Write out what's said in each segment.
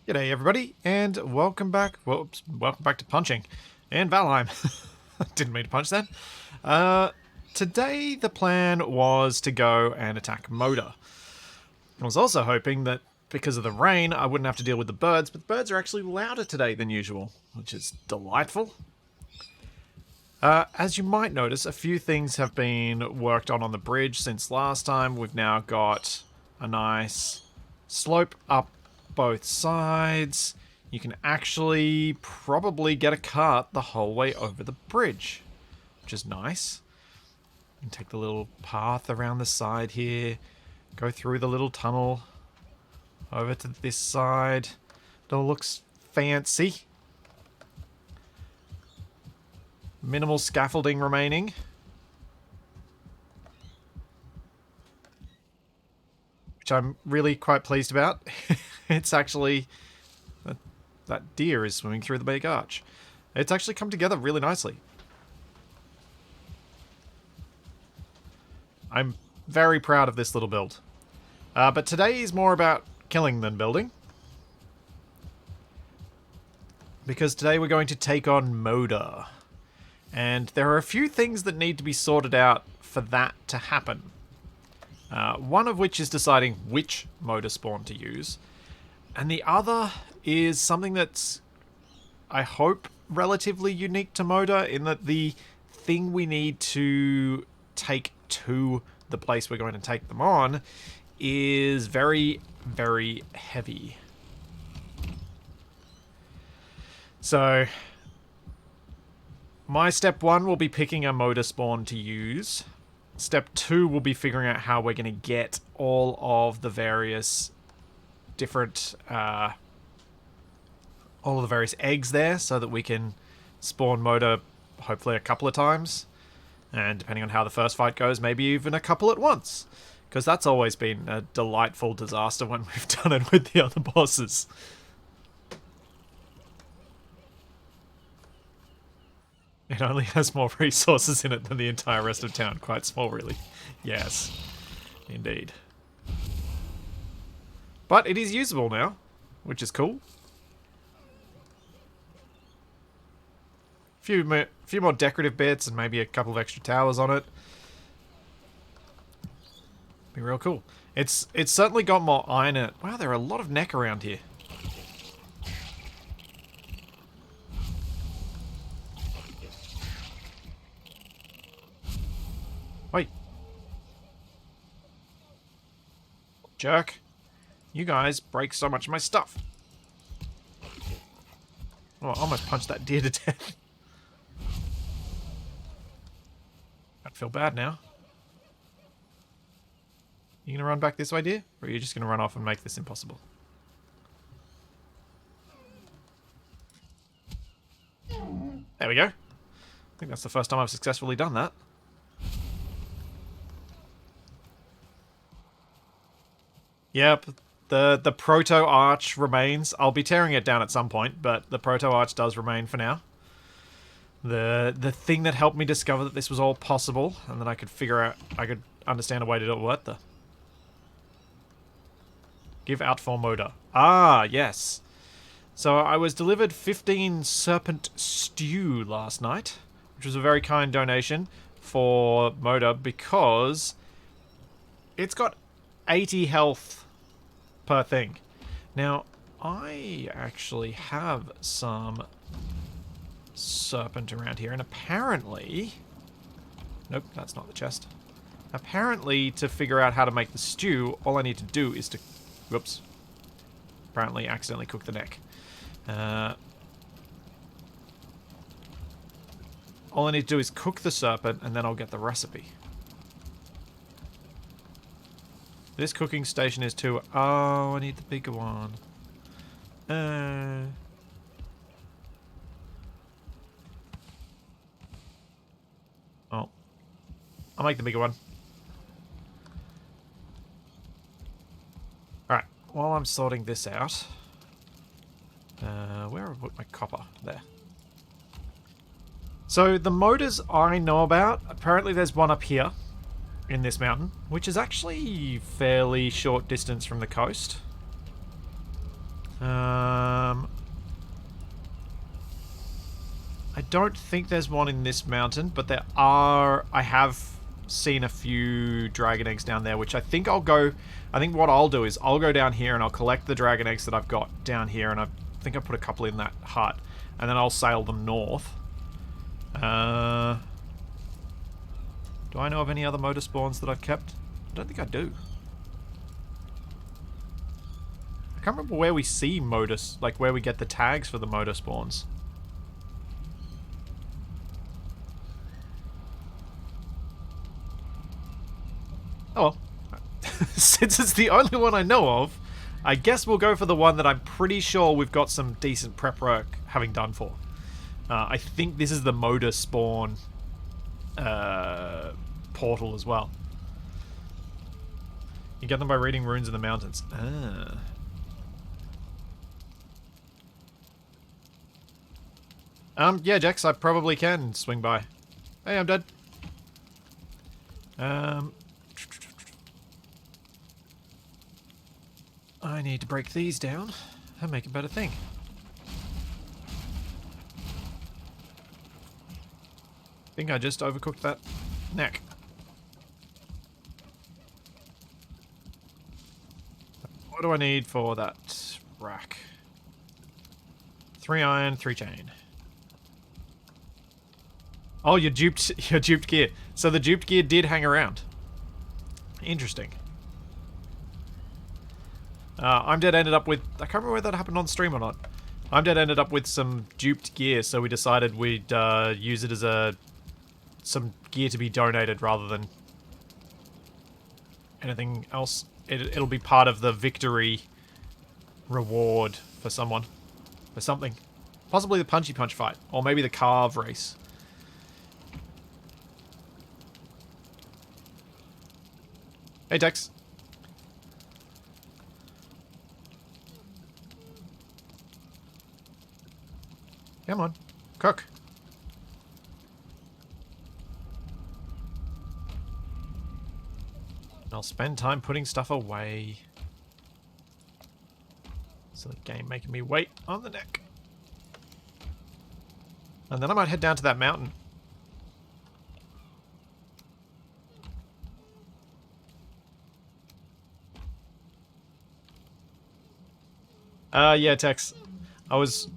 G'day everybody, and welcome back. Whoops, welcome back to punching and Valheim. Didn't mean to punch that. Today the plan was to go and attack Moda. I was also hoping that because of the rain, I wouldn't have to deal with the birds, but the birds are actually louder today than usual, which is delightful. As you might notice, a few things have been worked on the bridge since last time. We've now got a nice slope up both sides. You can actually probably get a cart the whole way over the bridge, which is nice. You can take the little path around the side here, go through the little tunnel over to this side. It all looks fancy. Minimal scaffolding remaining. Which I'm really quite pleased about. It's actually... That deer is swimming through the big arch. It's actually come together really nicely. I'm very proud of this little build. But today is more about killing than building. Because today we're going to take on Moda. And there are a few things that need to be sorted out for that to happen. One of which is deciding which Moda spawn to use. And the other is something that's, I hope, relatively unique to Moda, in that the thing we need to take to the place we're going to take them on is very, very heavy. So, my step 1 will be picking a Moda spawn to use. Step 2 will be figuring out how we're going to get all of the various different, all of the various eggs there so that we can spawn Moda hopefully a couple of times. And depending on how the first fight goes, maybe even a couple at once. Because that's always been a delightful disaster when we've done it with the other bosses. It only has more resources in it than the entire rest of town. Quite small, really. Yes, indeed. But it is usable now, which is cool. Few more decorative bits and maybe a couple of extra towers on it. Be real cool. It's certainly got more iron in it. Wow, there are a lot of neck around here. Wait. Jerk. You guys break so much of my stuff. Oh, I almost punched that deer to death. I feel bad now. You gonna run back this way, dear? Or are you just gonna run off and make this impossible? There we go. I think that's the first time I've successfully done that. Yep, the proto-arch remains. I'll be tearing it down at some point, but the proto-arch does remain for now. The thing that helped me discover that this was all possible, and that I could understand a way to do it. What the? Give out for Moda. Ah, yes. So I was delivered 15 serpent stew last night, which was a very kind donation for Moda because it's got 80 health per thing. Now, I actually have some serpent around here, and apparently... Nope, that's not the chest. Apparently, to figure out how to make the stew, all I need to do is to... Whoops. Apparently, accidentally cook the neck. All I need to do is cook the serpent, and then I'll get the recipe. This cooking station is too... Oh, I need the bigger one. Oh. I'll make the bigger one. Alright, while I'm sorting this out... where have I put my copper? There. So, the motors I know about, apparently there's one up here. In this mountain, which is actually fairly short distance from the coast. don't think there's one in this mountain, but there are... I have seen a few dragon eggs down there, which I think I'll go... I think what I'll do is I'll go down here and I'll collect the dragon eggs that I've got down here, and I think I put a couple in that hut, and then I'll sail them north. Do I know of any other Moda spawns that I've kept? I don't think I do. I can't remember where we see Moda, like where we get the tags for the Moda spawns. Oh well. Since it's the only one I know of, I guess we'll go for the one that I'm pretty sure we've got some decent prep work having done for. I think this is the Moda spawn portal as well. You get them by reading runes in the mountains. Yeah, Jax, I probably can swing by. Hey, I'm dead. I need to break these down and make a better thing. I think I just overcooked that neck. What do I need for that rack? 3 iron, 3 chain. Oh, your duped gear. So the duped gear did hang around. Interesting. I'm Dead ended up with... I can't remember whether that happened on stream or not. I'm Dead ended up with some duped gear, so we decided we'd use it as some gear to be donated rather than anything else. It'll be part of the victory reward for someone. For something. Possibly the Punchy Punch fight. Or maybe the carve race. Hey, Tex. Come on. Cook. I'll spend time putting stuff away. So the game making me wait on the neck. And then I might head down to that mountain. Yeah, Tex. I was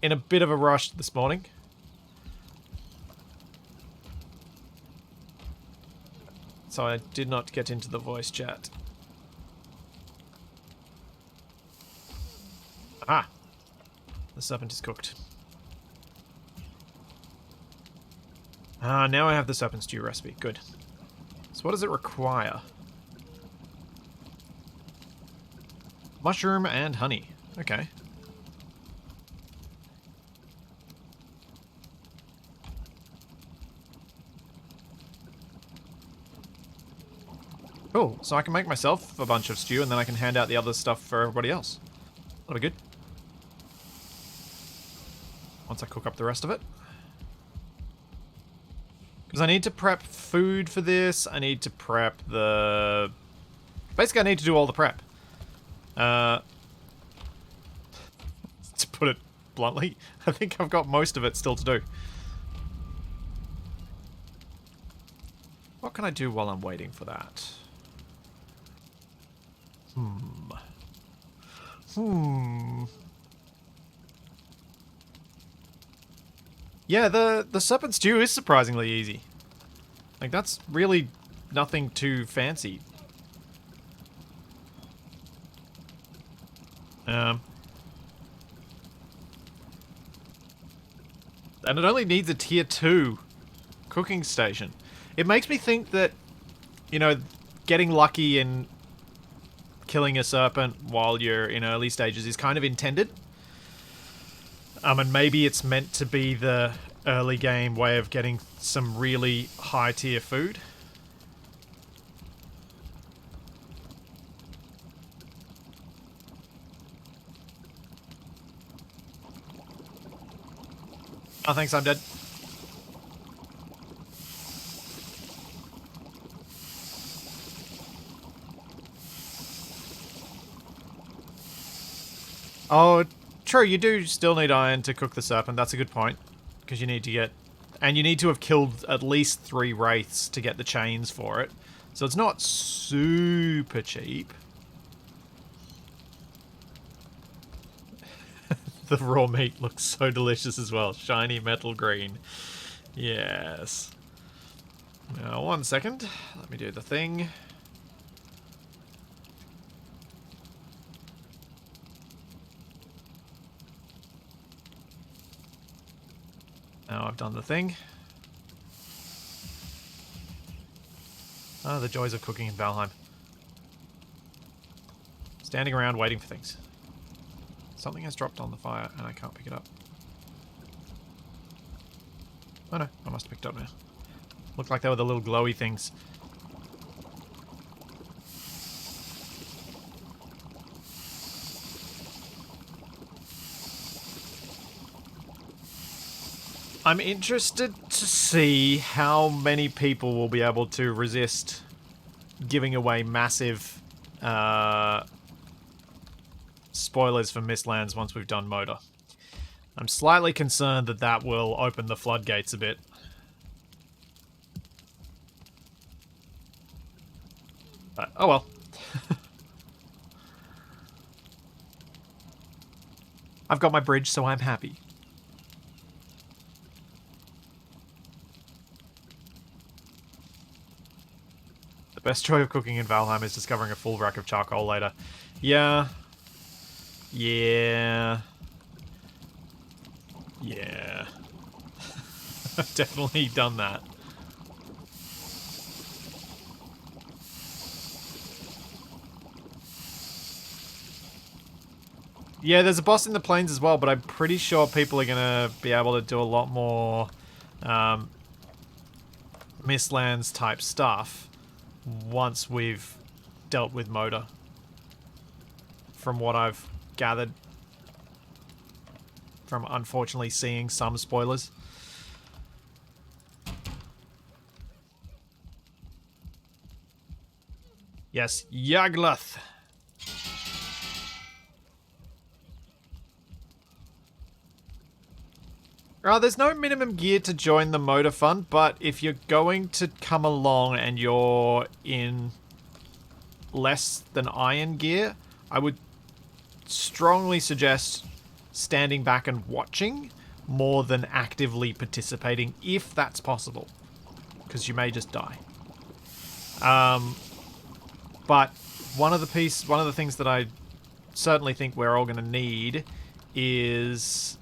in a bit of a rush this morning. So I did not get into the voice chat. Ah! The serpent is cooked. Ah, now I have the serpent stew recipe. Good. So what does it require? Mushroom and honey. Okay. Cool. So I can make myself a bunch of stew and then I can hand out the other stuff for everybody else. That'll be good. Once I cook up the rest of it. Because I need to prep food for this. I need to prep the... Basically, I need to do all the prep. To put it bluntly, I think I've got most of it still to do. What can I do while I'm waiting for that? Yeah, the serpent stew is surprisingly easy. Like, that's really nothing too fancy. And it only needs a tier 2 cooking station. It makes me think that, you know, getting lucky and killing a serpent while you're in early stages is kind of intended. And maybe it's meant to be the early game way of getting some really high tier food. Oh, thanks, I'm dead. Oh, true, you do still need iron to cook the serpent. That's a good point. because you need to get... And you need to have killed at least 3 wraiths to get the chains for it. So it's not super cheap. The raw meat looks so delicious as well. Shiny metal green. Yes. Now, 1 second. Let me do the thing. Now I've done the thing. Ah, the joys of cooking in Valheim. Standing around waiting for things. Something has dropped on the fire and I can't pick it up. Oh no, I must have picked it up now. Looked like they were the little glowy things. I'm interested to see how many people will be able to resist giving away massive spoilers for Mistlands once we've done Moda. I'm slightly concerned that that will open the floodgates a bit. But, oh well. I've got my bridge, so I'm happy. The best joy of cooking in Valheim is discovering a full rack of charcoal later. Yeah. Yeah. Yeah. I've definitely done that. Yeah, there's a boss in the plains as well, but I'm pretty sure people are going to be able to do a lot more Mistlands type stuff once we've dealt with Moda. From what I've gathered from unfortunately seeing some spoilers. Yes, Yagluth. There's no minimum gear to join the Moda Fund, but if you're going to come along and you're in less than iron gear, I would strongly suggest standing back and watching more than actively participating, if that's possible, because you may just die. But one of the things that I certainly think we're all going to need is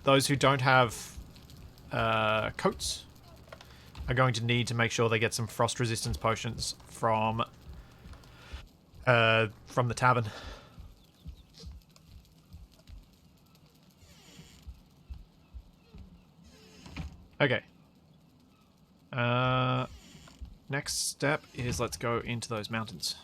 those who don't have coats are going to need to make sure they get some frost resistance potions from the tavern. Okay. Next step is let's go into those mountains.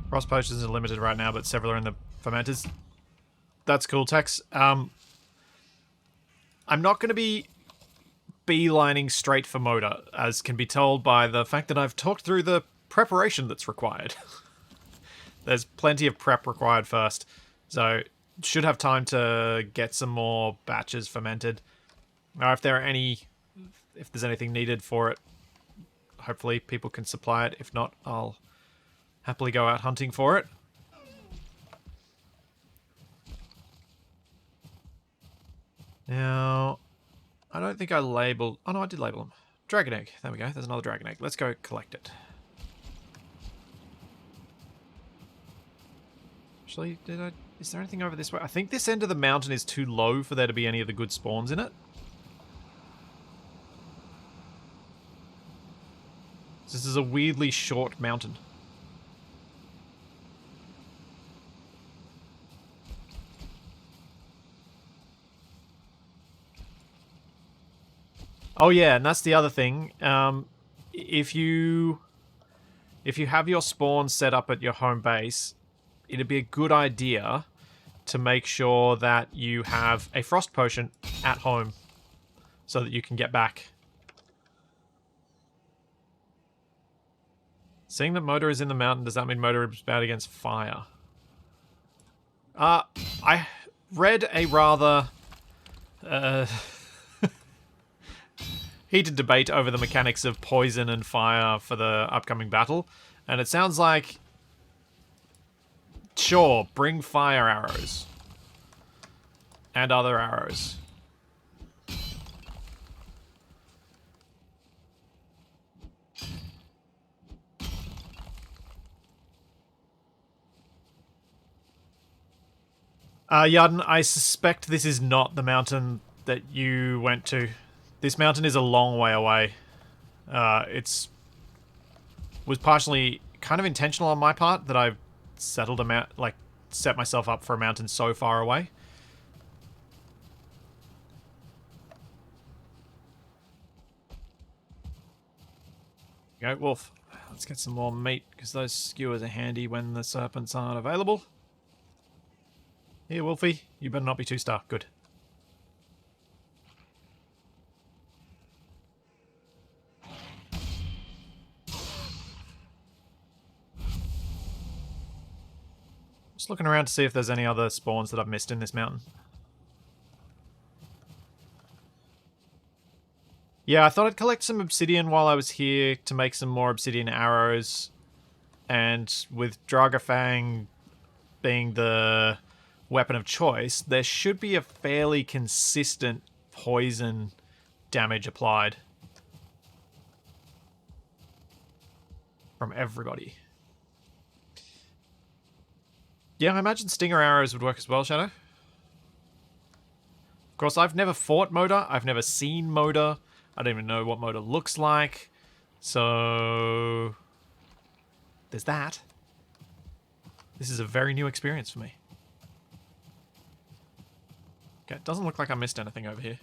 Frost potions are limited right now, but several are in the fermenters. That's cool, Tex. I'm not going to be beelining straight for Moda, as can be told by the fact that I've talked through the preparation that's required. There's plenty of prep required first, so should have time to get some more batches fermented. Now, if there's anything needed for it, hopefully people can supply it. If not, I'll happily go out hunting for it. Now, I don't think I labeled... Oh, no, I did label them. Dragon egg. There we go. There's another dragon egg. Let's go collect it. Actually, is there anything over this way? I think this end of the mountain is too low for there to be any of the good spawns in it. This is a weirdly short mountain. Oh yeah, and that's the other thing. If you have your spawn set up at your home base, it'd be a good idea to make sure that you have a frost potion at home so that you can get back. Seeing that Moda is in the mountain, does that mean Moda is bad against fire? I read a rather heated debate over the mechanics of poison and fire for the upcoming battle, and it sounds like, sure, bring fire arrows. And other arrows. Yarden, I suspect this is not the mountain that you went to. This mountain is a long way away. It's was partially kind of intentional on my part that I've settled set myself up for a mountain so far away. Go, wolf. Let's get some more meat, because those skewers are handy when the serpents aren't available. Here, Wolfie. You better not be too stark. Good. Just looking around to see if there's any other spawns that I've missed in this mountain. Yeah, I thought I'd collect some obsidian while I was here to make some more obsidian arrows. And with Dragafang being the weapon of choice, there should be a fairly consistent poison damage applied from everybody. Yeah, I imagine stinger arrows would work as well, Shadow. Of course, I've never fought Moda. I've never seen Moda. I don't even know what Moda looks like. So there's that. This is a very new experience for me. Okay, it doesn't look like I missed anything over here.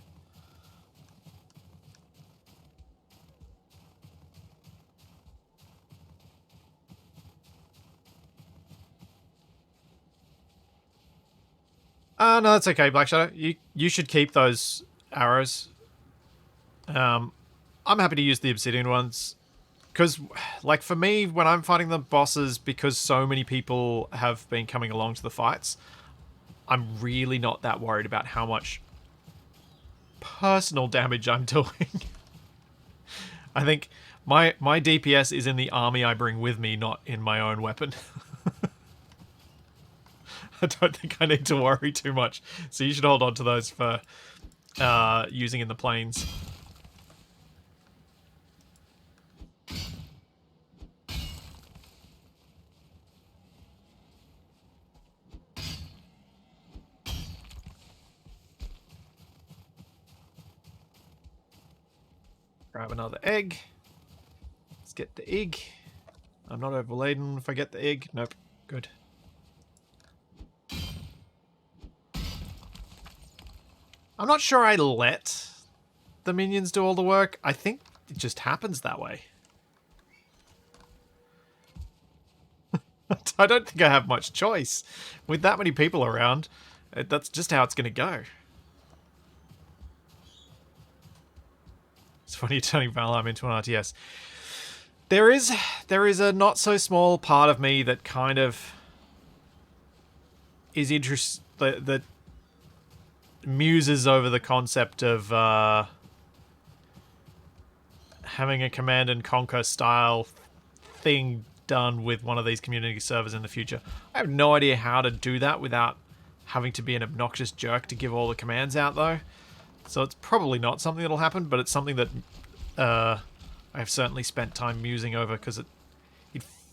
No, that's okay, Black Shadow. You should keep those arrows. I'm happy to use the obsidian ones. Because, like, for me, when I'm fighting the bosses, because so many people have been coming along to the fights, I'm really not that worried about how much personal damage I'm doing. I think my DPS is in the army I bring with me, not in my own weapon. I don't think I need to worry too much. So you should hold on to those for using in the plains. Grab another egg. Let's get the egg. I'm not overladen if I get the egg. Nope. Good. I'm not sure I let the minions do all the work. I think it just happens that way. I don't think I have much choice. With that many people around, that's just how it's going to go. It's funny turning Valheim into an RTS. There is a not so small part of me that kind of is that muses over the concept of having a Command and Conquer style thing done with one of these community servers in the future. I have no idea how to do that without having to be an obnoxious jerk to give all the commands out, though. So it's probably not something that'll happen, but it's something that I've certainly spent time musing over, because it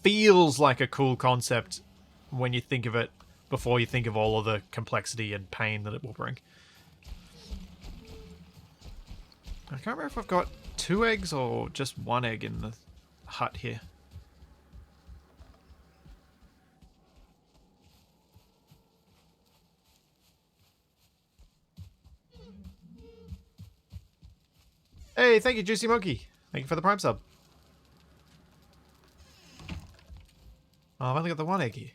feels like a cool concept when you think of it before you think of all of the complexity and pain that it will bring. I can't remember if I've got 2 eggs or just 1 egg in the hut here. Hey, thank you, Juicy Monkey. Thank you for the Prime sub. Oh, I've only got the 1 egg here.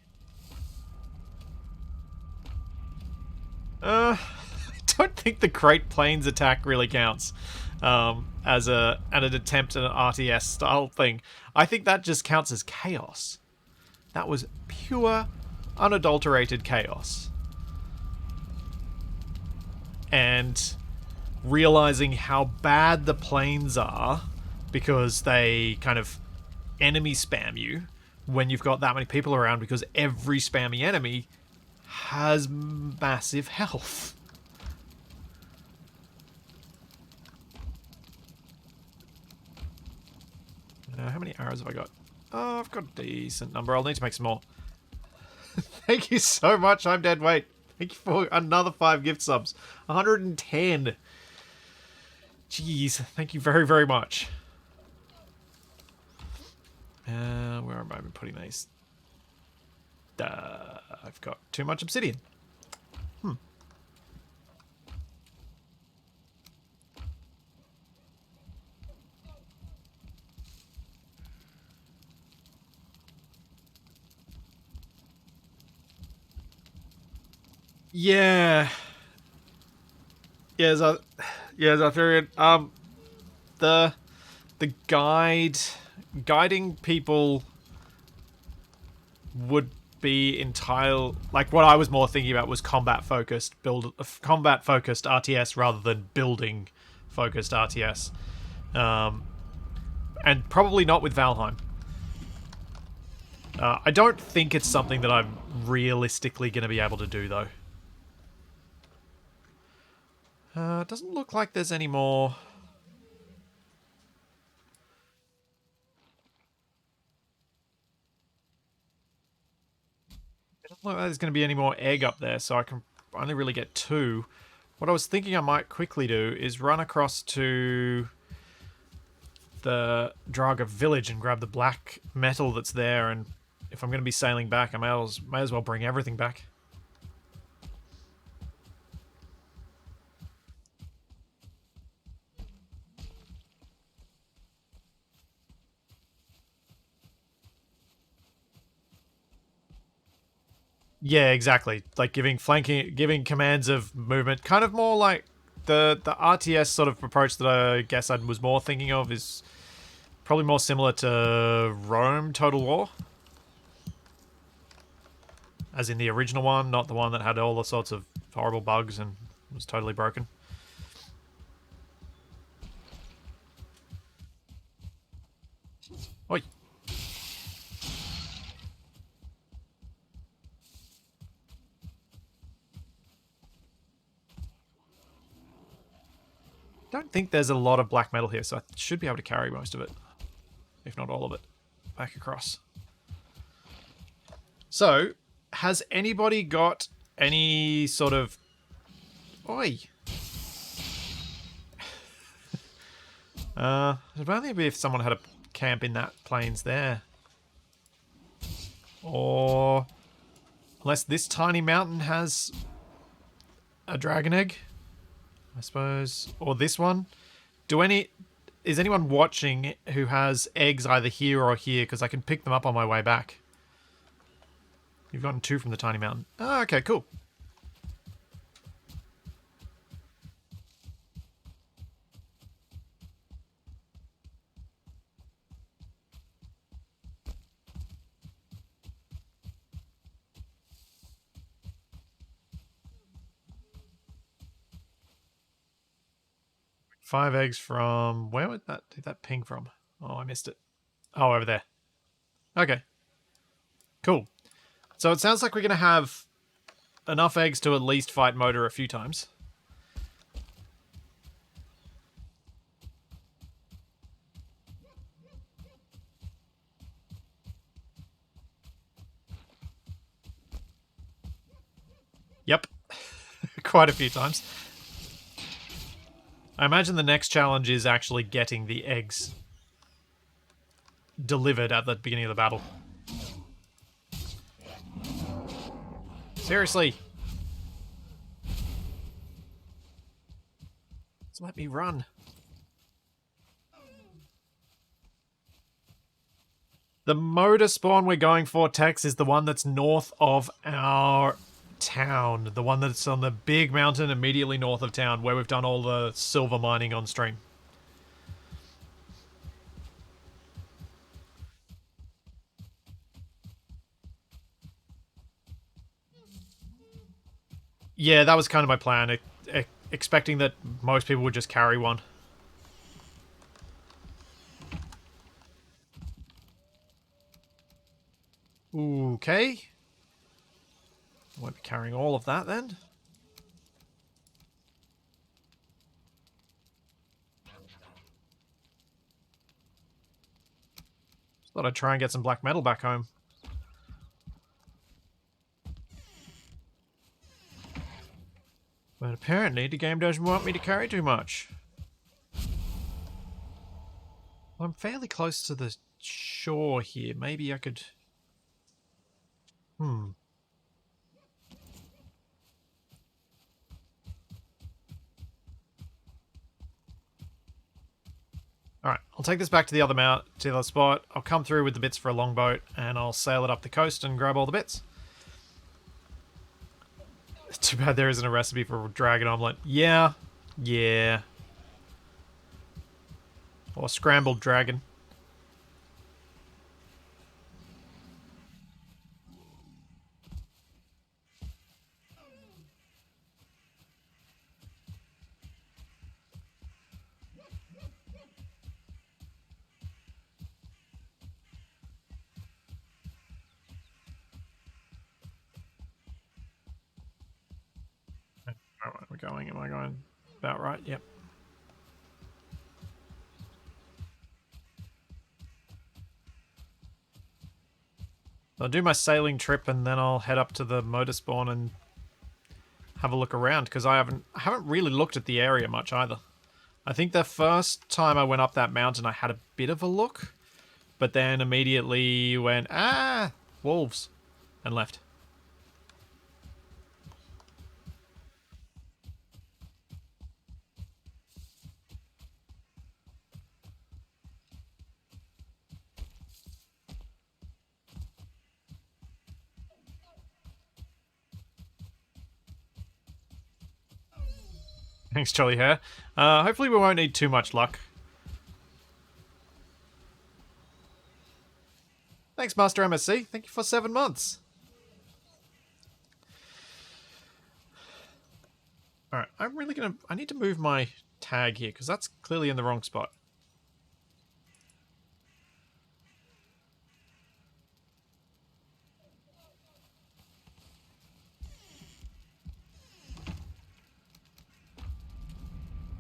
I don't think the Great Plains attack really counts as an attempt at an RTS style thing. I think that just counts as chaos. That was pure, unadulterated chaos. And realizing how bad the plains are because they kind of enemy spam you when you've got that many people around, because every spammy enemy has massive health. How many arrows have I got? Oh, I've got a decent number. I'll need to make some more. Thank you so much. I'm dead weight. Thank you for another 5 gift subs. 110. Jeez, thank you very, very much. Where am I putting these? I've got too much obsidian. Yeah. Yes, I figured. The guiding people would be entirely, like, what I was more thinking about was combat focused RTS rather than building focused RTS, and probably not with Valheim. I don't think it's something that I'm realistically going to be able to do, though. It doesn't look like there's any more. It doesn't look like there's going to be any more egg up there, so I can only really get 2. What I was thinking I might quickly do is run across to the Draga village and grab the black metal that's there, and if I'm going to be sailing back, I may as well bring everything back. Yeah, exactly. Like giving commands of movement, kind of more like the RTS sort of approach that I guess I was more thinking of is probably more similar to Rome Total War. As in the original one, not the one that had all the sorts of horrible bugs and was totally broken. Oi. Don't think there's a lot of black metal here, so I should be able to carry most of it, if not all of it, back across. So, has anybody got any sort of... Oi! It'd only be if someone had a camp in that plains there. Or... Unless this tiny mountain has a dragon egg, I suppose. Or this one. Is anyone watching who has eggs either here or here? Because I can pick them up on my way back. You've gotten 2 from the tiny mountain. Oh, okay, cool. Five eggs from... Where would did that ping from? Oh, I missed it. Oh, over there. Okay. Cool. So it sounds like we're going to have enough eggs to at least fight Moda a few times. Yep. Quite a few times. I imagine the next challenge is actually getting the eggs delivered at the beginning of the battle. Seriously. Just let me run. The Moda spawn we're going for, Tex, is the one that's north of our town. The one that's on the big mountain immediately north of town, where we've done all the silver mining on stream. Yeah, that was kind of my plan. Expecting that most people would just carry one. Okay. Won't be carrying all of that then. Just thought I'd try and get some black metal back home. But apparently the game doesn't want me to carry too much. Well, I'm fairly close to the shore here. Maybe I could... Alright, I'll take this back to the other spot. I'll come through with the bits for a longboat, and I'll sail it up the coast and grab all the bits. It's too bad there isn't a recipe for a dragon omelette. Yeah. Or scrambled dragon. Alright, we're going. Am I going about right? Yep. I'll do my sailing trip and then I'll head up to the Moda spawn and have a look around, because I haven't really looked at the area much either. I think the first time I went up that mountain I had a bit of a look, but then immediately went, wolves, and left. Thanks, Jolly Hair. Hopefully we won't need too much luck. Thanks, Master MSC. Thank you for 7 months. Alright, I'm really gonna... I need to move my tag here, because that's clearly in the wrong spot.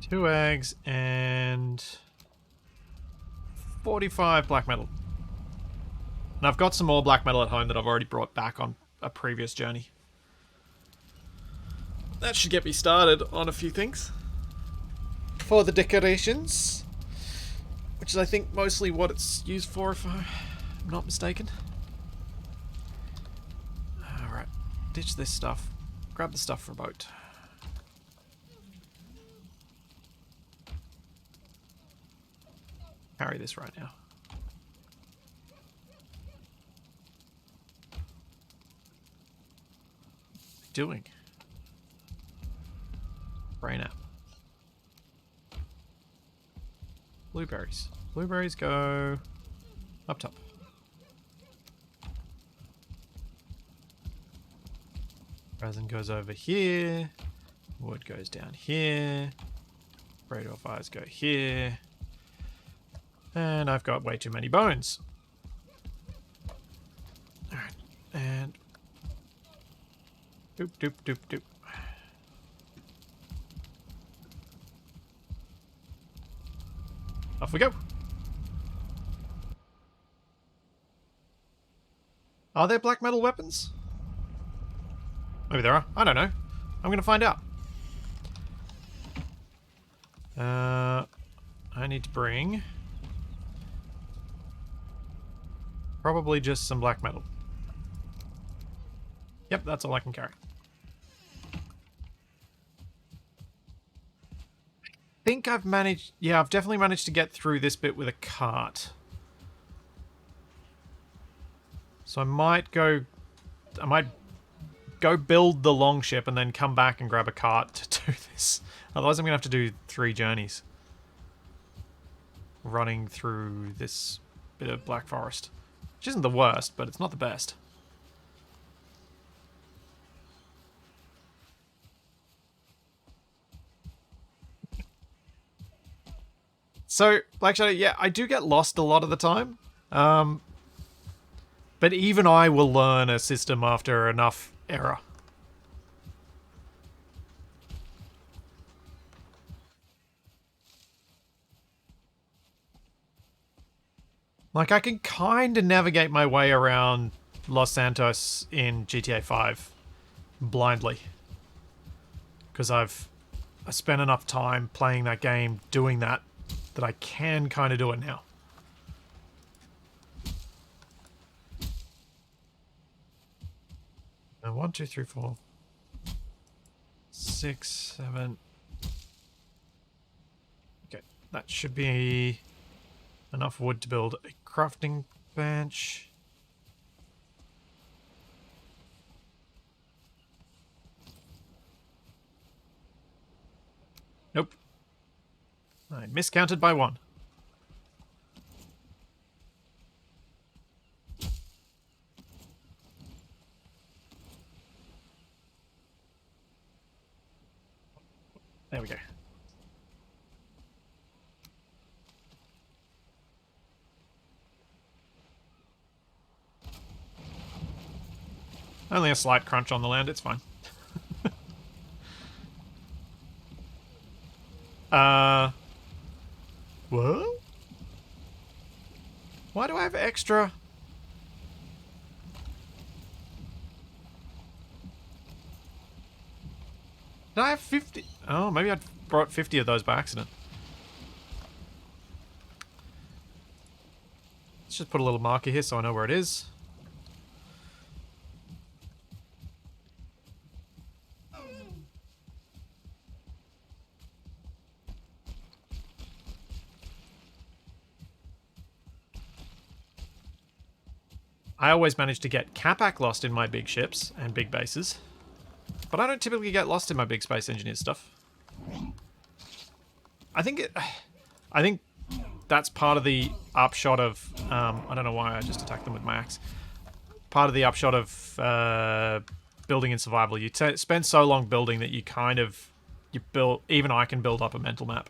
Two eggs and 45 black metal. And I've got some more black metal at home that I've already brought back on a previous journey. That should get me started on a few things. For the decorations. Which is, I think, mostly what it's used for, if I'm not mistaken. Alright, ditch this stuff. Grab the stuff for a boat. Carry this right now. What are you doing? Brain app. Blueberries. Blueberries go up top. Resin goes over here. Wood goes down here. Radar fires go here. And I've got way too many bones. Alright, and... Doop, doop, doop, doop. Off we go. Are there black metal weapons? Maybe there are. I don't know. I'm going to find out. I need to bring... probably just some black metal. Yep, that's all I can carry. I think I've managed... yeah, I've definitely managed to get through this bit with a cart. So I might go... I might go build the longship and then come back and grab a cart to do this. Otherwise I'm going to have to do 3 journeys. Running through this bit of Black Forest. Which isn't the worst, but it's not the best. So, Black Shadow, yeah, I do get lost a lot of the time. But even I will learn a system after enough error. Like, I can kind of navigate my way around Los Santos in GTA 5 blindly. Because I spent enough time playing that game doing that I can kind of do it now. And 1, 2, 3, 4, 6, 7. Okay, that should be enough wood to build a crafting bench. Nope. I miscounted by 1. There we go. Only a slight crunch on the land, it's fine. What? Why do I have extra? Did I have 50? Oh, maybe I brought 50 of those by accident. Let's just put a little marker here so I know where it is. I always manage to get Capac lost in my big ships and big bases. But I don't typically get lost in my big space engineer stuff. I think that's part of the upshot of... I don't know why I just attacked them with my axe. Part of the upshot of building in survival. You spend so long building that you kind of... Even I can build up a mental map.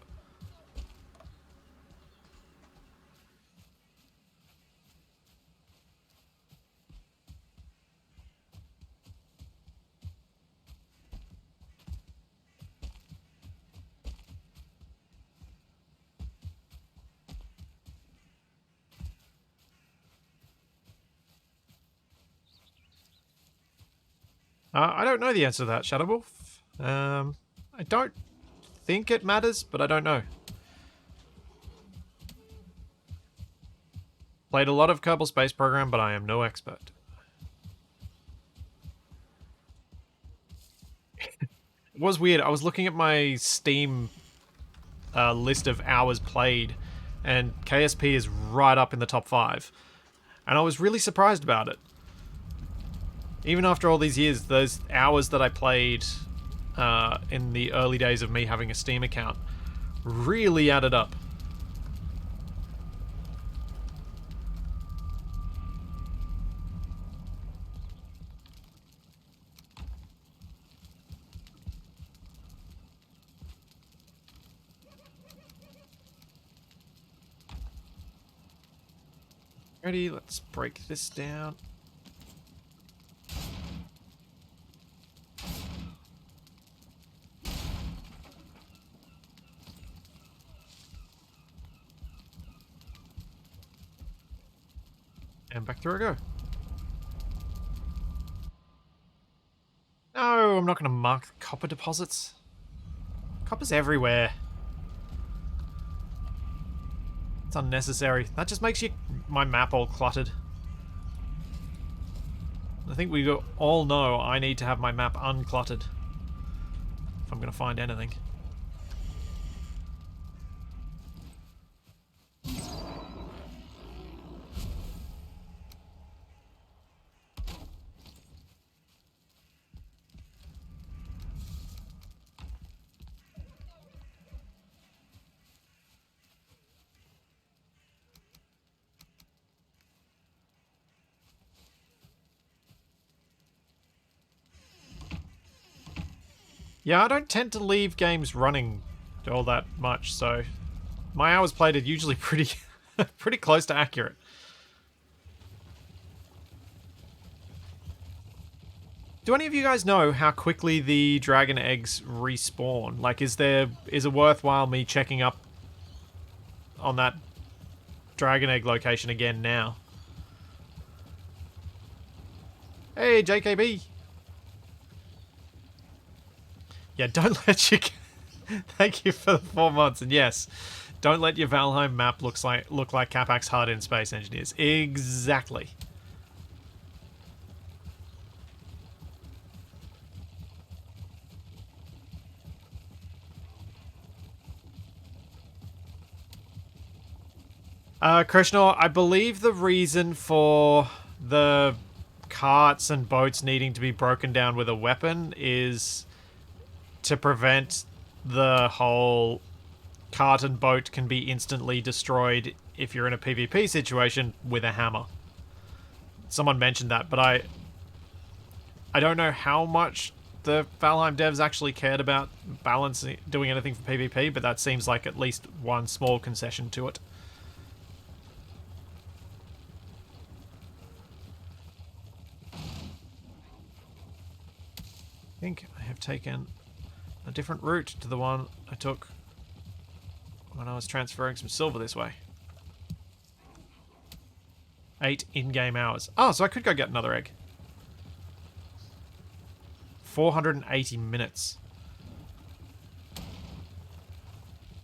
I don't know the answer to that, Shadow Wolf. I don't think it matters, but I don't know. Played a lot of Kerbal Space Program, but I am no expert. It was weird. I was looking at my Steam list of hours played, and KSP is right up in the top 5. And I was really surprised about it. Even after all these years, those hours that I played in the early days of me having a Steam account really added up. Ready, let's break this down. And back through I go. No, I'm not going to mark copper deposits. Copper's everywhere. It's unnecessary. That just makes my map all cluttered. I think we all know I need to have my map uncluttered if I'm going to find anything. Yeah, I don't tend to leave games running all that much, so my hours played are usually pretty pretty close to accurate. Do any of you guys know how quickly the dragon eggs respawn? Like, is it worthwhile me checking up on that dragon egg location again now? Hey, JKB. Yeah, don't let you... Thank you for the 4 months, and yes, don't let your Valheim map look like Capac's Hard-In Space Engineers. Exactly. Krishnor, I believe the reason for the carts and boats needing to be broken down with a weapon is to prevent the whole cart and boat can be instantly destroyed if you're in a PvP situation with a hammer. Someone mentioned that, but I don't know how much the Valheim devs actually cared about balancing, doing anything for PvP, but that seems like at least one small concession to it. I think I have taken a different route to the one I took when I was transferring some silver this way. 8 in-game hours. Oh, so I could go get another egg. 480 minutes.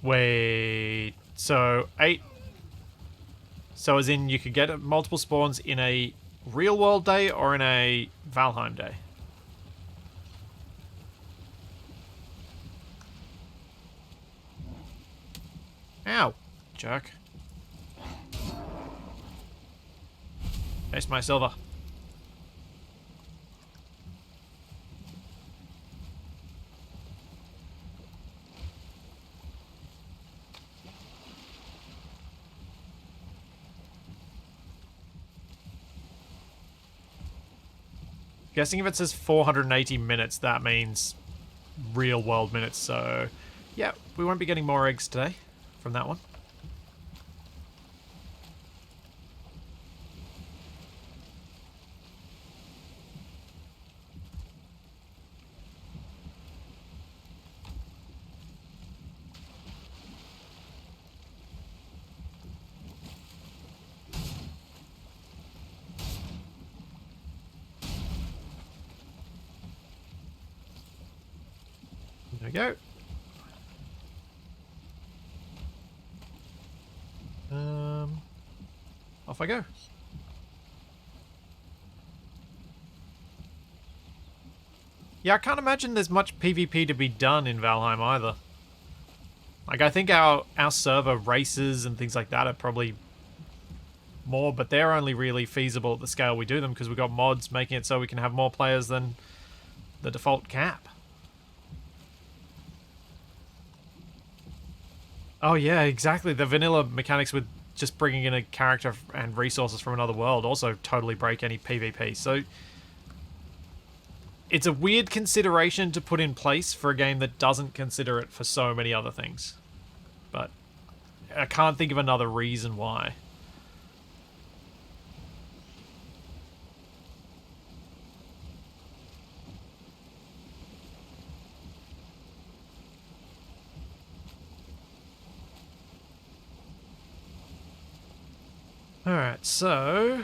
Wait, so 8... So as in you could get multiple spawns in a real-world day or in a Valheim day? Ow, jerk. Waste my silver. Guessing if it says 480 minutes, that means real world minutes, so yeah, we won't be getting more eggs today from that one. There we go. Off I go. Yeah, I can't imagine there's much PvP to be done in Valheim either. Like, I think our server races and things like that are probably more, but they're only really feasible at the scale we do them because we've got mods making it so we can have more players than the default cap. Oh yeah, exactly. The vanilla mechanics with just bringing in a character and resources from another world also totally break any PvP. So it's a weird consideration to put in place for a game that doesn't consider it for so many other things. But I can't think of another reason why. Alright, so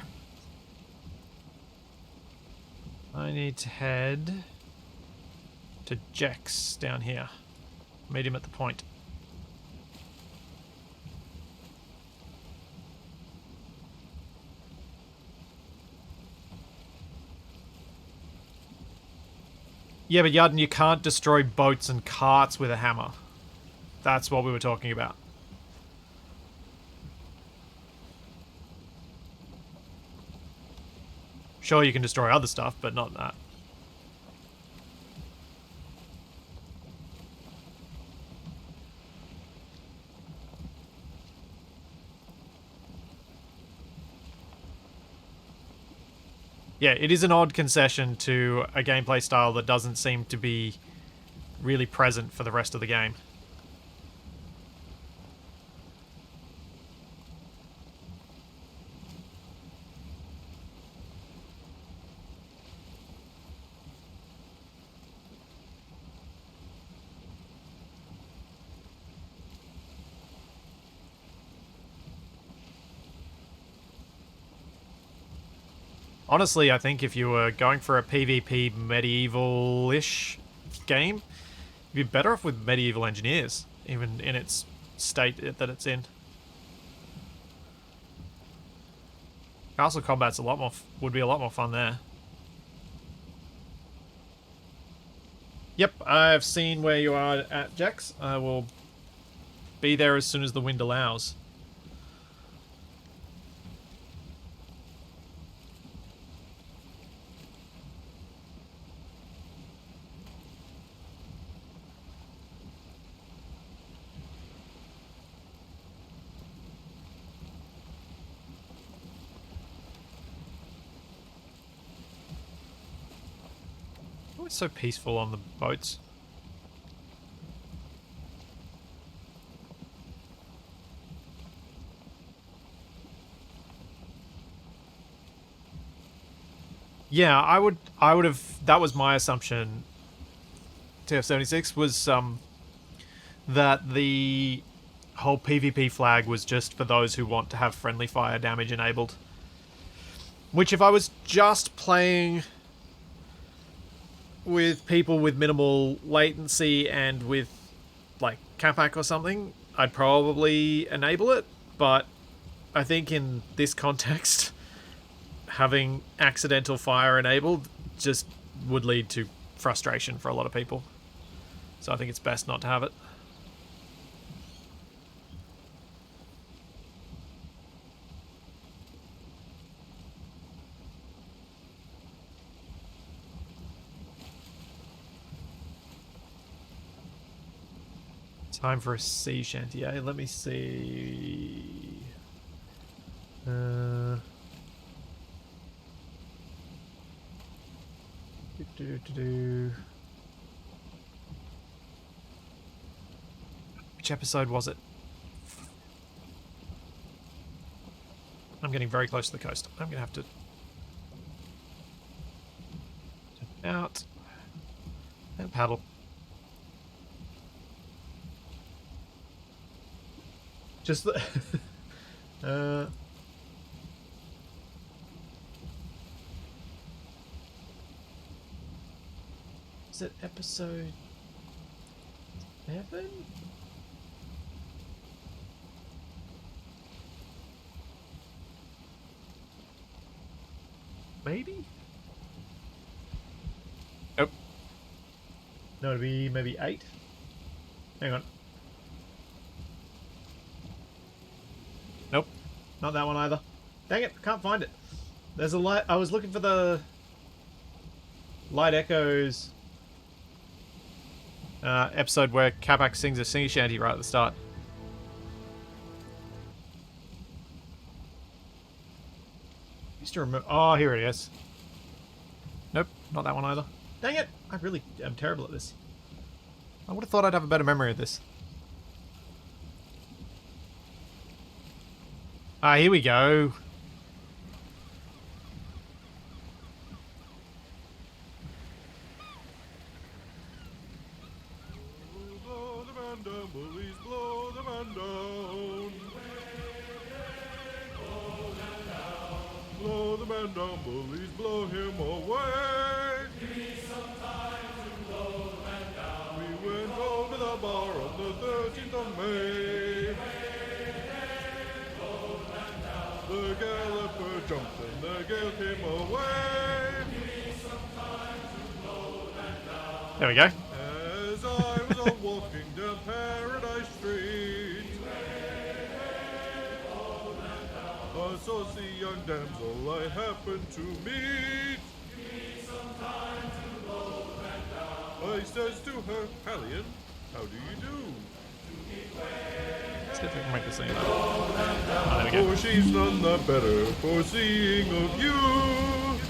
I need to head to Jex down here. Meet him at the point. Yeah, but Yadin, you can't destroy boats and carts with a hammer. That's what we were talking about. Sure, you can destroy other stuff, but not that. Yeah, it is an odd concession to a gameplay style that doesn't seem to be really present for the rest of the game. Honestly, I think if you were going for a PvP medieval-ish game, you'd be better off with medieval engineers, even in its state that it's in. Castle combat's a lot more would be a lot more fun there. Yep, I've seen where you are at, Jax. I will be there as soon as the wind allows. It's so peaceful on the boats. Yeah, I would have. That was my assumption. TF-76 was that the whole PvP flag was just for those who want to have friendly fire damage enabled. Which, if I was just playing with people with minimal latency and with, like, Capac or something, I'd probably enable it, but I think in this context, having accidental fire enabled just would lead to frustration for a lot of people. So I think it's best not to have it. Time for a sea shanty, eh? Let me see. Which episode was it? I'm getting very close to the coast. I'm gonna have to jump out and paddle. Just the is it episode 7? Maybe? Nope. No, it'd be maybe 8. Hang on. Nope. Not that one either. Dang it, I can't find it. There's a light. I was looking for the Light Echoes episode where Capac sings a sea shanty right at the start. Used to remember. Oh, here it is. Nope, not that one either. Dang it! I really am terrible at this. I would have thought I'd have a better memory of this. Ah, here we go. Blow the man down, bullies, blow the man down. Blow the man down, bullies, blow him away. Give me some time to blow the man down. We went home to the bar on the 13th of May. The galloper jumped and the gale came away. Give me some time to blow the man down. There we go. As I was walking down Paradise Street, I saw the young damsel I happened to meet. Give me some time to blow the man down. I says to her, Hallion, how do you do? Let's see if we can make this thing. Oh, there we go. For she's none the better for seeing of you.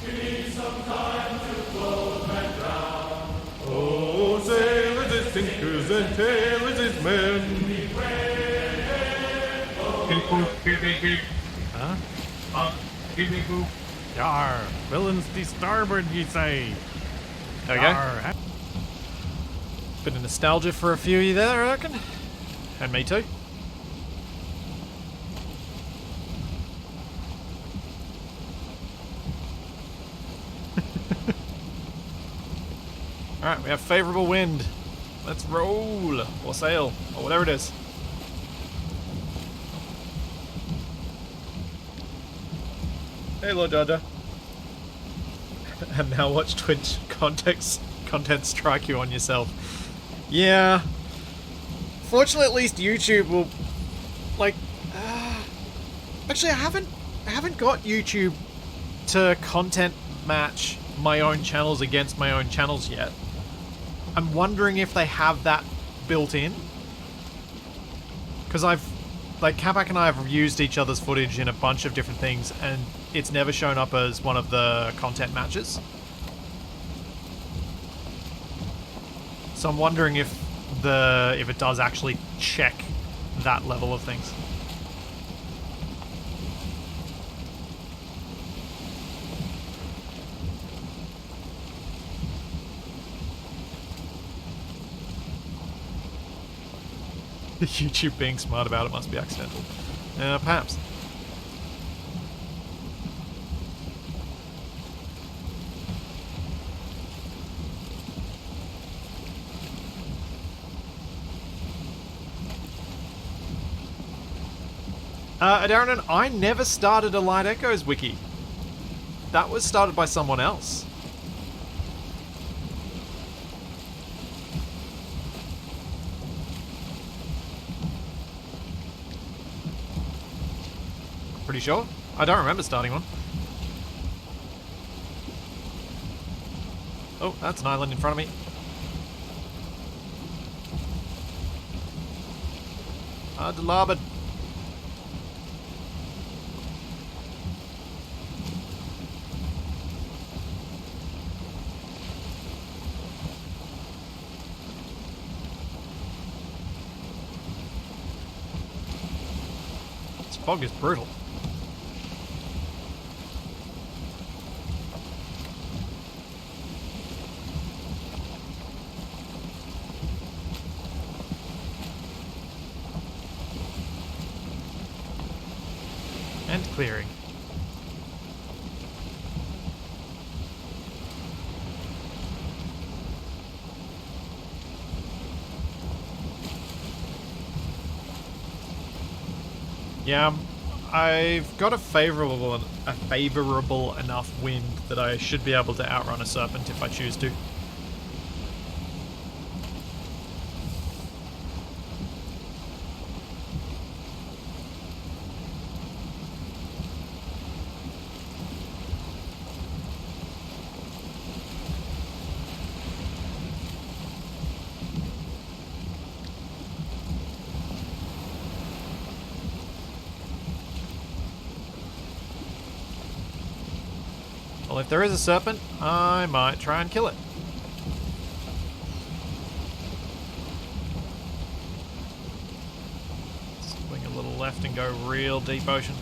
Give me some time to blow the man down. Oh, sailors, it's sinkers and tail is his man. Yar, villains to starboard, ye say. There we go. Yar. Bit of nostalgia for a few of you there, I reckon. And me too. Alright, we have favourable wind. Let's roll. Or sail. Or whatever it is. Hey, Lord Dada. And now watch Twitch content strike you on yourself. Yeah. Fortunately, at least YouTube will, like, actually, I haven't got YouTube to content match my own channels against my own channels yet. I'm wondering if they have that built in, because Capac and I have used each other's footage in a bunch of different things, and it's never shown up as one of the content matches. So I'm wondering if it does actually check that level of things. YouTube being smart about it must be accidental. Perhaps. Darren, I never started a Light Echoes wiki. That was started by someone else. Pretty sure. I don't remember starting one. Oh, that's an island in front of me. To larboard. This fog is brutal. And clearing. Yeah, I've got a favourable enough wind that I should be able to outrun a serpent if I choose to. Well, if there is a serpent, I might try and kill it. Swing a little left and go real deep ocean.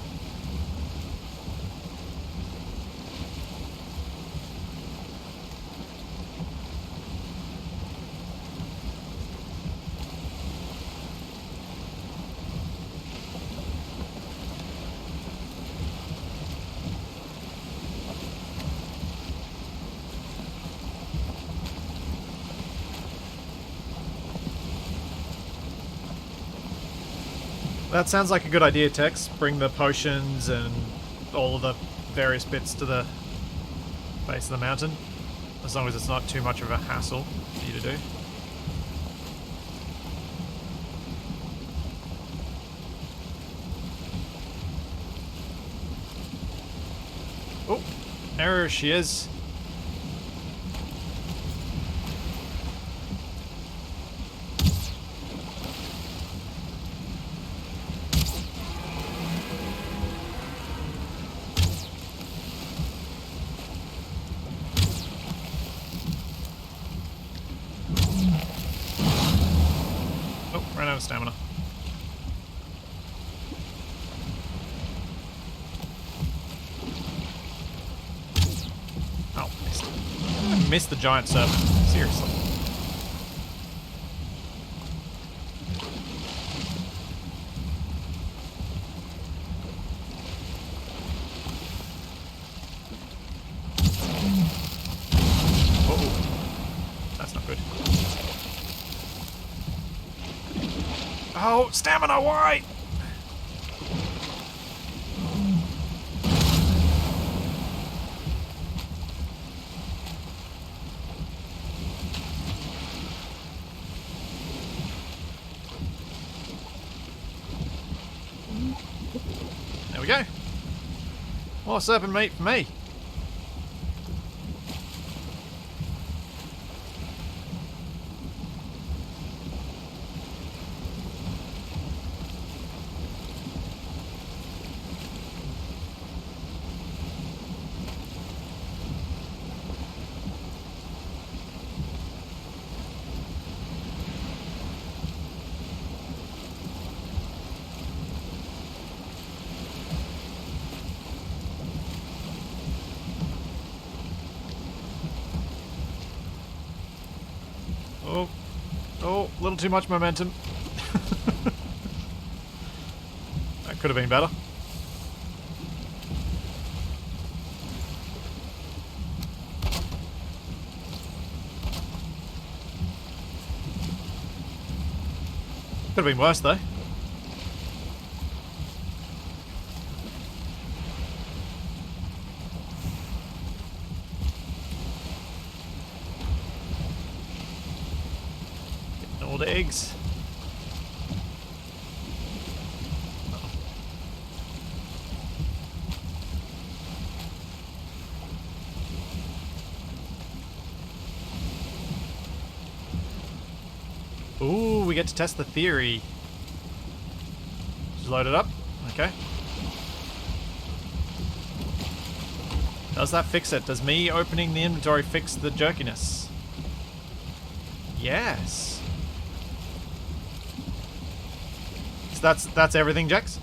That sounds like a good idea, Tex. Bring the potions and all of the various bits to the base of the mountain. As long as it's not too much of a hassle for you to do. Oh, there she is. don't have stamina. Oh, missed. I missed the giant serpent. Seriously. That's not good. Oh, stamina, why? There we go. More serpent meat for me. Oh, a little too much momentum. That could have been better. Could have been worse though. All the eggs. Ooh, we get to test the theory. Just load it up. Okay. Does that fix it? Does me opening the inventory fix the jerkiness? Yes. So that's everything, Jax?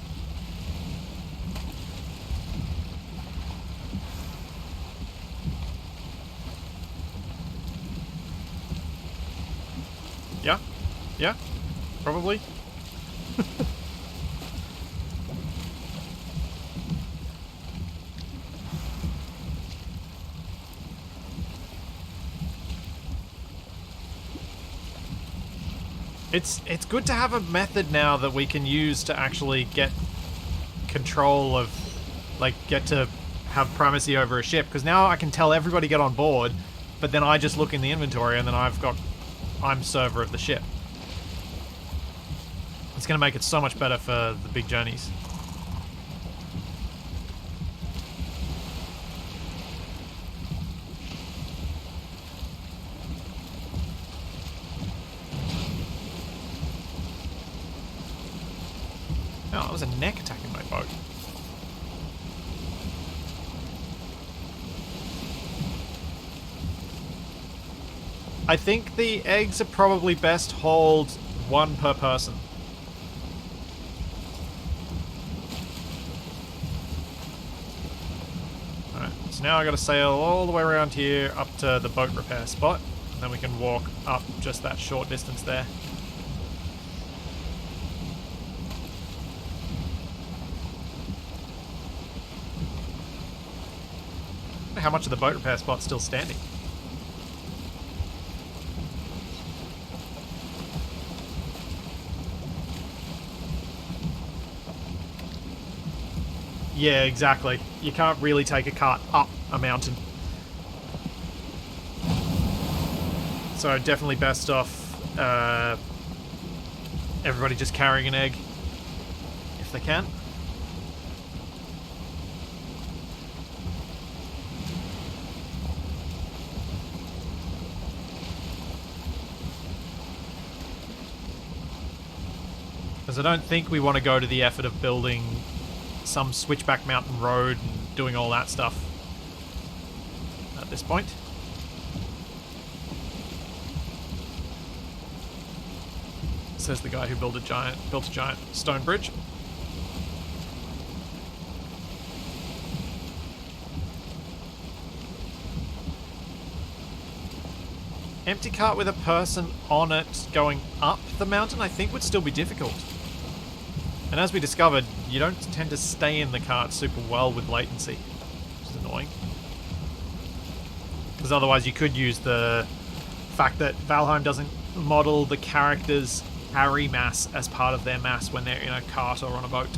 Yeah? Yeah? Probably? It's good to have a method now that we can use to actually get control of, like, get to have primacy over a ship, because now I can tell everybody get on board, but then I just look in the inventory and then I'm server of the ship. It's going to make it so much better for the big journeys. Oh, that was a neck attacking my boat. I think the eggs are probably best hold one per person. Alright, so now I gotta sail all the way around here up to the boat repair spot, and then we can walk up just that short distance there. How much of the boat repair spot's still standing? Yeah, exactly. You can't really take a cart up a mountain. So definitely best off everybody just carrying an egg if they can. Because I don't think we want to go to the effort of building some switchback mountain road and doing all that stuff at this point. says the guy who built a giant stone bridge. Empty cart with a person on it going up the mountain, I think, would still be difficult. And as we discovered, you don't tend to stay in the cart super well with latency, which is annoying. Because otherwise you could use the fact that Valheim doesn't model the characters' carry mass as part of their mass when they're in a cart or on a boat.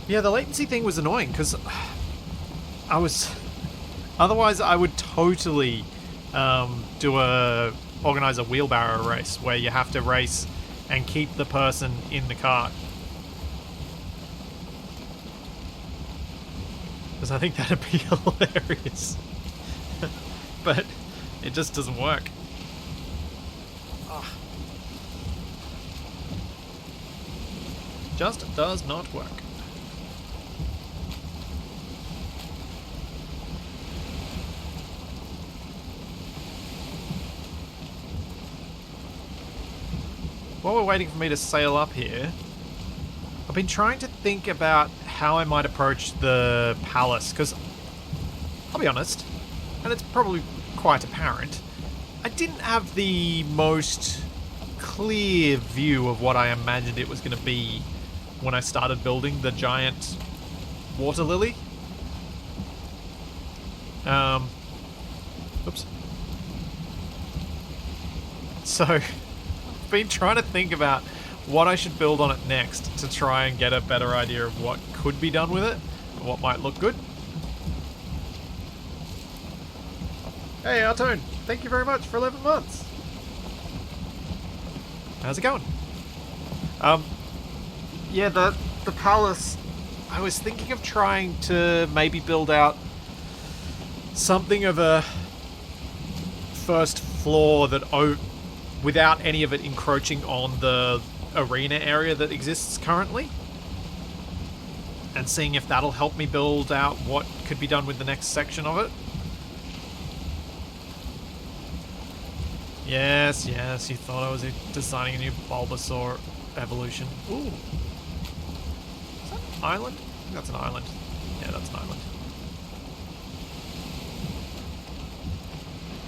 Yeah, the latency thing was annoying because otherwise I would totally organize a wheelbarrow race where you have to race and keep the person in the cart. Because I think that'd be hilarious. But it just doesn't work. Just does not work. While we're waiting for me to sail up here, I've been trying to think about how I might approach the palace, because I'll be honest, and it's probably quite apparent, I didn't have the most clear view of what I imagined it was going to be when I started building the giant water lily. Oops. So been trying to think about what I should build on it next to try and get a better idea of what could be done with it and what might look good. Hey, Artone, thank you very much for 11 months. How's it going? Yeah, the palace, I was thinking of trying to maybe build out something of a first floor that without any of it encroaching on the arena area that exists currently. And seeing if that'll help me build out what could be done with the next section of it. Yes, you thought I was designing a new Bulbasaur evolution. Ooh. Is that an island? I think that's an island. Yeah, that's an island.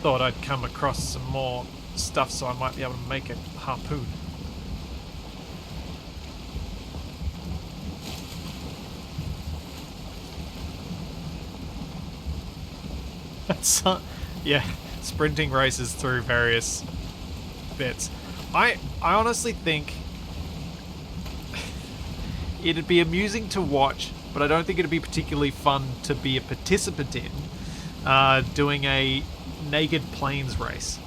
Thought I'd come across some more stuff so I might be able to make a harpoon. That's yeah, sprinting races through various bits. I honestly think it'd be amusing to watch, but I don't think it'd be particularly fun to be a participant in doing a naked plains race.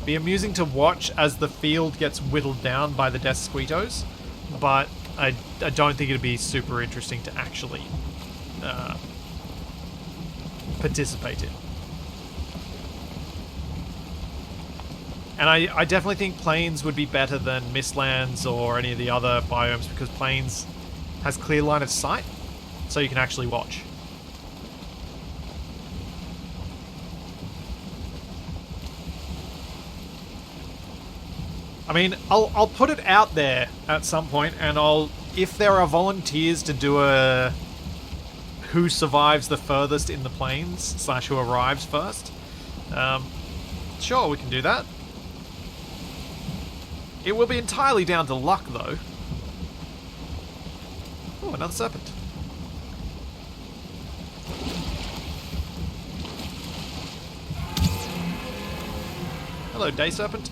Be amusing to watch as the field gets whittled down by the Desquitos, but I don't think it'd be super interesting to actually participate in. And I definitely think Plains would be better than Mistlands or any of the other biomes because Plains has clear line of sight, so you can actually watch. I mean, I'll put it out there at some point, and if there are volunteers to do a who survives the furthest in the plains / who arrives first, sure, we can do that. It will be entirely down to luck, though. Oh, another serpent. Hello, day serpent.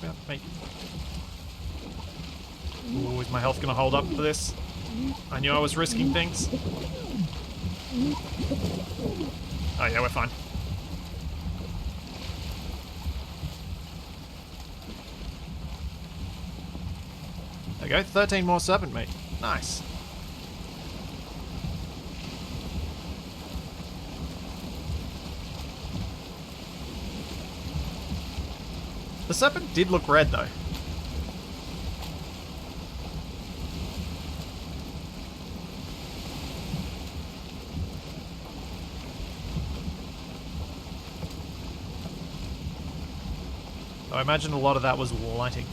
Come out, mate. Ooh, is my health gonna hold up for this? I knew I was risking things. Oh yeah, we're fine. There we go, 13 more serpent meat. Nice. The serpent did look red though. I imagine a lot of that was lighting.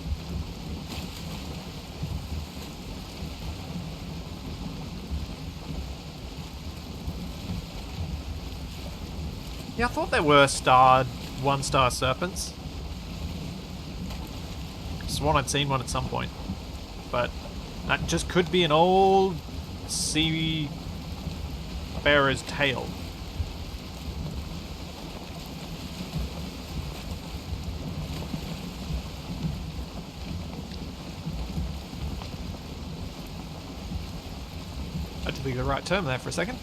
Yeah, I thought there were starred one-star serpents. Sworn I'd seen one at some point. But that just could be an old seafarer's tale. Had to be the right term there for a second.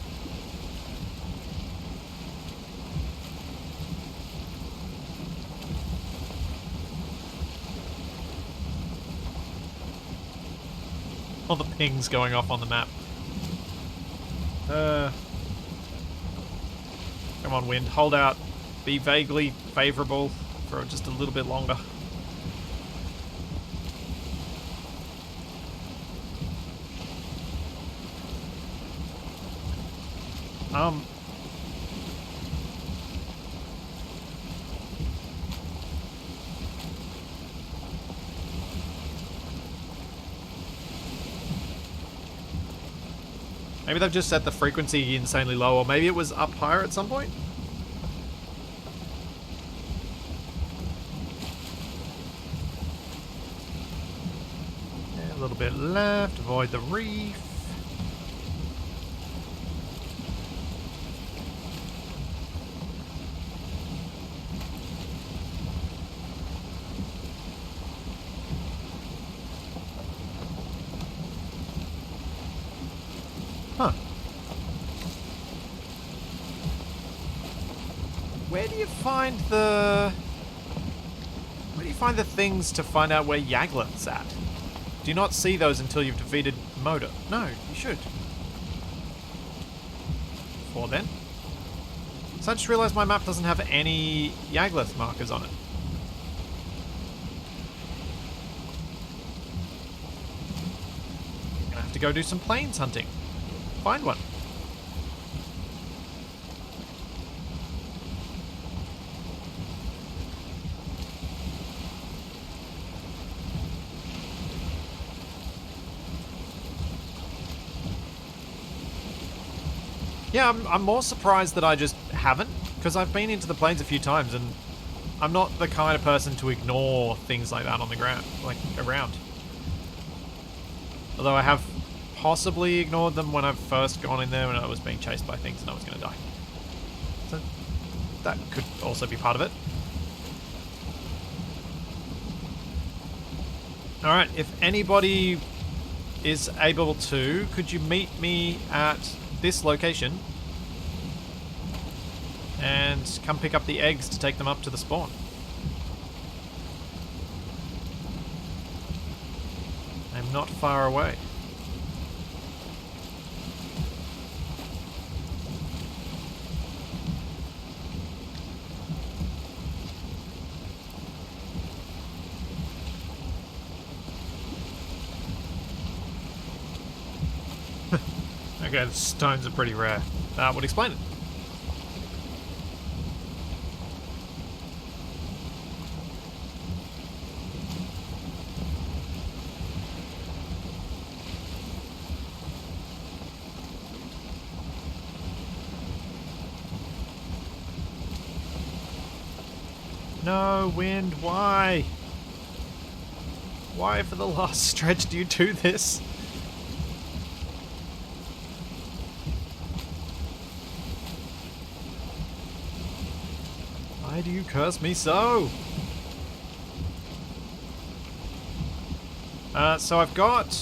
All the pings going off on the map. Come on, wind. Hold out. Be vaguely favourable for just a little bit longer. Maybe they've just set the frequency insanely low, or maybe it was up higher at some point? Yeah, a little bit left, avoid the reef. Huh. Where do you find the things to find out where Yagleth's at? Do you not see those until you've defeated Moda? No, you should. Before then. So I just realised my map doesn't have any Yagleth markers on it. Gonna have to go do some plains hunting. Find one. Yeah, I'm more surprised that I just haven't, because I've been into the plains a few times and I'm not the kind of person to ignore things like that on the ground, like around. Although I have possibly ignored them when I've first gone in there and I was being chased by things and I was going to die. So that could also be part of it. Alright, if anybody is able to, could you meet me at this location and come pick up the eggs to take them up to the spawn? I'm not far away. Okay, the stones are pretty rare. That would explain it. No, wind, why? Why for the last stretch do you do this? Why do you curse me so? So I got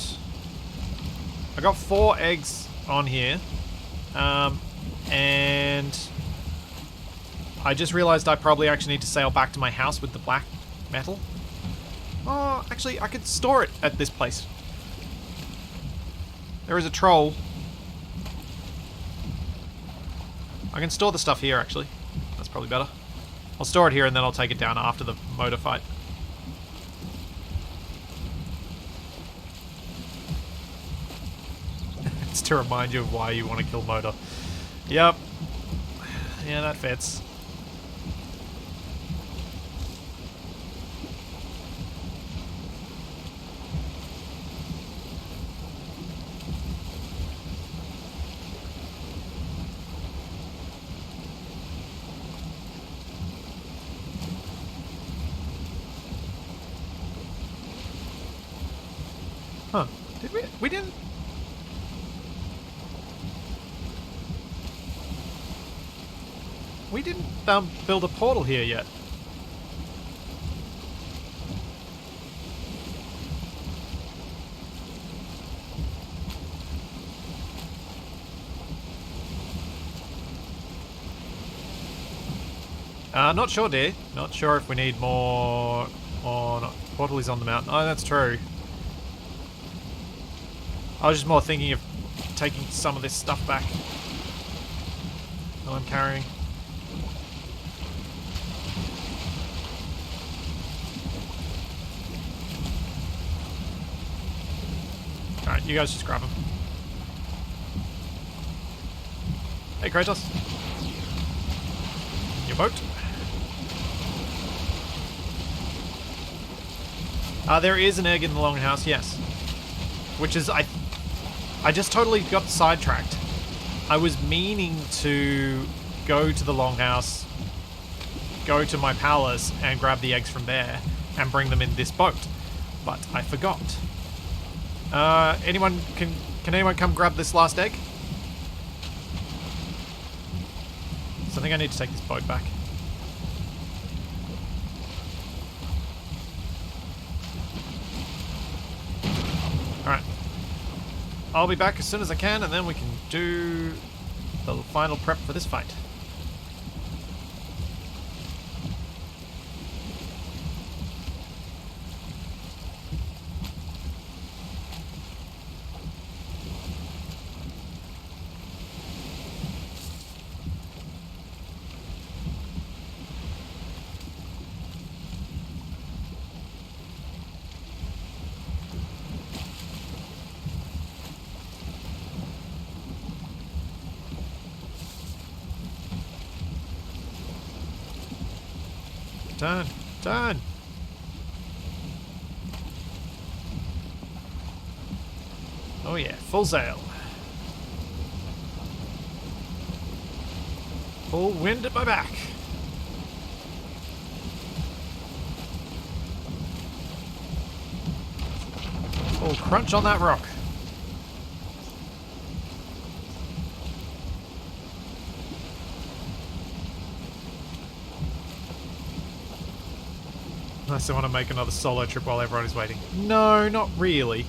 4 eggs on here, and I just realized I probably actually need to sail back to my house with the black metal. Oh, actually, I could store it at this place. There is a troll. I can store the stuff here, actually. That's probably better. I'll store it here and then I'll take it down after the Moda fight. It's to remind you of why you want to kill Moda. Yep. Yeah, that fits. Huh. Did we? We didn't... We didn't build a portal here yet. Not sure, dear. Not sure if we need more... Oh, no. Portal is on the mountain. Oh, that's true. I was just more thinking of taking some of this stuff back that I'm carrying. Alright, you guys just grab them. Hey, Kratos. Your boat. There is an egg in the longhouse, yes. Which is, I just totally got sidetracked. I was meaning to go to the longhouse, go to my palace, and grab the eggs from there, and bring them in this boat. But I forgot. Can anyone come grab this last egg? So I think I need to take this boat back. Alright. I'll be back as soon as I can, and then we can do the final prep for this fight. Turn! Turn! Oh yeah, full sail. Full wind at my back. Full crunch on that rock. Unless I want to make another solo trip while everyone is waiting. No, not really.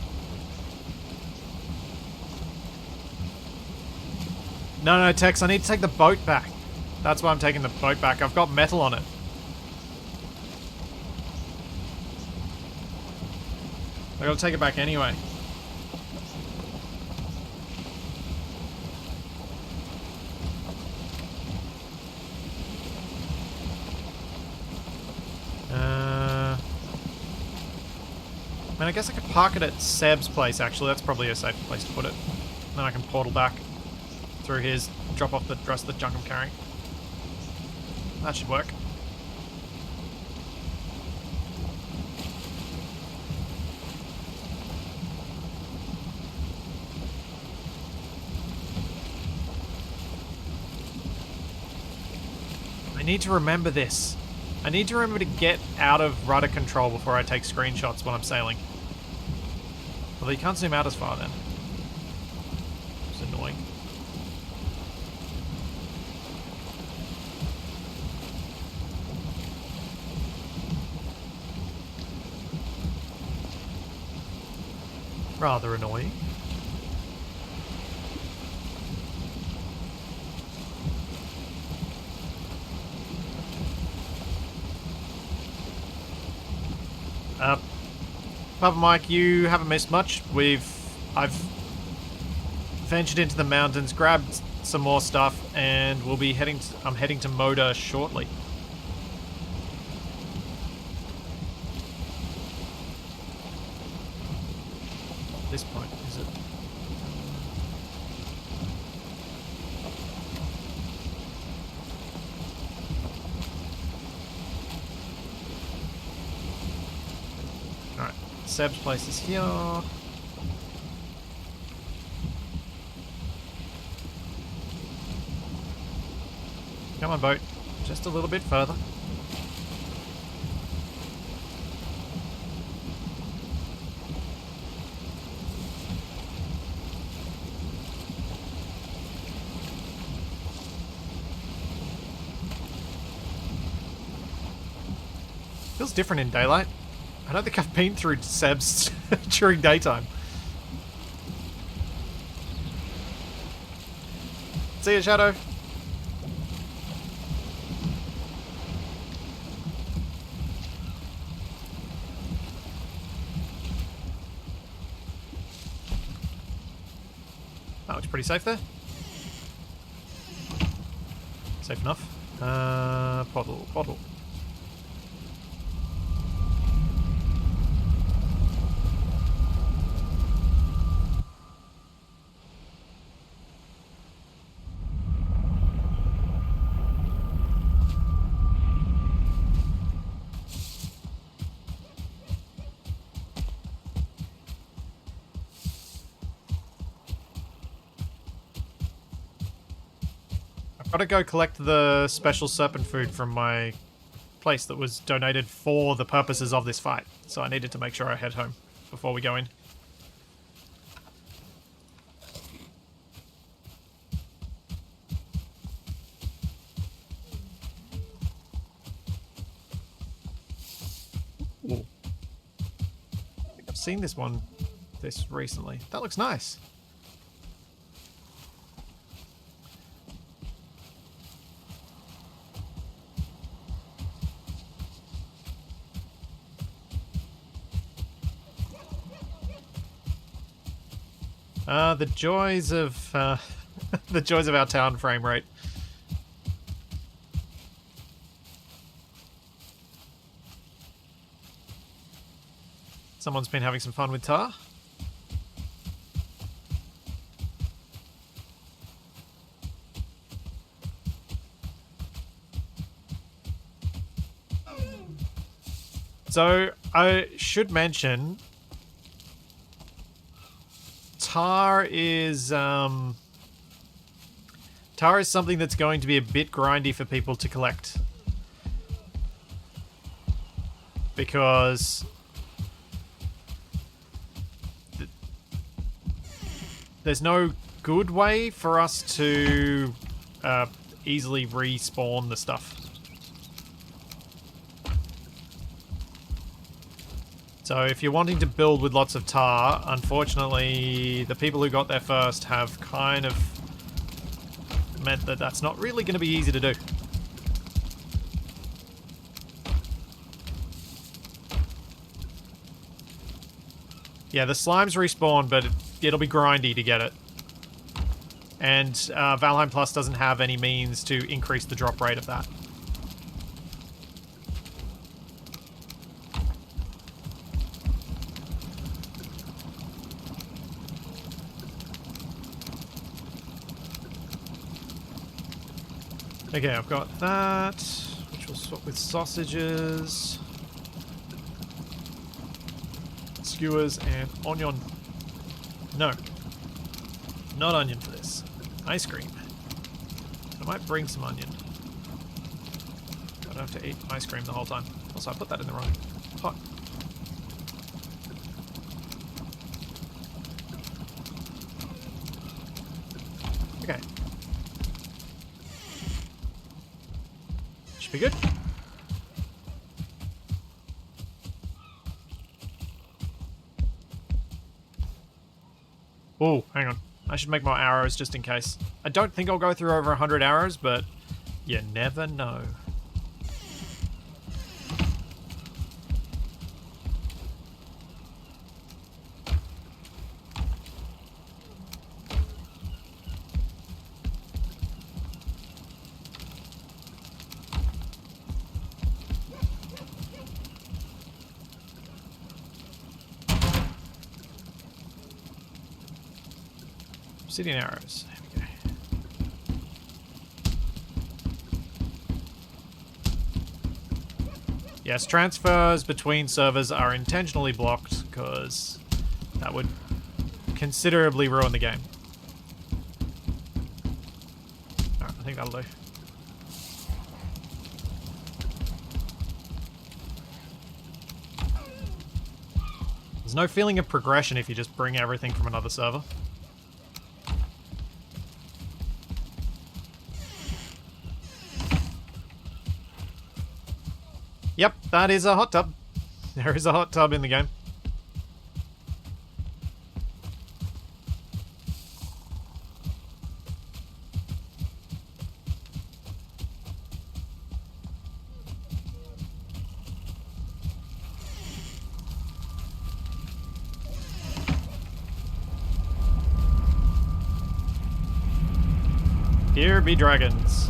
No, Tex, I need to take the boat back. That's why I'm taking the boat back. I've got metal on it. I gotta take it back anyway. I mean, I guess I could park it at Seb's place, actually. That's probably a safer place to put it. Then I can portal back through his, drop off the rest of the junk I'm carrying. That should work. I need to remember this. I need to remember to get out of rudder control before I take screenshots when I'm sailing. Although you can't zoom out as far then. It's annoying. Rather annoying. Papa Mike, you haven't missed much. I've ventured into the mountains, grabbed some more stuff, and we'll be I'm heading to Moda shortly. At this point, is it? Alright, Seb's place is here. Come on, boat. Just a little bit further. Feels different in daylight. I don't think I've been through Seb's during daytime. See ya, Shadow. That looks pretty safe there. Safe enough. Bottle. Gotta go collect the special serpent food from my place that was donated for the purposes of this fight. So I needed to make sure I head home before we go in. Ooh. I think I've seen this recently. That looks nice. The joys of the joys of our town frame rate. Someone's been having some fun with tar. So I should mention, tar is something that's going to be a bit grindy for people to collect, because there's no good way for us to easily respawn the stuff. So if you're wanting to build with lots of tar, unfortunately, the people who got there first have kind of meant that that's not really going to be easy to do. Yeah, the slimes respawn, but it'll be grindy to get it. And Valheim Plus doesn't have any means to increase the drop rate of that. Okay, I've got that, which will swap with sausages, skewers, and onion. No, not onion for this. Ice cream. I might bring some onion. I don't have to eat ice cream the whole time. Also, I put that in the wrong pot. Okay. Should be good. Oh, hang on. I should make more arrows just in case. I don't think I'll go through over 100 arrows, but you never know. Obsidian arrows. There we go. Yes, transfers between servers are intentionally blocked because that would considerably ruin the game. Alright, I think that'll do. There's no feeling of progression if you just bring everything from another server. Yep, that is a hot tub. There is a hot tub in the game. Here be dragons.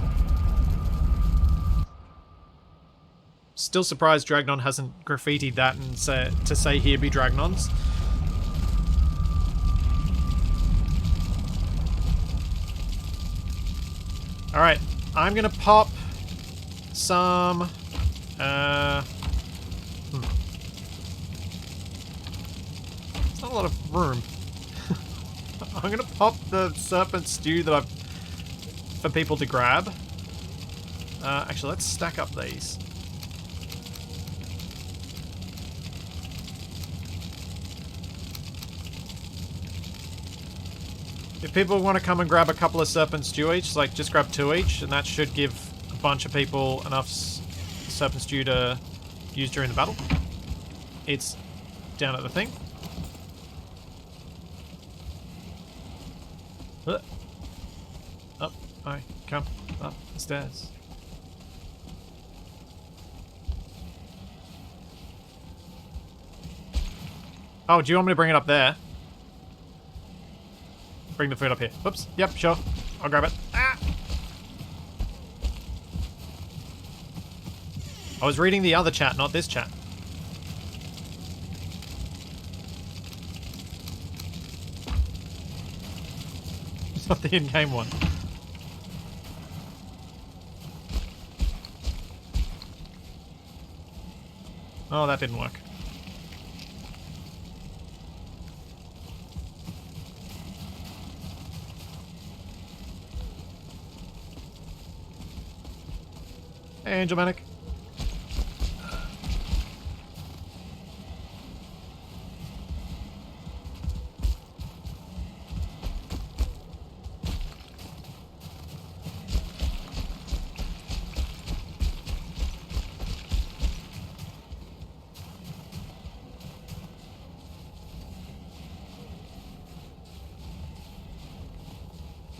Still surprised Dragnon hasn't graffitied that and to say here be Dragnons. Alright, I'm gonna pop some It's not a lot of room. I'm gonna pop the serpent stew that I've for people to grab. Actually, let's stack up these. If people want to come and grab a couple of serpent stew each, like just grab 2 each, and that should give a bunch of people enough serpent stew to use during the battle. It's down at the thing. Up, I come up the stairs. Oh, do you want me to bring it up there? Bring the food up here. Whoops. Yep, sure. I'll grab it. Ah! I was reading the other chat, not this chat. It's not the in-game one. Oh, that didn't work. Hey, Angel Manic.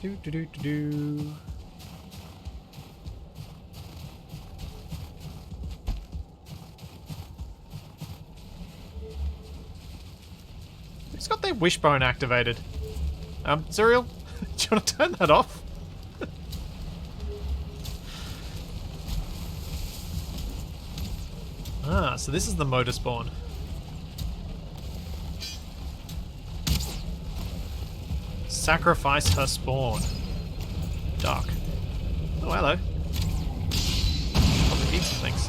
Do do do do do. Who's got their wishbone activated? Zuriel, do you want to turn that off? Ah, so this is the Moda spawn. Sacrifice her spawn. Dark. Oh, hello. Probably need some things.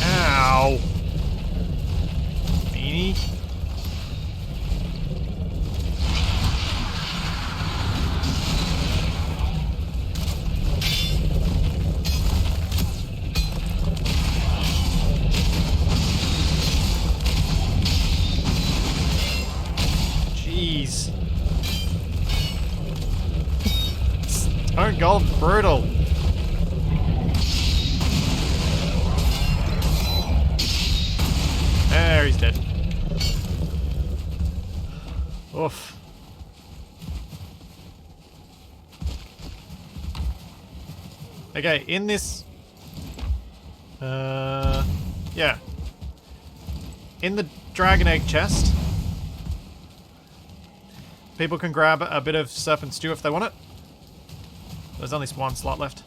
Ow. Meanie. Stone Golem, brutal. There, he's dead. Oof. Okay, in this... yeah. In the dragon egg chest, people can grab a bit of serpent stew if they want it. There's only one slot left.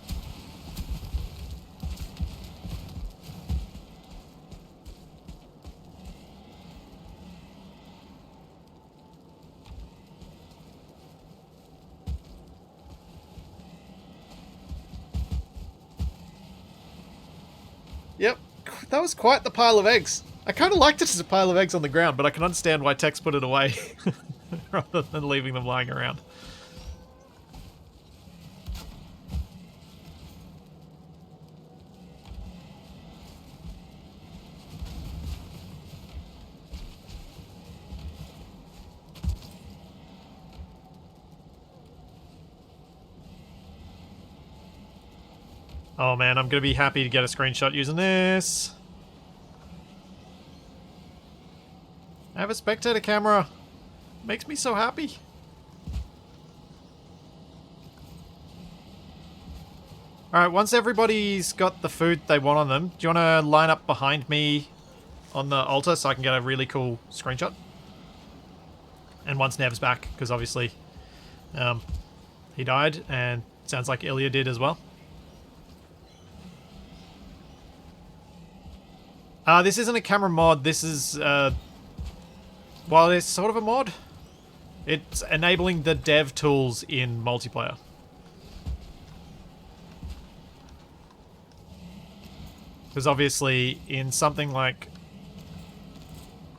Yep, that was quite the pile of eggs. I kind of liked it as a pile of eggs on the ground, but I can understand why Tex put it away rather than leaving them lying around. Oh man, I'm going to be happy to get a screenshot using this. I have a spectator camera. Makes me so happy. Alright, once everybody's got the food they want on them, do you want to line up behind me on the altar so I can get a really cool screenshot? And once Nev's back, because obviously he died, and sounds like Ilya did as well. This isn't a camera mod, this is, well, it's sort of a mod. It's enabling the dev tools in multiplayer. Because obviously, in something like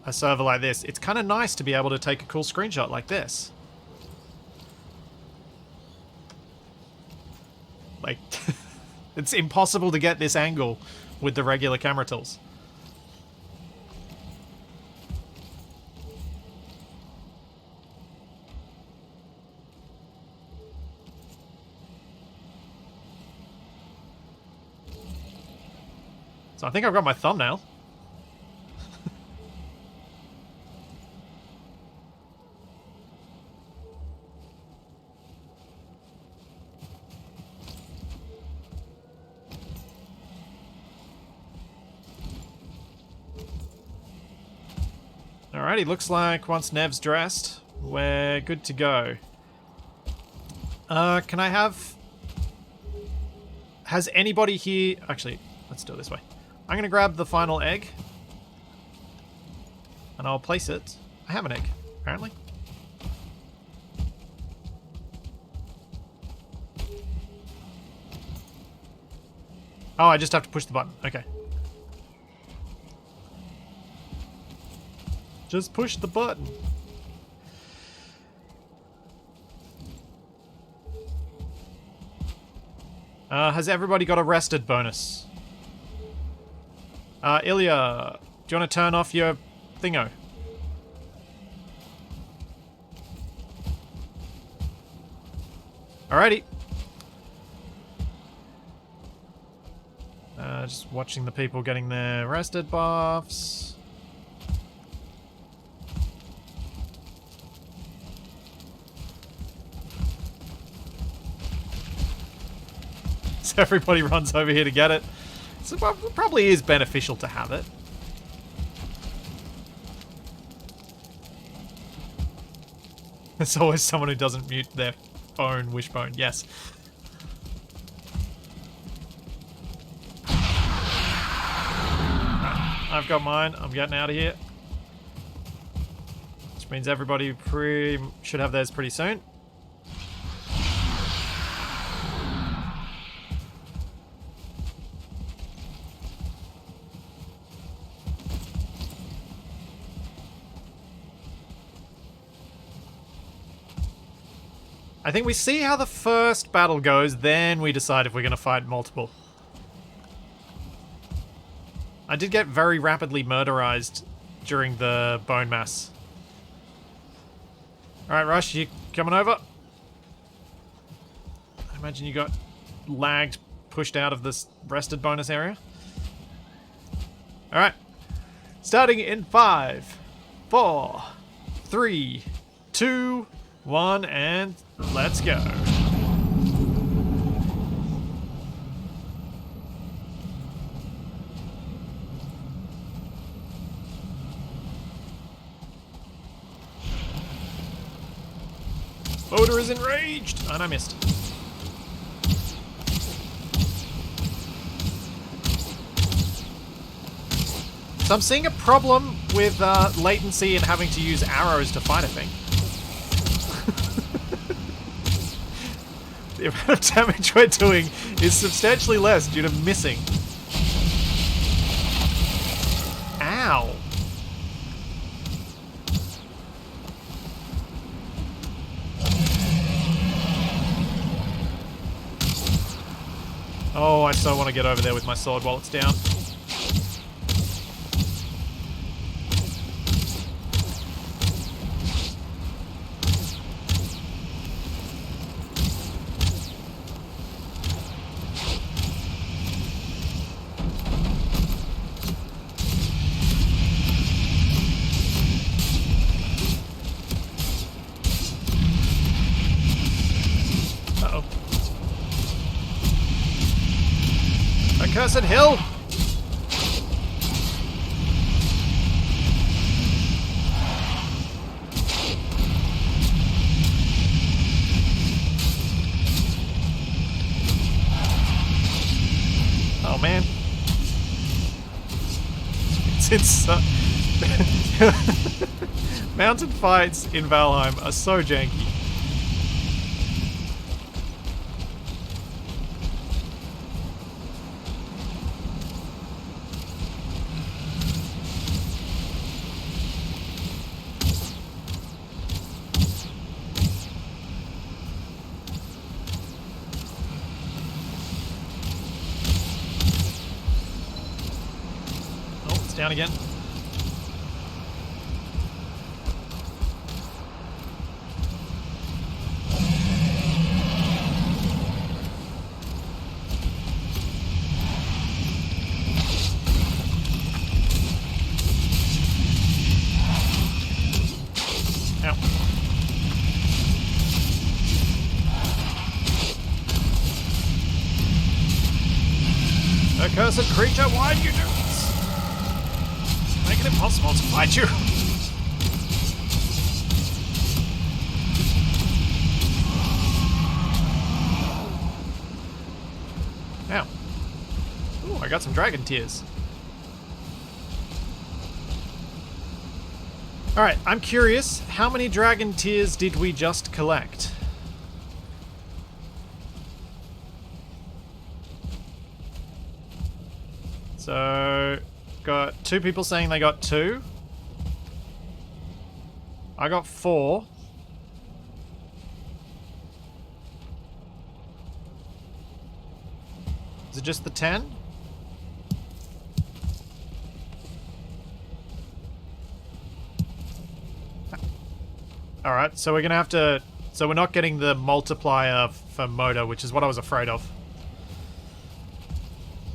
a server like this, it's kind of nice to be able to take a cool screenshot like this. Like, it's impossible to get this angle with the regular camera tools. So I think I've got my thumbnail. Alrighty, looks like once Nev's dressed, we're good to go. Can I have... Has anybody here... Actually, let's do it this way. I'm going to grab the final egg. And I'll place it. I have an egg, apparently. Oh, I just have to push the button. Okay. Just push the button. Has everybody got a rested bonus? Ilya, do you want to turn off your thingo? Alrighty. Just watching the people getting their rested buffs. So everybody runs over here to get it. So it probably is beneficial to have it. There's always someone who doesn't mute their phone, wishbone, yes. I've got mine, I'm getting out of here. Which means everybody should have theirs pretty soon. I think we see how the first battle goes, then we decide if we're going to fight multiple. I did get very rapidly murderized during the bone mass. Alright, Rush, you coming over? Imagine you got lagged, pushed out of this rested bonus area. Alright. Starting in 5, 4, 3, 2, 1, and let's go. Moda is enraged! And I missed. So I'm seeing a problem with latency and having to use arrows to fight a thing. The amount of damage we're doing is substantially less due to missing. Ow! Oh, I so want to get over there with my sword while it's down. Uh-oh. Accursed hill! Oh man. It's mountain fights in Valheim are so janky. Oh, it's down again. Ow. Accursed creature, why do you do this? Make it impossible to fight you. Ow. Ooh, I got some dragon tears. Alright, I'm curious, how many dragon tears did we just collect? So, got 2 people saying they got 2. I got 4. Is it just the 10? Alright, so we're gonna have to... So we're not getting the multiplier for Moda, which is what I was afraid of.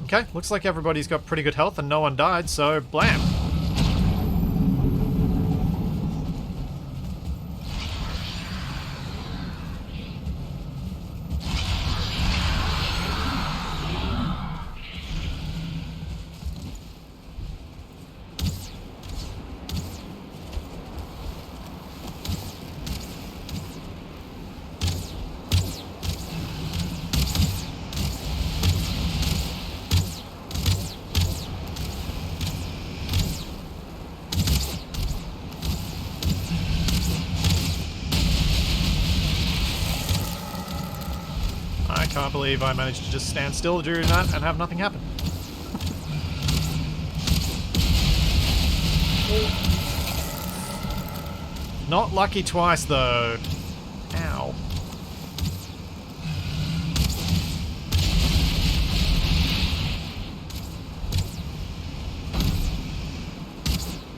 Okay, looks like everybody's got pretty good health and no one died, so blam. I can't believe I managed to just stand still during that and have nothing happen. Not lucky twice, though. Ow.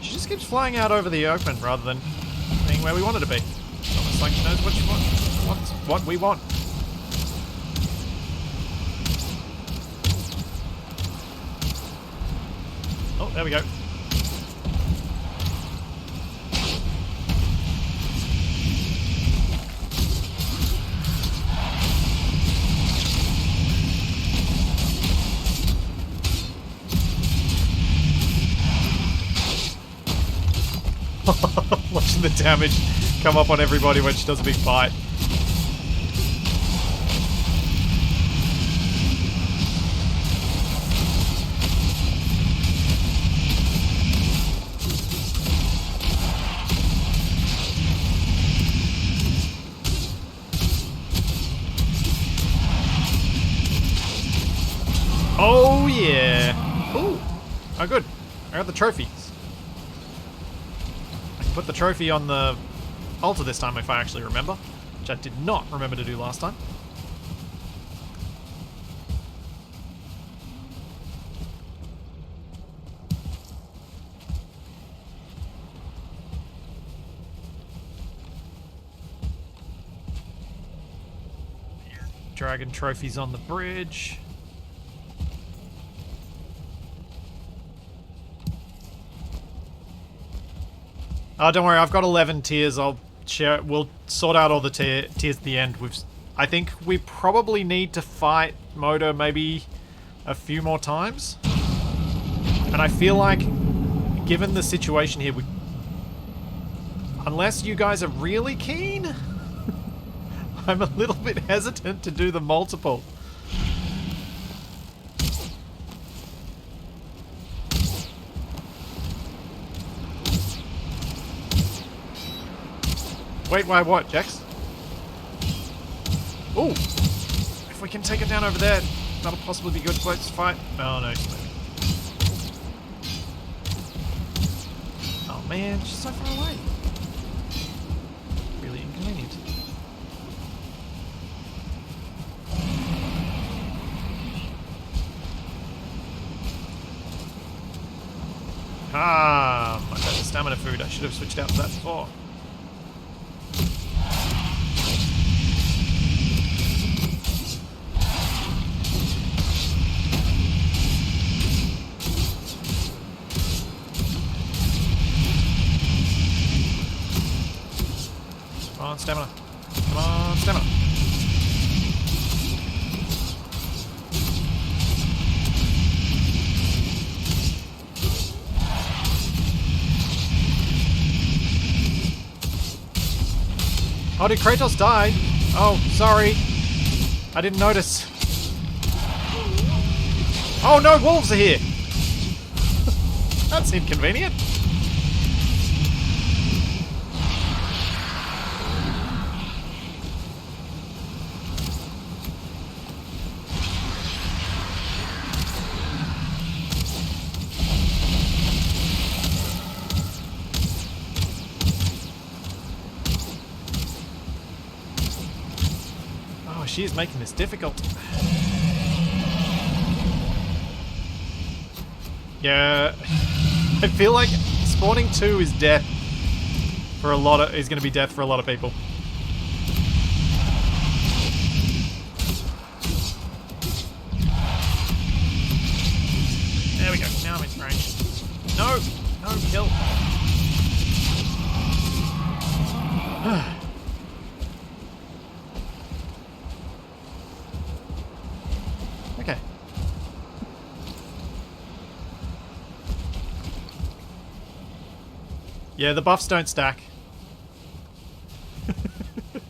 She just keeps flying out over the open rather than being where we want her to be. It's almost like she knows what she wants, what we want. Oh, there we go. Watching the damage come up on everybody when she does a big bite. Oh yeah! Ooh! Oh good. I got the trophies. I can put the trophy on the altar this time if I actually remember, which I did not remember to do last time. Dragon trophies on the bridge. Oh, don't worry, I've got 11 tiers. I'll share. We'll sort out all the tiers at the end. I think we probably need to fight Moda maybe a few more times. And I feel like, given the situation here, unless you guys are really keen, I'm a little bit hesitant to do the multiple. Wait, why what, Jax? Ooh! If we can take it down over there, that'll possibly be good to fight. Oh no, oh man, she's so far away. Really inconvenient. Ah, I got the stamina food. I should have switched out to that before. Come on, stamina. Come on, stamina. Oh, did Kratos die? Oh, sorry. I didn't notice. Oh no, wolves are here! That's inconvenient. She is making this difficult. Yeah, I feel like spawning 2 is death for a lot of. Is going to be death for a lot of people. There we go. Now I'm in range. No, no kill. Okay. Yeah, the buffs don't stack.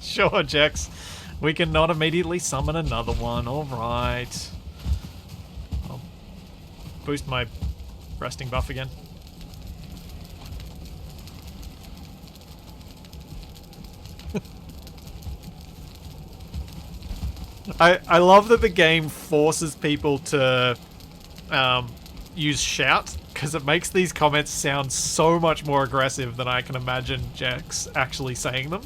Sure, Jax. We cannot immediately summon another one. Alright. I'll boost my resting buff again. I love that the game forces people to use shout, because it makes these comments sound so much more aggressive than I can imagine Jax actually saying them.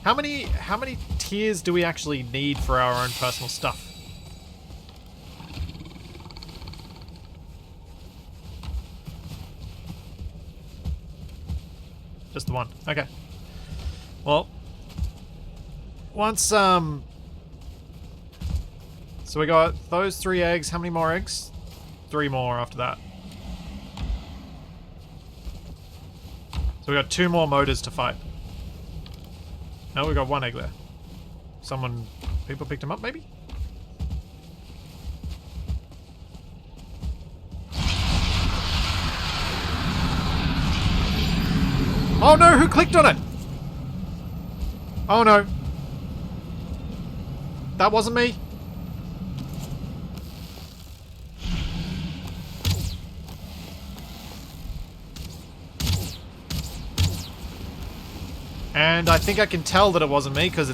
How many tiers do we actually need for our own personal stuff? Just the one. Okay. Well, once so we got those 3 eggs. How many more eggs? 3 more after that. So we got 2 more Modas to fight. No, we got 1 egg there. People picked him up, maybe? Oh no, who clicked on it? Oh no. That wasn't me. And I think I can tell that it wasn't me because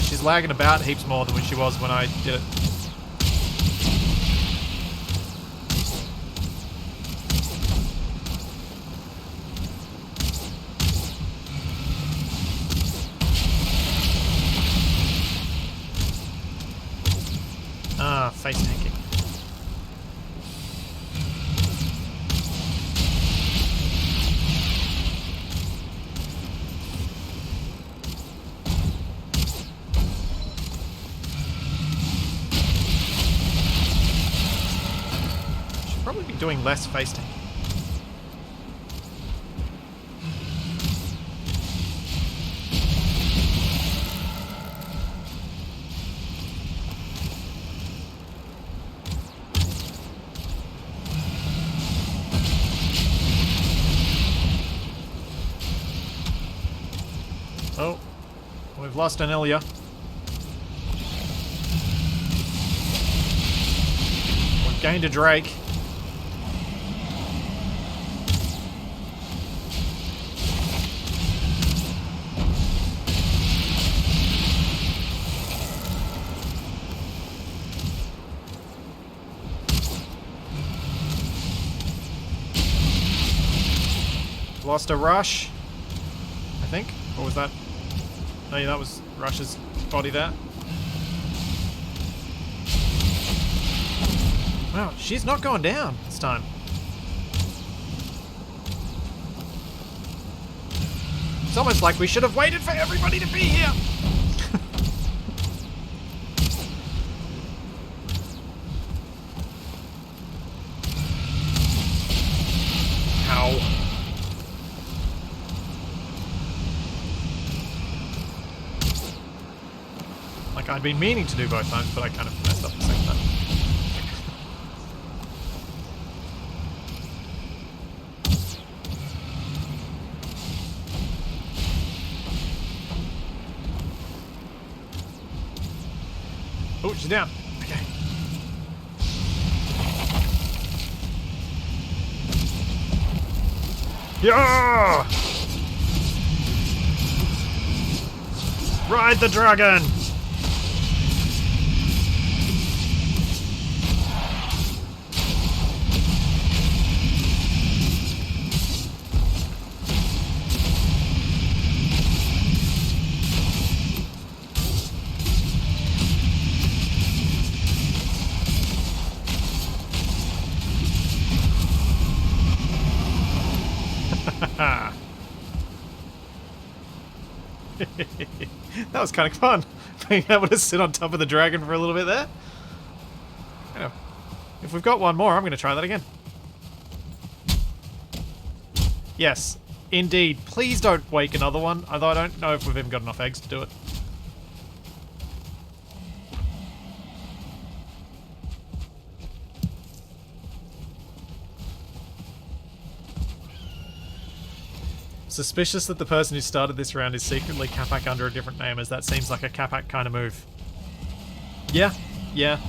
she's lagging about heaps more than she was when I did it. Ah, face tanking. Should probably be doing less face tanking. Oh, we've lost an Ilya. We've gained a Drake. Lost a Rush, I think. Or was that? No, yeah, that was Rush's body there. Wow, she's not going down this time. It's almost like we should have waited for everybody to be here. Ow. Like, I'd been meaning to do both times, but I kind of messed up the second time. Oh, she's down. Okay. Yeah! Ride the dragon! That was kind of fun, being able to sit on top of the dragon for a little bit there. Yeah. If we've got one more, I'm going to try that again. Yes, indeed. Please don't wake another one, although I don't know if we've even got enough eggs to do it. Suspicious that the person who started this round is secretly Capac under a different name, as that seems like a Capac kind of move. Yeah, yeah.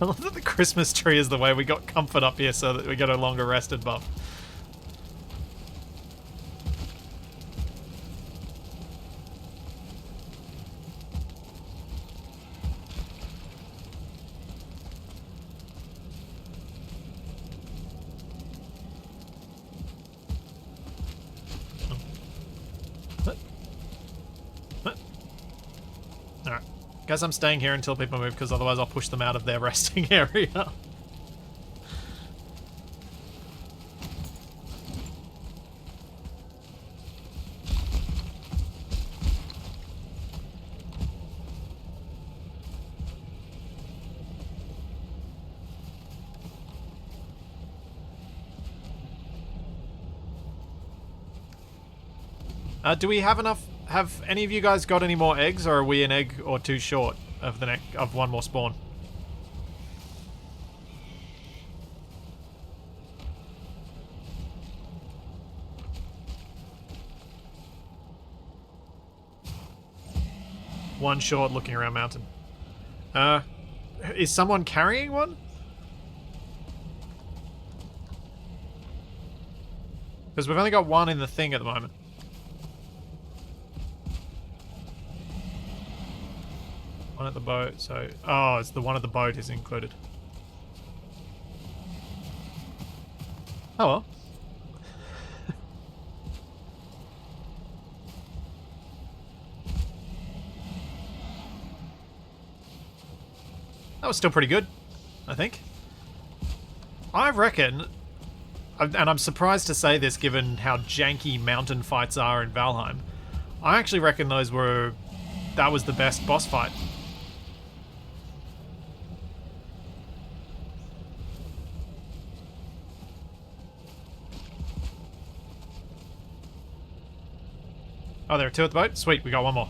I love that the Christmas tree is the way we got comfort up here so that we get a longer rested buff. Alright. Guess I'm staying here until people move, because otherwise I'll push them out of their resting area. Do we have enough? Have any of you guys got any more eggs, or are we an egg or two short of of one more spawn? One short, looking around mountain. Is someone carrying one? Because we've only got one in the thing at the moment. One at the boat, so... Oh, it's the one at the boat is included. Oh well. That was still pretty good, I think. I reckon, and I'm surprised to say this given how janky mountain fights are in Valheim, I actually reckon that was the best boss fight. Oh, there are two at the boat? Sweet, we got one more.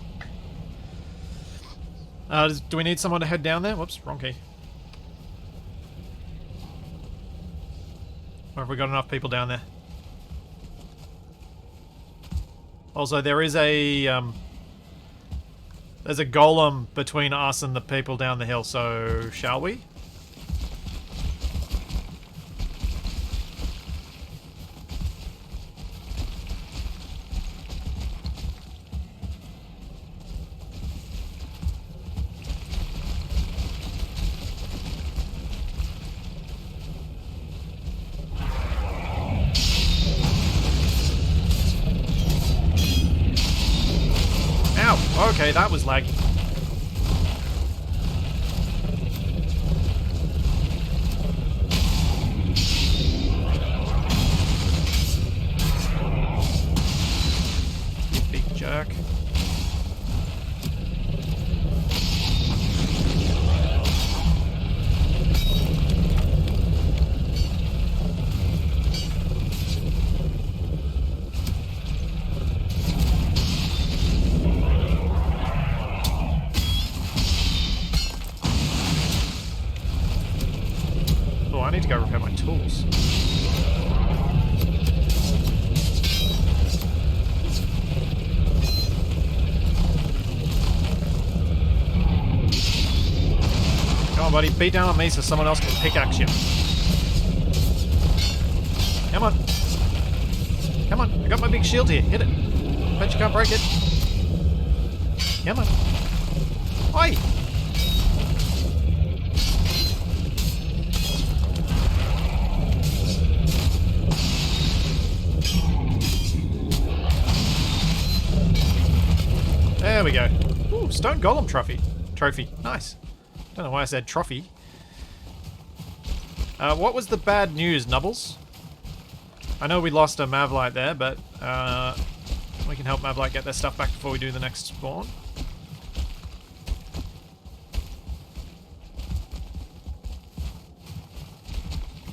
Do we need someone to head down there? Whoops, wrong key. Or have we got enough people down there? Also, there is a... there's a golem between us and the people down the hill, so shall we? Okay, that was laggy. You big jerk. I need to go repair my tools. Come on, buddy. Beat down on me so someone else can pickaxe you. Come on. Come on. I got my big shield here. Hit it. Bet you can't break it. Come on. Oi! There we go. Ooh, stone golem trophy. Nice. Don't know why I said trophy. What was the bad news, Nubbles? I know we lost a Mavlite there, but we can help Mavlite get their stuff back before we do the next spawn.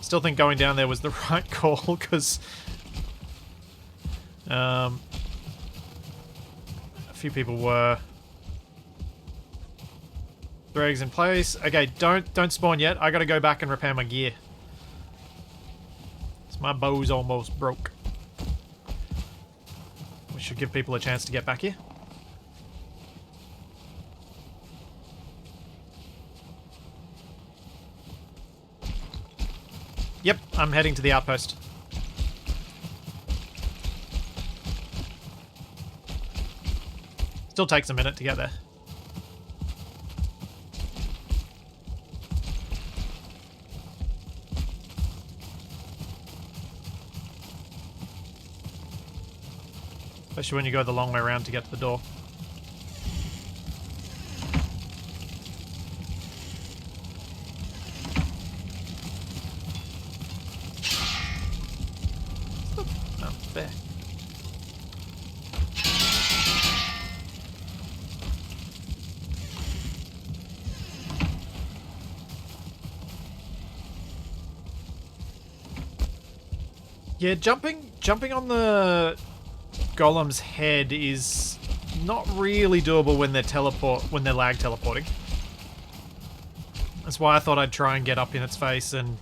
Still think going down there was the right call, because a few people were. 3 eggs in place. Okay, don't spawn yet. I gotta go back and repair my gear. So my bow's almost broke. We should give people a chance to get back here. Yep, I'm heading to the outpost. Still takes a minute to get there. Especially when you go the long way around to get to the door. Oh, there. Yeah, jumping on the Golem's head is not really doable when they're lag teleporting. That's why I thought I'd try and get up in its face and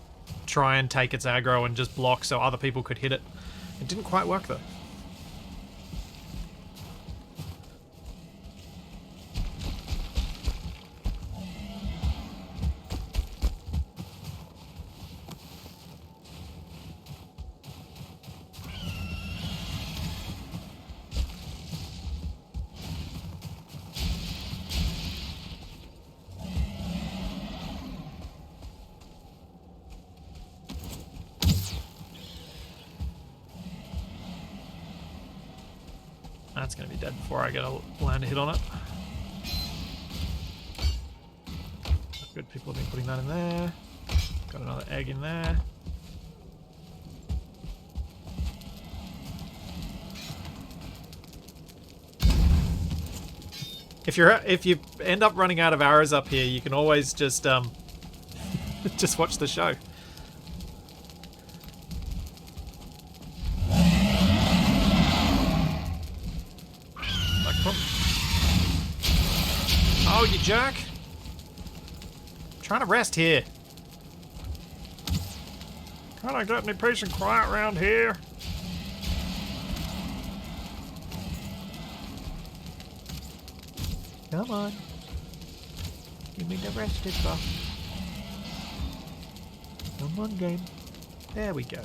try and take its aggro and just block so other people could hit it. It didn't quite work though. That's going to be dead before I get a land hit on it. Good, people have been putting that in there. Got another egg in there. If you end up running out of arrows up here, you can always just just watch the show. Oh, you jerk! I'm trying to rest here. Can't I get any peace and quiet around here? Come on. Give me the rested buff. Come on, game. There we go.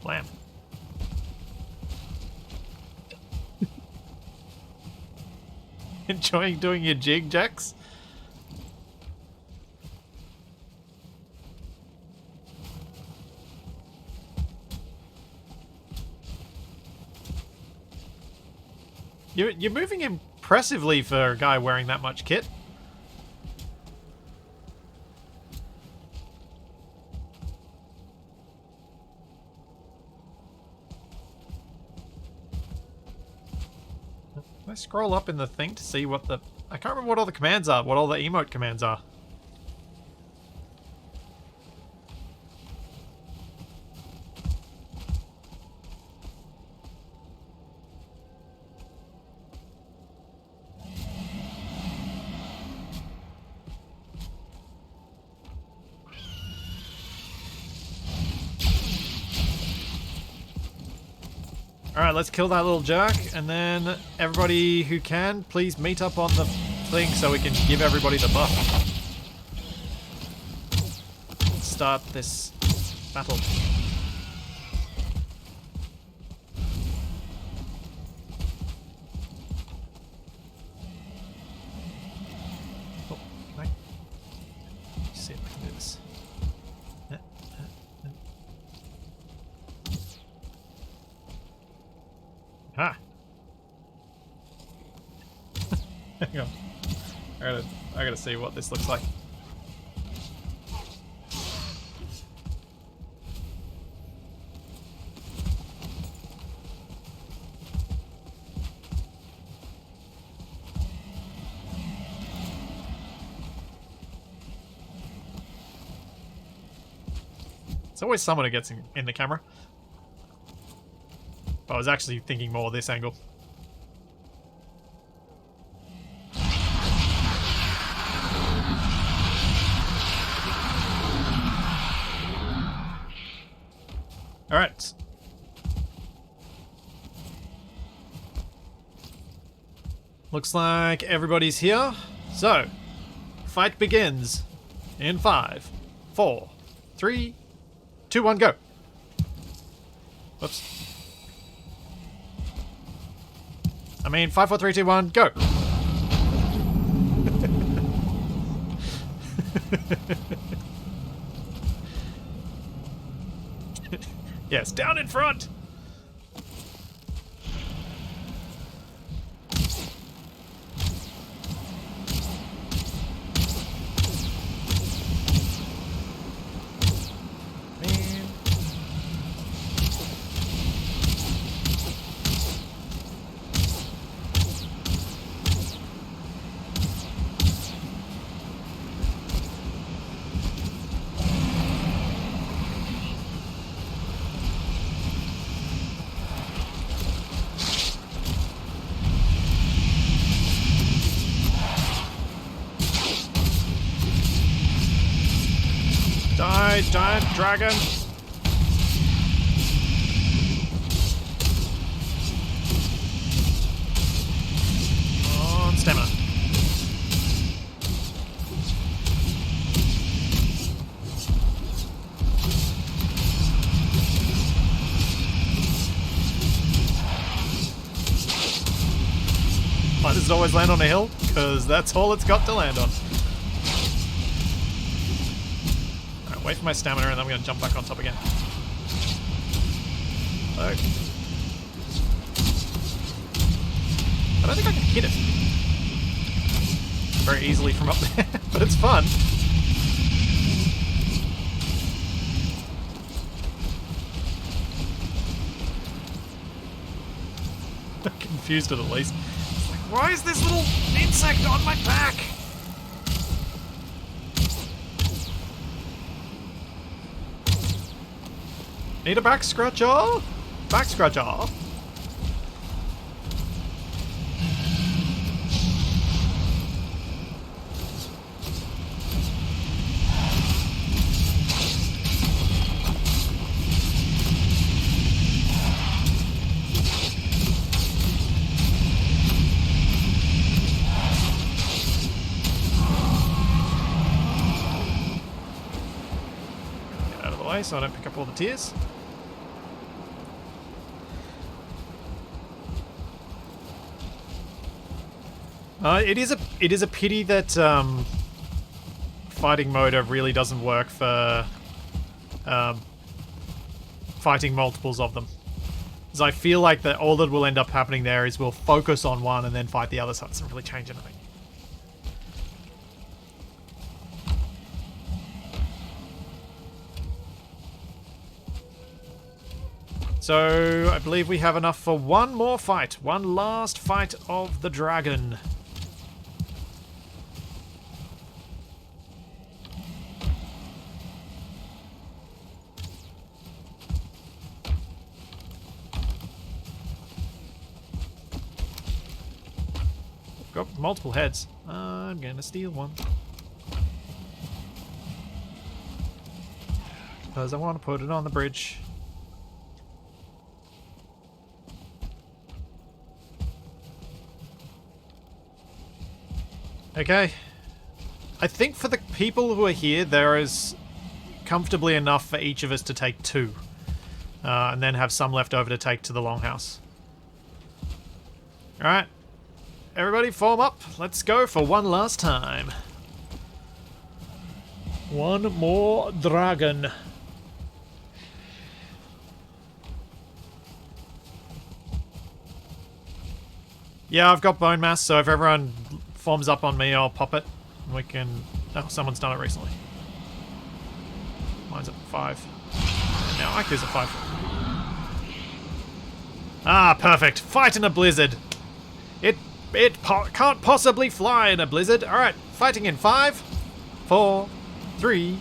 Blam. Enjoying doing your jig, Jax? You're moving impressively for a guy wearing that much kit. Can I scroll up in the thing to see what the... I can't remember what all the commands are, what all the emote commands are. Alright, let's kill that little jerk, and then everybody who can, please meet up on the thing so we can give everybody the buff. Let's start this battle. Oh, can I... Let's see if I can do this. Ah. Hang on. I gotta see what this looks like. It's always someone who gets in the camera. But I was actually thinking more this angle. Alright. Looks like everybody's here. So, fight begins in 5, 4, 3, 2, 1, go. Whoops. I mean, 5, 4, 3, 2, 1, go. Yes, down in front. Die, giant dragon! On stamina. Why does it always land on a hill? Because that's all it's got to land on. Wait for my stamina and then I'm going to jump back on top again. Look. I don't think I can hit it very easily from up there, but it's fun. I'm confused at least. It's like, why is this little insect on my back? Need a back scratcher? Back scratcher. Get out of the way so I don't pick up all the tears. It is a pity that fighting Moda really doesn't work for fighting multiples of them. Because I feel like that all that will end up happening there is we'll focus on one and then fight the other, so it doesn't really change anything. So I believe we have enough for one more fight. One last fight of the dragon. Got multiple heads. I'm gonna steal one. Because I want to put it on the bridge. Okay. I think for the people who are here, there is comfortably enough for each of us to take 2. And then have some left over to take to the longhouse. Alright. Everybody form up. Let's go for one last time. One more dragon. Yeah, I've got bone mass, so if everyone forms up on me, I'll pop it. And we can... Oh, someone's done it recently. Mine's at 5. Now Iku's at 5. Ah, perfect. Fight in a blizzard. It can't possibly fly in a blizzard. Alright, fighting in 5, 4, 3,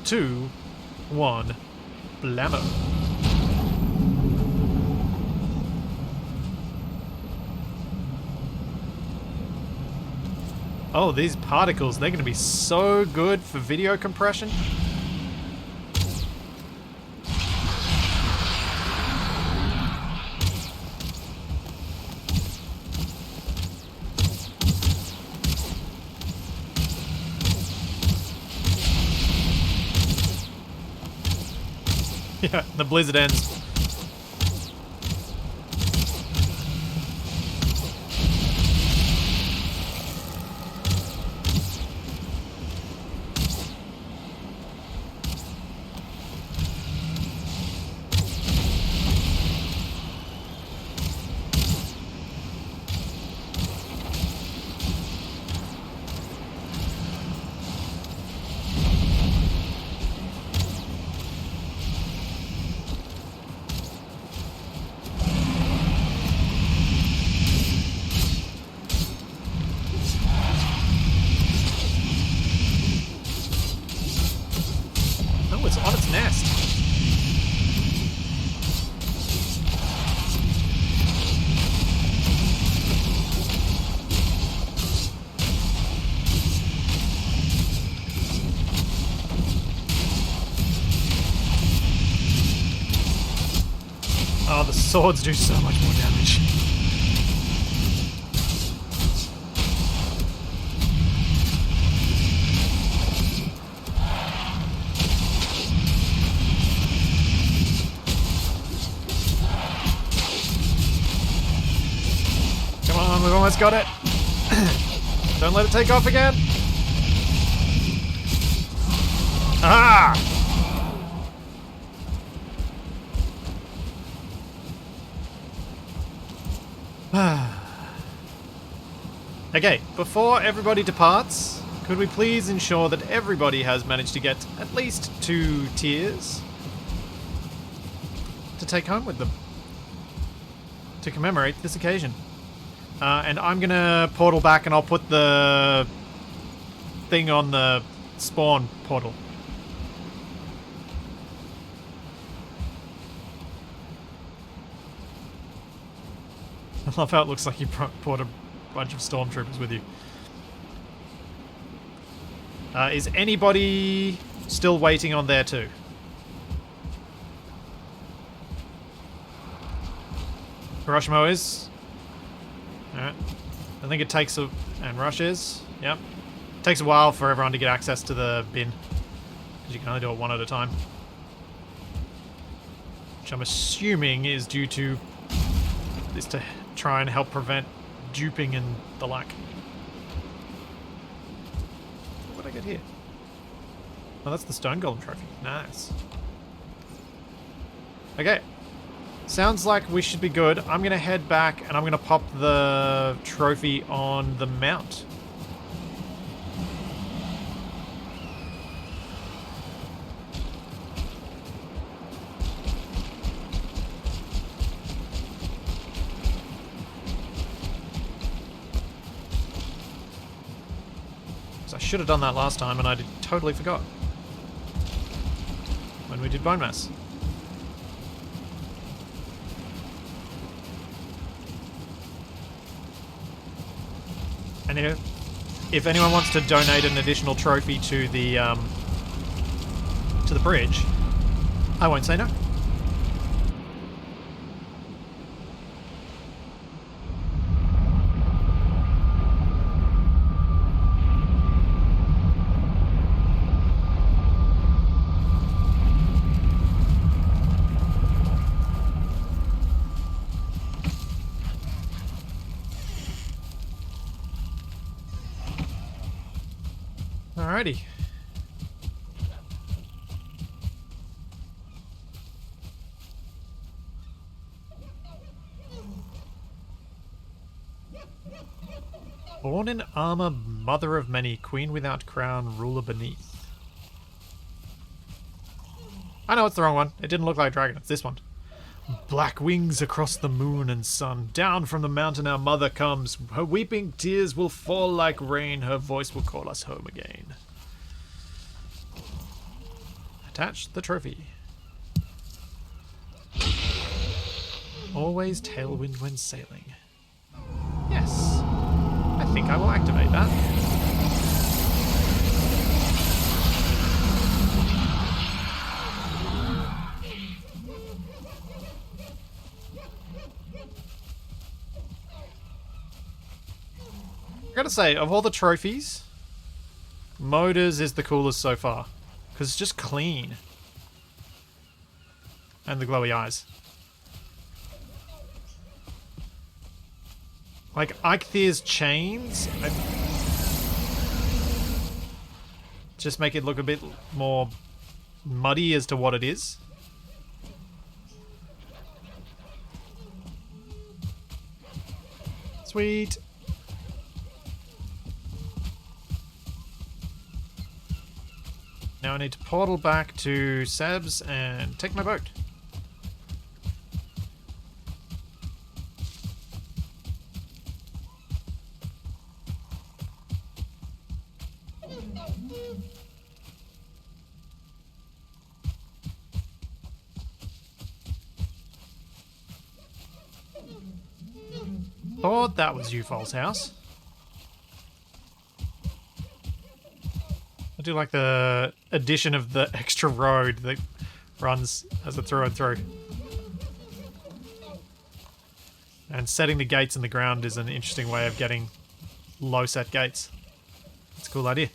2, 1. Blammo. Oh, these particles, they're going to be so good for video compression. Yeah, the blizzard ends. Oh, it's on its nest. Oh, the swords do so much more damage. Come on, we've almost got it. Don't let it take off again. Ah! Okay, before everybody departs, could we please ensure that everybody has managed to get at least 2 tiers to take home with them to commemorate this occasion? And I'm gonna portal back and I'll put the thing on the spawn portal. I love how it looks like you brought a bunch of stormtroopers with you. Is anybody still waiting on there too? Hiroshima is. Alright. I think it takes a... And Rush is. Yep. It takes a while for everyone to get access to the bin. Because you can only do it one at a time. Which I'm assuming is due to... is to try and help prevent duping and the like. What did I get here? Oh, that's the stone golem trophy. Nice. Okay. Sounds like we should be good. I'm going to head back and I'm going to pop the trophy on the mount. I should have done that last time and I totally forgot. When we did bone mass. And if anyone wants to donate an additional trophy to the bridge, I won't say no. Alrighty. Born in armor, mother of many, queen without crown, ruler beneath. I know it's the wrong one. It didn't look like a dragon. It's this one. Black wings across the moon and sun. Down from the mountain our mother comes. Her weeping tears will fall like rain. Her voice will call us home again. Attach the trophy. Always tailwind when sailing. Yes. I think I will activate that. I gotta say, of all the trophies, Moda's is the coolest so far. Because it's just clean. And the glowy eyes. Like Eikthyre's chains, just make it look a bit more muddy as to what it is. Sweet. Now I need to portal back to Seb's and take my boat. Thought that was Ufal's house. I do like the addition of the extra road that runs as it's through and through. And setting the gates in the ground is an interesting way of getting low set gates. It's a cool idea.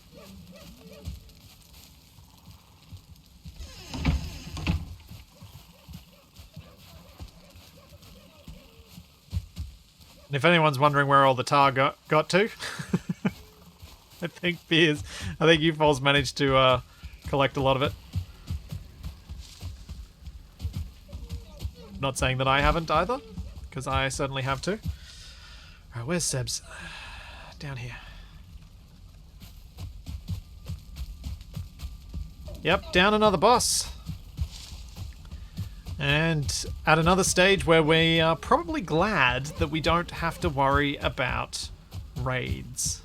And if anyone's wondering where all the tar got to, I think Ufal's managed to collect a lot of it. Not saying that I haven't either, because I certainly have too. Alright, where's Seb's? Down here. Yep, down another boss. And at another stage where we are probably glad that we don't have to worry about raids.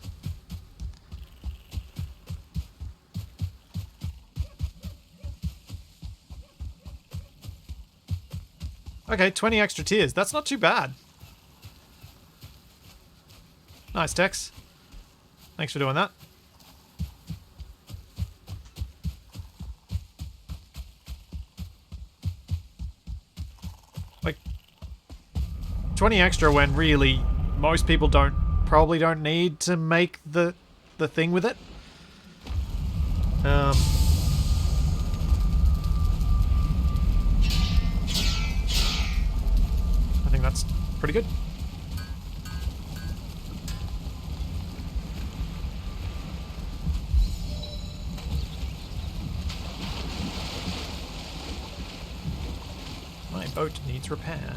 Okay, 20 extra tiers. That's not too bad. Nice, Tex. Thanks for doing that. Like, 20 extra when really most people probably don't need to make the thing with it. I think that's pretty good. My boat needs repair.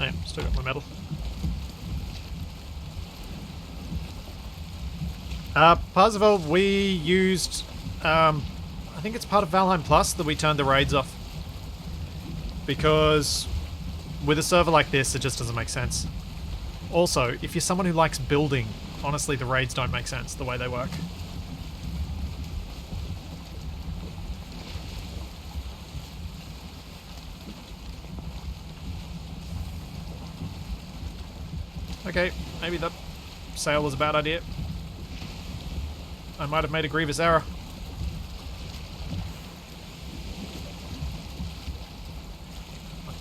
Oh, still got my medal. Parzival, we used, I think it's part of Valheim Plus that we turned the raids off. Because with a server like this, it just doesn't make sense. Also, if you're someone who likes building, honestly, the raids don't make sense the way they work. Okay, maybe the sail was a bad idea. I might have made a grievous error.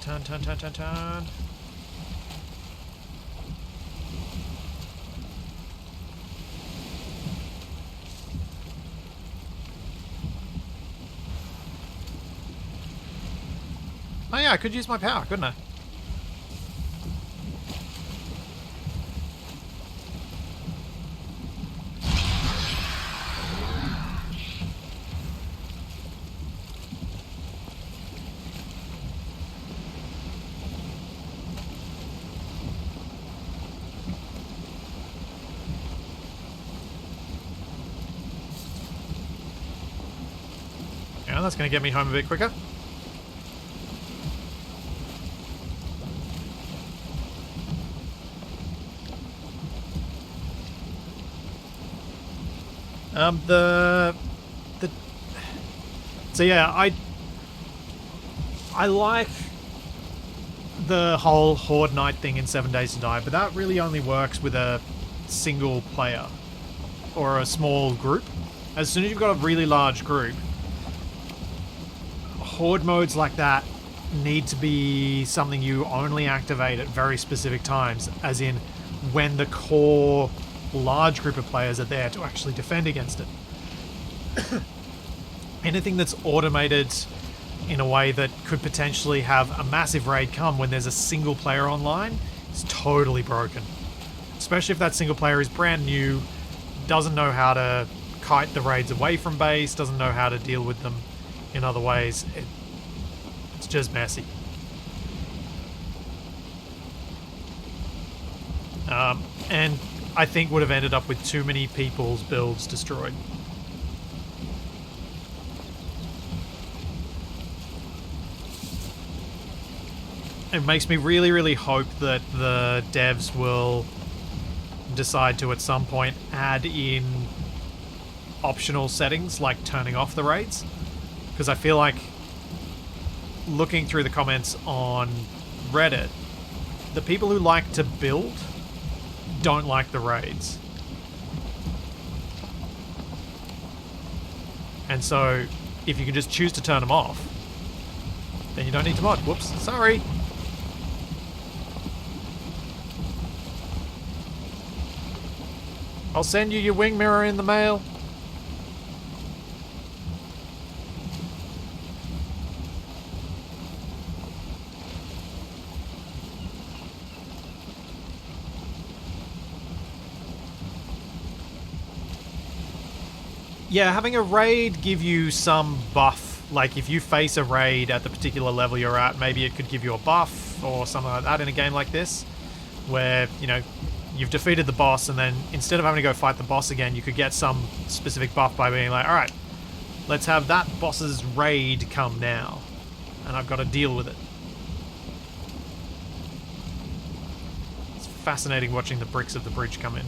Turn, turn, turn, turn, turn. Oh yeah, I could use my power, couldn't I? Yeah, that's going to get me home a bit quicker. So yeah, I like the whole Horde Night thing in 7 Days to Die, but that really only works with a single player or a small group. As soon as you've got a really large group, Horde modes like that need to be something you only activate at very specific times, as in when the core large group of players are there to actually defend against it. Anything that's automated in a way that could potentially have a massive raid come when there's a single player online is totally broken. Especially if that single player is brand new, doesn't know how to kite the raids away from base, doesn't know how to deal with them in other ways. It's just messy. And I think would have ended up with too many people's builds destroyed. It makes me really, really hope that the devs will decide to, at some point, add in optional settings like turning off the raids. Because I feel like, looking through the comments on Reddit, the people who like to build don't like the raids. And so, if you can just choose to turn them off, then you don't need to mod. Whoops, sorry. I'll send you your wing mirror in the mail. Yeah, having a raid give you some buff. Like, if you face a raid at the particular level you're at, maybe it could give you a buff or something like that in a game like this, where, you know, you've defeated the boss, and then instead of having to go fight the boss again, you could get some specific buff by being like, alright, let's have that boss's raid come now, and I've got to deal with it. It's fascinating watching the bricks of the bridge come in.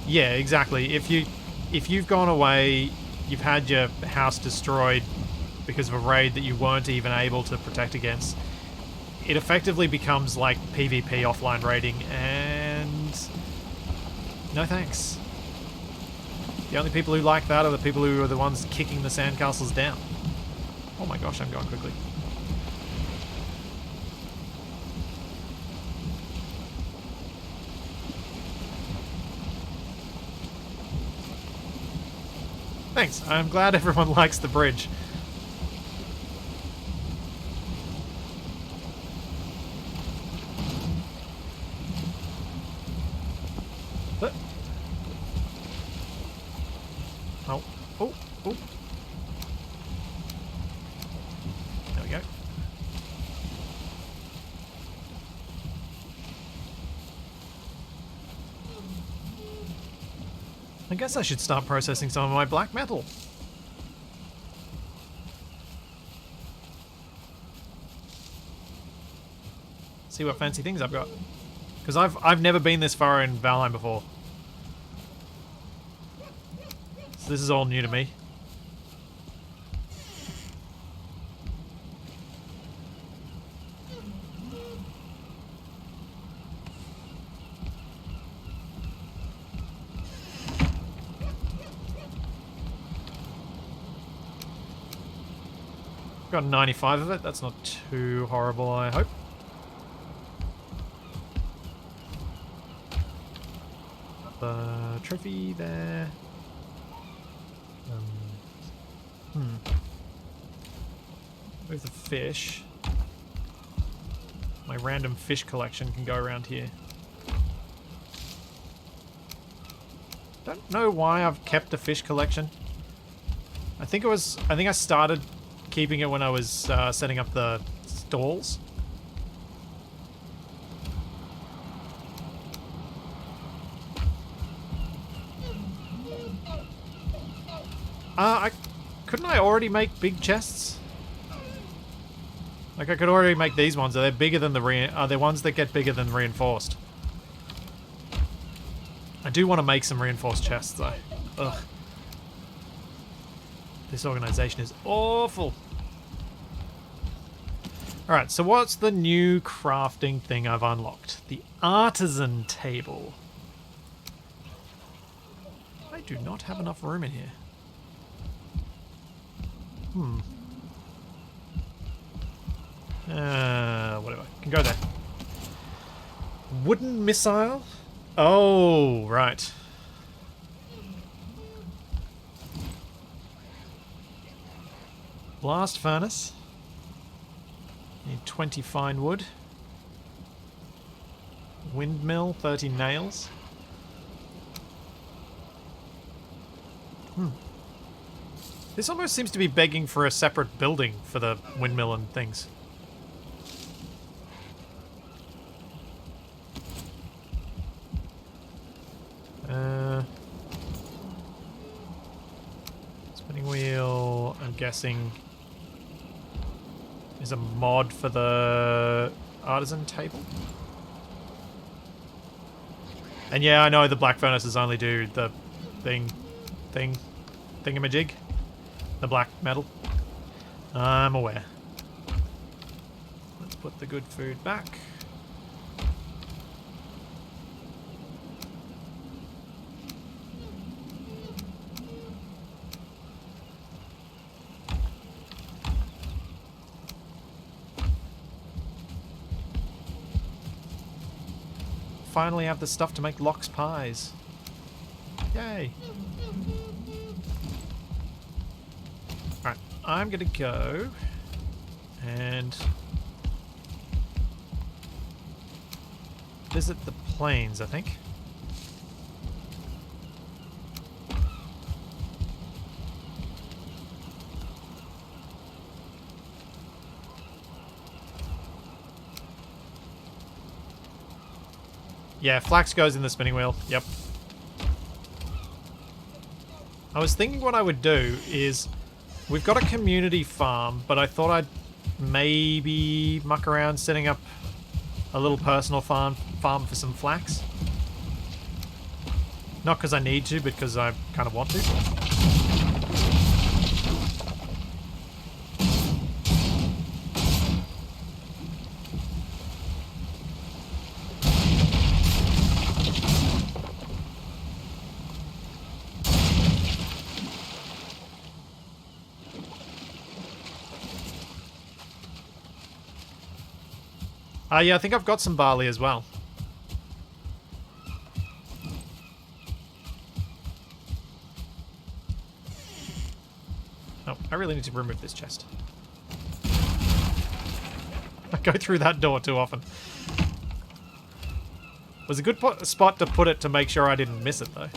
Yeah, exactly. If you've gone away, you've had your house destroyed because of a raid that you weren't even able to protect against, it effectively becomes like PvP offline raiding, and no thanks. The only people who like that are the people who are the ones kicking the sandcastles down. Oh my gosh, I'm going quickly. Thanks, I'm glad everyone likes the bridge. Oh, oh, oh. There we go. I guess I should start processing some of my black metal. See what fancy things I've got. Because I've never been this far in Valheim before. So this is all new to me. Got 95 of it. That's not too horrible, I hope. Got the trophy there. Where's the fish? My random fish collection can go around here. Don't know why I've kept a fish collection. I think I started keeping it when I was setting up the stalls. Couldn't I already make big chests? Like, I could already make these ones. Are they bigger than are they ones that get bigger than reinforced? I do want to make some reinforced chests though. Ugh. This organization is awful. Alright, so what's the new crafting thing I've unlocked? The artisan table. I do not have enough room in here. Whatever. Can go there. Wooden missile? Oh, right. Blast furnace. Need 20 fine wood. Windmill, 30 nails. This almost seems to be begging for a separate building for the windmill and things. Spinning wheel, I'm guessing, is a mod for the artisan table. And yeah, I know the black furnaces only do the thingamajig. The black metal. I'm aware. Let's put the good food back. Finally have the stuff to make lox pies. Yay. Alright, I'm gonna go and visit the plains, I think. Yeah, Flax goes in the spinning wheel. Yep. I was thinking what I would do is, we've got a community farm, but I thought I'd maybe muck around setting up a little personal farm for some flax. Not because I need to, but because I kind of want to. Yeah, I think I've got some barley as well. Oh, I really need to remove this chest. I go through that door too often. Was a good spot to put it to make sure I didn't miss it, though.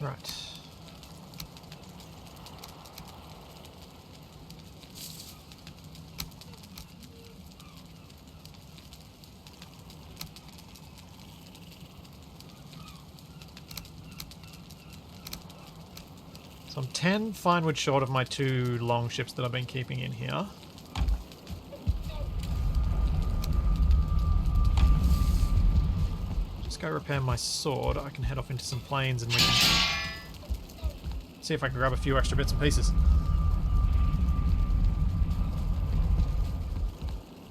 Right. So I'm 10 fine wood short of my 2 long ships that I've been keeping in here. Just go repair my sword. I can head off into some plains and we can see if I can grab a few extra bits and pieces.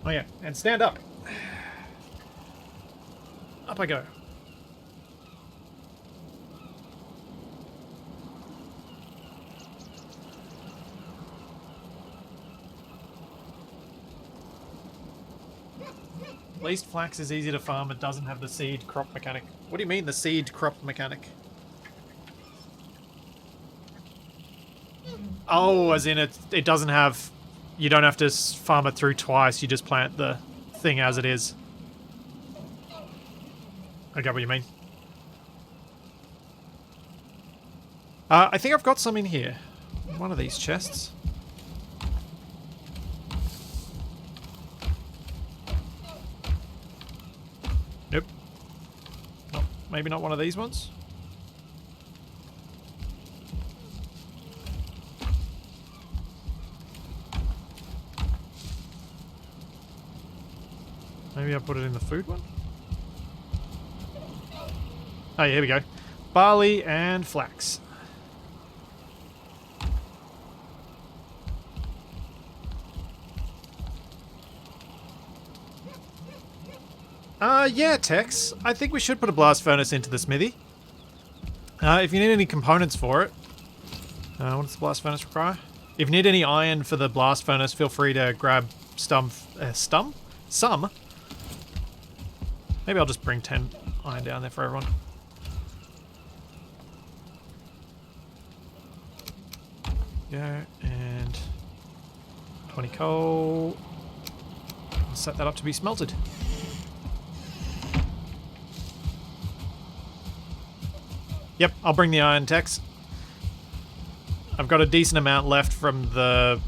Oh yeah, and stand up. Up I go. At least flax is easy to farm. It doesn't have the seed crop mechanic. What do you mean, the seed crop mechanic? Oh, as in it doesn't have... You don't have to farm it through twice. You just plant the thing as it is. I get what you mean. I think I've got some in here. One of these chests. Nope. No, maybe not one of these ones. Maybe I put it in the food one? Oh, yeah, here we go. Barley and flax. Yeah, Tex. I think we should put a blast furnace into the smithy. If you need any components for it. What does the blast furnace require? If you need any iron for the blast furnace, feel free to grab some. Maybe I'll just bring 10 iron down there for everyone. Yeah, and 20 coal. I'll set that up to be smelted. Yep, I'll bring the iron, Tex. I've got a decent amount left from the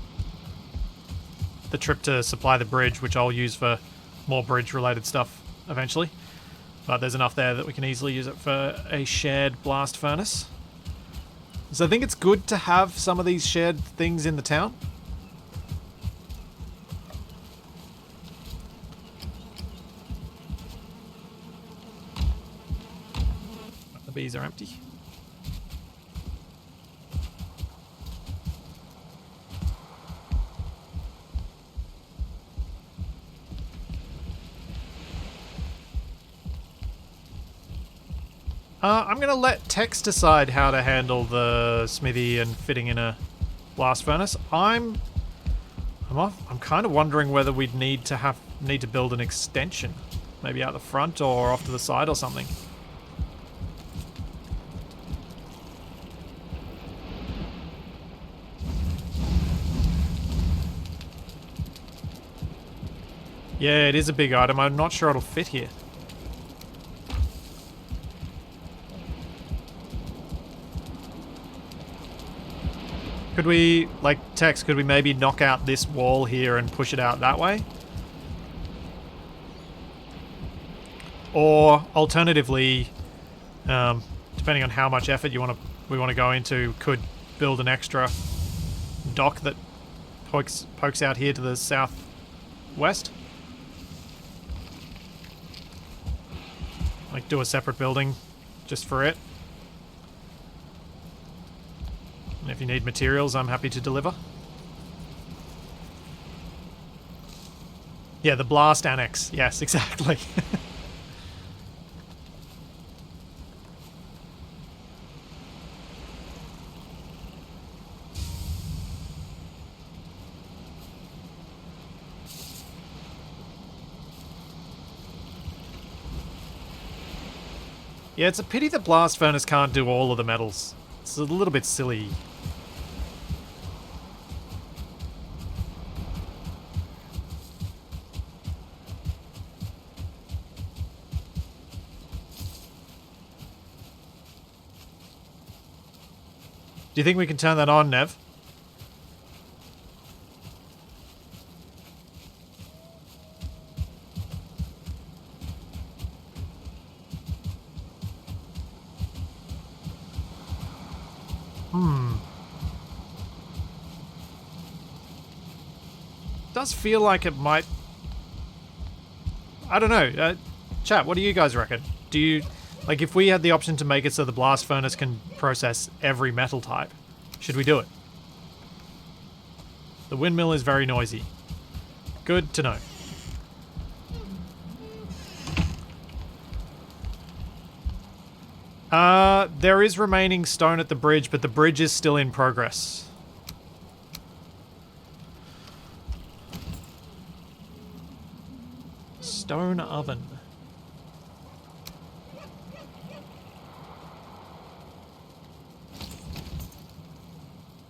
trip to supply the bridge, which I'll use for more bridge-related stuff eventually. But there's enough there that we can easily use it for a shared blast furnace. So I think it's good to have some of these shared things in the town. The bees are empty. I'm going to let Tex decide how to handle the smithy and fitting in a blast furnace. I'm kind of wondering whether we'd need to build an extension, maybe out the front or off to the side or something. Yeah, it is a big item. I'm not sure it'll fit here. Could we, like, Tex, could we maybe knock out this wall here and push it out that way? Or, alternatively, depending on how much effort we want to go into, could build an extra dock that pokes out here to the southwest? Like, do a separate building just for it? And if you need materials, I'm happy to deliver. Yeah, the blast annex. Yes, exactly. Yeah, it's a pity the blast furnace can't do all of the metals. It's a little bit silly. Do you think we can turn that on, Nev? Does feel like it might... I don't know. Chat, what do you guys reckon? Do you... Like, if we had the option to make it so the blast furnace can process every metal type, should we do it? The windmill is very noisy. Good to know. There is remaining stone at the bridge, but the bridge is still in progress. Stone oven.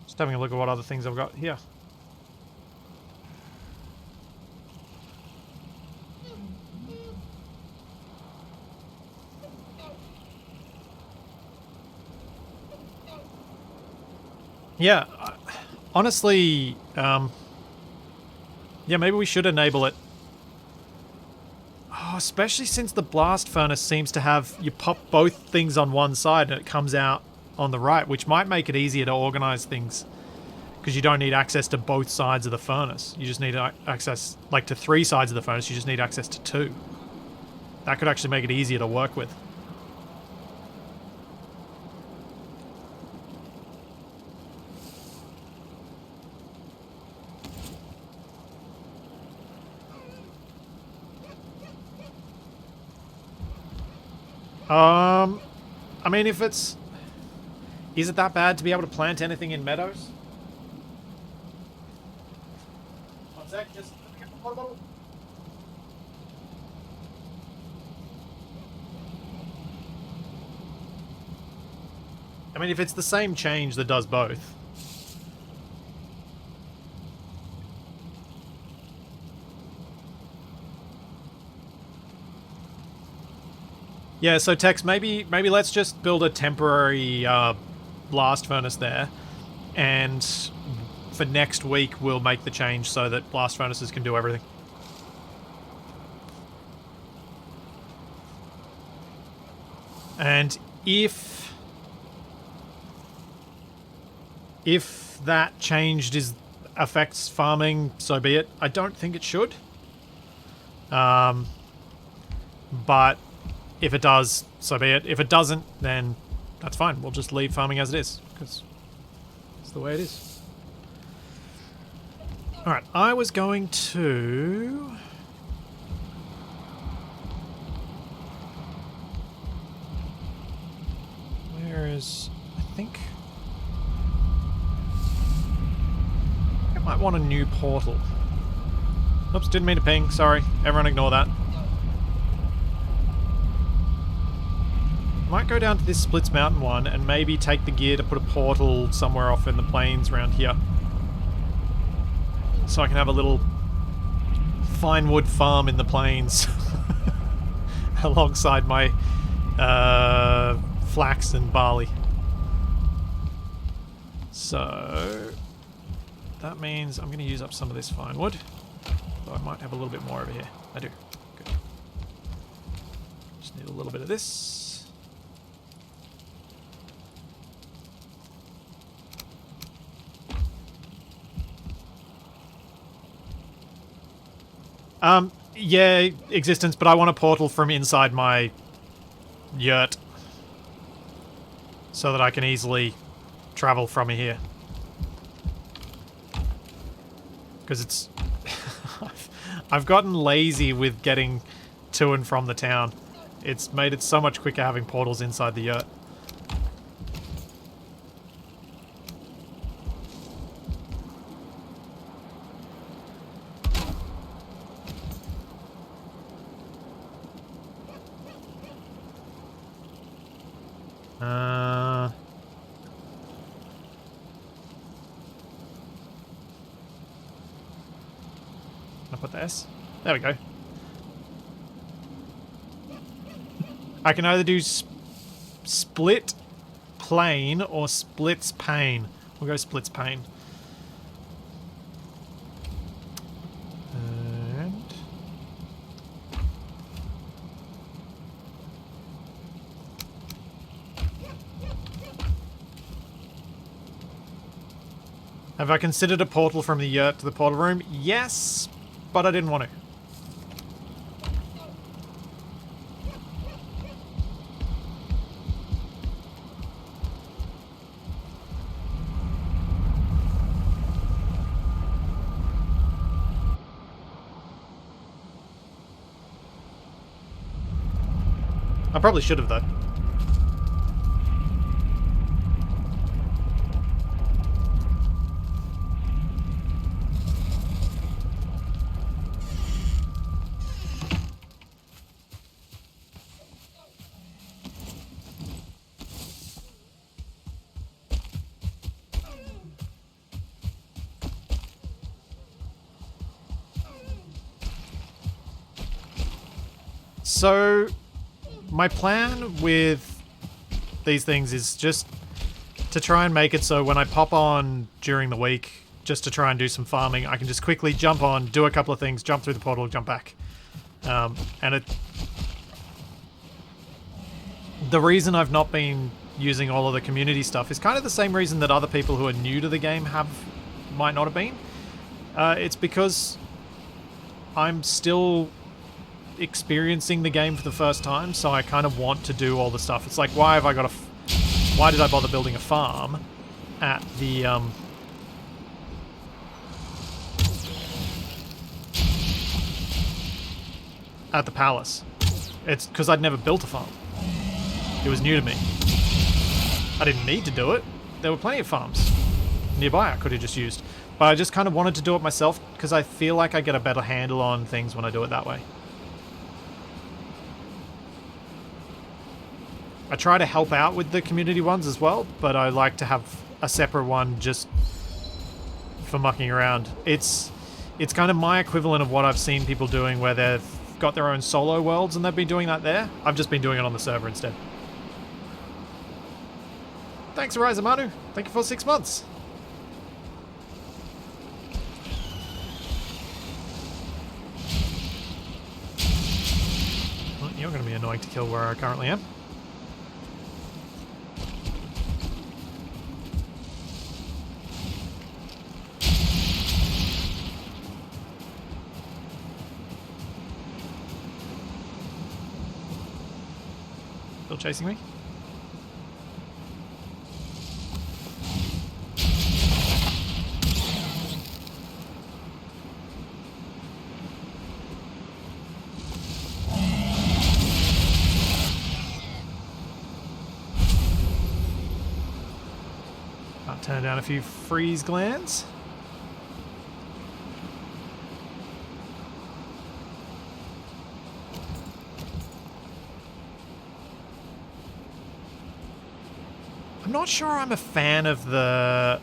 Just having a look at what other things I've got here. Yeah, honestly, yeah, maybe we should enable it. Oh, especially since the blast furnace seems to have, you pop both things on one side and it comes out on the right, which might make it easier to organize things because you don't need access to both sides of the furnace. You just need access, like, to 3 sides of the furnace, you just need access to 2. That could actually make it easier to work with. I mean, if it's... Is it that bad to be able to plant anything in meadows? One sec, just let me get the water bottle. I mean, if it's the same change that does both. Yeah, so Tex, maybe let's just build a temporary blast furnace there, and for next week we'll make the change so that blast furnaces can do everything. And if that changed affects farming, so be it. I don't think it should. But if it does, so be it. If it doesn't, then that's fine. We'll just leave farming as it is, because it's the way it is. Alright, I was going to... Where is... I think I might want a new portal. Oops, didn't mean to ping. Sorry. Everyone ignore that. I might go down to this Splits Mountain one and maybe take the gear to put a portal somewhere off in the plains around here. So I can have a little fine wood farm in the plains alongside my flax and barley. So that means I'm going to use up some of this fine wood. Though I might have a little bit more over here. I do. Good. Just need a little bit of this. Yeah, existence, but I want a portal from inside my yurt so that I can easily travel from here. Because it's... I've gotten lazy with getting to and from the town. It's made it so much quicker having portals inside the yurt. I'll put the S. There we go. I can either do split plane or splits pane. We'll go splits pane. And have I considered a portal from the yurt to the portal room? Yes, but I didn't want to. I probably should have, though. So, my plan with these things is just to try and make it so when I pop on during the week, just to try and do some farming, I can just quickly jump on, do a couple of things, jump through the portal, jump back. And the reason I've not been using all of the community stuff is kind of the same reason that other people who are new to the game might not have been. It's because I'm still experiencing the game for the first time, so I kind of want to do all the stuff. It's like, why did I bother building a farm at the palace? It's because I'd never built a farm. It was new to me. I didn't need to do it. There were plenty of farms nearby I could have just used. But I just kind of wanted to do it myself because I feel like I get a better handle on things when I do it that way. I try to help out with the community ones as well, but I like to have a separate one just for mucking around. It's kind of my equivalent of what I've seen people doing where they've got their own solo worlds and they've been doing that there. I've just been doing it on the server instead. Thanks, Ryza Manu. Thank you for 6 months. Well, you're going to be annoying to kill where I currently am. Still chasing me? I'll turn down a few freeze glands. I'm not sure I'm a fan of the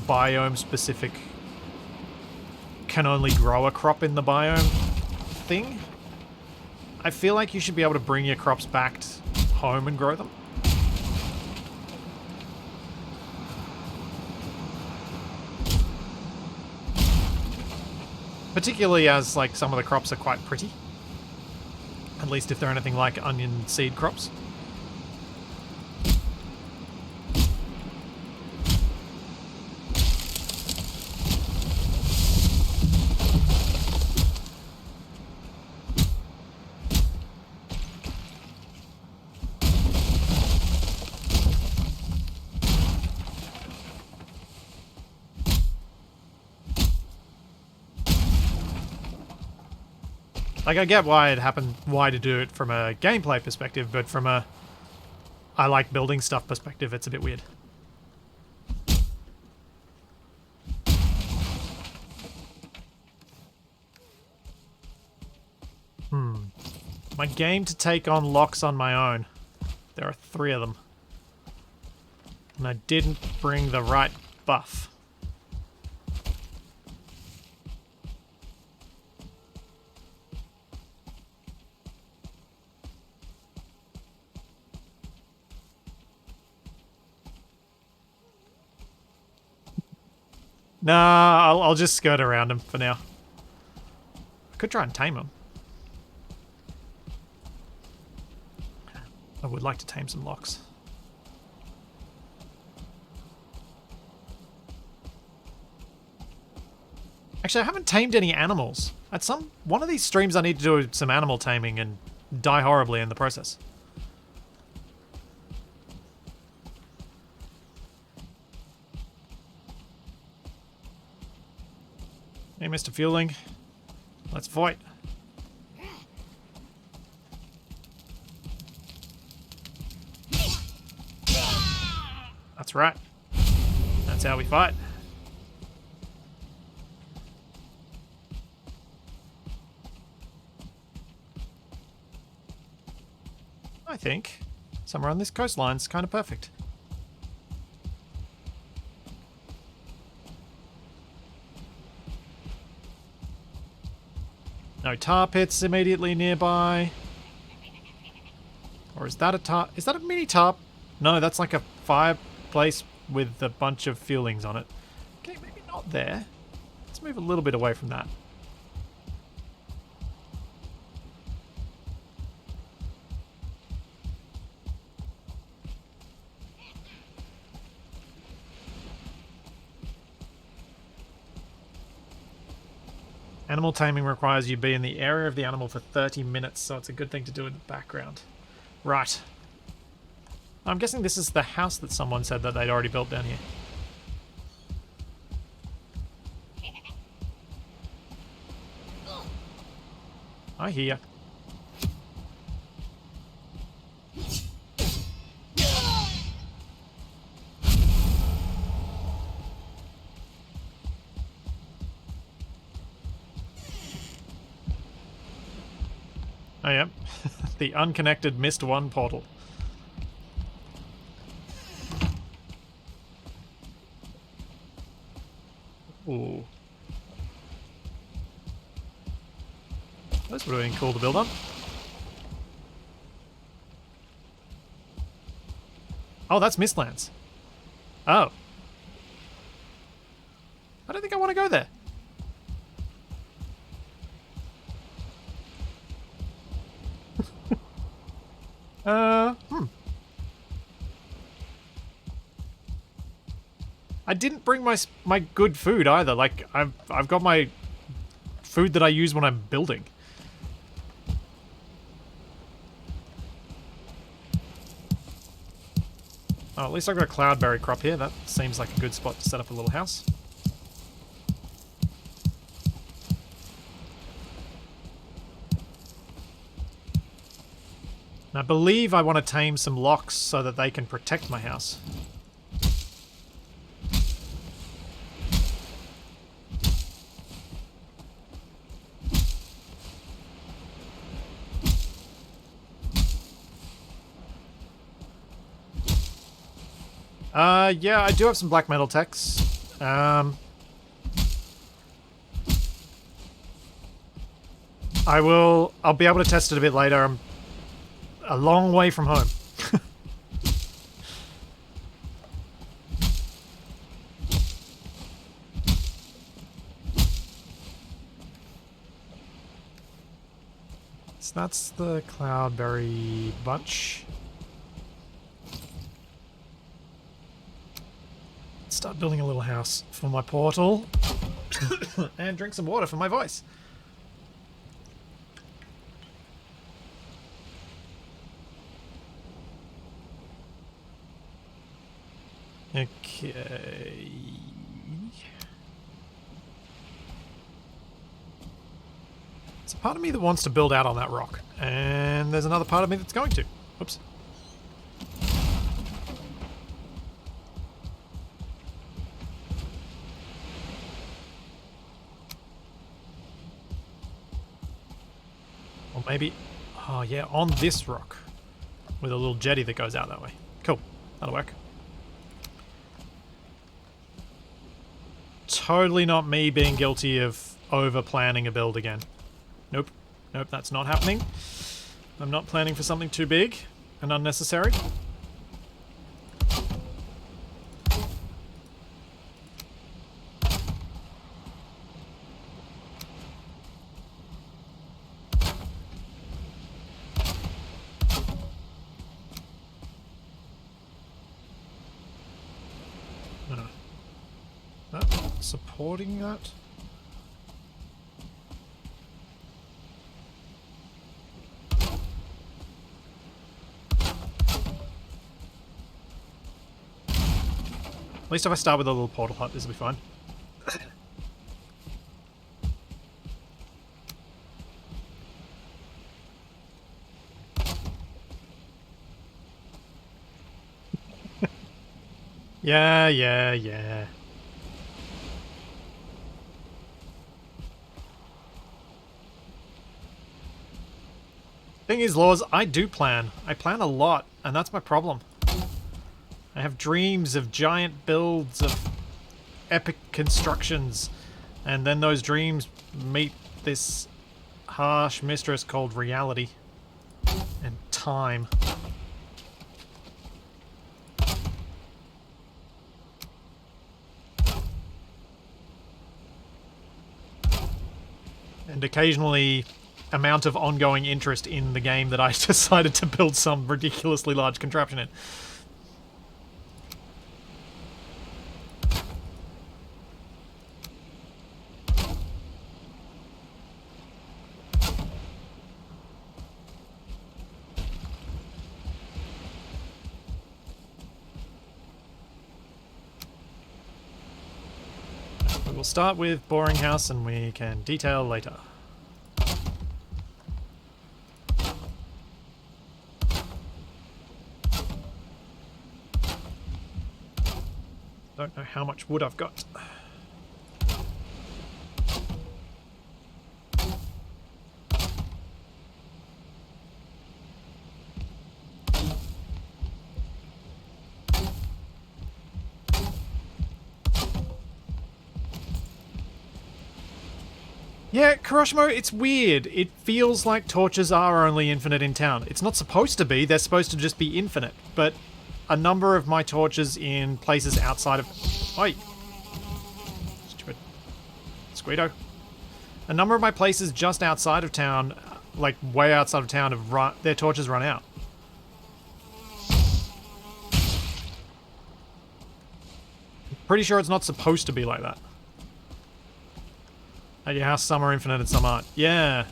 biome specific can only grow a crop in the biome thing. I feel like you should be able to bring your crops back home and grow them. Particularly as like some of the crops are quite pretty. At least if they're anything like onion seed crops. Like, I get why it happened, why to do it from a gameplay perspective, but from a I like building stuff perspective, it's a bit weird. My game to take on locks on my own. There are 3 of them. And I didn't bring the right buff. Nah, I'll just skirt around him for now. I could try and tame him. I would like to tame some locks. Actually, I haven't tamed any animals. At one of these streams I need to do some animal taming and die horribly in the process. Hey, Mr. Fueling. Let's fight. That's right. That's how we fight. I think somewhere on this coastline's kind of perfect. No tar pits immediately nearby. Or is that a tar? Is that a mini tarp? No, that's like a fireplace with a bunch of fuelings on it. Okay, maybe not there. Let's move a little bit away from that. Animal taming requires you be in the area of the animal for 30 minutes, so it's a good thing to do in the background. Right. I'm guessing this is the house that someone said that they'd already built down here. I hear. Oh, yeah. The unconnected missed one portal. Ooh. This would have been cool to build on. Oh, that's Mistlands. Oh. I don't think I want to go there. I didn't bring my good food either. Like I've got my food that I use when I'm building. Oh, at least I've got a cloudberry crop here. That seems like a good spot to set up a little house. And I believe I want to tame some locks so that they can protect my house. Yeah, I do have some black metal techs. I'll be able to test it a bit later. I'm a long way from home. So that's the cloudberry bunch. Start building a little house for my portal. And drink some water for my voice. Okay. There's a part of me that wants to build out on that rock. And there's another part of me that's going to. Oops. Or maybe... Oh yeah, on this rock. With a little jetty that goes out that way. Cool. That'll work. Totally not me being guilty of over-planning a build again. Nope. Nope, that's not happening. I'm not planning for something too big and unnecessary. Supporting that? At least if I start with a little portal hut, this will be fine. Yeah. Thing is, Laws, I do plan. I plan a lot, and that's my problem. I have dreams of giant builds, of epic constructions, and then those dreams meet this harsh mistress called reality and time. And occasionally amount of ongoing interest in the game that I decided to build some ridiculously large contraption in. We will start with boring house and we can detail later. Don't know how much wood I've got. Yeah, Kuroshimo, it's weird. It feels like torches are only infinite in town. It's not supposed to be. They're supposed to just be infinite. But a number of my torches in places outside of... Oi! Stupid. Squeedo. A number of my places just outside of town, like way outside of town, have their torches run out. Pretty sure it's not supposed to be like that. At your house, some are infinite and some aren't. Yeah.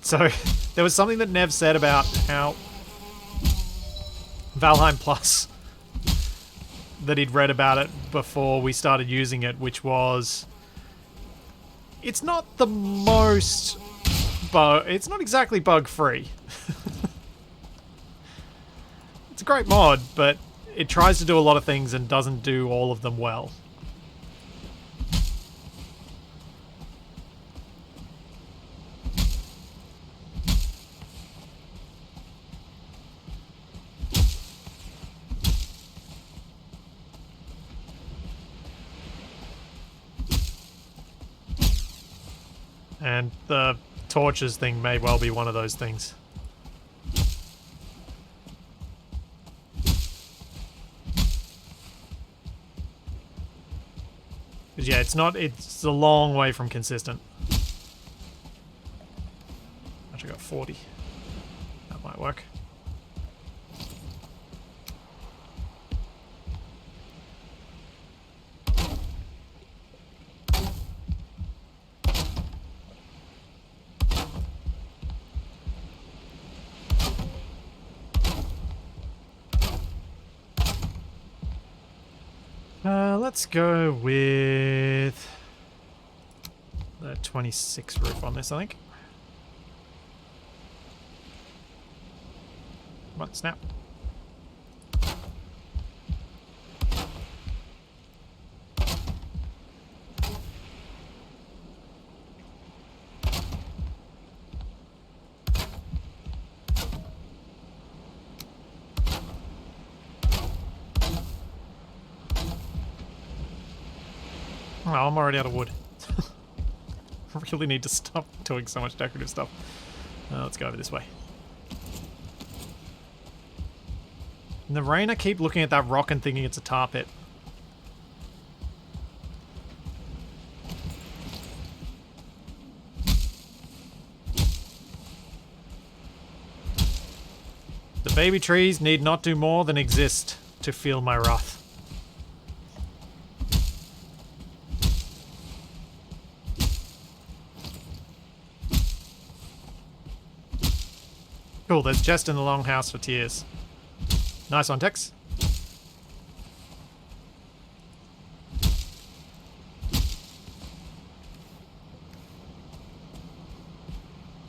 So, there was something that Nev said about how Valheim Plus, that he'd read about it before we started using it, which was... It's not the most... It's not exactly bug-free. It's a great mod, but it tries to do a lot of things and doesn't do all of them well. And the torches thing may well be one of those things. Because yeah, it's a long way from consistent. Actually got 40. That might work. Let's go with the 26 roof on this, I think. Come on, snap. Oh, I'm already out of wood. I really need to stop doing so much decorative stuff. Let's go over this way. In the rain, I keep looking at that rock and thinking it's a tar pit. The baby trees need not do more than exist to feel my wrath. Cool, there's chest in the longhouse for tears. Nice one, Tex.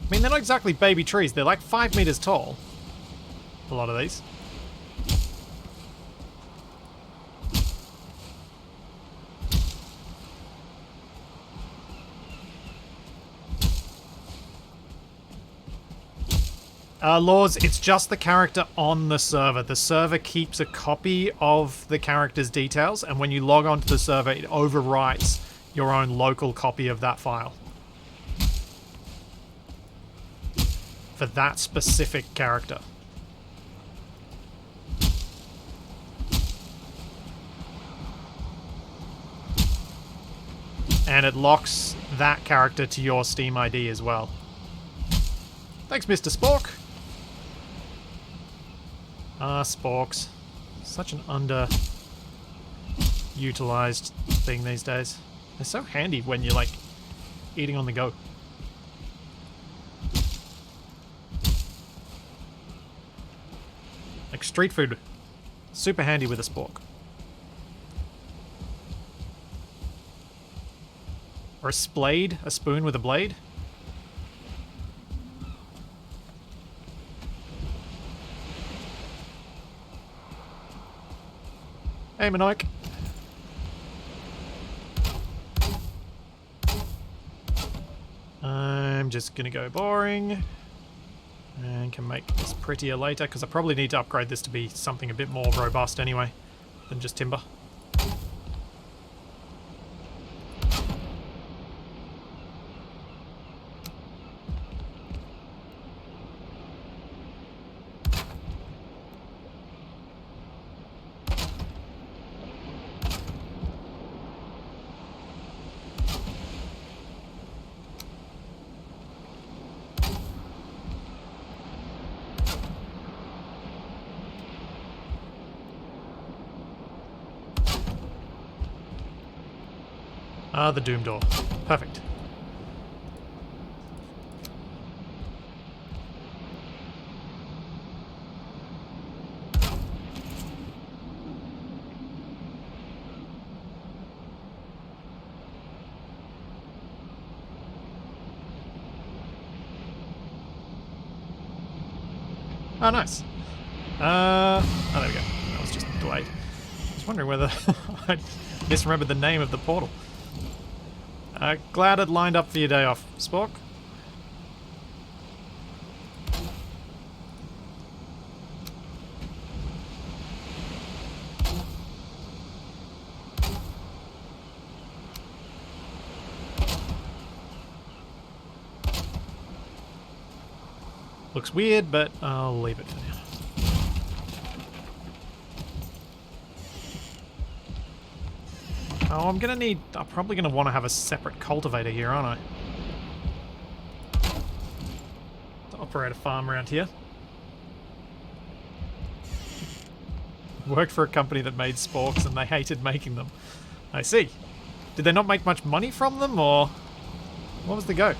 I mean, they're not exactly baby trees. They're like 5 meters tall. A lot of these. Laws, it's just the character on the server. The server keeps a copy of the character's details, and when you log onto the server, it overwrites your own local copy of that file. For that specific character. And it locks that character to your Steam ID as well. Thanks, Mr. Spork. Ah, sporks. Such an underutilized thing these days. They're so handy when you're, like, eating on the go. Like street food. Super handy with a spork. Or a splade, a spoon with a blade. Hey, Minoik. I'm just gonna go boring. And can make this prettier later, because I probably need to upgrade this to be something a bit more robust anyway, than just timber. Ah, the doom door. Perfect. Oh, nice. Oh, there we go. That was just delayed. I was wondering whether I misremembered the name of the portal. Glad it lined up for your day off, Spork. Looks weird, but I'll leave it for now. Oh, I'm probably gonna want to have a separate cultivator here, aren't I? To operate a farm around here. Worked for a company that made sporks and they hated making them. I see. Did they not make much money from them, or what was the go?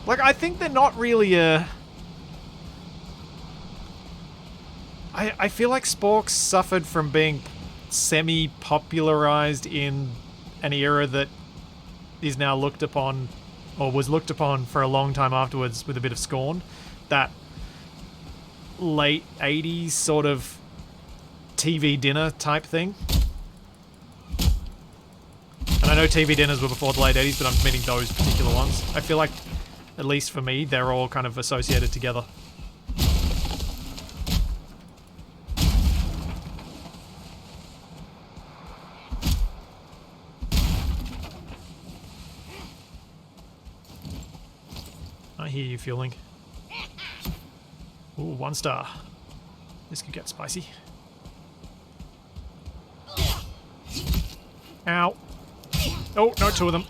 Like, I think they're not really a... I feel like sporks suffered from being semi-popularized in an era that is now looked upon, or was looked upon for a long time afterwards with a bit of scorn. That late 80s sort of TV dinner type thing. And I know TV dinners were before the late 80s, but I'm meaning those particular ones. I feel like, at least for me, they're all kind of associated together. I hear you fueling. Ooh, 1 star. This could get spicy. Ow. Oh, no, 2 of them.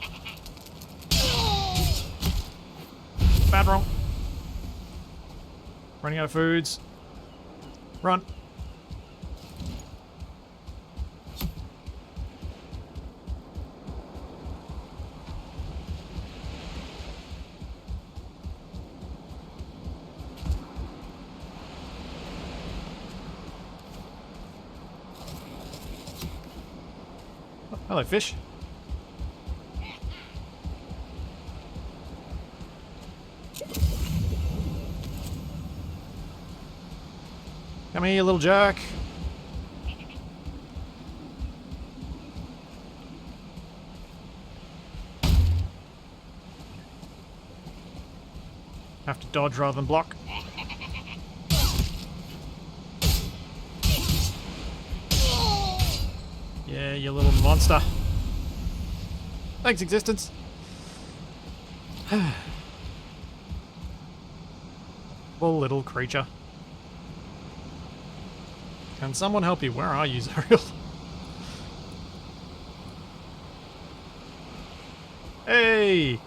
Bad wrong. Running out of foods. Run. Hello, fish. Come here, you little jerk. Have to dodge rather than block. Yeah, you little monster. Thanks, existence. Poor little creature. Can someone help you? Where are you, Zariel? Hey!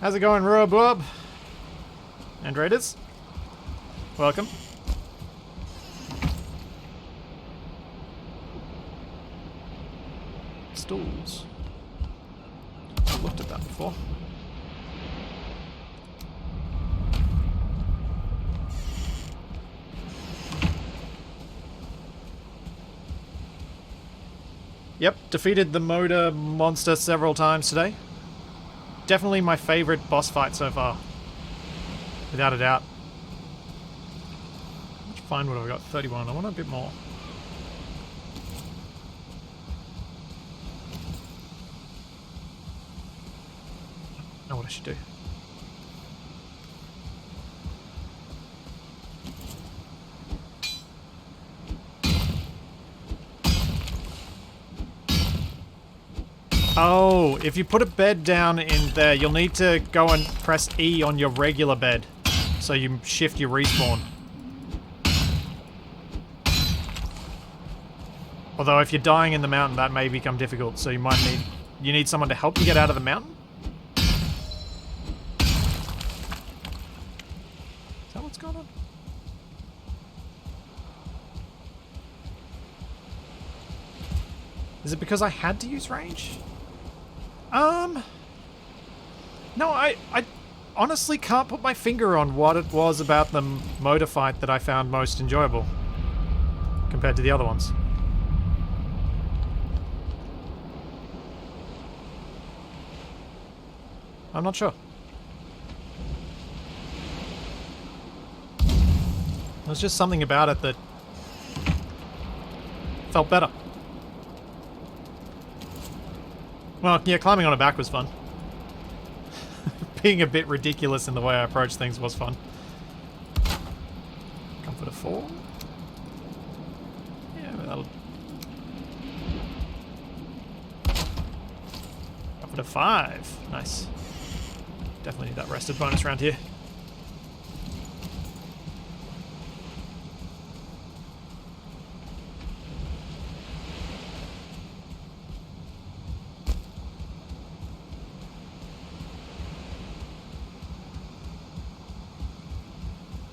How's it going, Robob? And Raiders? Welcome. Stools. I've looked at that before. Yep, defeated the Moda monster several times today. Definitely my favorite boss fight so far. Without a doubt. Let's find what I've got. 31. I want a bit more. I know what I should do. Oh, if you put a bed down in there, you'll need to go and press E on your regular bed. So you shift your respawn. Although if you're dying in the mountain, that may become difficult, so you might need... You need someone to help you get out of the mountain? Is that what's going on? Is it because I had to use range? No, I honestly can't put my finger on what it was about the Moda fight that I found most enjoyable compared to the other ones. I'm not sure. There's just something about it that felt better. Well, yeah, climbing on a back was fun. Being a bit ridiculous in the way I approach things was fun. Comfort of 4? Yeah, that'll... Comfort of 5. Nice. Definitely need that rested bonus around here.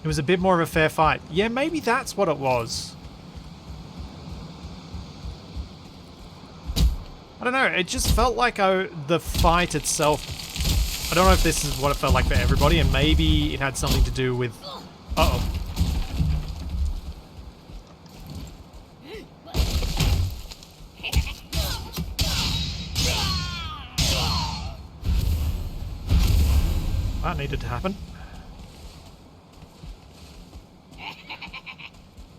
It was a bit more of a fair fight. Yeah, maybe that's what it was. I don't know, it just felt like the fight itself... I don't know if this is what it felt like for everybody, and maybe it had something to do with... Uh-oh. That needed to happen.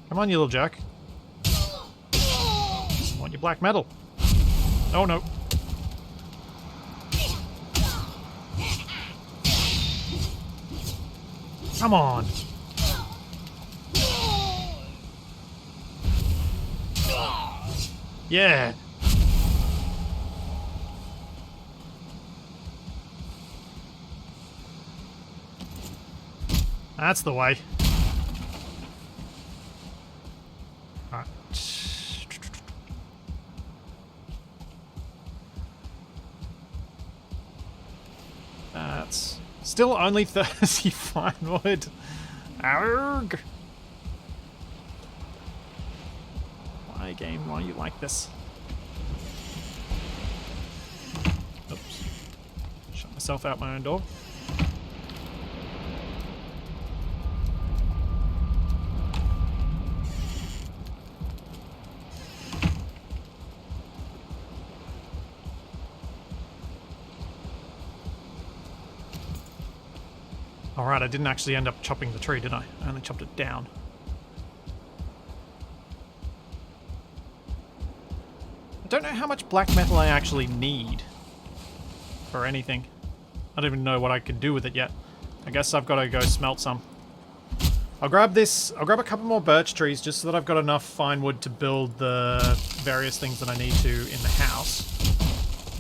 Come on, you little jerk. I want your black metal. Oh, no. Come on. Yeah. That's the way. Alright. That's still only 30 fine wood. Arrgh. Why, game? Why are you like this? Oops. Shut myself out my own door. Alright, I didn't actually end up chopping the tree, did I? I only chopped it down. I don't know how much black metal I actually need for anything. I don't even know what I can do with it yet. I guess I've got to go smelt some. I'll grab a couple more birch trees just so that I've got enough fine wood to build the various things that I need to in the house.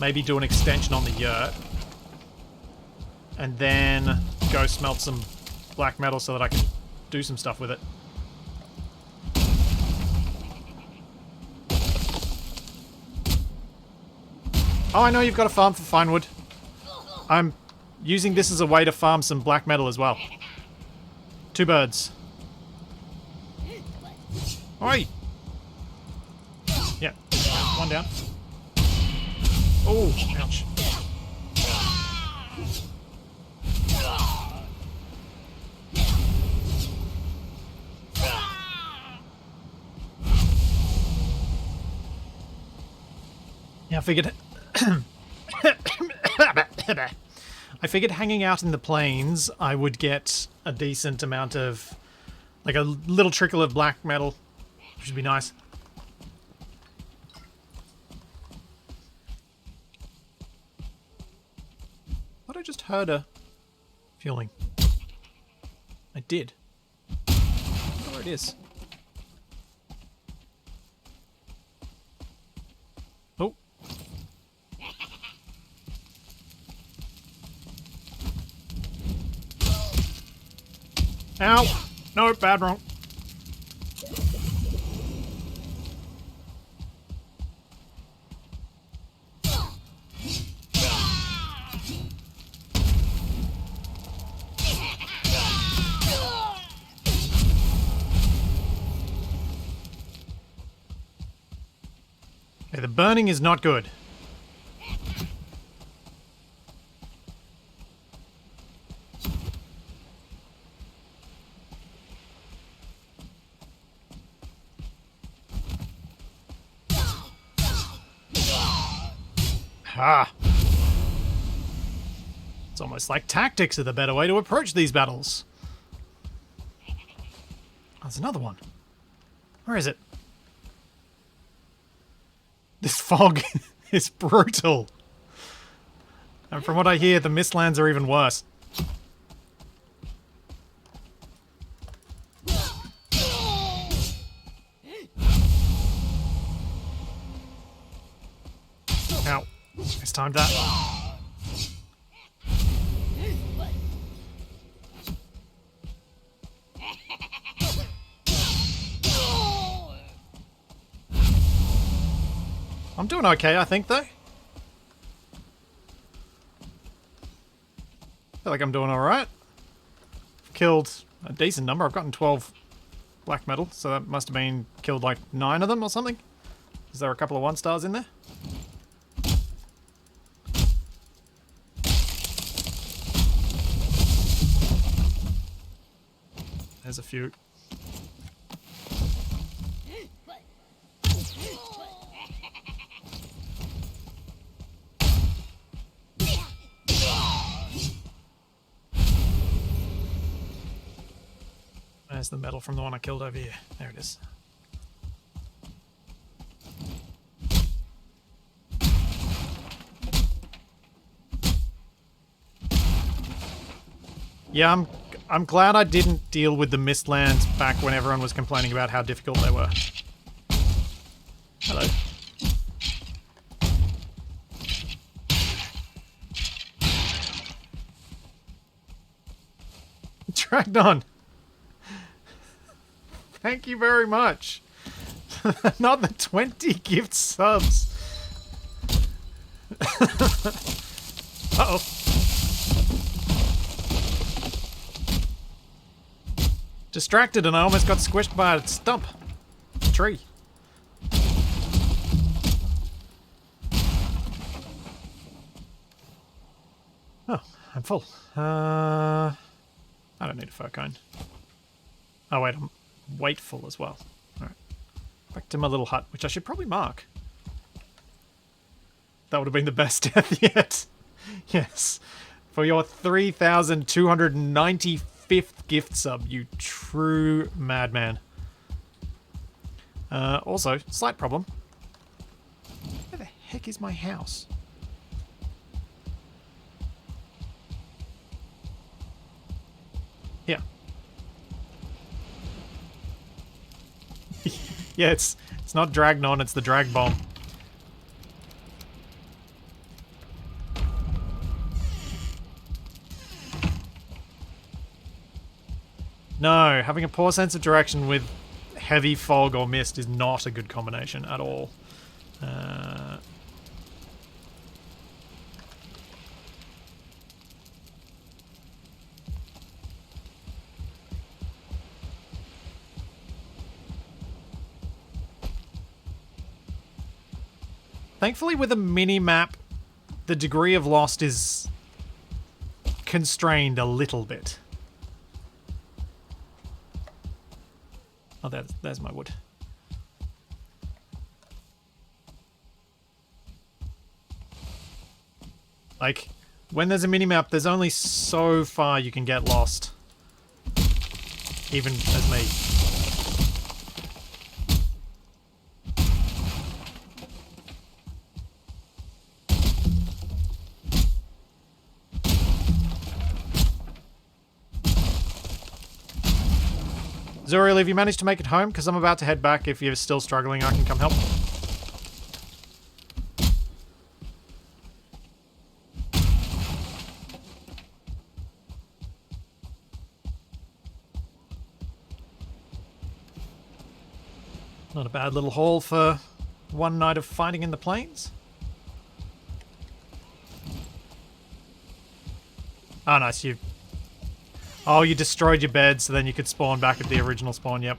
Maybe do an extension on the yurt. And then go smelt some black metal so that I can do some stuff with it. Oh, I know you've got a farm for fine wood. I'm using this as a way to farm some black metal as well. 2 birds. Oi! Yeah, 1 down. Oh, ouch. Yeah, I figured hanging out in the plains, I would get a decent amount of, like a little trickle of black metal, which would be nice. Thought I just heard a feeling. I did. I don't know where it is. Oh. Ow! No, bad wrong. Okay, the burning is not good. Ah. It's almost like tactics are the better way to approach these battles. There's another one. Where is it? This fog is brutal. And from what I hear, the Mistlands are even worse. Ow. It's timed that. I'm doing okay, I think, though. I feel like I'm doing alright. Killed a decent number. I've gotten 12 black metal, so that must have been killed like 9 of them or something. Is there a couple of 1-stars in there? There's a few. There's the metal from the one I killed over here. There it is. Yeah, I'm glad I didn't deal with the Mistlands back when everyone was complaining about how difficult they were. Hello. Dragged on. Thank you very much. Another 20 gift subs. Uh-oh. Distracted and I almost got squished by a stump. Tree. Oh, I'm full. I don't need a fur cone. Oh wait, I'm weightful as well. Alright. Back to my little hut, which I should probably mark. That would have been the best death yet. Yes. For your 3,295th gift sub, you true madman. Also, slight problem. Where the heck is my house? Here. Yeah, it's not Dragnon, it's the Drag Bomb. No, having a poor sense of direction with heavy fog or mist is not a good combination at all. Thankfully, with a mini-map, the degree of lost is constrained a little bit. Oh, there's my wood. Like, when there's a mini-map, there's only so far you can get lost. Even as me. Zuriel, have you managed to make it home? Because I'm about to head back. If you're still struggling, I can come help. Not a bad little haul for one night of fighting in the plains. Oh, nice. Oh, you destroyed your bed so then you could spawn back at the original spawn, yep.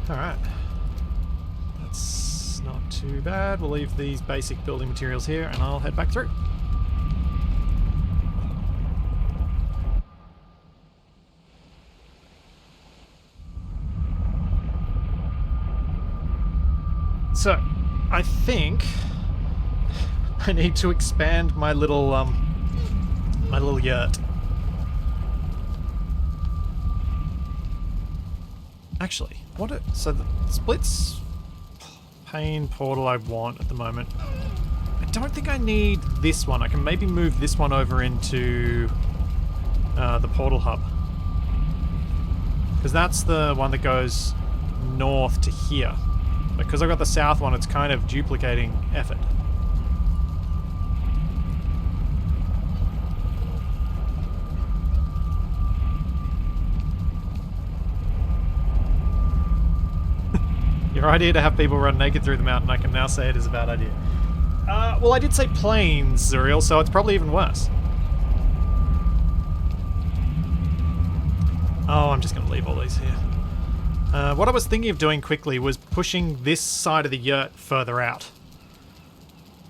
Alright. That's not too bad. We'll leave these basic building materials here and I'll head back through. So, I think I need to expand my little yurt. Actually, so the splits pane portal I want at the moment. I don't think I need this one. I can maybe move this one over into the portal hub. Because that's the one that goes north to here. Because I've got the south one, it's kind of duplicating effort. Your idea to have people run naked through the mountain, I can now say it is a bad idea. Well, I did say plains, Zuriel, so it's probably even worse. Oh, I'm just going to leave all these here. What I was thinking of doing quickly was pushing this side of the yurt further out.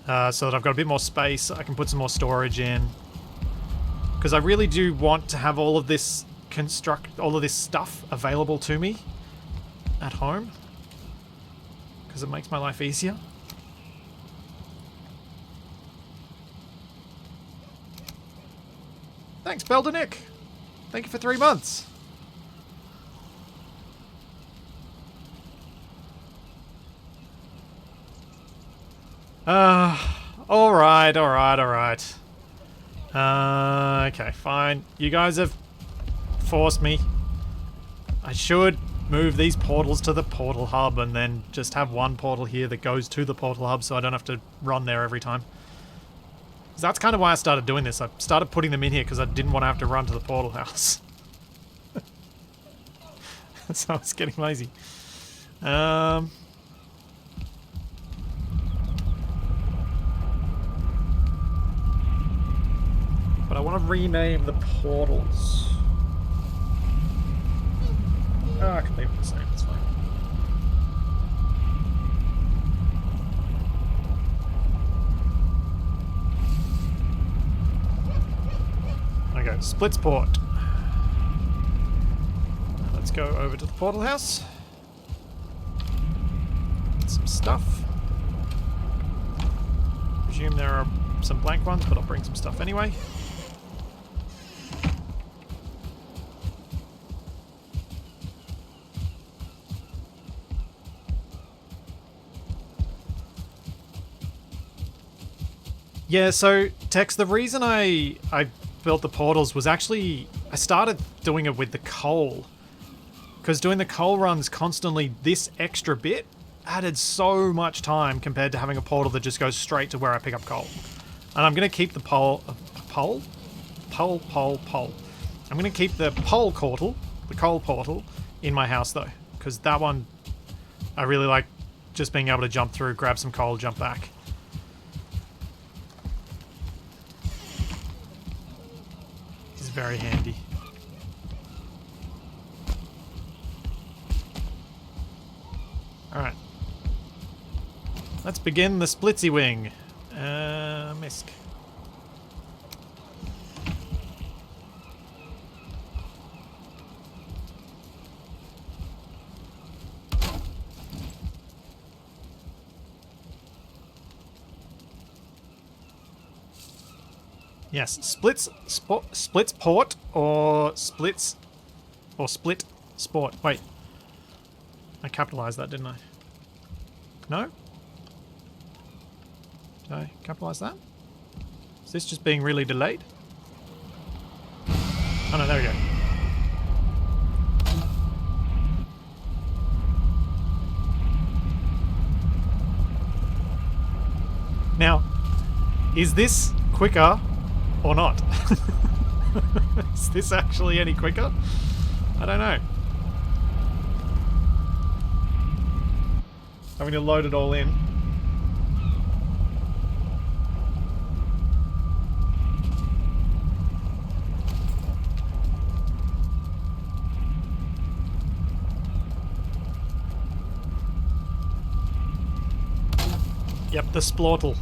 So that I've got a bit more space, I can put some more storage in. Because I really do want to have all of this stuff available to me at home. Because it makes my life easier. Thanks, Beldenick. Thank you for 3 months. Alright. Okay, fine. You guys have forced me. I should move these portals to the portal hub and then just have one portal here that goes to the portal hub so I don't have to run there every time. So that's kind of why I started doing this. I started putting them in here because I didn't want to have to run to the portal house. So I was getting lazy. But I want to rename the portals. Oh, I can leave it the same, it's fine. Okay, splits port. Let's go over to the portal house. Get some stuff. Presume there are some blank ones, but I'll bring some stuff anyway. Yeah, so Tex, the reason I built the portals was actually I started doing it with the coal. Because doing the coal runs constantly, this extra bit added so much time compared to having a portal that just goes straight to where I pick up coal. And I'm going to keep the pole. I'm going to keep the coal portal in my house though. Because that one, I really like just being able to jump through, grab some coal, jump back. It's very handy. Alright. Let's begin the splitsy wing. Misk. Yes, splits port or splits or split sport. Wait. I capitalized that, didn't I? No? Did I capitalize that? Is this just being really delayed? Oh no, there we go. Now, is this quicker or not? Is this actually any quicker? I don't know. Having to load it all in. Yep, the splortle.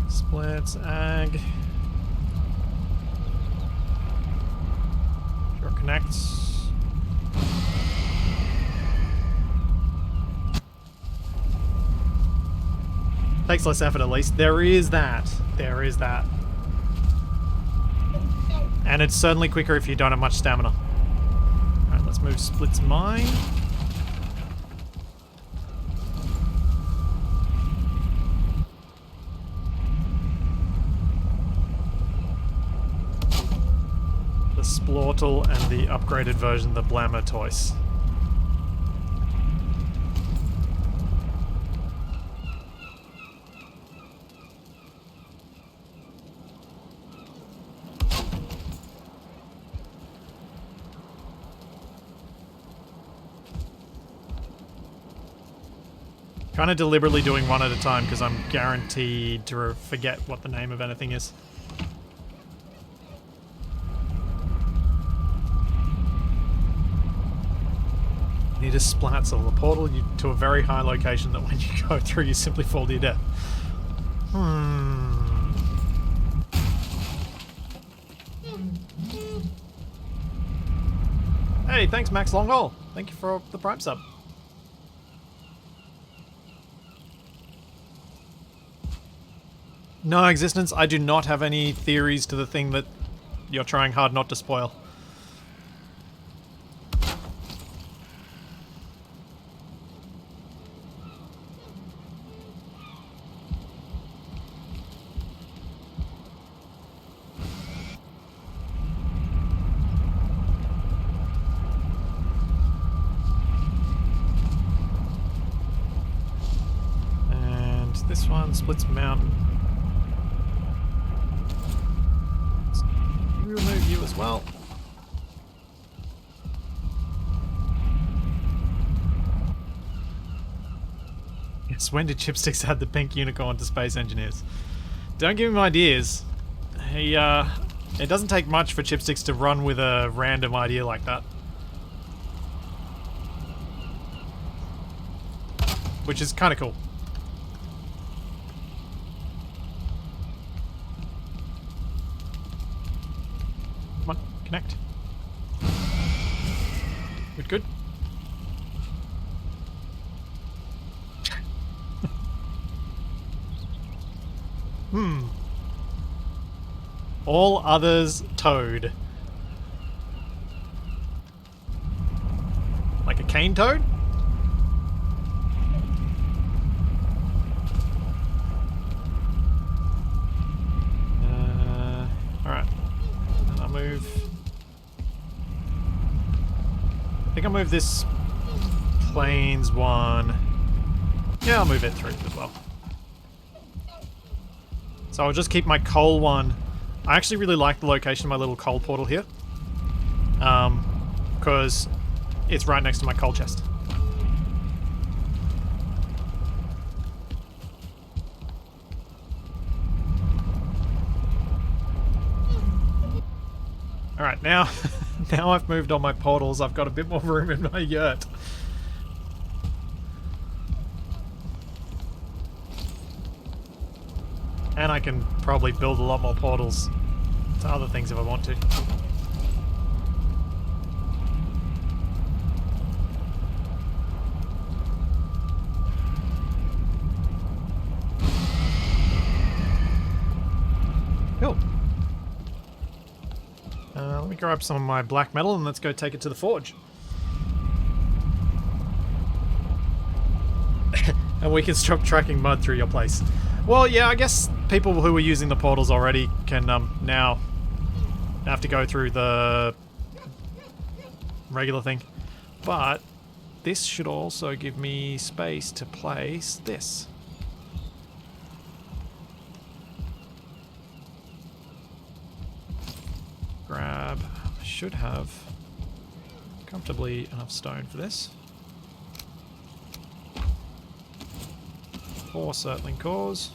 Splits, ag. Sure connects. Takes less effort at least. There is that. There is that. And it's certainly quicker if you don't have much stamina. Alright, let's move Split's mine. The Splortle and the upgraded version, the Blamertoise. Kind of deliberately doing one at a time because I'm guaranteed to forget what the name of anything is. You need a splatzel, a portal to a very high location that when you go through you simply fall to your death. Hey, thanks Max Longhaul. Thank you for the Prime sub. No, Existence, I do not have any theories to the thing that you're trying hard not to spoil. And this one splits mountain. Remove you as well. Yes, when did Chipsticks add the pink unicorn to Space Engineers? Don't give him ideas. It doesn't take much for Chipsticks to run with a random idea like that. Which is kind of cool. Come on, connect. Good, good. All others toad. Like a cane toad? Alright. And I'll move... I think I'll move this plains one. Yeah, I'll move it through as well. So I'll just keep my coal one. I actually really like the location of my little coal portal here. Because it's right next to my coal chest. Alright, now, now I've moved all my portals, I've got a bit more room in my yurt. And I can probably build a lot more portals to other things if I want to. Cool. Let me grab some of my black metal and let's go take it to the forge. And we can stop tracking mud through your place. Well, yeah, I guess people who were using the portals already can now have to go through the regular thing. But this should also give me space to place this. Grab, I should have comfortably enough stone for this. 4 Surtling cores.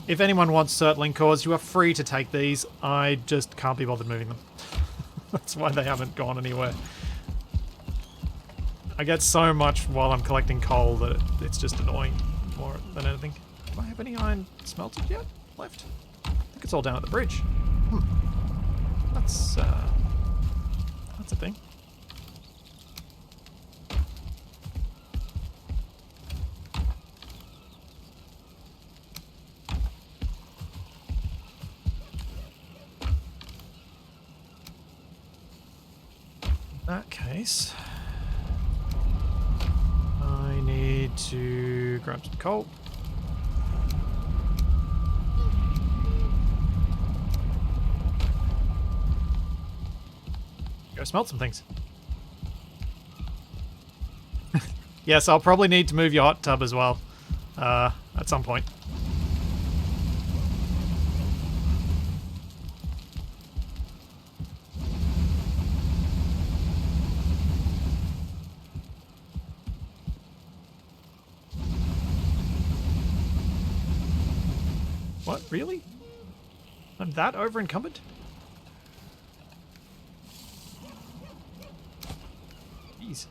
If anyone wants Surtling cores, you are free to take these. I just can't be bothered moving them. That's why they haven't gone anywhere. I get so much while I'm collecting coal that it's just annoying more than anything. Do I have any iron smelted yet left? I think it's all down at the bridge. That's a thing. that case, I need to grab some coal. Go smelt some things. Yes, I'll probably need to move your hot tub as well at some point. What? Really? I'm that over encumbered? Jeez.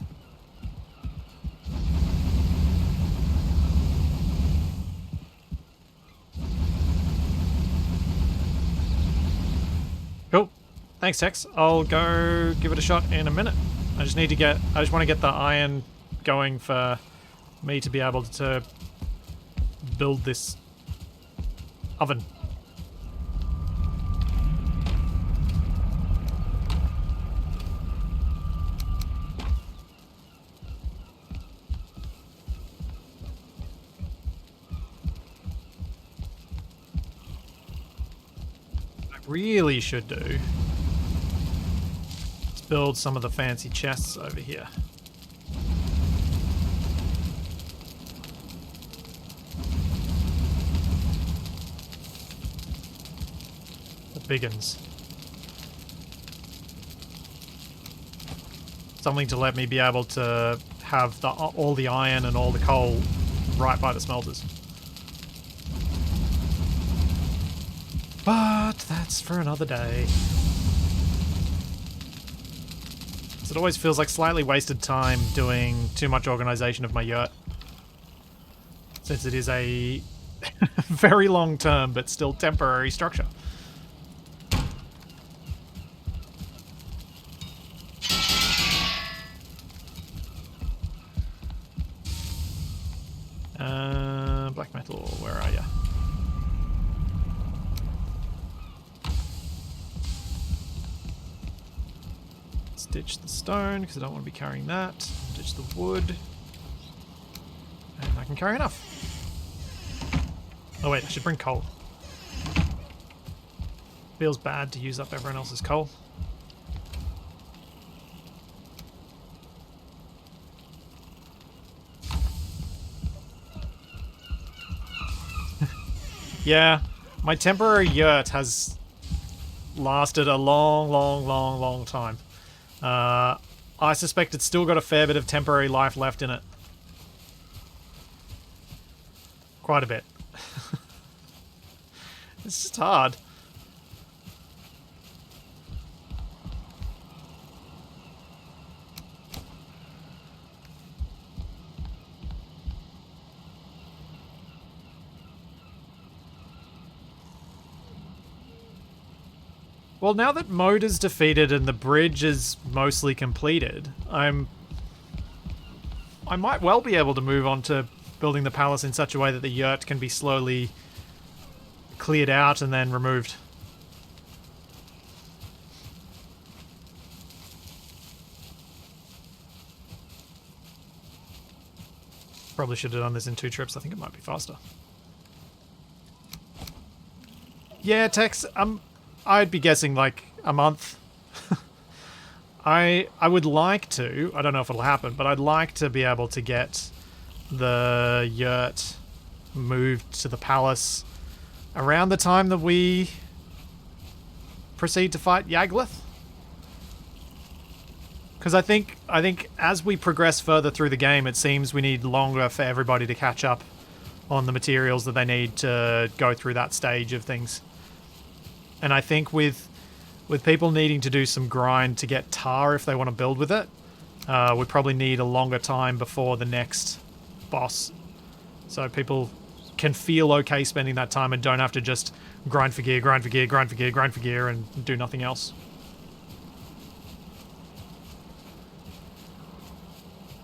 Cool. Thanks, Tex. I'll go give it a shot in a minute. I just want to get the iron going for me to be able to build this oven. Really should do is build some of the fancy chests over here. The biggins. Something to let me be able to have all the iron and all the coal right by the smelters. But that's for another day. So it always feels like slightly wasted time doing too much organization of my yurt. Since it is a very long term but still temporary structure. Black metal, where are you? Ditch the stone, because I don't want to be carrying that. Ditch the wood. And I can carry enough. Oh wait, I should bring coal. Feels bad to use up everyone else's coal. Yeah, my temporary yurt has lasted a long time. I suspect it's still got a fair bit of temporary life left in it. Quite a bit. It's just hard. Well, now that Moda's defeated and the bridge is mostly completed, I might well be able to move on to building the palace in such a way that the yurt can be slowly cleared out and then removed. Probably should have done this in 2 trips. I think it might be faster. Yeah, Tex, I'd be guessing like a month. I would like to, I don't know if it'll happen, but I'd like to be able to get the yurt moved to the palace around the time that we proceed to fight Yaglith. Because I think as we progress further through the game, it seems we need longer for everybody to catch up on the materials that they need to go through that stage of things. And I think with people needing to do some grind to get tar if they want to build with it, we probably need a longer time before the next boss. So people can feel okay spending that time and don't have to just grind for gear, grind for gear, grind for gear, grind for gear, and do nothing else.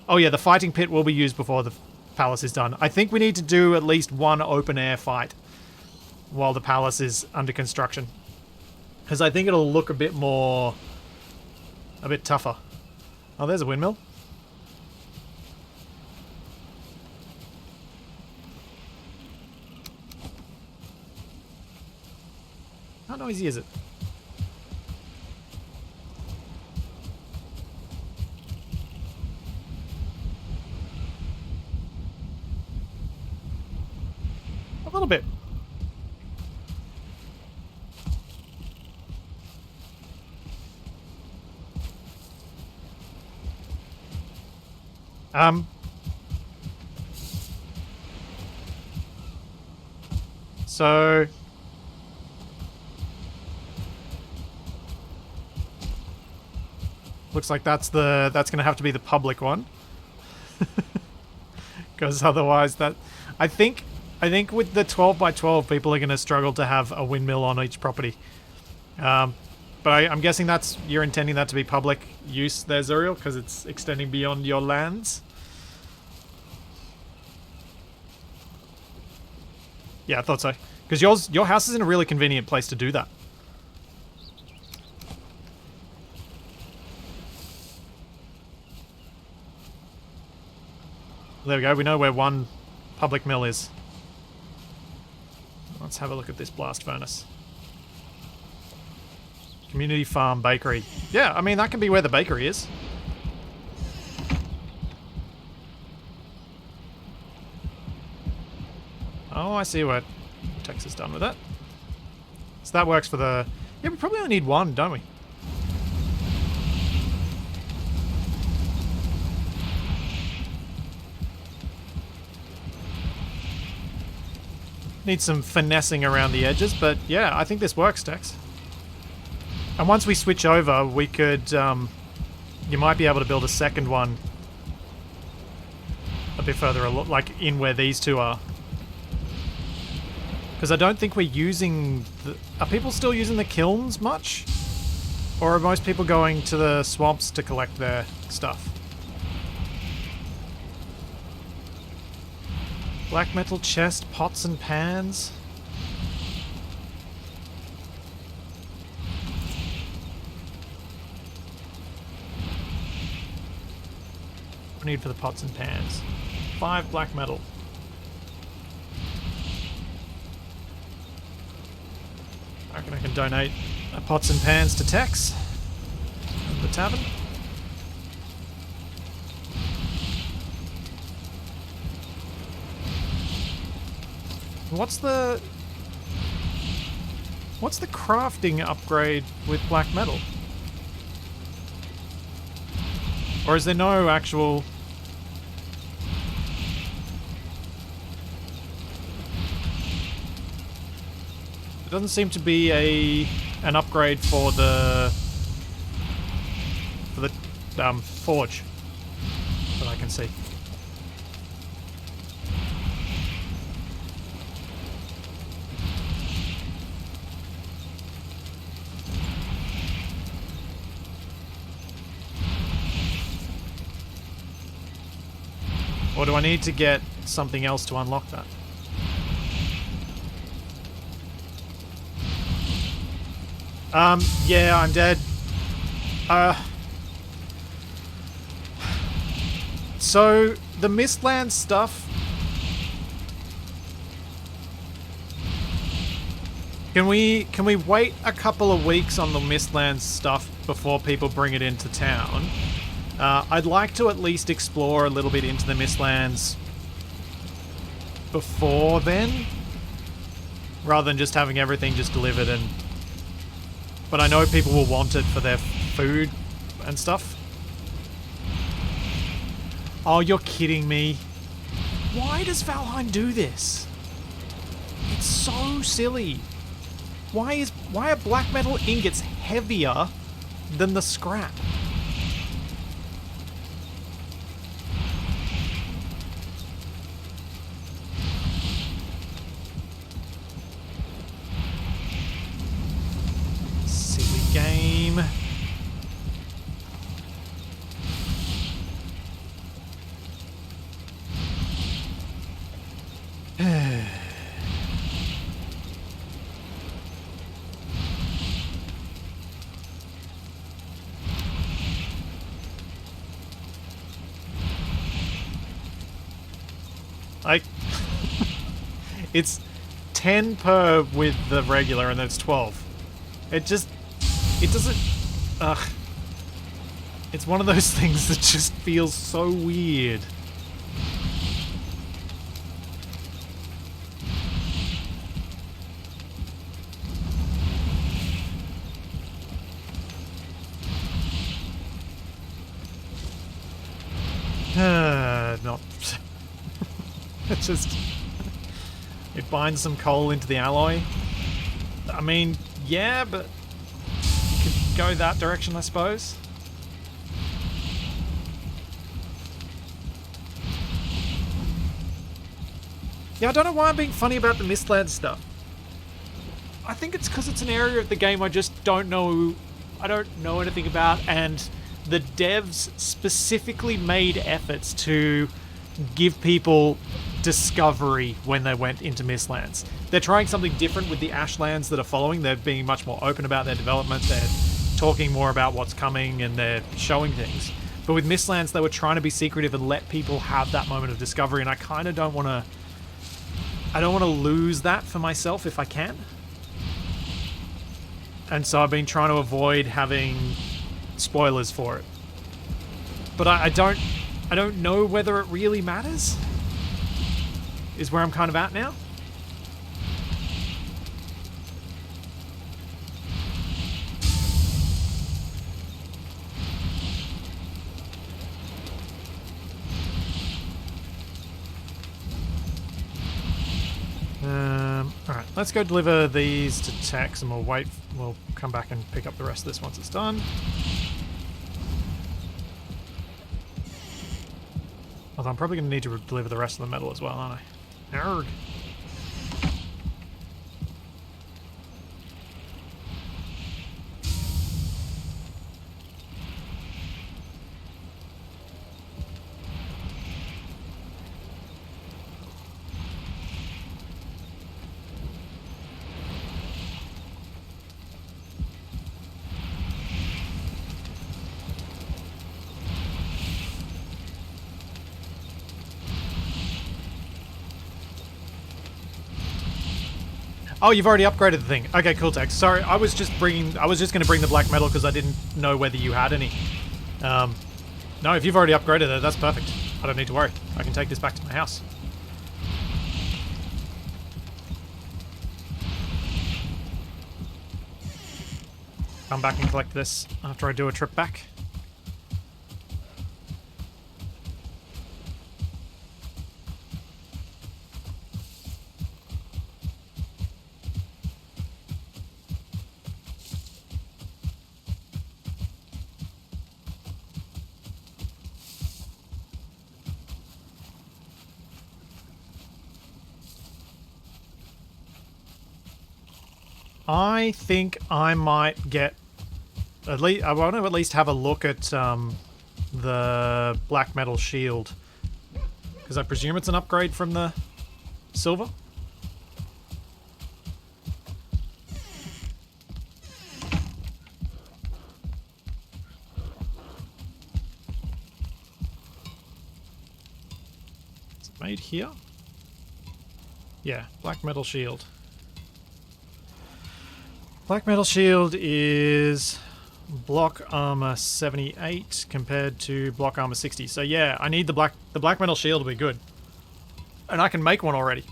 Oh yeah, the fighting pit will be used before the palace is done. I think we need to do at least one open air fight while the palace is under construction. Because I think it'll look a bit tougher. Oh, there's a windmill. How noisy is it? A little bit. So looks like that's gonna have to be the public one. Because otherwise I think with the 12 by 12 people are gonna struggle to have a windmill on each property. But I'm guessing you're intending that to be public use there, Zuriel, because it's extending beyond your lands. Yeah, I thought so. Because your house is in a really convenient place to do that. There we go. We know where one public mill is. Let's have a look at this blast furnace. Community farm bakery. Yeah, I mean, that can be where the bakery is. Oh, I see what Tex has done with it. So that works for the... Yeah, we probably only need one, don't we? Need some finessing around the edges, but yeah, I think this works, Tex. And once we switch over, we could... you might be able to build a second one a bit further, like in where these two are. Because I don't think we're using... Are people still using the kilns much? Or are most people going to the swamps to collect their stuff? Black metal chest, pots and pans. What do we need for the pots and pans? 5 black metal. I reckon I can donate pots and pans to Tex at the tavern. What's the crafting upgrade with black metal? Or is there no actual... It doesn't seem to be an upgrade for the forge that I can see. Or do I need to get something else to unlock that? Yeah, I'm dead. So, the Mistlands stuff... Can we wait a couple of weeks on the Mistlands stuff before people bring it into town? I'd like to at least explore a little bit into the Mistlands before then, rather than just having everything just delivered and... But I know people will want it for their food and stuff. Oh, you're kidding me. Why does Valheim do this? It's so silly. Why are black metal ingots heavier than the scrap? Silly game. Like, it's 10 per with the regular, and then it's 12. It doesn't. Ugh. It's one of those things that just feels so weird. Not. It just. It binds some coal into the alloy. I mean, yeah, but. Could go that direction, I suppose. Yeah, I don't know why I'm being funny about the Mistland stuff. I think it's because it's an area of the game I just don't know. I don't know anything about, and the devs specifically made efforts to give people discovery when they went into Mistlands. They're trying something different with the Ashlands that are following. They're being much more open about their development. They're talking more about what's coming, and they're showing things. But with Mistlands, they were trying to be secretive and let people have that moment of discovery, and I kind of don't want to... I don't want to lose that for myself if I can. And so I've been trying to avoid having spoilers for it. But I don't know whether it really matters. Is where I'm kind of at now. Alright, let's go deliver these to Tex and we'll come back and pick up the rest of this once it's done. Although I'm probably going to need to deliver the rest of the metal as well, aren't I? Arrgh. Oh, you've already upgraded the thing. Okay, cool, Tex. Sorry, I was just going to bring the black metal because I didn't know whether you had any. No, if you've already upgraded it, that's perfect. I don't need to worry. I can take this back to my house. Come back and collect this after I do a trip back. I think I might get at least. I want to at least have a look at the black metal shield, because I presume it's an upgrade from the silver. Is it made here? Yeah, black metal shield. Black metal shield is block armor 78 compared to block armor 60. So yeah, I need the black metal shield to be good. And I can make one already.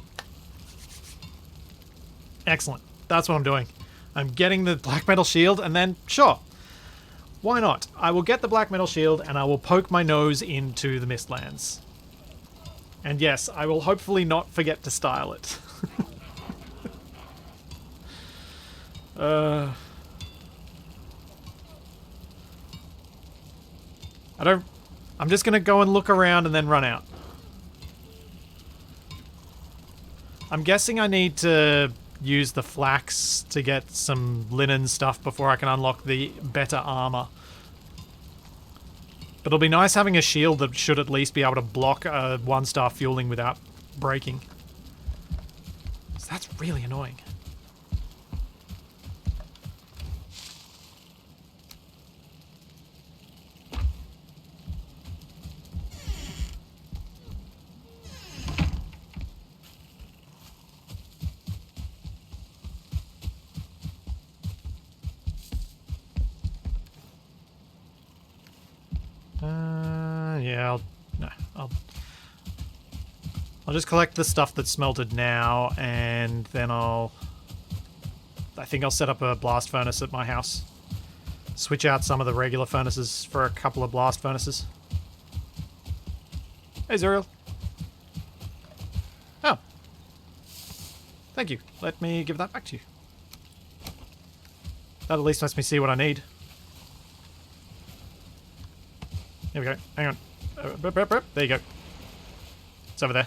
Excellent. That's what I'm doing. I'm getting the black metal shield, and then sure, why not? I will get the black metal shield and I will poke my nose into the Mistlands. And yes, I will hopefully not forget to style it. I'm just gonna go and look around and then run out. I'm guessing I need to use the Flax to get some linen stuff before I can unlock the better armor. But it'll be nice having a shield that should at least be able to block a 1-star fueling without breaking. So that's really annoying. I'll just collect the stuff that's smelted now, and then I think I'll set up a blast furnace at my house. Switch out some of the regular furnaces for a couple of blast furnaces. Hey, Zuriel. Oh. Thank you. Let me give that back to you. That at least lets me see what I need. Here we go. Hang on. There you go. It's over there.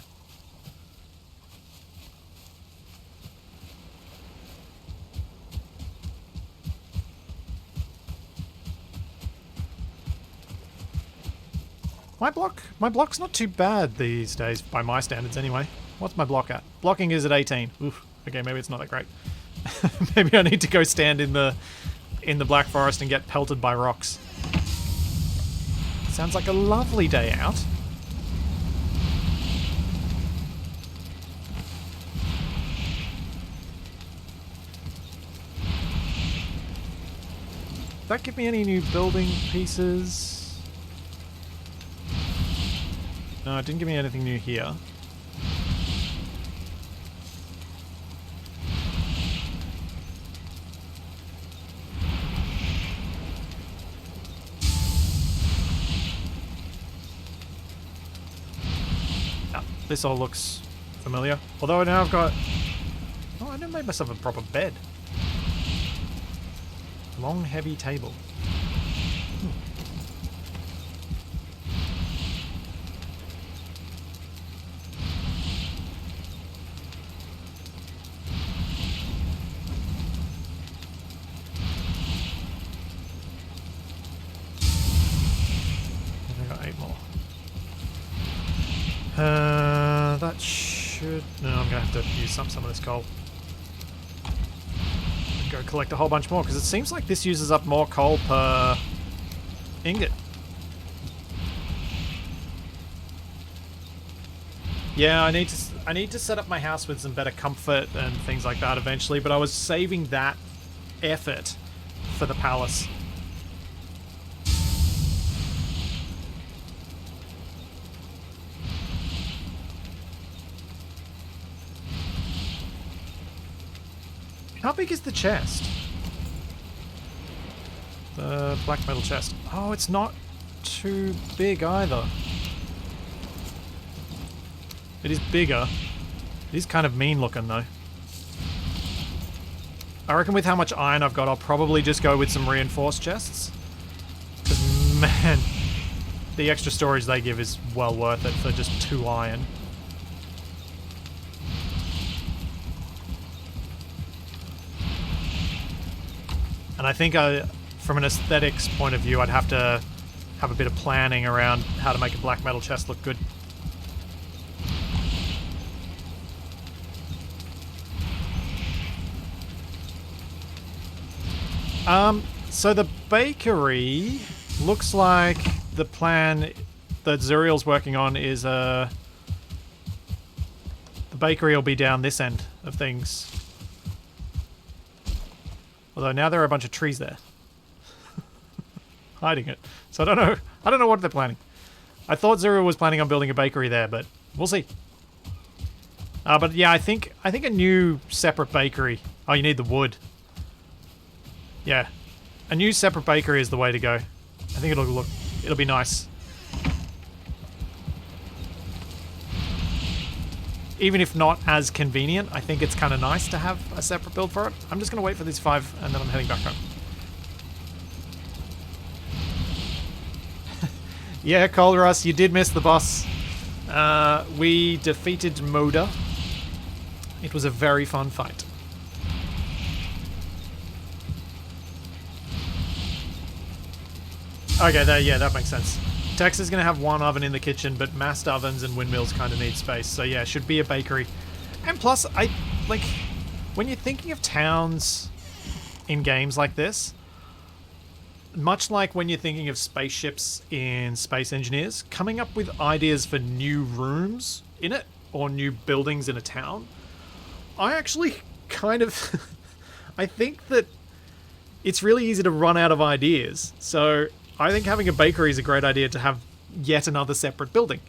My block's not too bad these days, by my standards anyway. What's my block at? Blocking is at 18. Oof. Okay, maybe it's not that great. Maybe I need to go stand in the Black Forest and get pelted by rocks. Sounds like a lovely day out. Did that give me any new building pieces? No, it didn't give me anything new here. Ah, this all looks familiar. Although now I've got... Oh, I never made myself a proper bed. Long, heavy table. That should... No, I'm going to have to use some of this coal. Go collect a whole bunch more, because it seems like this uses up more coal per ingot. Yeah, I need to set up my house with some better comfort and things like that eventually, but I was saving that effort for the palace. How big is the chest? The black metal chest. Oh, it's not too big either. It is bigger. It is kind of mean looking though. I reckon with how much iron I've got, I'll probably just go with some reinforced chests. Because man, the extra storage they give is well worth it for just 2 iron. And I think from an aesthetics point of view, I'd have to have a bit of planning around how to make a black metal chest look good. So the bakery looks like the plan that Zuriel's working on is the bakery will be down this end of things. Although now there are a bunch of trees there. Hiding it. So I don't know what they're planning. I thought Zuriel was planning on building a bakery there, but we'll see. But yeah, I think a new separate bakery. Oh, you need the wood. Yeah. A new separate bakery is the way to go. I think it'll be nice. Even if not as convenient, I think it's kind of nice to have a separate build for it. I'm just going to wait for these 5 and then I'm heading back home. Yeah, Colrus, you did miss the boss. We defeated Moda. It was a very fun fight. Okay, yeah, that makes sense. Tex is going to have one oven in the kitchen, but massed ovens and windmills kind of need space. So yeah, should be a bakery. And plus, when you're thinking of towns in games like this, much like when you're thinking of spaceships in Space Engineers, coming up with ideas for new rooms in it, or new buildings in a town, I actually kind of... I think that it's really easy to run out of ideas. So I think having a bakery is a great idea to have yet another separate building.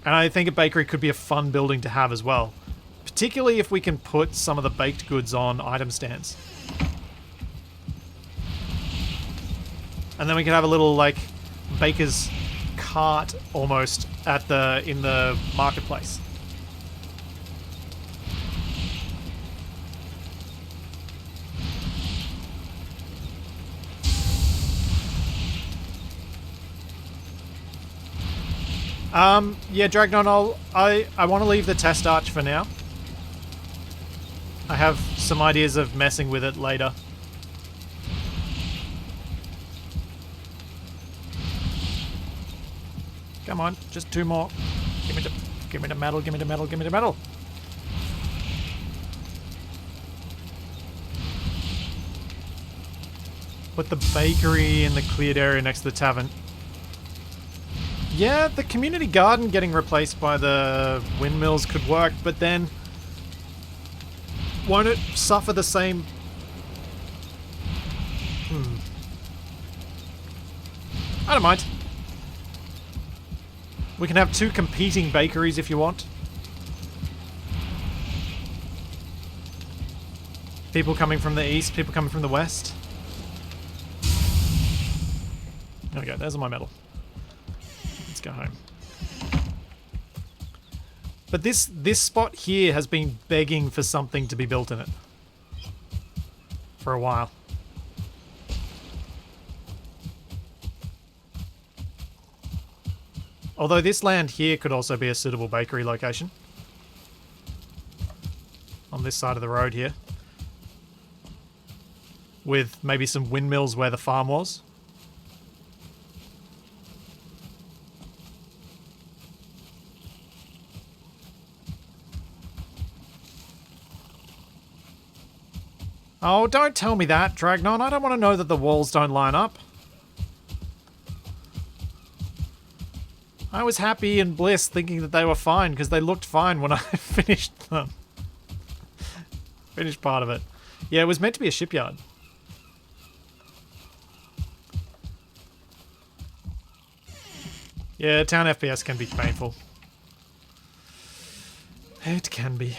And I think a bakery could be a fun building to have as well. Particularly if we can put some of the baked goods on item stands. And then we can have a little, like, baker's cart almost in the marketplace. Yeah, Dragnon, I want to leave the test arch for now. I have some ideas of messing with it later. Come on, just 2 more. Give me the metal, give me the metal, give me the metal. Put the bakery in the cleared area next to the tavern. Yeah, the community garden getting replaced by the windmills could work, but then won't it suffer the same... I don't mind. We can have 2 competing bakeries if you want. People coming from the east, people coming from the west. There we go, there's my metal. Let's go home. But this spot here has been begging for something to be built in it. For a while. Although this land here could also be a suitable bakery location. On this side of the road here. With maybe some windmills where the farm was. Oh, don't tell me that, Dragnon. I don't want to know that the walls don't line up. I was happy and bliss thinking that they were fine because they looked fine when I finished them. Finished part of it. Yeah, it was meant to be a shipyard. Yeah, town FPS can be painful. It can be.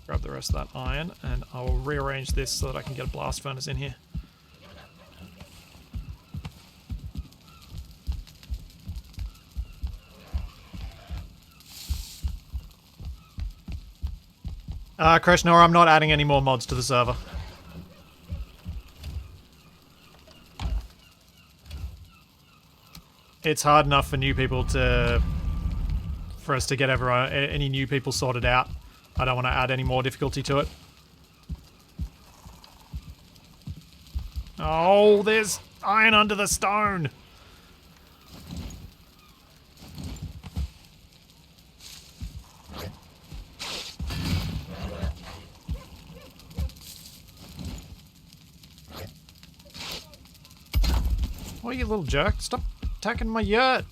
Grab the rest of that iron, and I will rearrange this so that I can get a blast furnace in here. Krishnor, I'm not adding any more mods to the server. It's hard enough for new people for us to get any new people sorted out. I don't want to add any more difficulty to it. Oh, there's iron under the stone. Oh, you little jerk. Stop attacking my yurt.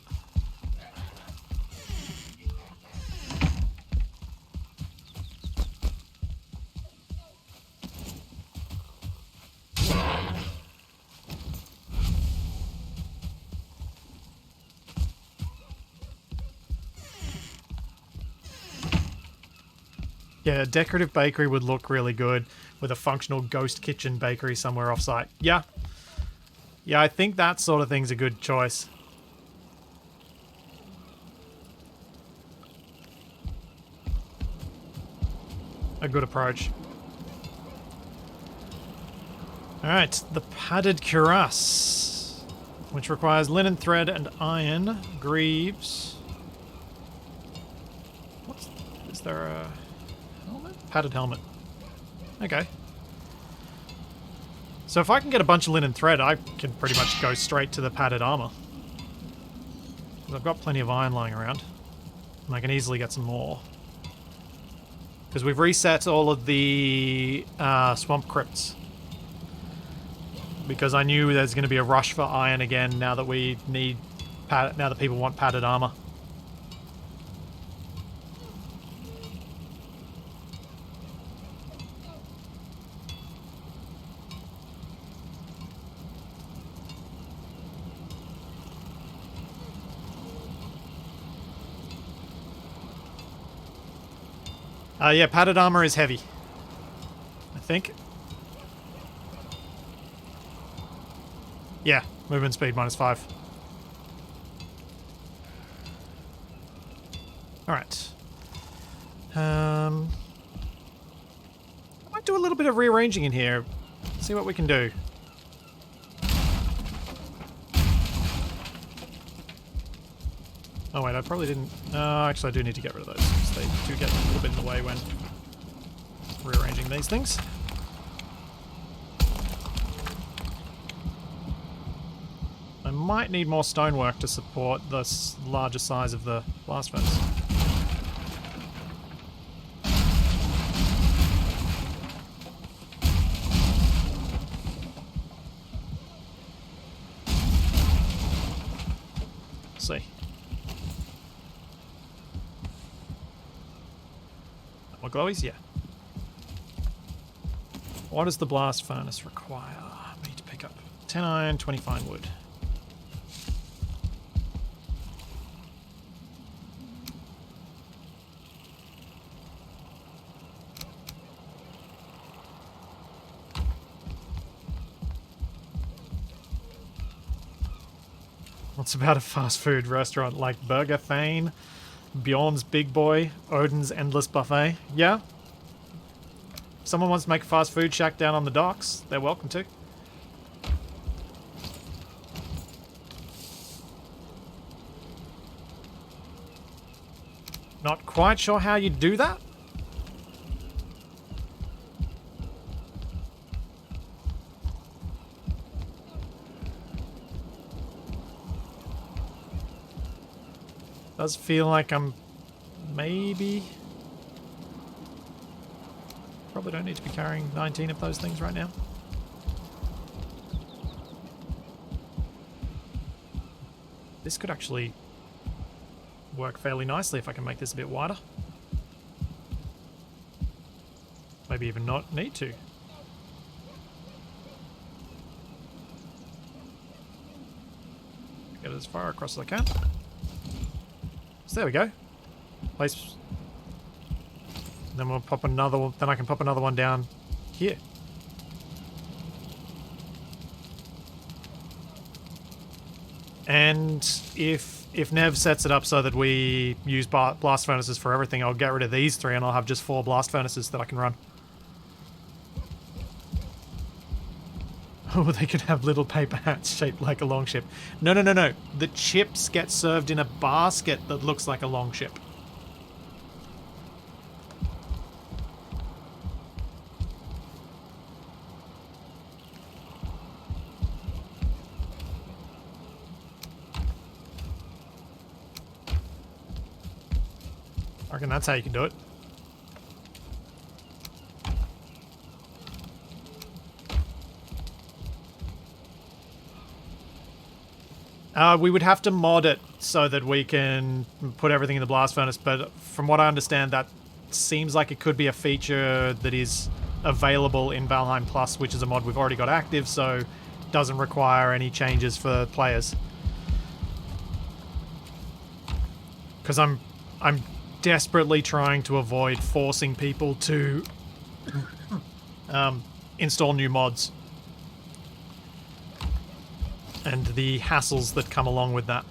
Yeah, a decorative bakery would look really good with a functional ghost kitchen bakery somewhere off-site. Yeah. Yeah, I think that sort of thing's a good choice. A good approach. Alright, the padded cuirass, which requires linen thread and iron, greaves. Is there a helmet? Padded helmet. Okay. So if I can get a bunch of linen thread, I can pretty much go straight to the padded armor. I've got plenty of iron lying around. And I can easily get some more. Because we've reset all of the swamp crypts. Because I knew there's going to be a rush for iron again now that we need now that people want padded armor. Yeah, padded armor is heavy. I think. Yeah, movement speed -5. Alright. I might do a little bit of rearranging in here. See what we can do. Oh wait, I probably didn't... actually I do need to get rid of those, because they do get a little bit in the way when rearranging these things. I might need more stonework to support the larger size of the blast furnace. Let's see. More glowies? Yeah. What does the blast furnace require me to pick up? 10 iron, 20 fine wood. What's about a fast food restaurant like Burger Thane, Bjorn's Big Boy, Odin's Endless Buffet? Yeah? If someone wants to make a fast food shack down on the docks, they're welcome to. Not quite sure how you do that. Does feel like I'm maybe... Probably don't need to be carrying 19 of those things right now. This could actually work fairly nicely if I can make this a bit wider. Maybe even not need to. Get it as far across as I can. So there we go. Place. Then we'll pop another one. Then I can pop another one down here. And if Nev sets it up so that we use blast furnaces for everything, I'll get rid of these 3 and I'll have just 4 blast furnaces that I can run. Oh, they could have little paper hats shaped like a longship. No, no, no, no. The chips get served in a basket that looks like a longship. I reckon that's how you can do it. We would have to mod it so that we can put everything in the blast furnace, but from what I understand, that seems like it could be a feature that is available in Valheim Plus, which is a mod we've already got active, so doesn't require any changes for players. Because I'm desperately trying to avoid forcing people to install new mods. And the hassles that come along with that.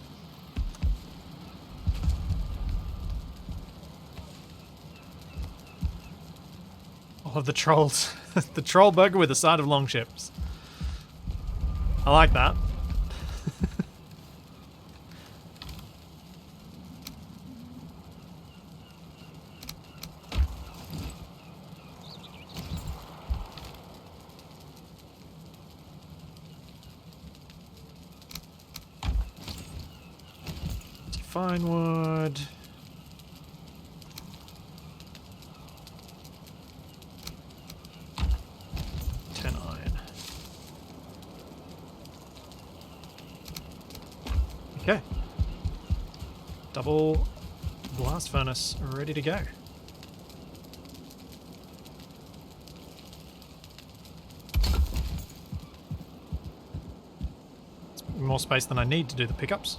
Oh, the trolls. The troll burger with a side of longships. I like that. Fine wood. Okay. Double blast furnace ready to go. It's more space than I need to do the pickups.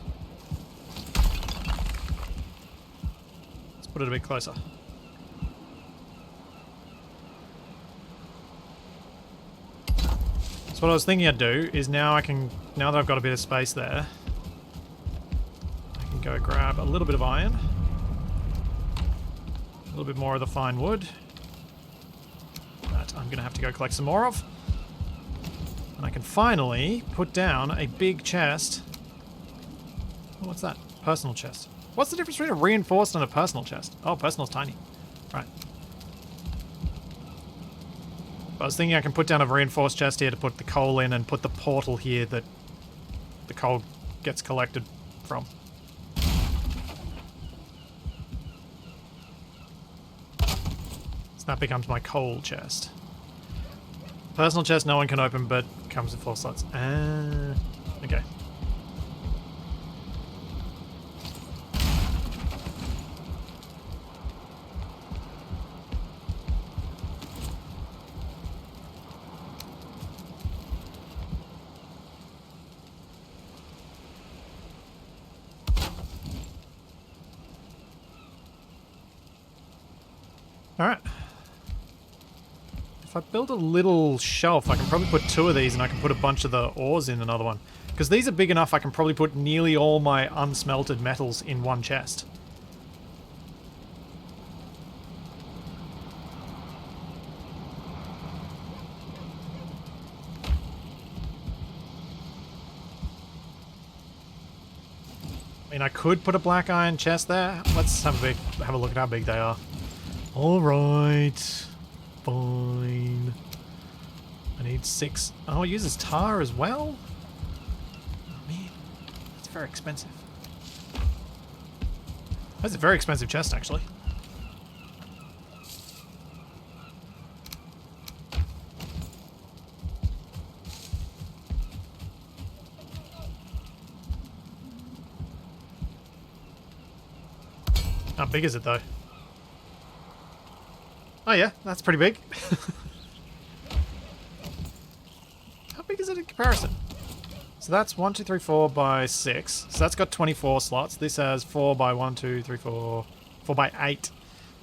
Let's put it a bit closer. So what I was thinking I'd do is now that I've got a bit of space there, I can go grab a little bit of iron, a little bit more of the fine wood that I'm going to have to go collect some more of. And I can finally put down a big chest. Oh, what's that? Personal chest. What's the difference between a reinforced and a personal chest? Oh, personal's tiny. Right. I was thinking I can put down a reinforced chest here to put the coal in and put the portal here that the coal gets collected from. So that becomes my coal chest. Personal chest no one can open, but comes with 4 slots. Okay. Alright. If I build a little shelf, I can probably put 2 of these and I can put a bunch of the ores in another one. Because these are big enough, I can probably put nearly all my unsmelted metals in one chest. I mean, I could put a black iron chest there. Let's have a look at how big they are. Alright. Fine. I need 6. Oh, it uses tar as well? Oh, man. That's very expensive. That's a very expensive chest, actually. How big is it, though? Oh yeah, that's pretty big. How big is it in comparison? So that's 1, 2, 3, 4 by 6. So that's got 24 slots. This has 4 by 1, 2, 3, 4, 4 by 8.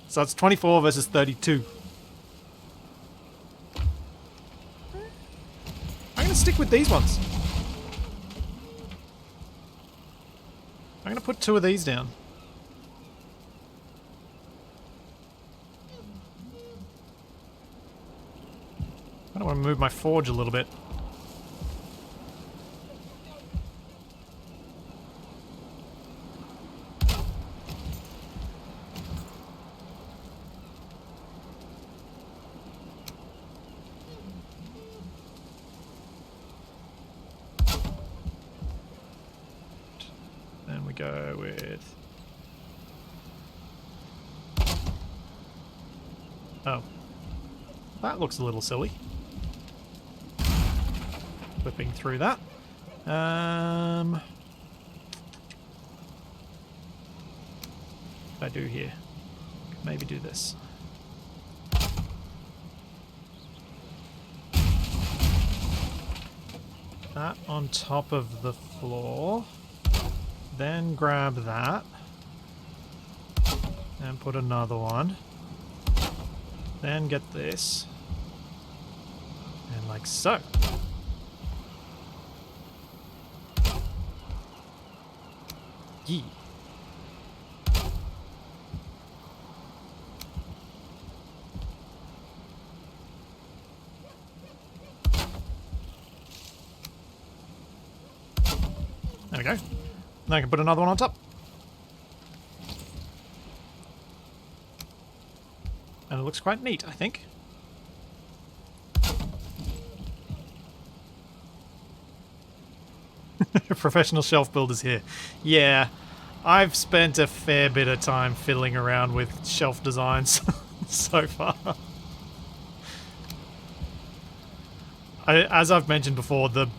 So that's 24 versus 32. I'm gonna stick with these ones. I'm gonna put 2 of these down. I don't want to move my forge a little bit. Then we go with... Oh. That looks a little silly. Whipping through that. What I do here? Maybe do this. That on top of the floor. Then grab that. And put another one. Then get this. And like so. Yee. There we go. Now I can put another one on top. And it looks quite neat, I think. Professional shelf builders here. Yeah, I've spent a fair bit of time fiddling around with shelf designs so far. As I've mentioned before, the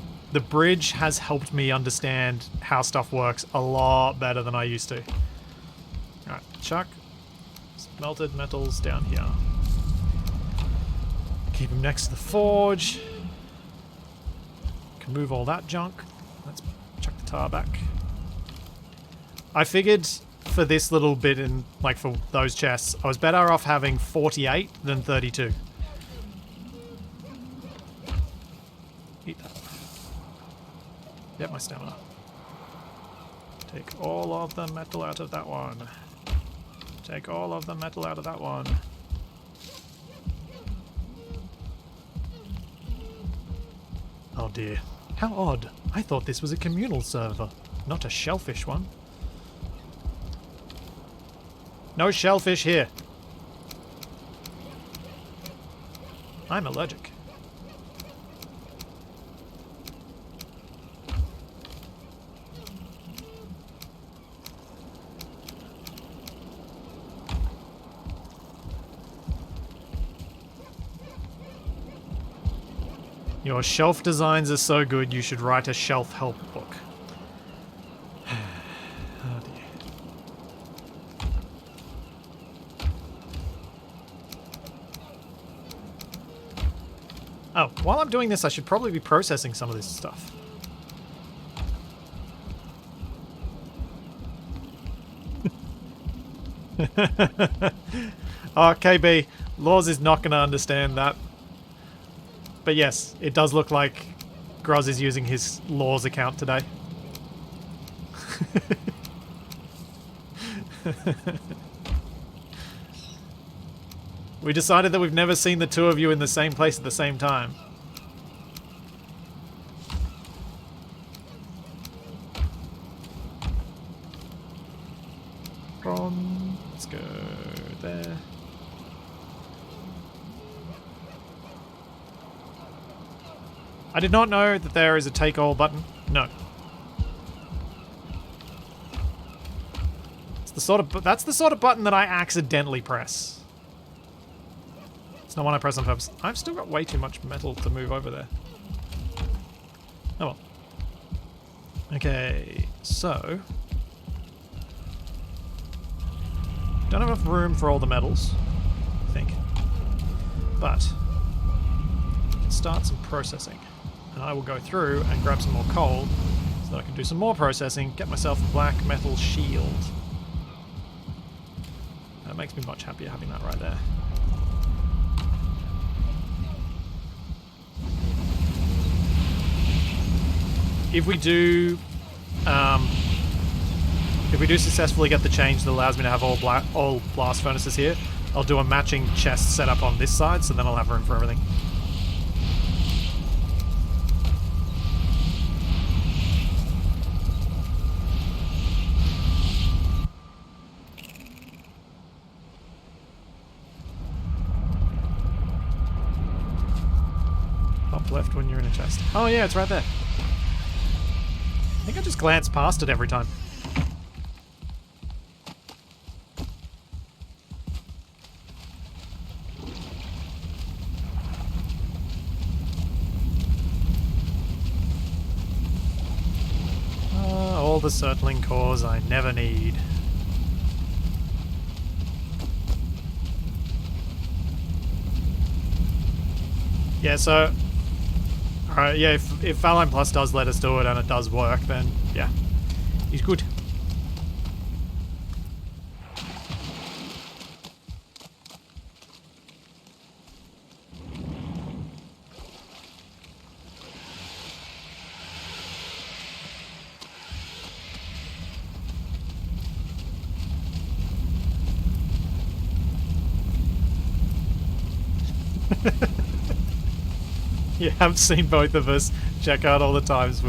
bridge has helped me understand how stuff works a lot better than I used to. Alright, chuck melted metals down here. Keep them next to the forge. Can move all that junk. Let's chuck the tar back. I figured for this little bit in, like for those chests, I was better off having 48 than 32. Eat that. Get my stamina. Take all of the metal out of that one. Take all of the metal out of that one. Oh dear. How odd. I thought this was a communal server, not a shellfish one. No shellfish here. I'm allergic. Your shelf designs are so good you should write a shelf help book. Oh dear. Oh, while I'm doing this I should probably be processing some of this stuff. Oh, KB, Laws is not going to understand that. But yes, it does look like Groz is using his Laws account today. We decided that we've never seen the two of you in the same place at the same time. Let's go there. I did not know that there is a take all button. No. That's the sort of button that I accidentally press. It's not one I press on purpose. I've still got way too much metal to move over there. Oh well. Okay, so don't have enough room for all the metals, I think. But let's start some processing. And I will go through and grab some more coal so that I can do some more processing, get myself a black metal shield. That makes me much happier having that right there. If we do successfully get the change that allows me to have all blast furnaces here, I'll do a matching chest setup on this side, so then I'll have room for everything. Top left when you're in a chest. Oh yeah, it's right there. I think I just glance past it every time. All the circling cores I never need. Yeah, so alright, yeah, if Valheim Plus does let us do it and it does work, then yeah, he's good. You haven't seen both of us check out all the times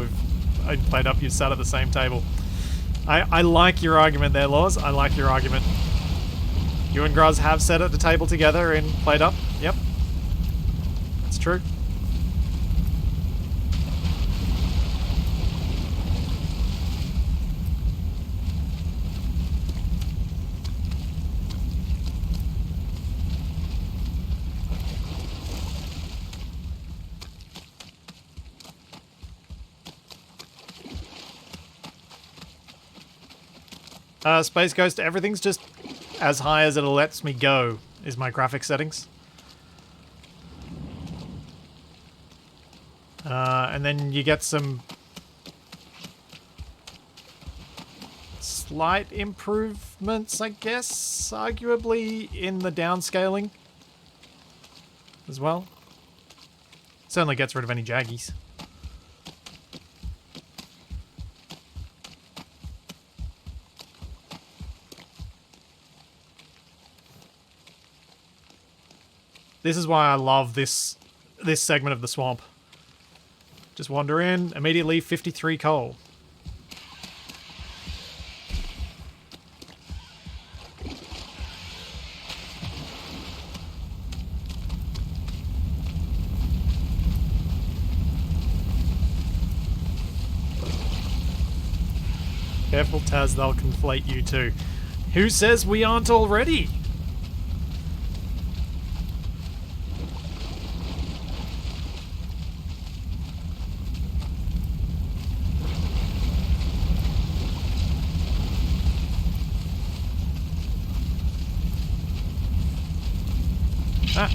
I played up, you sat at the same table. I like your argument there, Laws. I like your argument. You and Graz have sat at the table together and played up. Yep. That's true. Space Ghost, everything's just as high as it lets me go, is my graphic settings. And then you get some slight improvements, I guess, arguably, in the downscaling as well. Certainly gets rid of any jaggies. This is why I love this segment of the swamp. Just wander in, immediately 53 coal. Careful, Taz, they'll conflate you too. Who says we aren't already? Ah.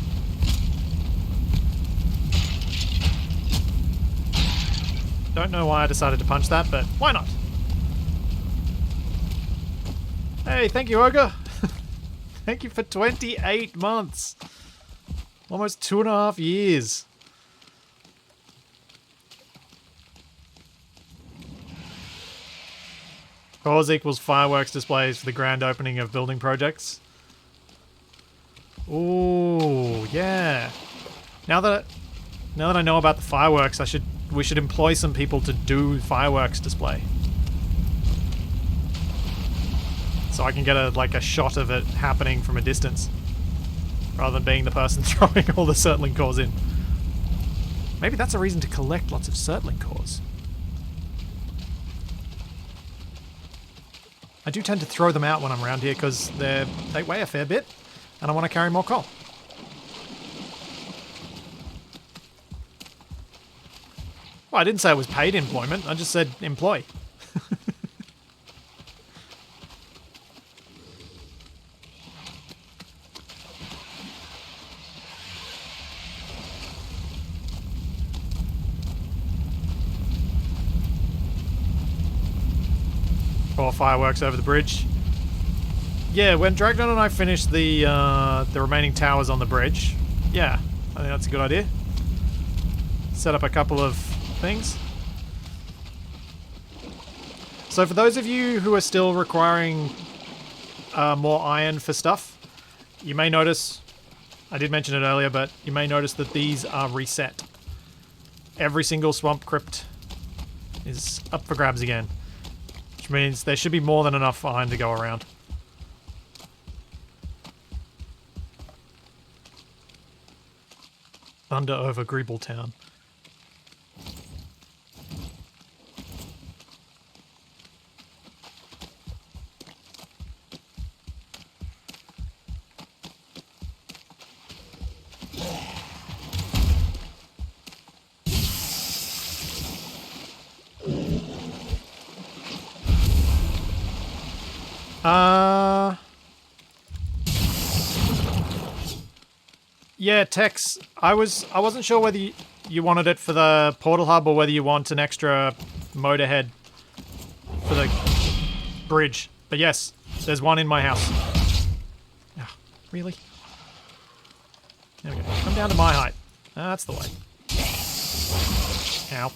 Don't know why I decided to punch that, but why not? Hey, thank you, Ogre. Thank you for 28 months. Almost 2.5 years. Cause equals fireworks displays for the grand opening of building projects. Ooh, yeah. Now that I know about the fireworks, we should employ some people to do fireworks display. So I can get a shot of it happening from a distance, rather than being the person throwing all the surtling cores in. Maybe that's a reason to collect lots of surtling cores. I do tend to throw them out when I'm around here because they weigh a fair bit, and I want to carry more coal. Well, I didn't say it was paid employment, I just said employ. Or fireworks over the bridge. Yeah, when Dragnon and I finish the remaining towers on the bridge, yeah, I think that's a good idea. Set up a couple of things. So for those of you who are still requiring more iron for stuff, you may notice, I did mention it earlier, but you may notice that these are reset. Every single swamp crypt is up for grabs again. Which means there should be more than enough iron to go around. Thunder over Greebletown. Yeah, Tex, I wasn't sure whether you wanted it for the portal hub or whether you want an extra motor head for the bridge. But yes, there's one in my house. Ah, really? There we go. Come down to my height. That's the way. Ow.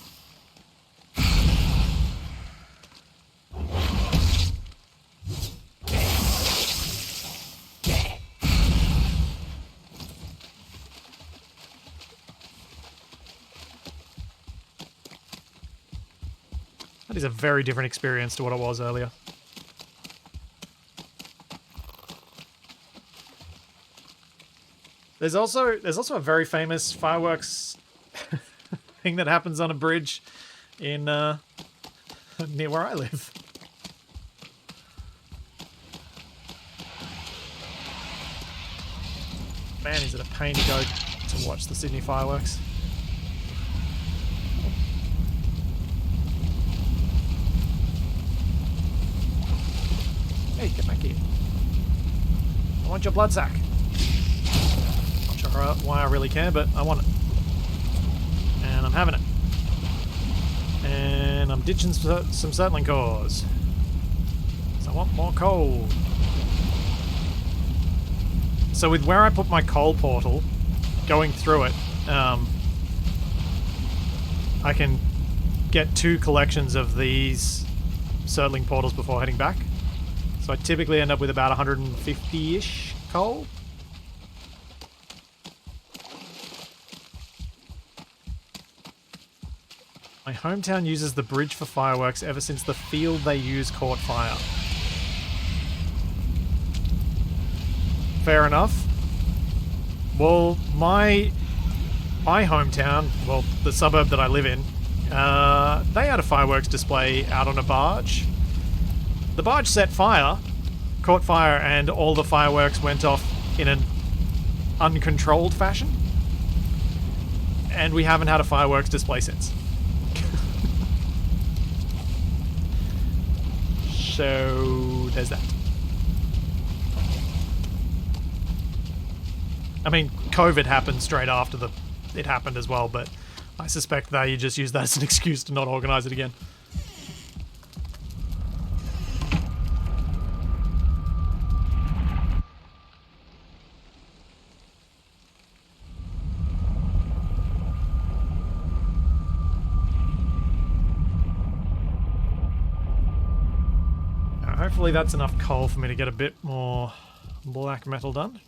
That is a very different experience to what it was earlier. There's also a very famous fireworks thing that happens on a bridge in near where I live. Man, is it a pain to go to watch the Sydney fireworks. Hey, get back here. I want your blood sack. Not sure why I really care, but I want it. And I'm having it. And I'm ditching some settling cores. So I want more coal. So with where I put my coal portal, going through it, I can get 2 collections of these settling portals before heading back. So I typically end up with about 150-ish coal. My hometown uses the bridge for fireworks ever since the field they use caught fire. Fair enough. Well, my hometown, well, the suburb that I live in, they had a fireworks display out on a barge. The barge set fire, caught fire, and all the fireworks went off in an uncontrolled fashion. And we haven't had a fireworks display since. So there's that. I mean, COVID happened straight after it happened as well, but I suspect they just use that as an excuse to not organise it again. Hopefully that's enough coal for me to get a bit more black metal done.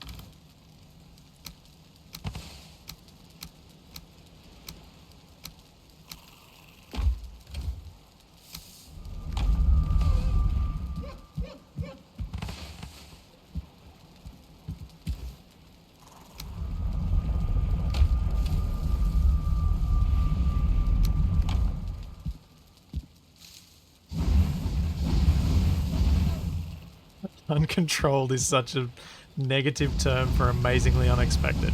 Uncontrolled is such a negative term for amazingly unexpected.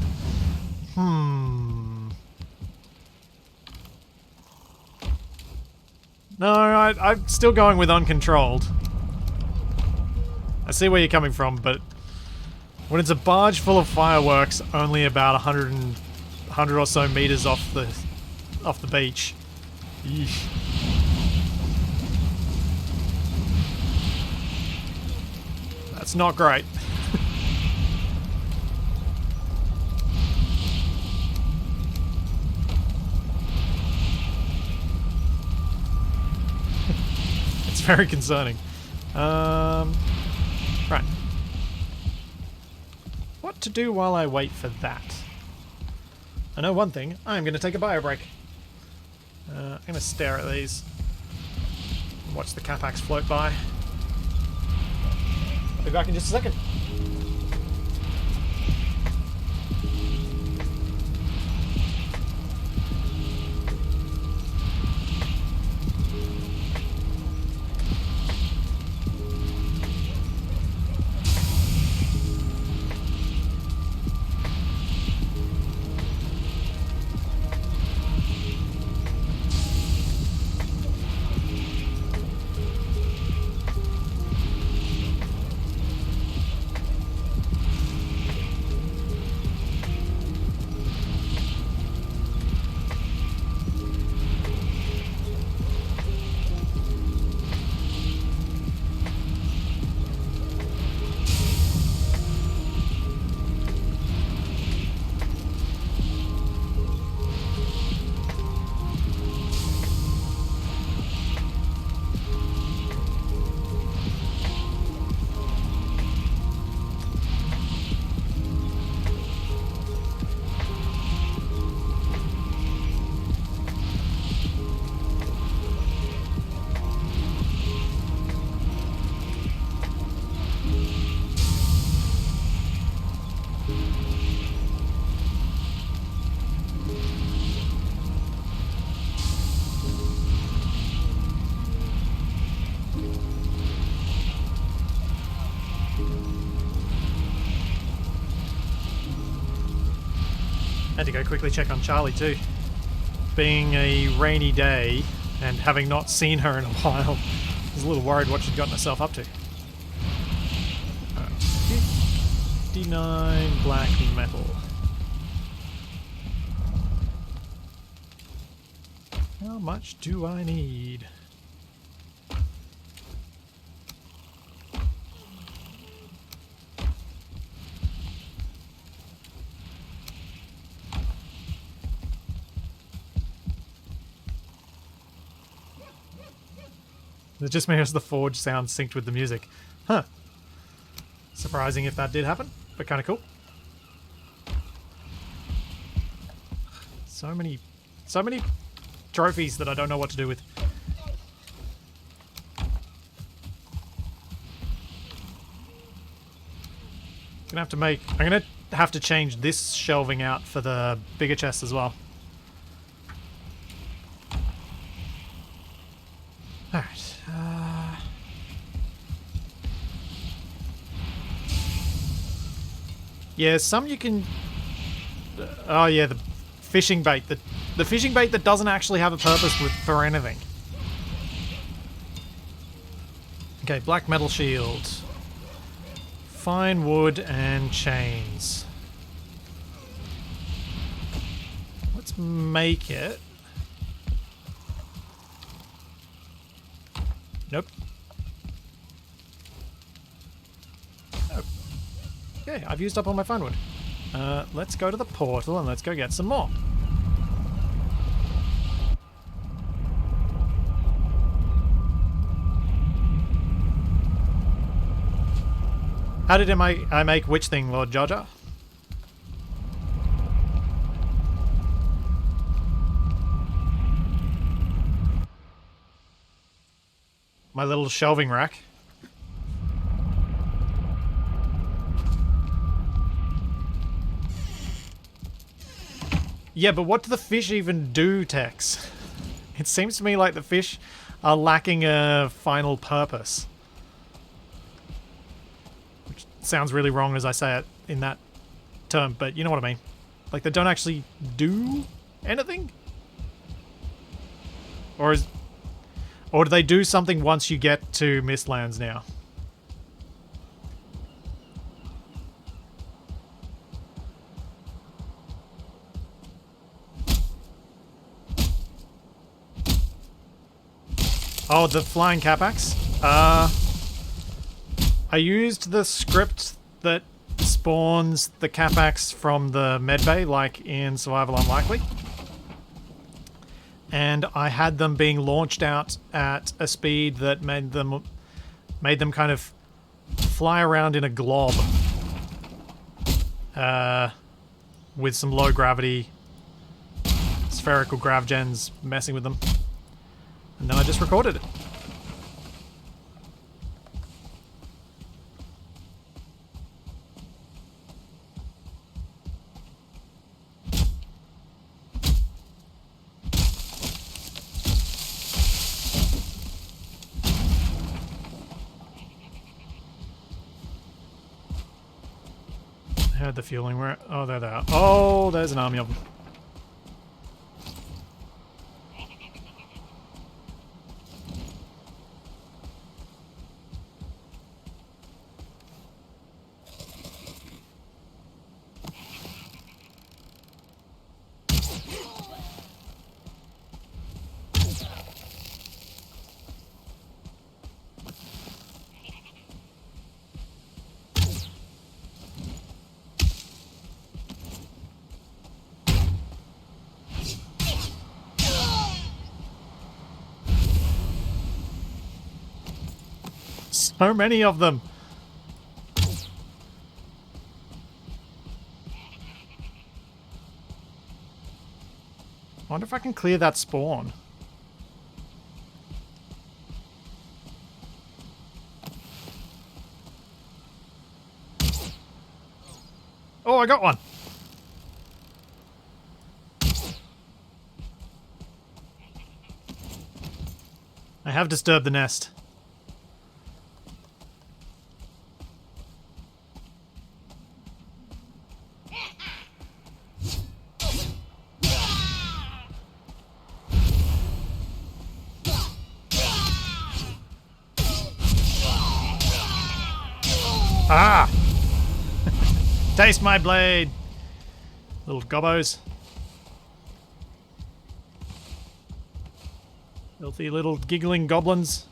No, I'm still going with uncontrolled. I see where you're coming from, but when it's a barge full of fireworks only about 100 or so meters off the beach. Yeesh. That's not great. It's very concerning. Right. What to do while I wait for that? I know one thing. I'm going to take a bio break. I'm going to stare at these. And watch the Capax float by. I'll be back in just a second. Had to go quickly check on Charlie too. Being a rainy day and having not seen her in a while, I was a little worried what she'd gotten herself up to. 59 black metal. How much do I need? It just makes the forge sound synced with the music. Huh. Surprising if that did happen, but kind of cool. So many trophies that I don't know what to do with. I'm gonna have to change this shelving out for the bigger chest as well. Alright. Yeah, some you can... oh yeah, the fishing bait. The fishing bait that doesn't actually have a purpose for anything. Okay, black metal shield. Fine wood and chains. Let's make it. Nope. Oh. Okay, I've used up all my fine wood. Let's go to the portal and let's go get some more. How did I make which thing, Lord Jar Jar? My little shelving rack. Yeah, but what do the fish even do, Tex? It seems to me like the fish are lacking a final purpose. Which sounds really wrong as I say it in that term, but you know what I mean. Like, they don't actually do anything? Or do they do something once you get to Mistlands now? Oh, the flying capax? I used the script that spawns the capax from the medbay, like in Survival Unlikely. And I had them being launched out at a speed that made them kind of fly around in a glob. With some low gravity spherical grav gens messing with them. And then I just recorded it. I had the feeling where... oh, there they are. Oh, there's an army of them. So many of them. I wonder if I can clear that spawn. Oh, I got one. I have disturbed the nest. Ah! Taste my blade! Little gobbos. Filthy little giggling goblins.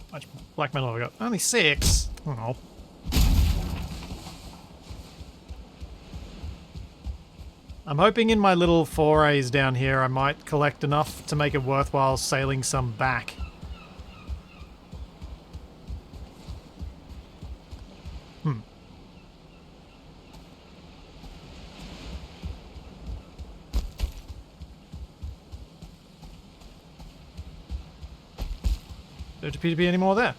How much black metal have I got? Only 6. Oh. I'm hoping in my little forays down here I might collect enough to make it worthwhile sailing some back. Don't appear to be any more there.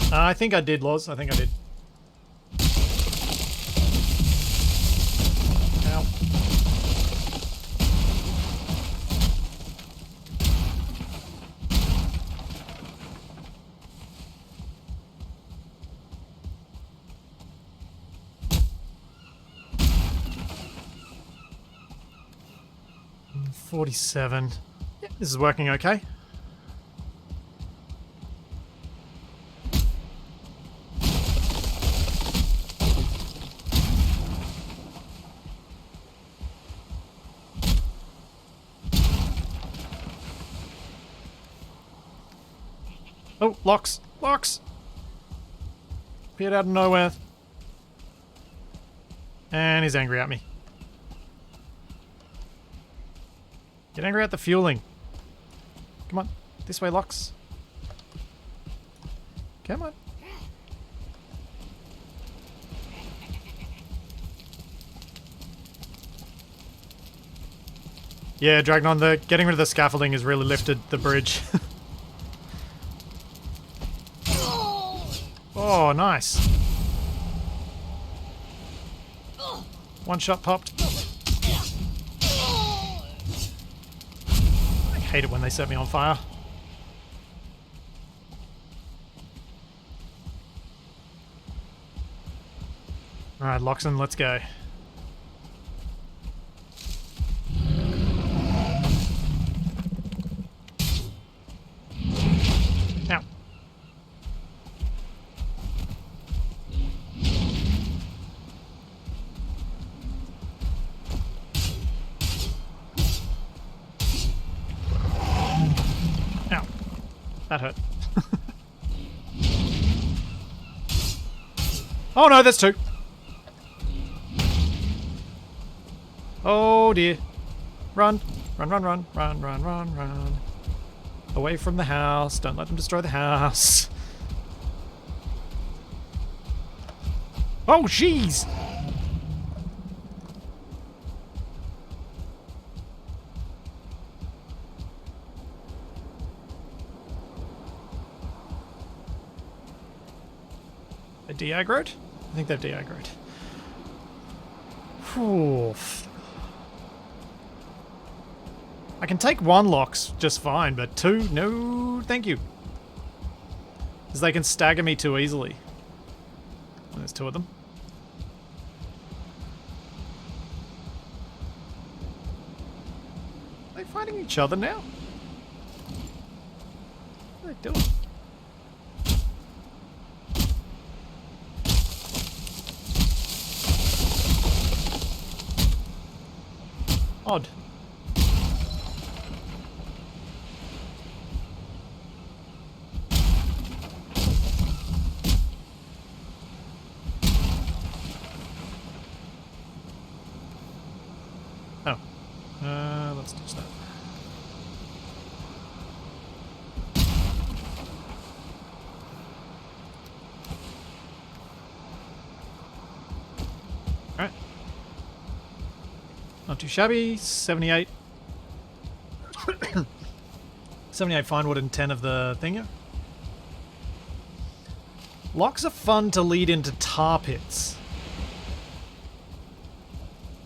I think I did, Loz. I think I did. Ow. Mm, 47. Yeah, this is working okay. Oh, locks! Locks! Appeared out of nowhere. And he's angry at me. Get angry at the fueling. Come on. This way, locks. Come on. Yeah, Dragnon, the getting rid of the scaffolding has really lifted the bridge. Oh, nice. One shot popped. I hate it when they set me on fire. Alright, Loxon, let's go. Ow. Ow. That hurt. Oh no, that's two. Oh dear. Run. Run, run, run, run, run, run, run. Away from the house. Don't let them destroy the house. Oh, jeez! They de-aggroed? I think they've de-aggroed. Oof. I can take one locks just fine, but two, no thank you. Because they can stagger me too easily. There's two of them. Are they fighting each other now? What are they doing? Odd. Oh. Let's ditch that. Alright. Not too shabby. 78. 78 fine wood and 10 of the thinger. Locks are fun to lead into tar pits.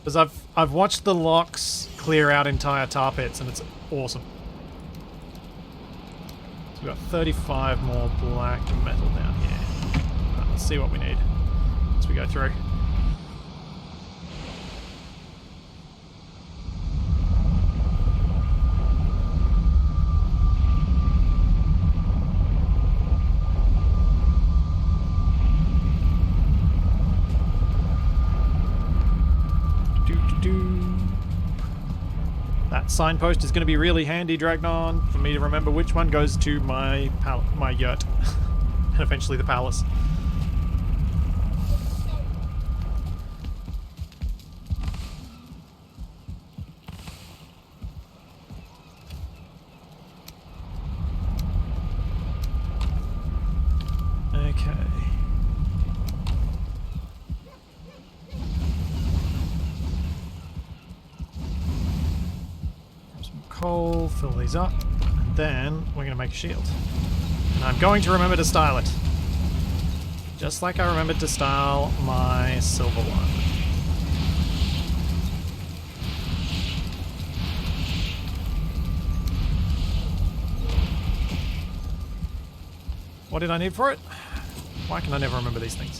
Because I've watched the locks clear out entire tar pits and it's awesome. So we've got 35 more black metal down here. Right, let's see what we need as we go through. That signpost is going to be really handy, Dragnon, for me to remember which one goes to my yurt. And eventually the palace. coal, fill these up, and then we're going to make a shield. And I'm going to remember to style it. Just like I remembered to style my silver one. What did I need for it? Why can I never remember these things?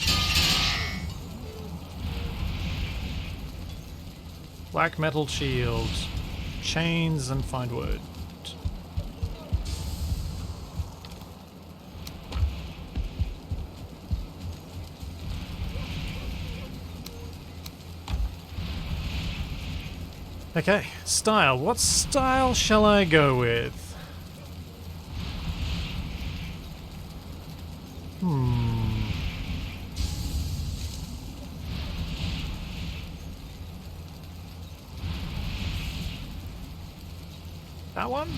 Black metal shield. Chains and find wood. Okay, style. What style shall I go with? That one?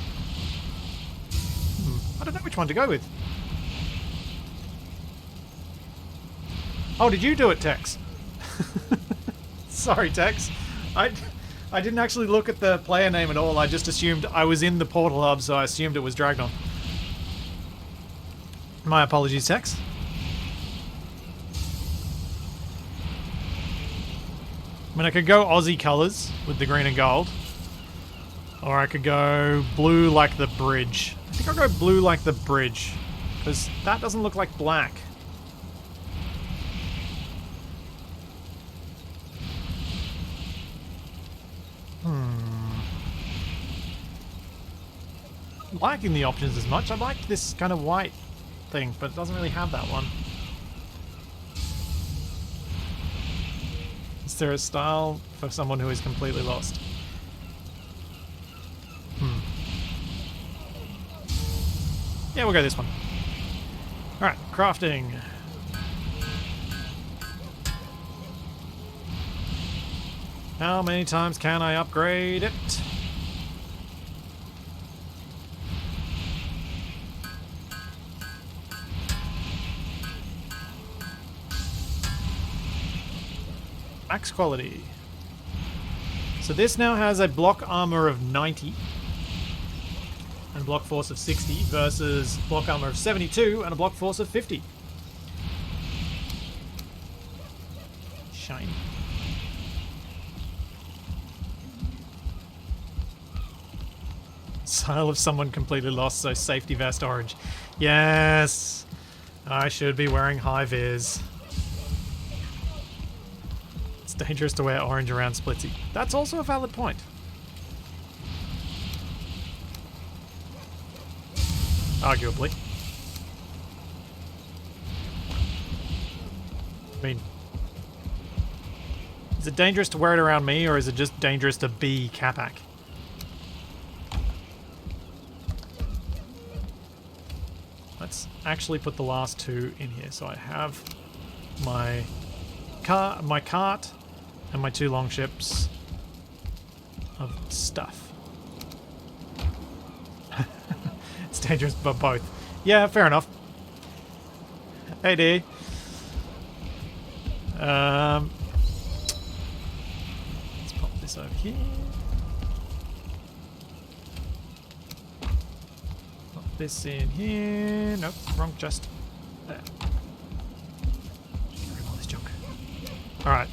I don't know which one to go with. Oh, did you do it, Tex? Sorry, Tex. I didn't actually look at the player name at all. I just assumed I was in the portal hub, so I assumed it was Dragnon. My apologies, Tex. I mean, I could go Aussie colours with the green and gold. Or I could go blue like the bridge. I think I'll go blue like the bridge. Because that doesn't look like black. Liking the options as much. I like this kind of white thing, but it doesn't really have that one. Is there a style for someone who is completely lost? Yeah, we'll go this one. Alright, crafting. How many times can I upgrade it? Max quality. So this now has a block armor of 90 and block force of 60 versus block armor of 72 and a block force of 50. Shiny. Style of someone completely lost, so safety vest orange. Yes! I should be wearing high vis. It's dangerous to wear orange around Splitsy. That's also a valid point. Arguably. I mean, is it dangerous to wear it around me, or is it just dangerous to be Capac? Let's actually put the last two in here. So I have my cart, and my two long ships of stuff. It's dangerous, but both. Yeah, fair enough. Hey, D. Let's pop this over here. Pop this in here. Nope, wrong chest. There. Get rid of all this junk. Alright.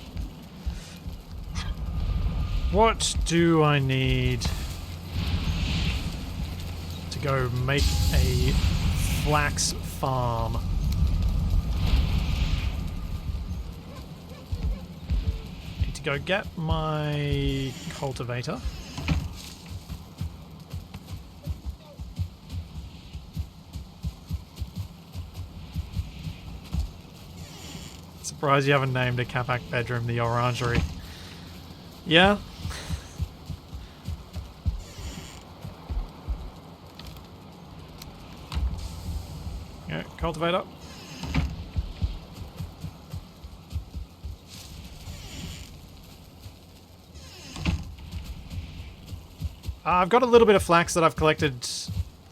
What do I need to go make a flax farm? Need to go get my cultivator. Surprised you haven't named a Capac bedroom the Orangery. Yeah? Yeah, cultivator. I've got a little bit of flax that I've collected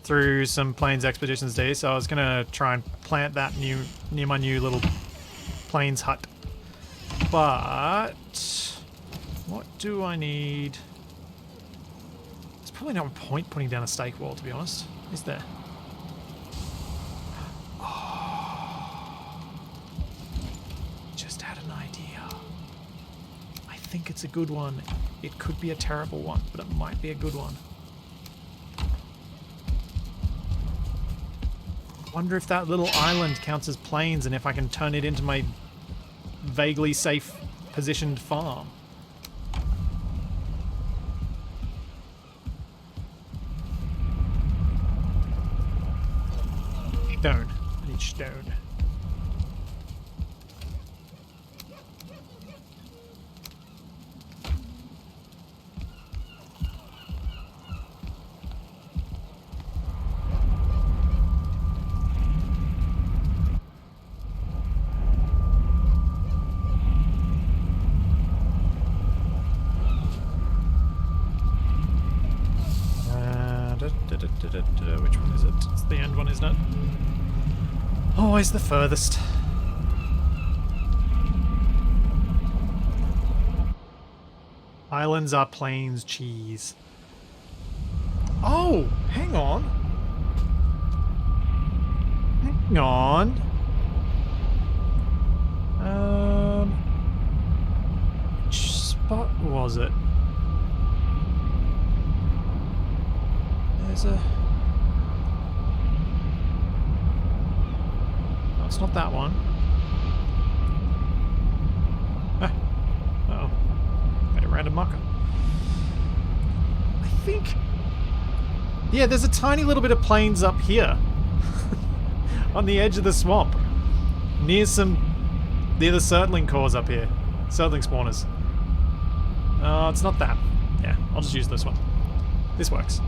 through some Plains Expeditions D, so I was going to try and plant that near my new little Plains hut. But what do I need? probably no point putting down a stake wall, to be honest. Is there? Just had an idea. I think it's a good one. It could be a terrible one, but it might be a good one. Wonder if that little island counts as plains and if I can turn it into my vaguely safe positioned farm. Stone. I need stone. Which one is it? It's the end one, isn't it? Always the furthest. Islands are plains cheese. Oh, hang on. Hang on. Which spot was it? There's a... No, it's not that one. Ah. Uh-oh. Made a random marker. I think... Yeah, there's a tiny little bit of plains up here. On the edge of the swamp. Near the surtling cores up here. Surtling spawners. Oh, it's not that. Yeah, I'll just use this one. This works.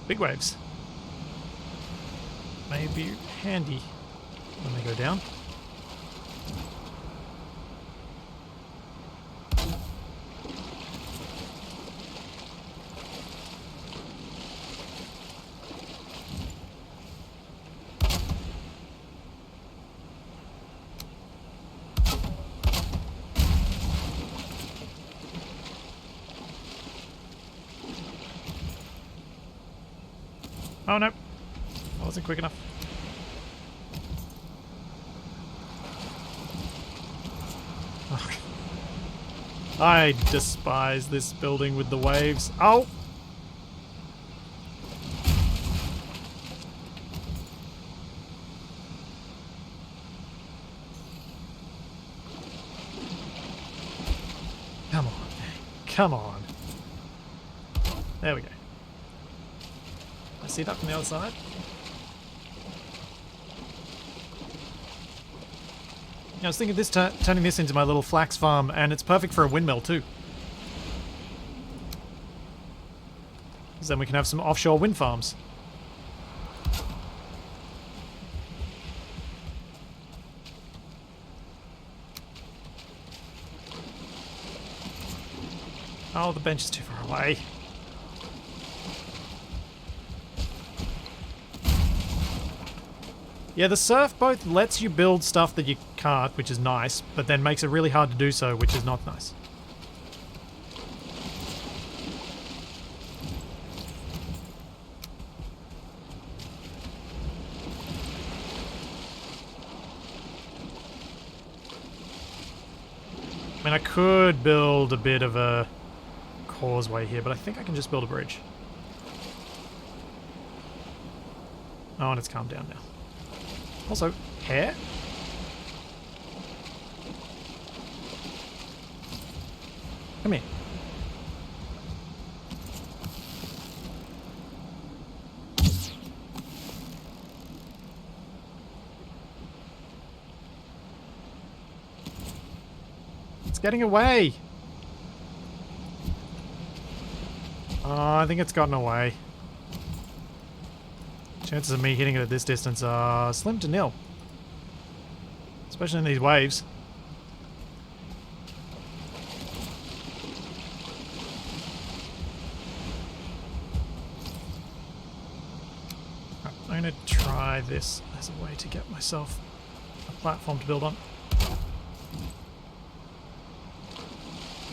Big waves. May be handy when they go down. Oh no, I wasn't quick enough. Oh. I despise this building with the waves. Oh! Come on, come on. There we go. I see that from the other side. I was thinking of this turning this into my little flax farm, and it's perfect for a windmill too. Because then we can have some offshore wind farms. Oh, the bench is too far away. Yeah, the surf both lets you build stuff that you can't, which is nice, but then makes it really hard to do so, which is not nice. I mean, I could build a bit of a causeway here, but I think I can just build a bridge. Oh, and it's calmed down now. Also, hair? Come here. It's getting away! Oh, I think it's gotten away. Chances of me hitting it at this distance are slim to nil. Especially in these waves. I'm going to try this as a way to get myself a platform to build on.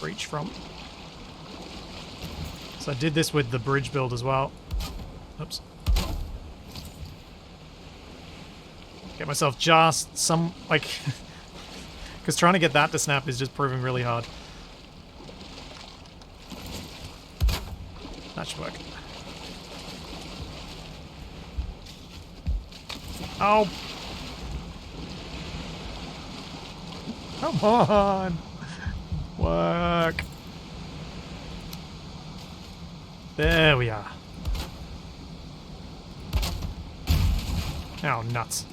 Reach from. So I did this with the bridge build as well. Oops. Get myself just some, like... Because trying to get that to snap is just proving really hard. That should work. Oh! Come on! Work! There we are. Oh, nuts.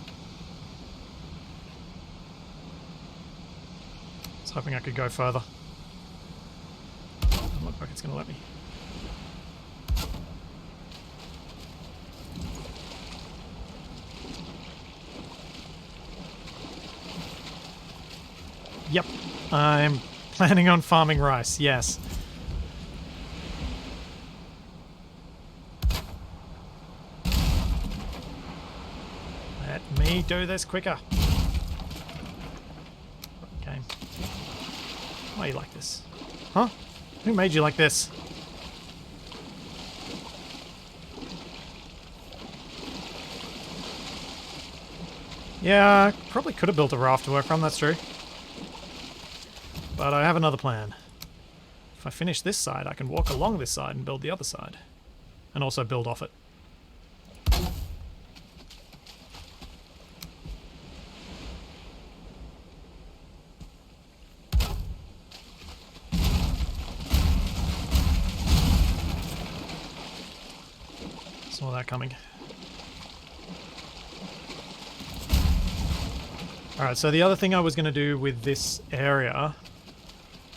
I was hoping I could go further. Doesn't look like it's going to let me. Yep, I'm planning on farming rice, yes. Let me do this quicker. Okay. Why are you like this? Huh? Who made you like this? Yeah, I probably could have built a raft to work from, that's true. But I have another plan. If I finish this side, I can walk along this side and build the other side. And also build off it. Saw that coming. Alright, so the other thing I was going to do with this area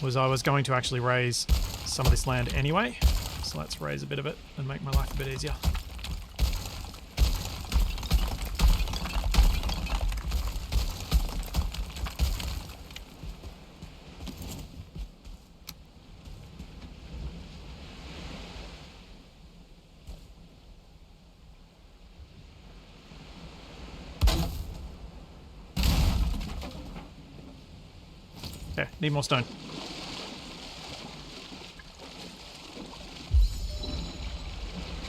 was I was going to actually raise some of this land anyway. So let's raise a bit of it and make my life a bit easier. Okay, need more stone.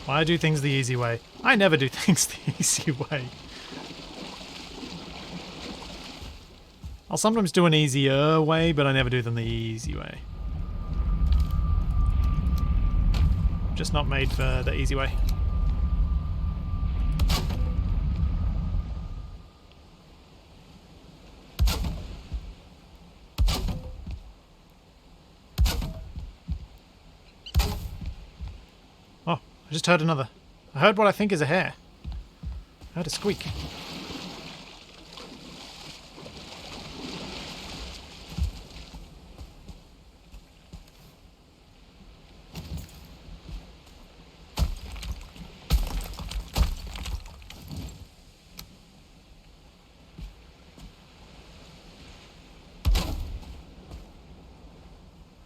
Why do things the easy way? I never do things the easy way. I'll sometimes do an easier way, but I never do them the easy way. Just not made for the easy way. I just heard another. I heard what I think is a hare. I heard a squeak.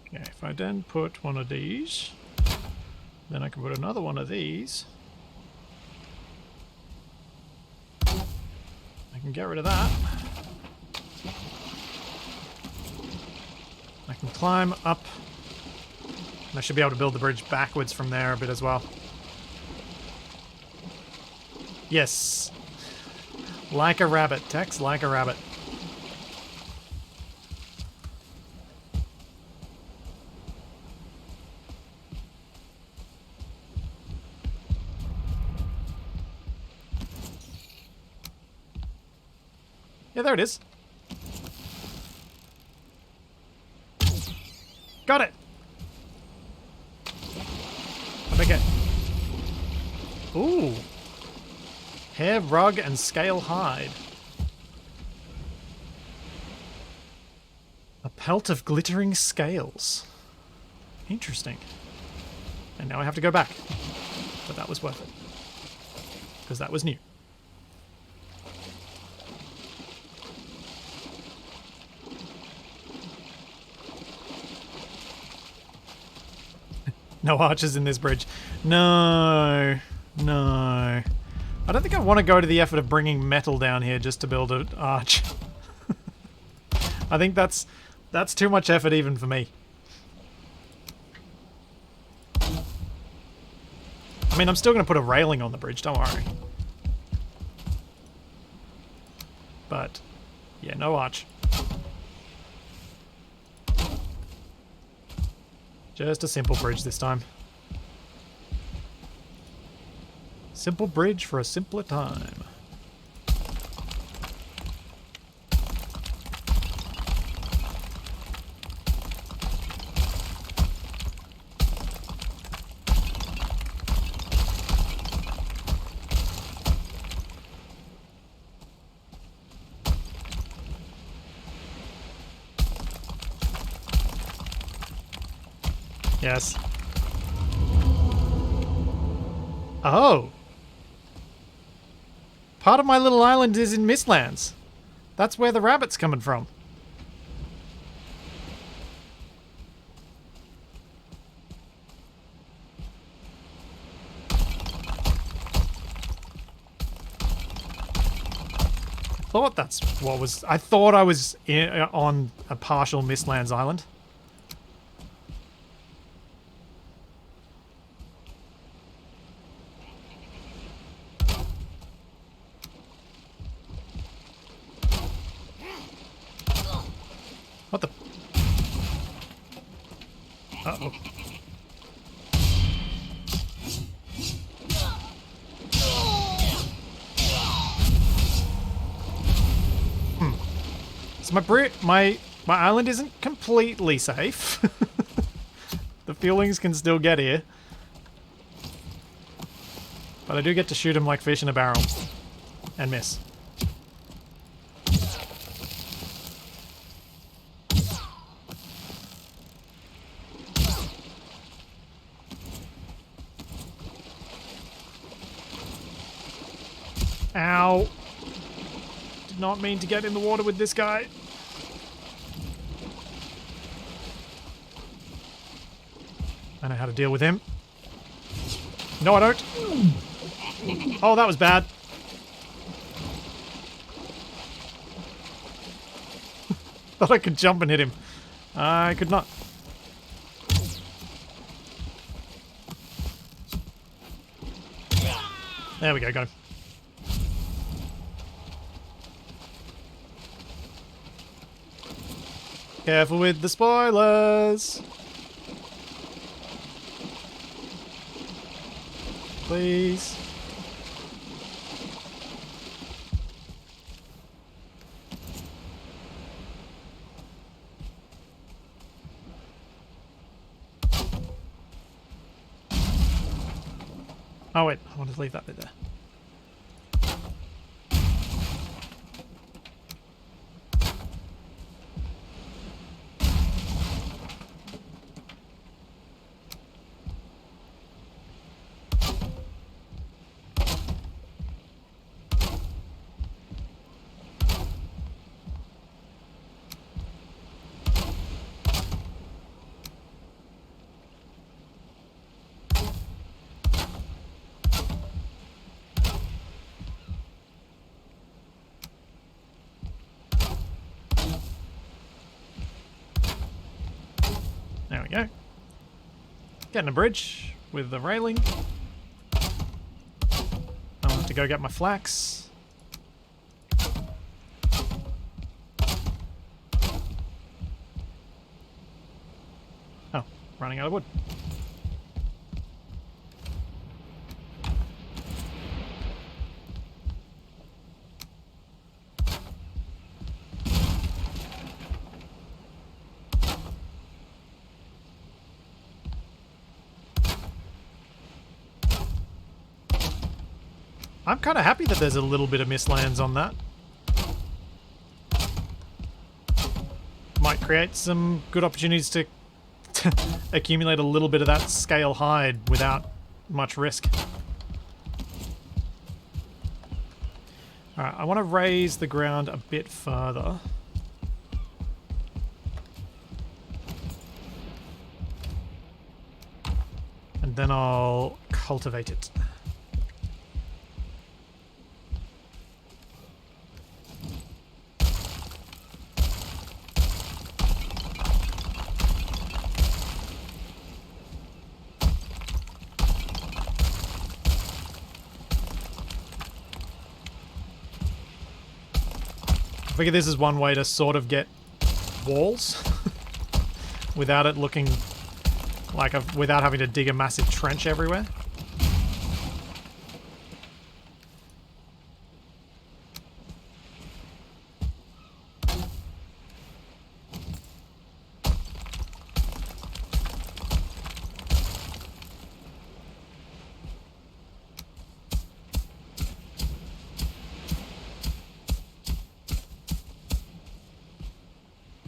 Okay, if I then put one of these... Then I can put another one of these. I can get rid of that. I can climb up. And I should be able to build the bridge backwards from there a bit as well. Yes. Like a rabbit, Tex, like a rabbit. Yeah, there it is. Got it! What'd I get? Ooh. Hair, rug, and scale hide. A pelt of glittering scales. Interesting. And now I have to go back. But that was worth it. Because that was new. No archers in this bridge. No. No. I don't think I want to go to the effort of bringing metal down here just to build an arch. I think that's too much effort even for me. I mean, I'm still going to put a railing on the bridge, don't worry. But, yeah, no arch. Just a simple bridge this time. Simple bridge for a simpler time. Yes. Oh. Part of my little island is in Mistlands. That's where the rabbit's coming from. I thought I was on a partial Mistlands island. What the? Uh-oh. So my island isn't completely safe. The feelings can still get here. But I do get to shoot him like fish in a barrel. And miss. Ow. Did not mean to get in the water with this guy. I know how to deal with him. No, I don't. Oh, that was bad. Thought I could jump and hit him. I could not. There we go, got him. Careful with the spoilers. Please. Oh wait, I wanted to leave that bit there. There we go. Getting a bridge with the railing. I'll have to go get my flax. Oh, running out of wood. I'm kind of happy that there's a little bit of Mistlands on that. Might create some good opportunities to accumulate a little bit of that scale hide without much risk. Alright, I want to raise the ground a bit further. And then I'll cultivate it. figure this is one way to sort of get walls without it looking like without having to dig a massive trench everywhere.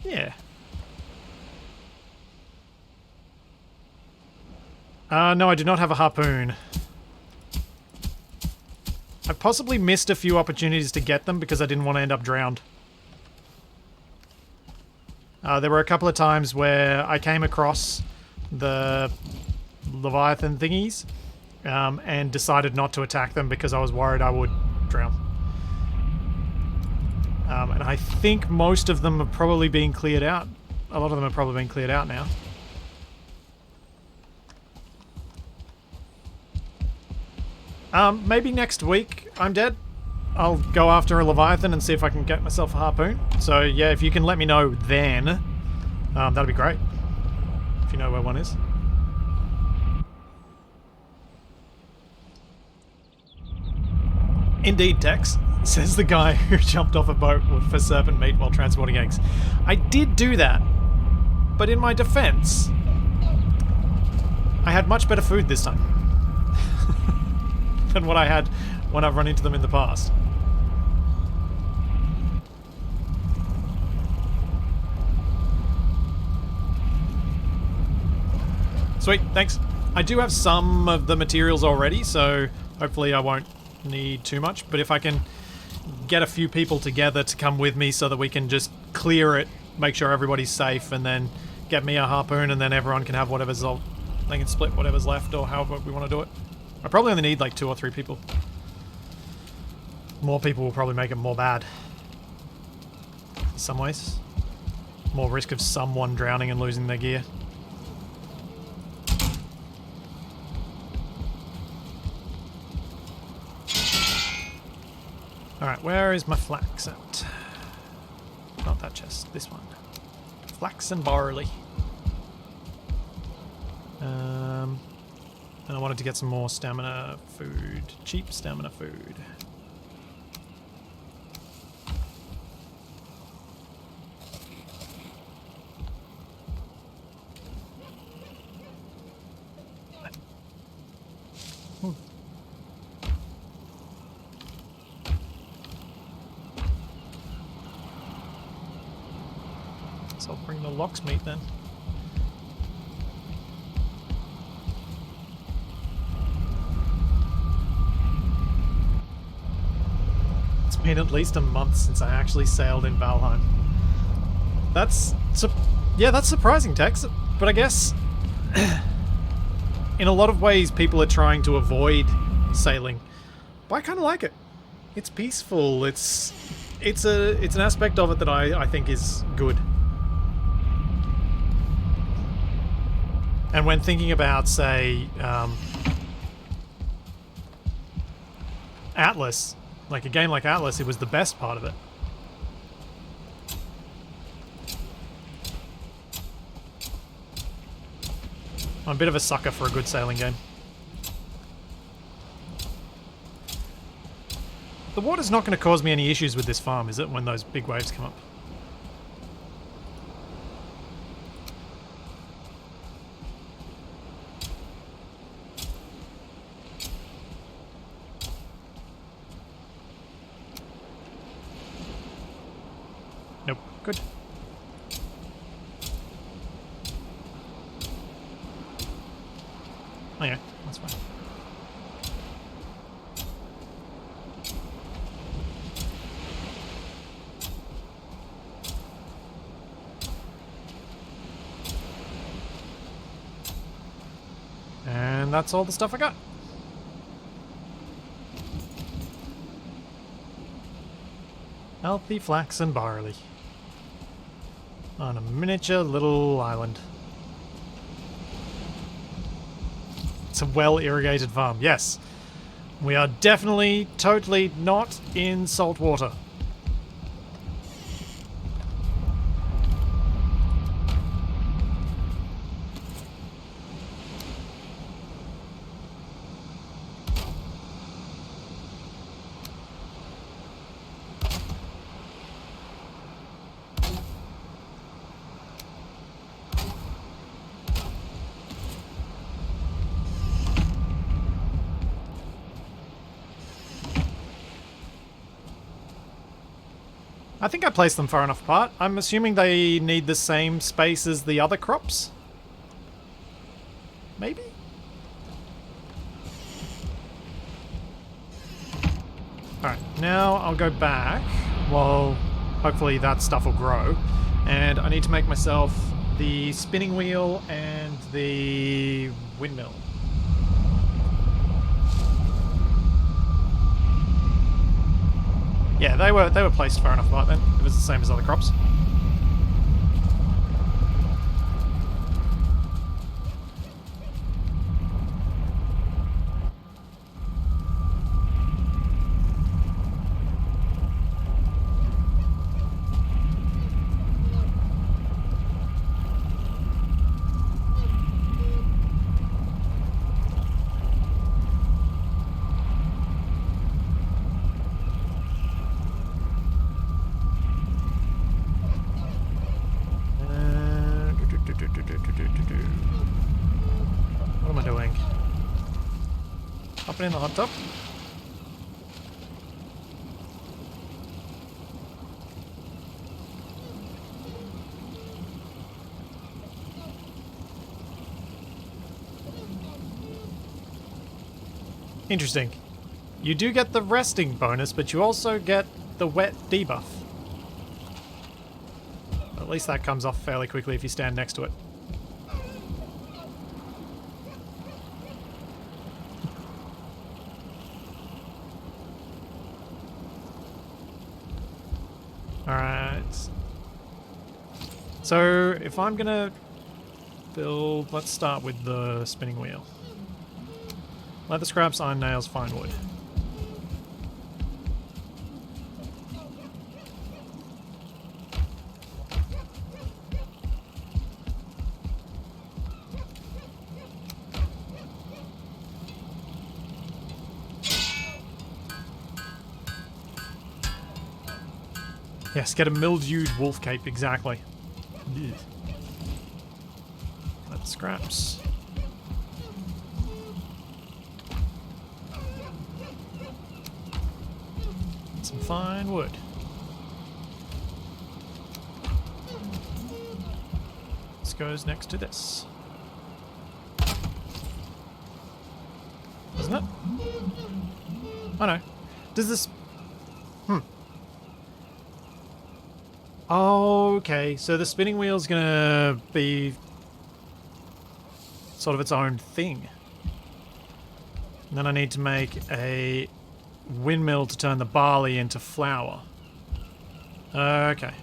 Yeah. No, I do not have a harpoon. I've possibly missed a few opportunities to get them because I didn't want to end up drowned. There were a couple of times where I came across the Leviathan thingies and decided not to attack them because I was worried I would drown. And I think most of them have probably been cleared out. A lot of them have probably been cleared out now. Maybe next week I'm dead. I'll go after a Leviathan and see if I can get myself a harpoon. So yeah, if you can let me know then, that'd be great. If you know where one is. Indeed, Tex, says the guy who jumped off a boat for serpent meat while transporting eggs. I did do that, but in my defense, I had much better food this time than what I had when I've run into them in the past. Sweet, thanks. I do have some of the materials already, so hopefully I won't need too much, but if I can get a few people together to come with me so that we can just clear it, make sure everybody's safe, and then get me a harpoon, and then everyone can have whatever's they can split whatever's left or however we want to do it. I probably only need like 2 or 3 people. More people will probably make it more bad. In some ways. More risk of someone drowning and losing their gear. Alright, where is my flax at? Not that chest, this one. Flax and barley. And I wanted to get some more stamina food. Cheap stamina food. So I'll bring the lox meat then. It's been at least a month since I actually sailed in Valheim. That's surprising, Tex. But I guess in a lot of ways people are trying to avoid sailing. But I kind of like it. It's peaceful. It's an aspect of it that I think is good. And when thinking about, say, Atlas, like a game like Atlas, it was the best part of it. I'm a bit of a sucker for a good sailing game. The water's not going to cause me any issues with this farm, is it, when those big waves come up? Nope. Good. Oh yeah, that's fine. And that's all the stuff I got. Healthy flax and barley. On a miniature little island. It's a well-irrigated farm, yes. We are definitely, totally not in salt water. I think I placed them far enough apart. I'm assuming they need the same space as the other crops. Maybe? Alright, now I'll go back. Well, hopefully that stuff will grow. And I need to make myself the spinning wheel and the windmill. Yeah, they were placed far enough apart then. It was the same as other crops. What am I doing? Up in the hot tub? Interesting. You do get the resting bonus, but you also get the wet debuff. At least that comes off fairly quickly if you stand next to it. Alright. So, if I'm gonna build... Let's start with the spinning wheel. Leather scraps, iron nails, fine wood. Yes, get a mildewed wolf cape, exactly. Ugh. Leather scraps. Some fine wood. This goes next to this. Doesn't it? Oh no. Does this... Okay, so the spinning wheel's gonna be sort of its own thing. And then I need to make a windmill to turn the barley into flour. Okay.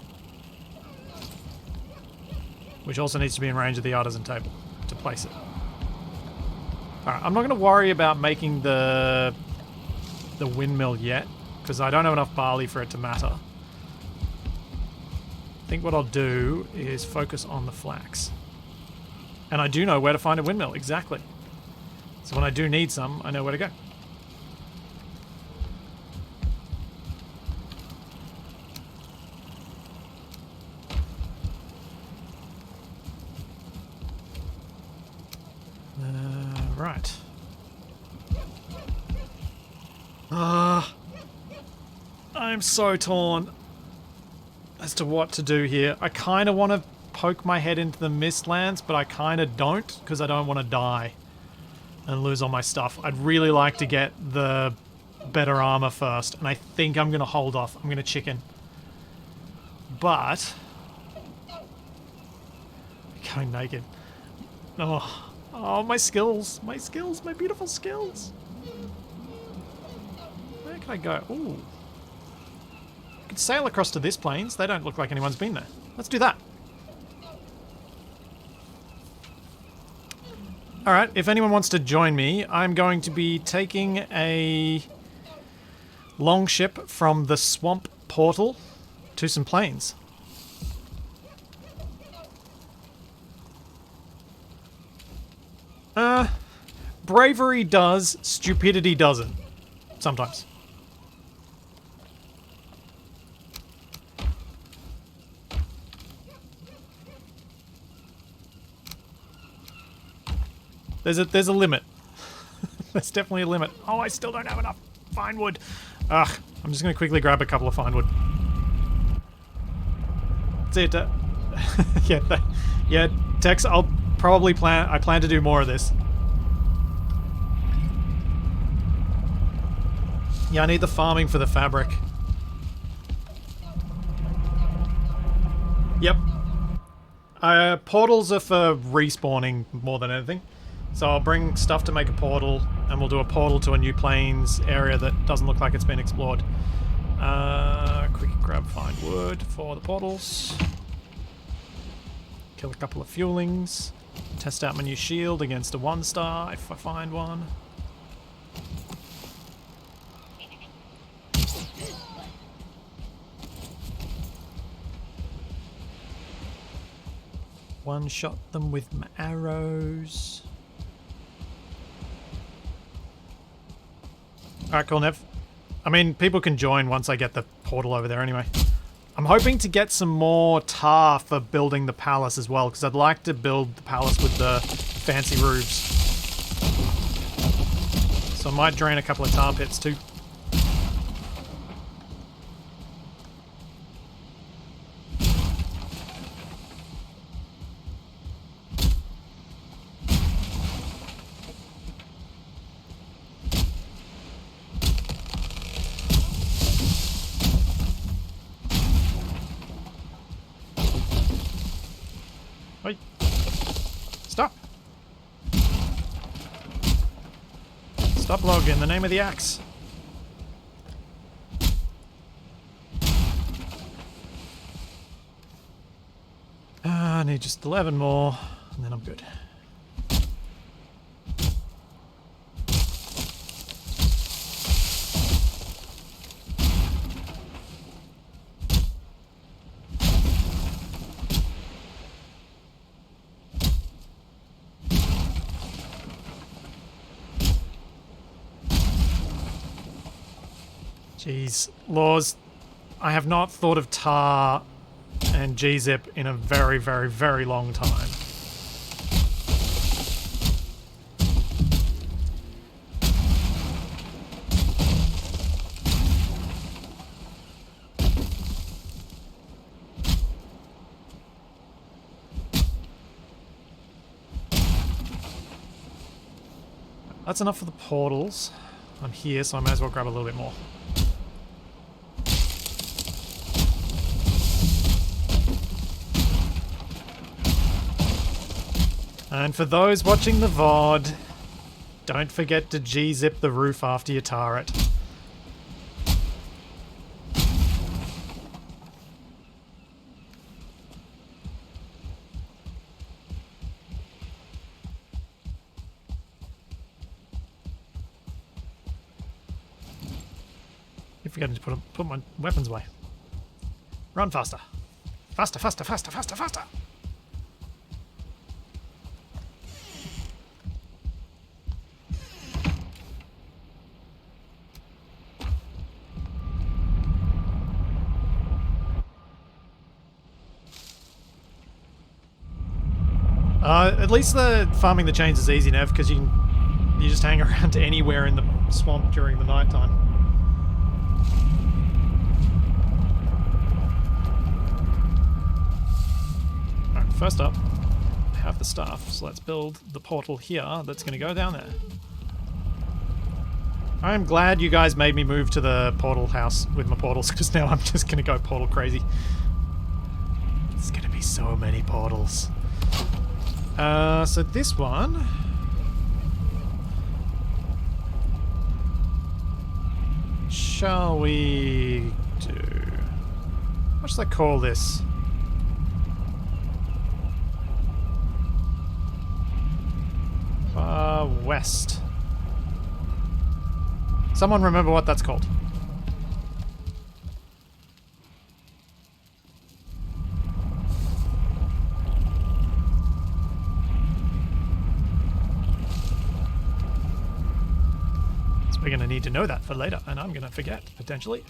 Which also needs to be in range of the artisan table to place it. Alright, I'm not going to worry about making the windmill yet, because I don't have enough barley for it to matter. I think what I'll do is focus on the flax. And I do know where to find a windmill, exactly. So when I do need some, I know where to go. Right. I'm so torn as to what to do here. I kind of want to poke my head into the Mistlands, but I kind of don't, because I don't want to die and lose all my stuff. I'd really like to get the better armor first, and I think I'm going to hold off. I'm going to chicken. But... going naked. Oh, my skills. My skills. My beautiful skills. Where can I go? Ooh. I could sail across to this plains. They don't look like anyone's been there. Let's do that. Alright, if anyone wants to join me, I'm going to be taking a longship from the swamp portal to some plains. Bravery does, stupidity doesn't. Sometimes. There's a limit. There's definitely a limit. Oh, I still don't have enough fine wood. Ugh, I'm just going to quickly grab a couple of fine wood. See it. Yeah, yeah. Tex, I plan to do more of this. Yeah, I need the farming for the fabric. Yep. Portals are for respawning more than anything. So I'll bring stuff to make a portal, and we'll do a portal to a new plains area that doesn't look like it's been explored. Quick grab, find wood for the portals. Kill a couple of fuelings. Test out my new shield against a 1-star if I find one. One-shot them with my arrows. Alright, cool, Nev. I mean, people can join once I get the portal over there anyway. I'm hoping to get some more tar for building the palace as well, because I'd like to build the palace with the fancy roofs. So I might drain a couple of tar pits too. Stop! Stop log in the name of the axe. I need just 11 more, and then I'm good. Jeez, laws. I have not thought of tar and G-zip in a very, very, very long time. That's enough for the portals. I'm here, so I may as well grab a little bit more. And for those watching the VOD, don't forget to G-zip the roof after you tar it. Keep forgetting to put my weapons away. Run faster. Faster, faster, faster, faster, faster! At least the farming the chains is easy, Nev, because you just hang around anywhere in the swamp during the nighttime. Alright, first up, I have the staff, so let's build the portal here that's going to go down there. I'm glad you guys made me move to the portal house with my portals, because now I'm just going to go portal crazy. There's going to be so many portals. So this one... Shall we do... What should I call this? Far West. Someone remember what that's called? We're going to need to know that for later, and I'm going to forget, potentially.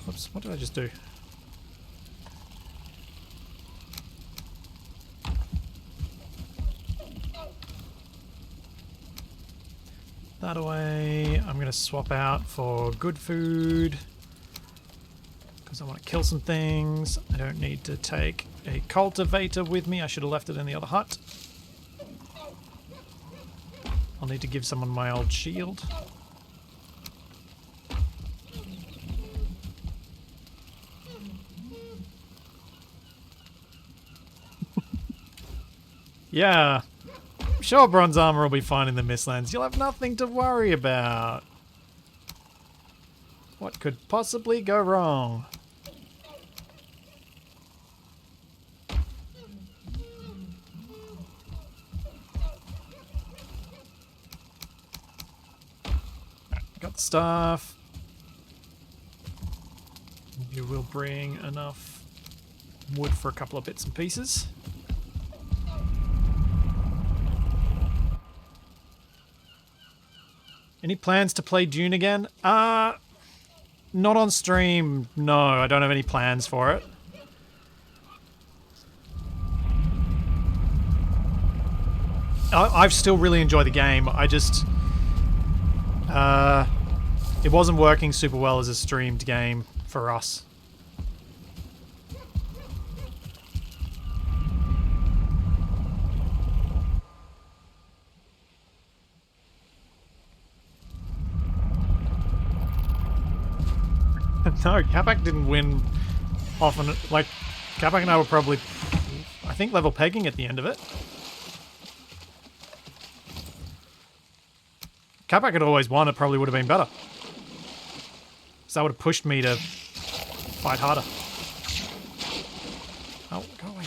Oops, what did I just do? that away. I'm going to swap out for good food because I want to kill some things. I don't need to take a cultivator with me. I should have left it in the other hut. I'll need to give someone my old shield. Yeah. Sure, bronze armor will be fine in the Mistlands. You'll have nothing to worry about. What could possibly go wrong? Got the stuff. You will bring enough wood for a couple of bits and pieces. Any plans to play Dune again? Not on stream. No, I don't have any plans for it. I've still really enjoyed the game. I just... it wasn't working super well as a streamed game for us. No, Capac didn't win often. Like, Capac and I were probably, I think, level pegging at the end of it. Capac had always won, it probably would have been better. So that would have pushed me to fight harder. Oh, go away.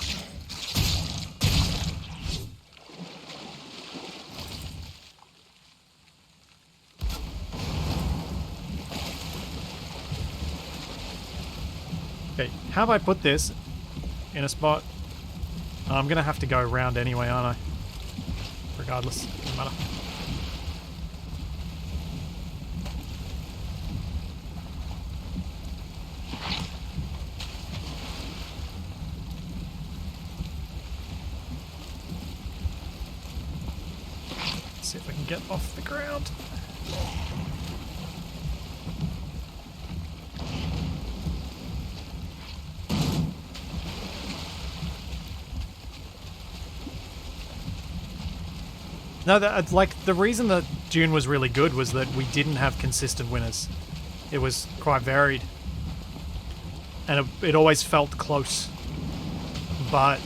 Okay, how do I put this in a spot? I'm going to have to go around anyway, aren't I? Regardless, doesn't matter. Let's see if I can get off the ground. No, like, the reason that Dune was really good was that we didn't have consistent winners. It was quite varied. And it always felt close. But...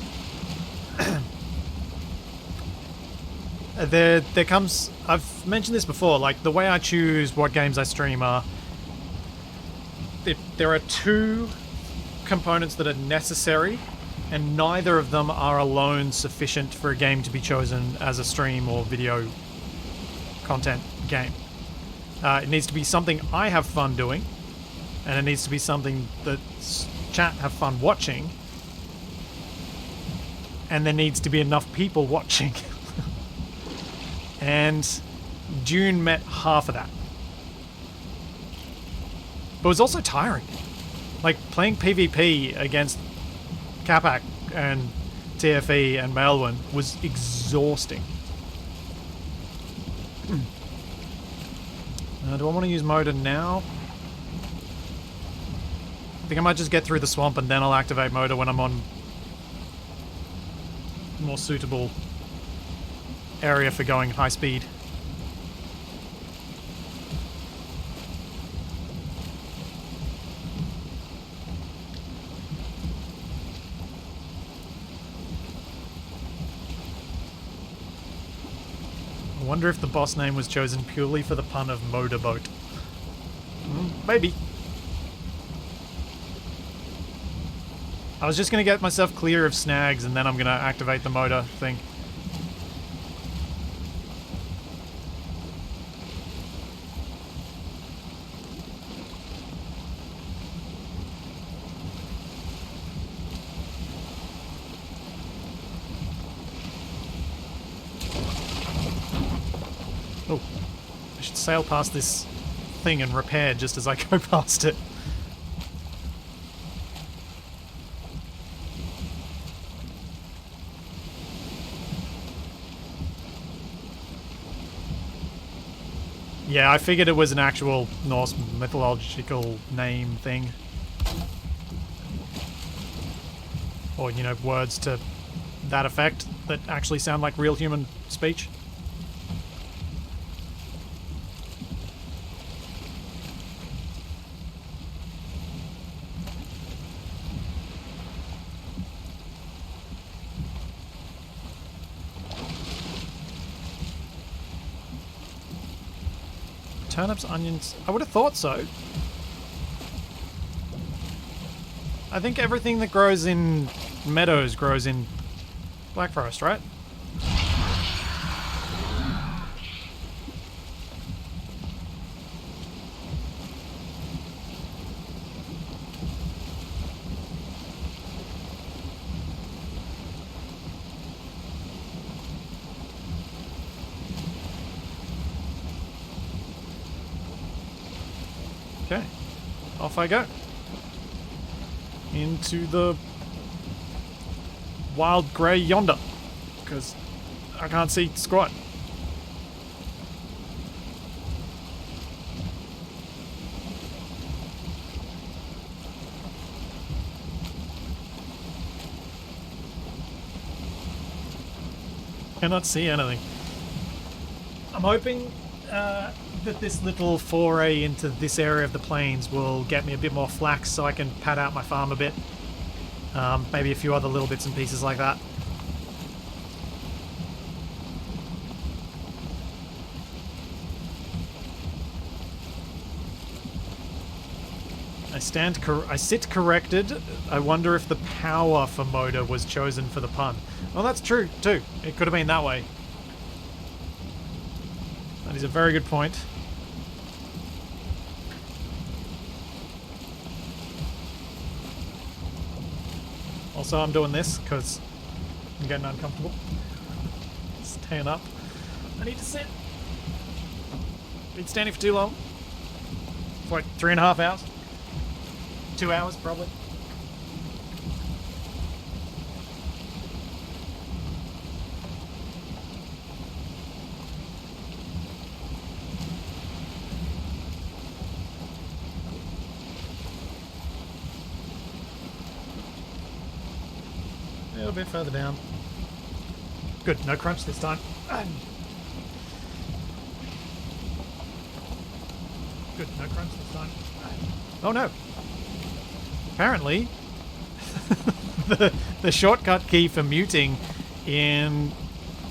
there comes... I've mentioned this before, like, the way I choose what games I stream are... There are two components that are necessary, and neither of them are alone sufficient for a game to be chosen as a stream or video content game. It needs to be something I have fun doing, and it needs to be something that chat have fun watching, and there needs to be enough people watching. And Dune met half of that. But it was also tiring. Like, playing PvP against Capac and TFE and Melwin was exhausting. Do I want to use Moda now? I think I might just get through the swamp and then I'll activate Moda when I'm on more suitable area for going high speed. I wonder if the boss name was chosen purely for the pun of motorboat. Maybe. I was just going to get myself clear of snags and then I'm going to activate the motor thing. Oh, I should sail past this thing and repair just as I go past it. Yeah, I figured it was an actual Norse mythological name thing. Or, you know, words to that effect that actually sound like real human speech. Turnips, onions... I would have thought so. I think everything that grows in meadows grows in Black Forest, right? Okay, off I go. Into the wild grey yonder, because I can't see squat. Cannot see anything. I'm hoping that this little foray into this area of the plains will get me a bit more flax so I can pad out my farm a bit. Maybe a few other little bits and pieces like that. I sit corrected. I wonder if the power for Moda was chosen for the pun. Well, that's true too. It could have been that way. That is a very good point. Also, I'm doing this because I'm getting uncomfortable. Staying up. I need to sit. Been standing for too long. For like 3.5 hours. 2 hours, probably. A little bit further down. Good, no crunch this time. Good, no crunch this time. Oh no! Apparently, the shortcut key for muting in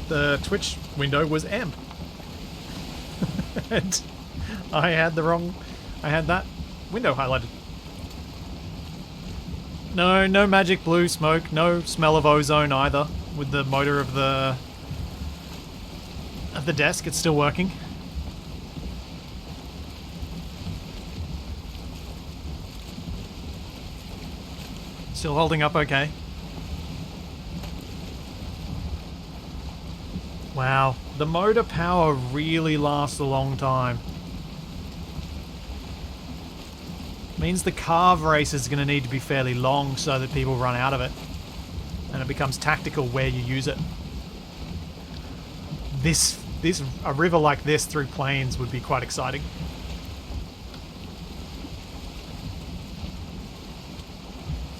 the Twitch window was M. And I had that window highlighted. No magic blue smoke, no smell of ozone either. With the motor of the desk, it's still working. Still holding up okay. Wow, the motor power really lasts a long time. Means the carve race is going to need to be fairly long so that people run out of it. And it becomes tactical where you use it. A river like this through plains would be quite exciting.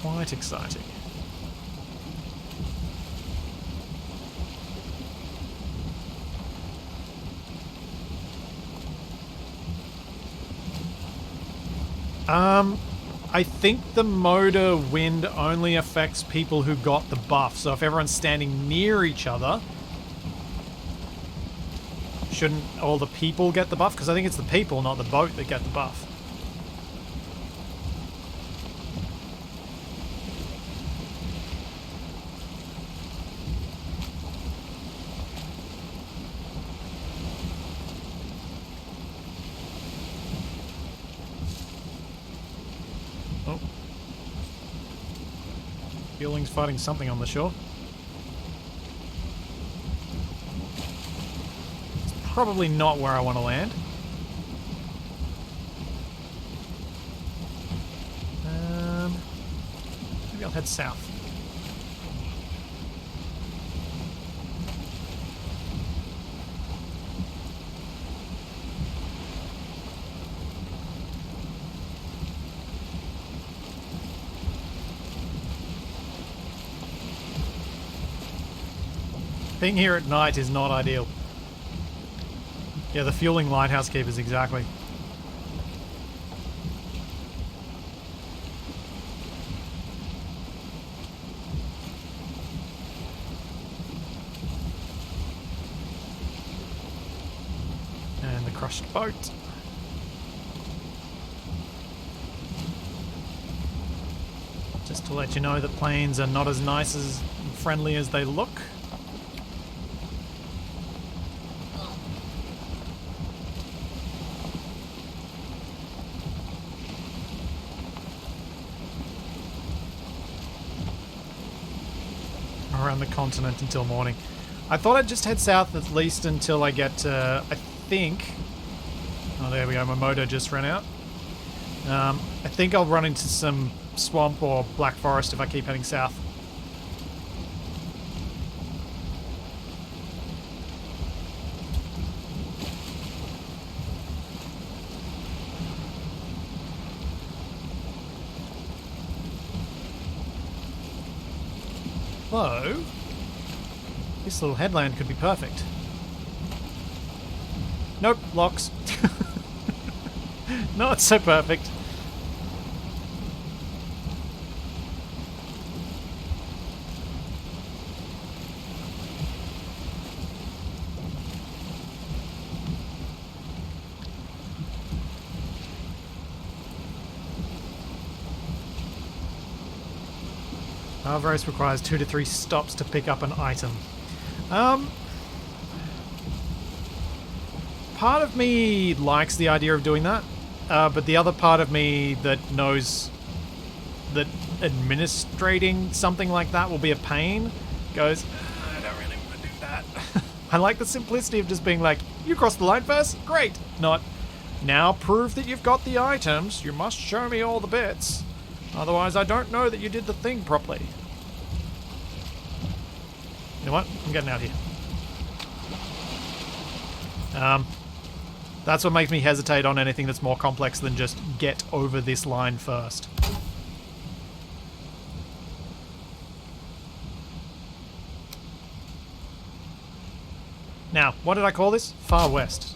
Quite exciting. I think the Moda wind only affects people who got the buff. So if everyone's standing near each other, shouldn't all the people get the buff? Because I think it's the people, not the boat, that get the buff. Feelings fighting something on the shore. It's probably not where I want to land. Maybe I'll head south. Being here at night is not ideal. Yeah, the fueling lighthouse keepers, exactly. And the crushed boat. Just to let you know that planes are not as nice as friendly as they look. Around the continent until morning. I thought I'd just head south at least until I get to, I think... Oh, there we go, my Moda just ran out. I think I'll run into some swamp or black forest if I keep heading south. Whoa. This little headland could be perfect. Nope, locks. Not so perfect. Race requires 2 to 3 stops to pick up an item. Part of me likes the idea of doing that, but the other part of me that knows that administrating something like that will be a pain goes, I don't really want to do that. I like the simplicity of just being like, you crossed the line first? Great. Not, now prove that you've got the items, you must show me all the bits. Otherwise I don't know that you did the thing properly. You know what? I'm getting out here. That's what makes me hesitate on anything that's more complex than just get over this line first. Now, what did I call this? Far West.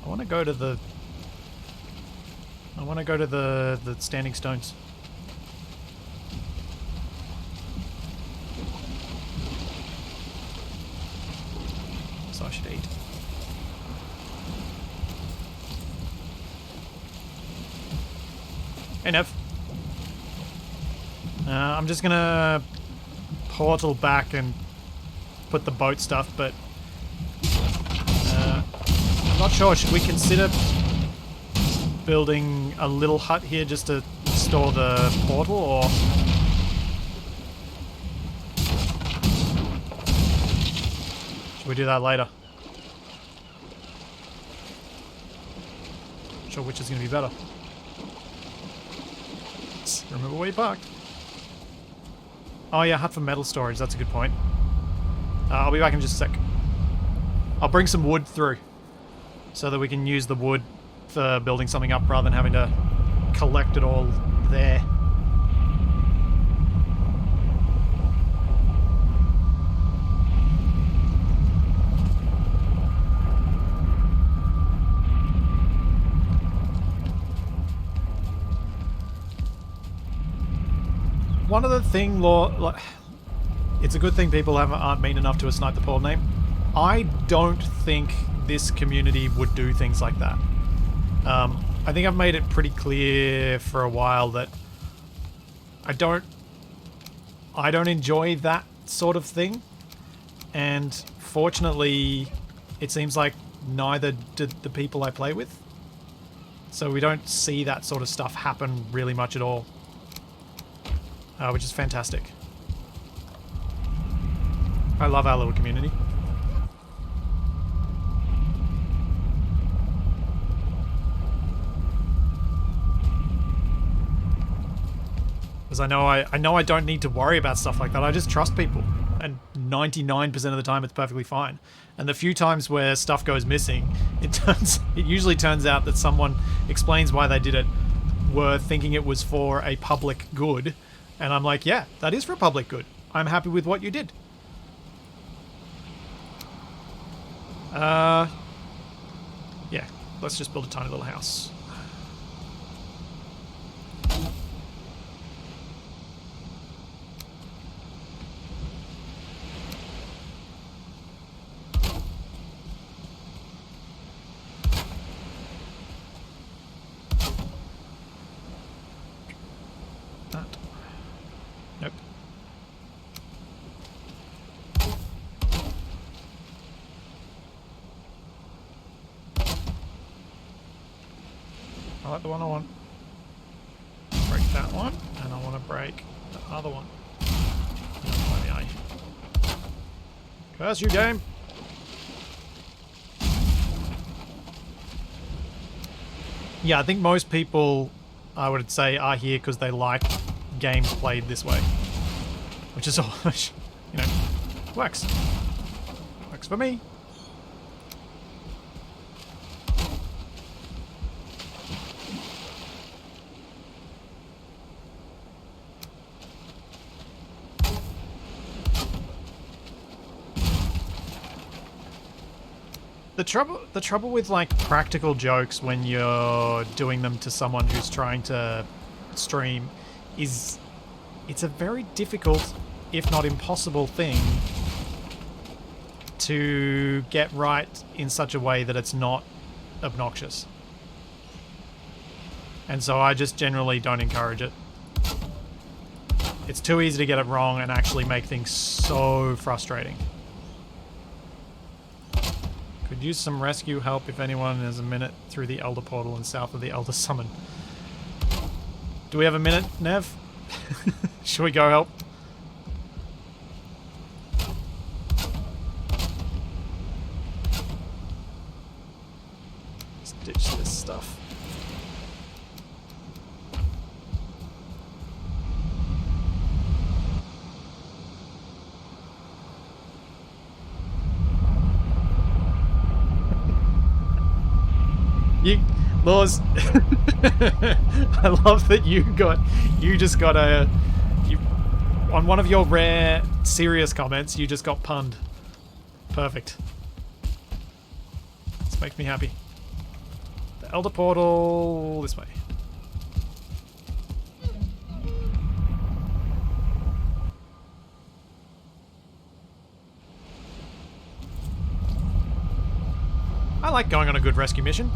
I want to go to the standing stones. So I should eat. Hey, Nev. I'm just gonna portal back and put the boat stuff, but I'm not sure. Should we consider building a little hut here just to store the portal, or should we do that later? Not sure which is going to be better. Remember where you parked. Oh yeah, hut for metal storage. That's a good point. I'll be back in just a sec. I'll bring some wood through so that we can use the wood for building something up rather than having to collect it all there. One other thing, it's a good thing people aren't mean enough to snipe the portal name. I don't think this community would do things like that. I think I've made it pretty clear for a while that I don't enjoy that sort of thing, and fortunately it seems like neither did the people I play with, so we don't see that sort of stuff happen really much at all, which is fantastic. I love our little community. Because I know I don't need to worry about stuff like that. I just trust people. and 99% of the time it's perfectly fine. And the few times where stuff goes missing, it usually turns out that someone explains why they did it, were thinking it was for a public good, and I'm like, yeah, that is for a public good. I'm happy with what you did. Yeah, let's just build a tiny little house. That. Nope. I like the one I want. Break that one, and I want to break the other one. Curse you, game! Yeah, I think most people, I would say, are here because they like games played this way. Which is all, you know, works. Works for me. The trouble with like practical jokes when you're doing them to someone who's trying to stream is it's a very difficult, if not impossible, thing to get right in such a way that it's not obnoxious. And so I just generally don't encourage it. It's too easy to get it wrong and actually make things so frustrating. Could use some rescue help if anyone has a minute through the Elder Portal and south of the Elder Summon. Do we have a minute, Nev? Should we go help? Let's ditch this stuff. Laws, I love that you just got on one of your rare serious comments, you just got punned. Perfect. This makes me happy. The Elder Portal this way. I like going on a good rescue mission.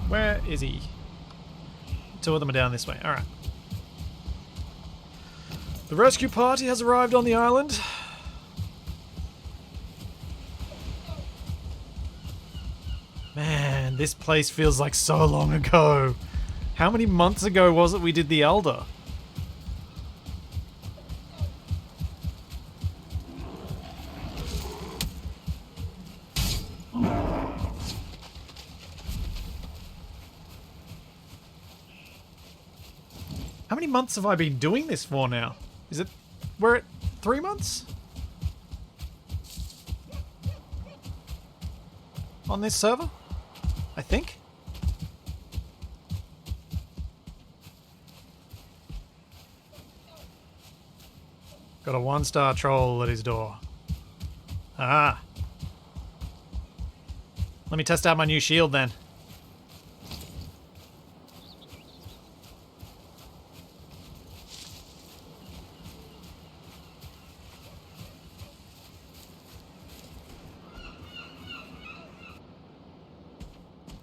Where is he? Two of them are down this way. Alright. The rescue party has arrived on the island. Man, this place feels like so long ago. How many months ago was it we did the Elder? How many months have I been doing this for now? Is it... we're at 3 months? On this server? I think? Got a 1-star troll at his door. Ah. Let me test out my new shield then.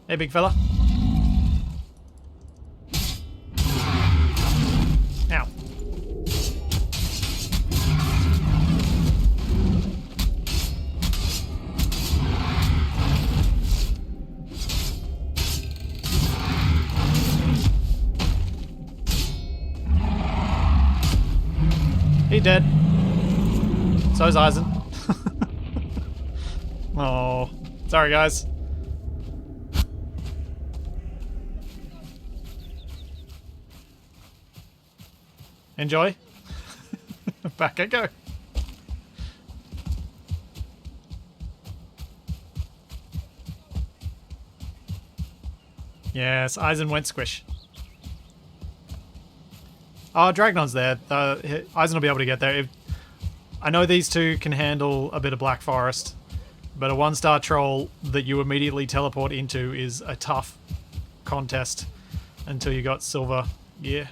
Hey, big fella. Ow. He dead. So's Eisen. Oh, sorry guys. Enjoy. Back I go. Yes, Eisen went squish. Oh, Dragnon's there. Eisen will be able to get there. I know these two can handle a bit of Black Forest, but a 1-star troll that you immediately teleport into is a tough contest until you got silver gear.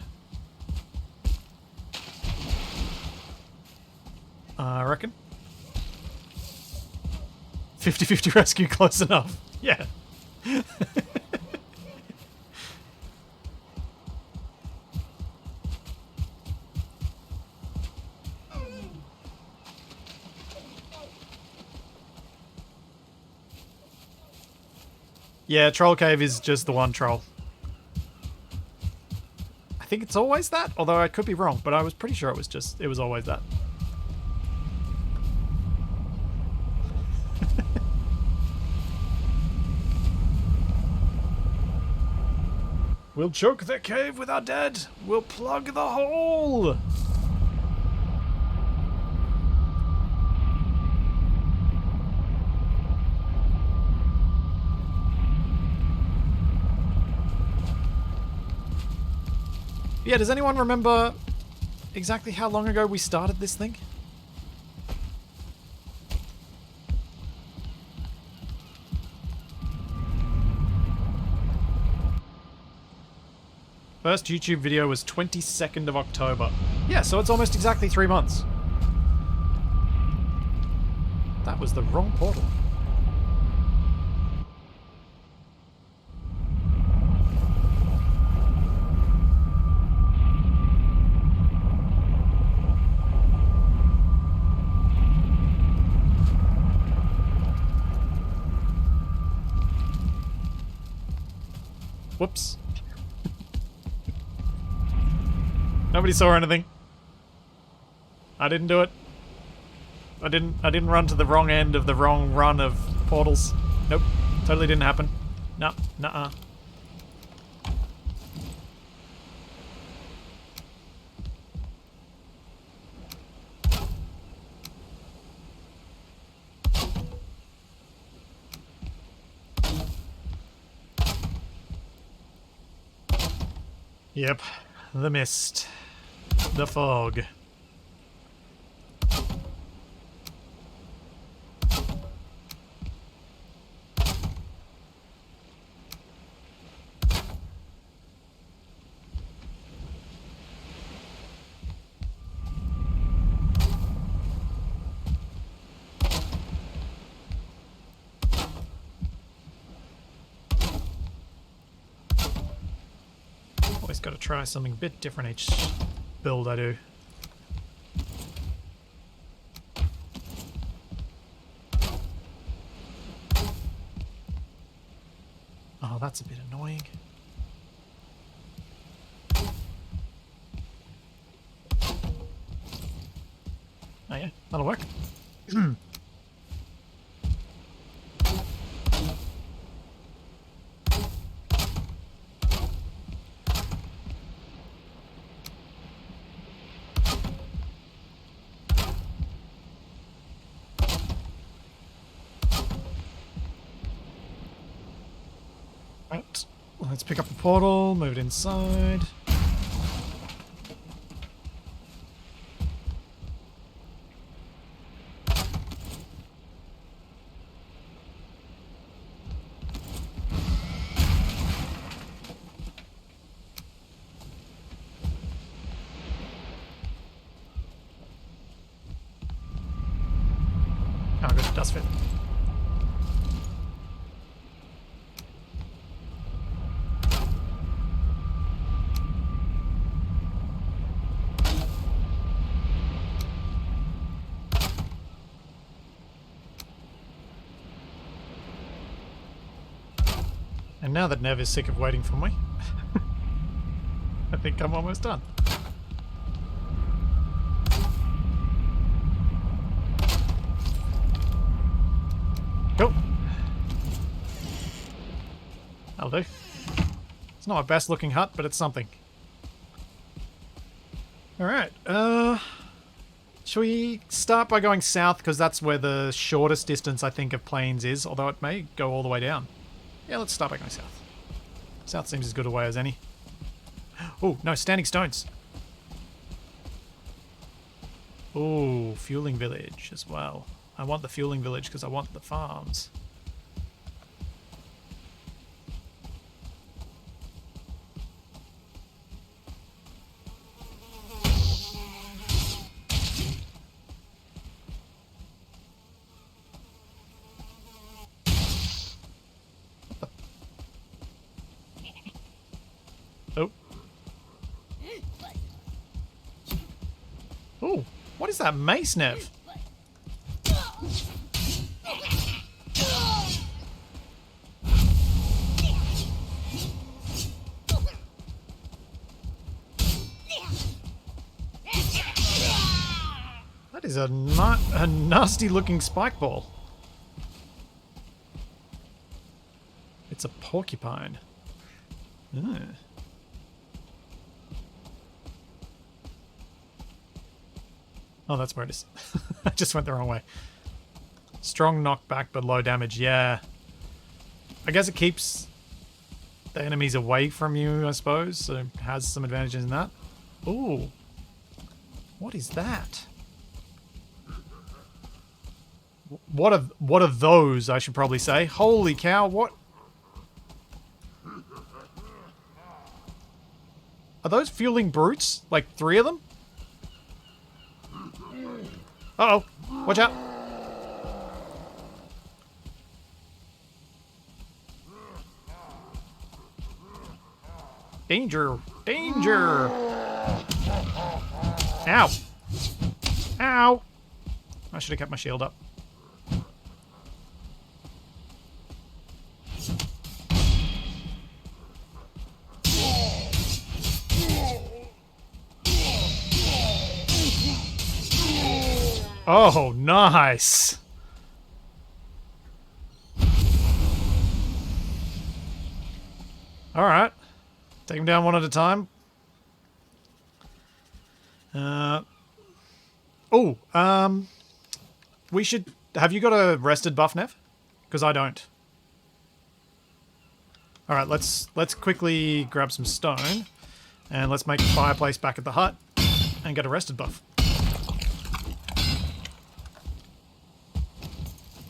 I reckon. 50-50 rescue, close enough. Yeah. Yeah, Troll Cave is just the one troll. I think it's always that, although I could be wrong, but I was pretty sure it was always that. We'll choke the cave with our dead. We'll plug the hole. Yeah, does anyone remember exactly how long ago we started this thing? First YouTube video was 22nd of October. Yeah, so it's almost exactly 3 months. That was the wrong portal. Whoops. Nobody saw anything. I didn't do it. I didn't run to the wrong end of the wrong run of portals. Nope. Totally didn't happen. No, nuh-uh. Yep. The mist. The fog. Always got to try something a bit different each build I do. Oh, that's a bit annoying. Oh yeah, that'll work. Right, let's pick up the portal, move it inside. Oh, good, it does fit. And now that Nev is sick of waiting for me, I think I'm almost done. Cool. That'll do. It's not my best looking hut, but it's something. Alright, shall we start by going south, because that's where the shortest distance I think of plains is, although it may go all the way down. Yeah, let's start by going south. South seems as good a way as any. Oh, no, standing stones. Oh, fueling village as well. I want the fueling village because I want the farms. Oh. Oh, what is that mace, Nev? That is a nasty looking spike ball. It's a porcupine. Ugh. Oh, that's where it is. I just went the wrong way. Strong knockback, but low damage. Yeah. I guess it keeps the enemies away from you, I suppose. So it has some advantages in that. Ooh. What is that? What are those, I should probably say. Holy cow, what? Are those fueling brutes? Like 3 of them? Uh-oh. Watch out. Danger. Danger. Ow. Ow. I should have kept my shield up. Oh, nice. All right. Take them down one at a time. We should... Have you got a rested buff, Nev? Because I don't. All right, let's quickly grab some stone. And let's make a fireplace back at the hut. And get a rested buff.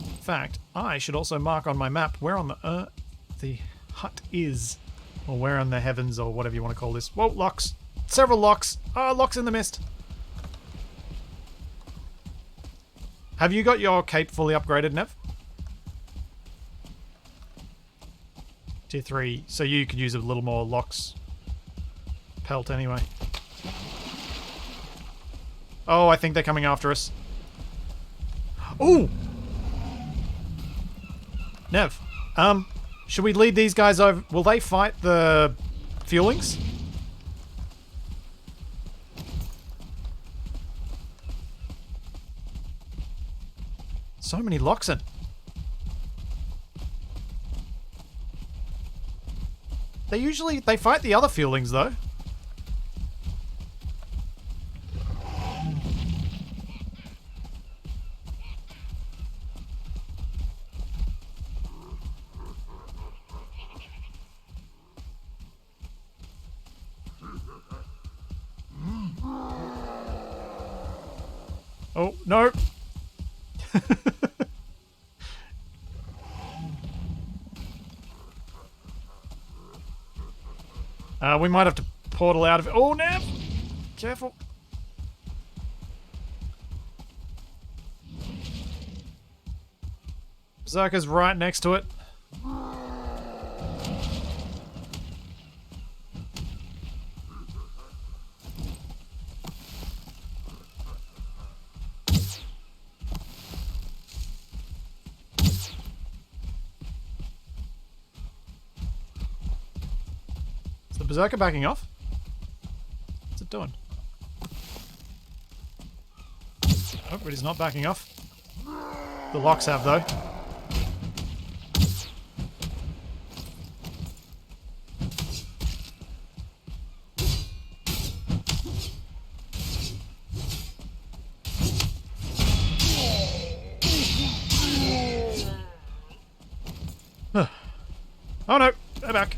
In fact, I should also mark on my map where on the hut is, or where on the heavens, or whatever you want to call this. Whoa, locks! Several locks! Ah, locks in the mist! Have you got your cape fully upgraded, Nev? Tier 3, so you could use a little more locks pelt anyway. Oh, I think they're coming after us. Ooh! Nev, should we lead these guys over? Will they fight the fuelings? So many locks in. They fight the other fuelings though. Oh, no. We might have to portal out of it. Oh, Nev! Careful. Berserker's right next to it. Berserker backing off? What's it doing? Oh, it is not backing off. The locks have, though. Oh no, they're back.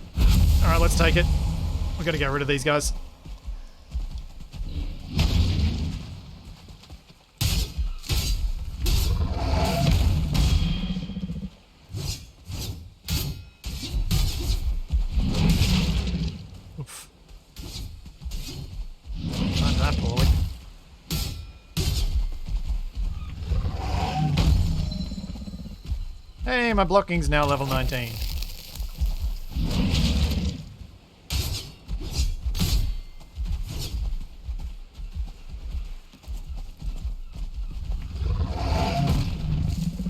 Alright, let's take it. We've got to get rid of these guys. Oof. Timed that poorly. Hey, my blocking's now level 19.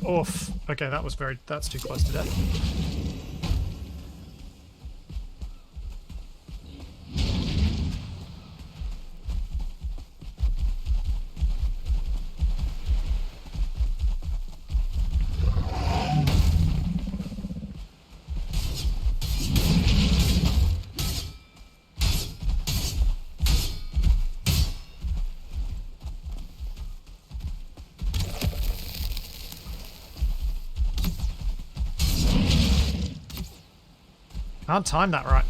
Oof. Okay, that's too close to death. Can't time that right.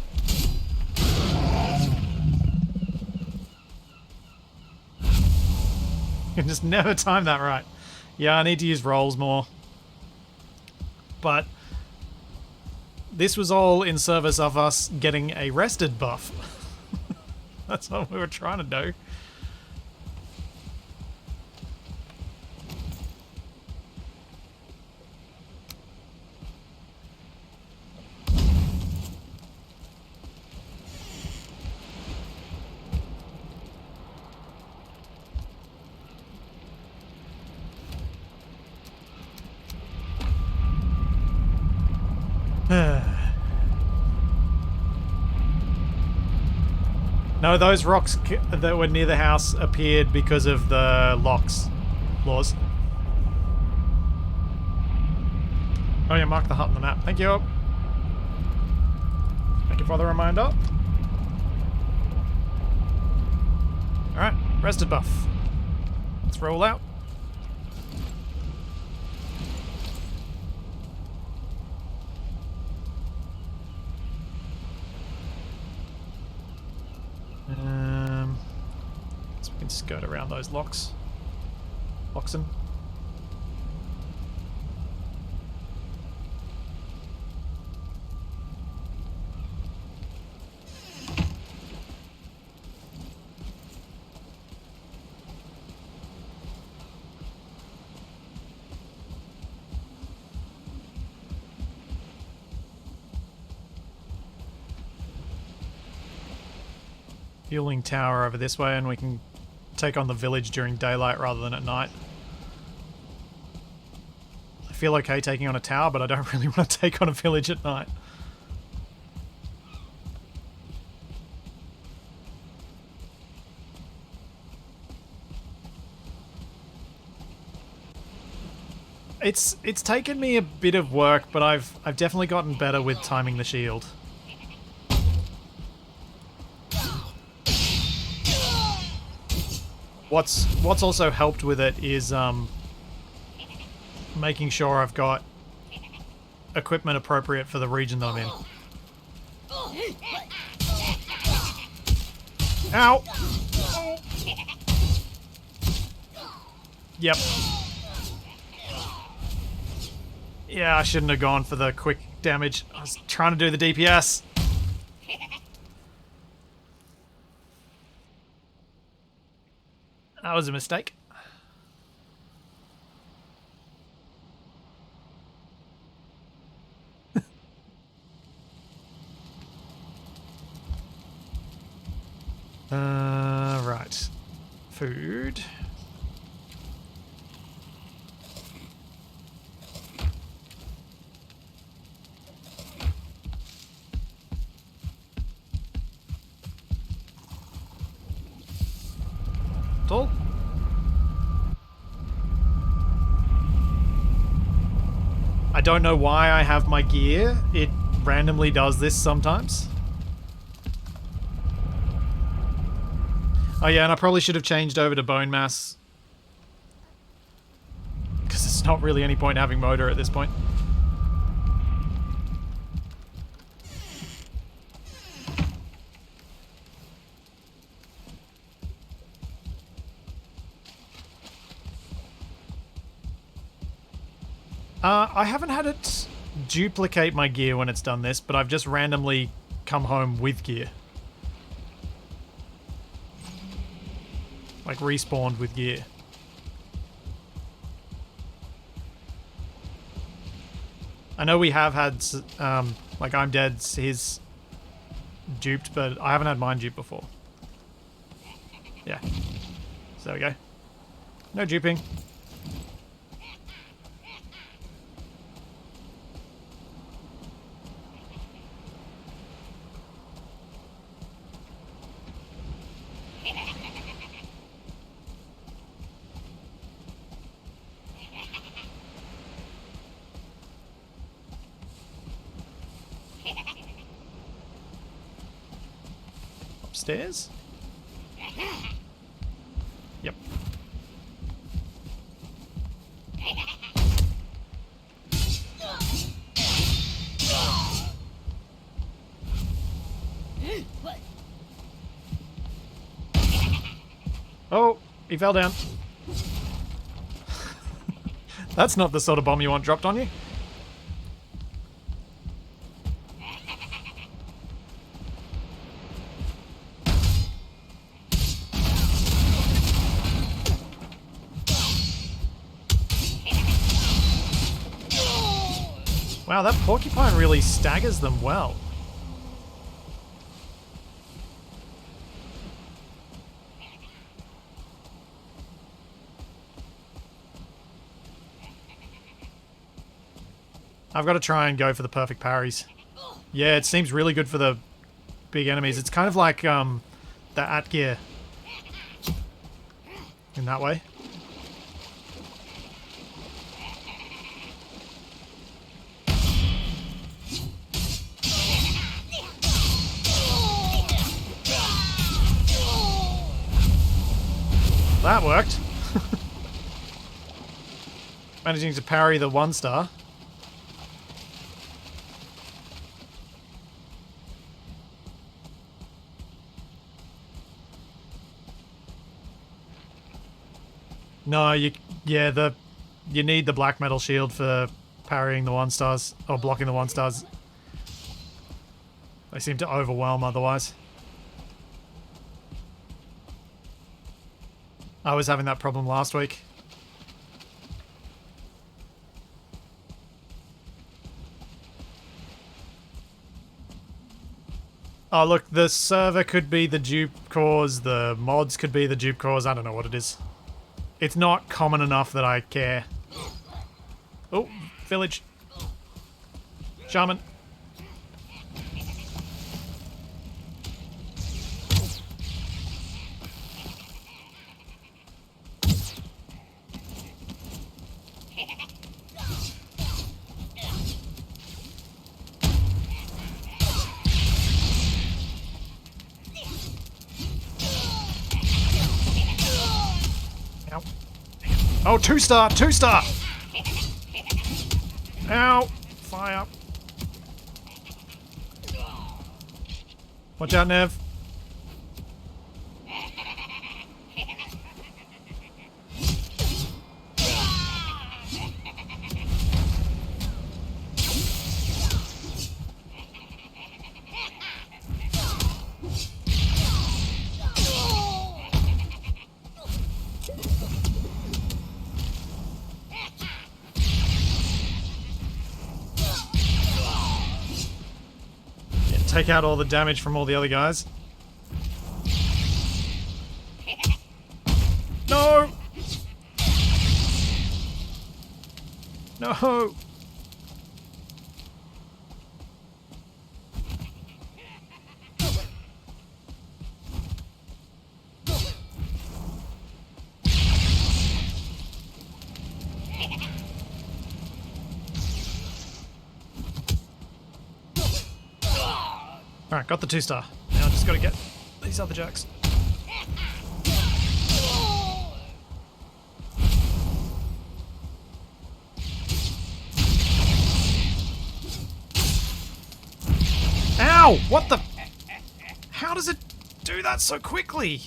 You just never time that right. Yeah, I need to use rolls more. But this was all in service of us getting a rested buff. That's what we were trying to do. No, those rocks that were near the house appeared because of the locks. Laws. Oh yeah, mark the hut on the map. Thank you. Thank you for the reminder. Alright, rested buff. Let's roll out. So we can skirt around those locks. Oxen. Fueling tower over this way, and we can take on the village during daylight rather than at night. I feel okay taking on a tower, but I don't really want to take on a village at night. It's taken me a bit of work, but I've definitely gotten better with timing the shield. What's also helped with it is making sure I've got equipment appropriate for the region that I'm in. Ow! Yep. Yeah, I shouldn't have gone for the quick damage. I was trying to do the DPS. That was a mistake. Right. Food. Tall. I don't know why I have my gear. It randomly does this sometimes. Oh yeah, and I probably should have changed over to bone mass. Because there's not really any point having Moda at this point. I haven't had it duplicate my gear when it's done this, but I've just randomly come home with gear. Like respawned with gear. I know we have had, like I'm Dead's, his duped, but I haven't had mine duped before. Yeah. So there we go. No duping. Upstairs? Yep. Oh, he fell down. That's not the sort of bomb you want dropped on you. Wow, that porcupine really staggers them well. I've got to try and go for the perfect parries. Yeah, it seems really good for the big enemies. It's kind of like the Atgear in that way. That worked. Managing to parry the 1-star. No, you need the black metal shield for parrying the 1-stars or blocking the 1-stars. They seem to overwhelm otherwise. I was having that problem last week. Oh look, the server could be the dupe cause, the mods could be the dupe cause, I don't know what it is. It's not common enough that I care. Oh, village. Shaman. Ow. Oh, 2-star! 2-star! Ow! Fire. Watch out, Nev. Take out all the damage from all the other guys. No! No! Alright, got the 2-star. Now I just gotta get these other jacks. Ow! What the? How does it do that so quickly?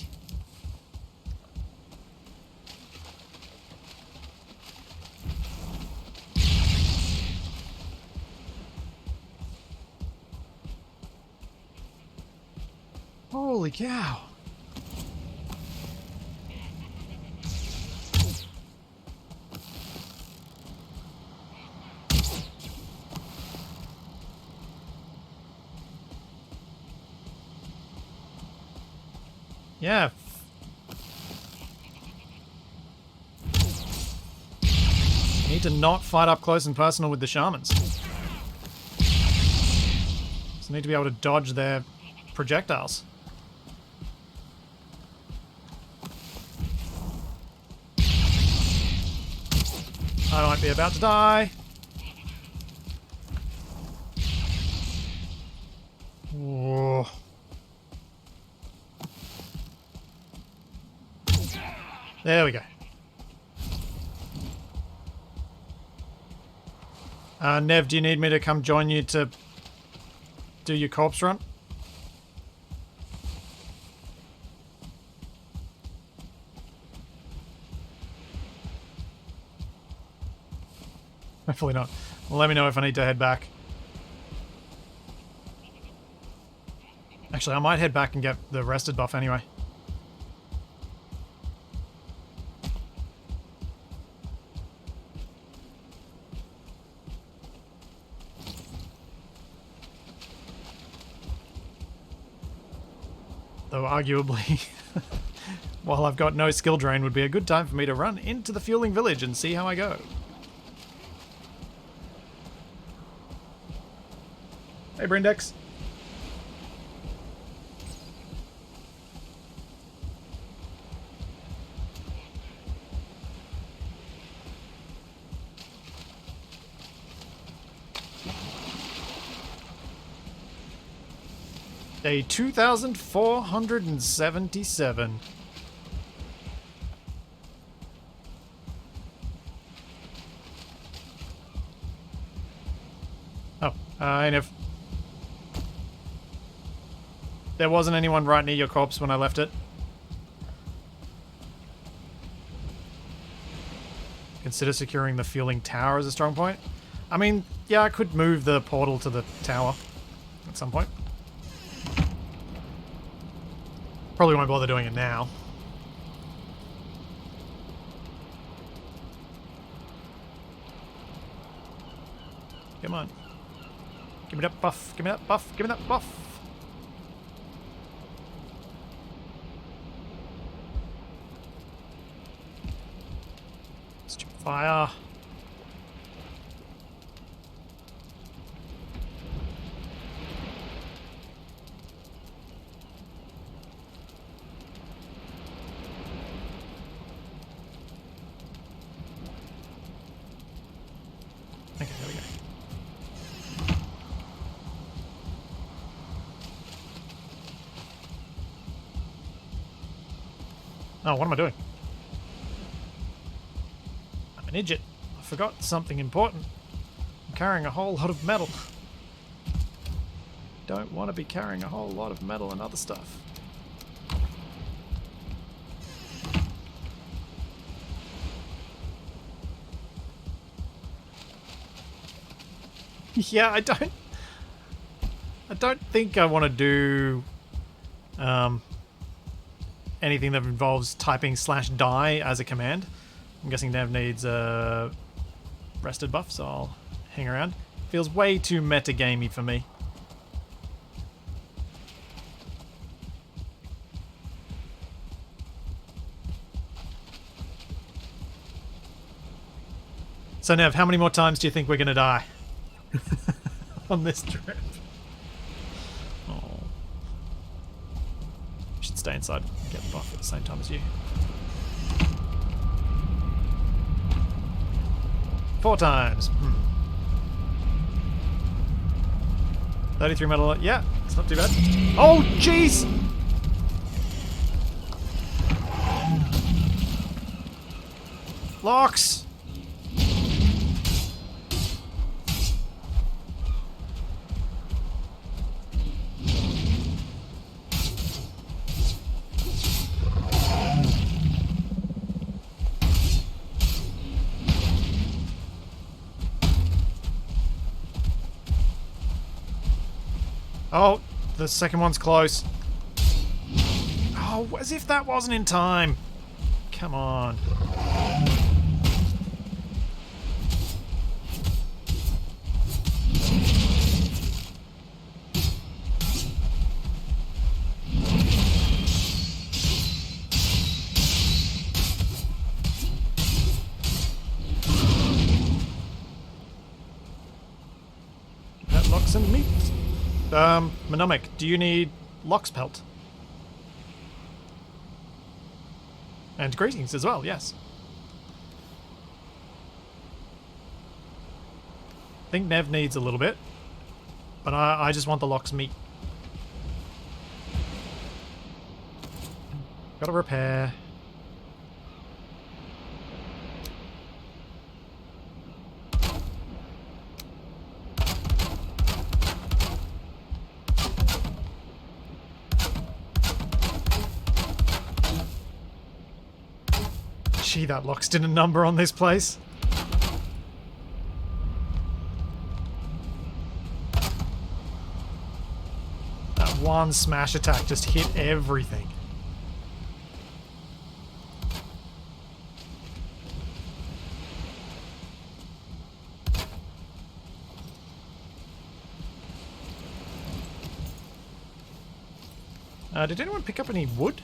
Holy cow. Yeah. You need to not fight up close and personal with the shamans. Just need to be able to dodge their projectiles. I might be about to die. Whoa. There we go. Nev, do you need me to come join you to do your corpse run? Hopefully not. Well, let me know if I need to head back. Actually, I might head back and get the rested buff anyway. Though arguably, while I've got no skill drain, would be a good time for me to run into the fueling village and see how I go. Hey, Brindex. Day 2477. Oh, and if there wasn't anyone right near your corpse when I left it, consider securing the fueling tower as a strong point. I mean, yeah, I could move the portal to the tower at some point. Probably won't bother doing it now. Come on. Give me that buff, give me that buff, give me that buff. Stupid fire. Okay, there we go. Oh, what am I doing? I'm an idiot. I forgot something important. I'm carrying a whole lot of metal. Don't want to be carrying a whole lot of metal and other stuff. Yeah, I don't think I want to do anything that involves typing /die as a command. I'm guessing Nav needs a rested buff, so I'll hang around. Feels way too metagamey for me. So Nev, how many more times do you think we're going to die on this trip? Oh. Should stay inside and get the buff at the same time as you. 4 times. 33 metal. Yeah, it's not too bad. Oh, jeez! Locks! Oh, the second one's close. Oh, as if that wasn't in time. Come on. That locks and meat. Monomic, do you need Lox Pelt? And greetings as well, yes. I think Nev needs a little bit, but I just want the Lox meat. Gotta repair. Gee, that Lox didn't number on this place. That one smash attack just hit everything. Did anyone pick up any wood?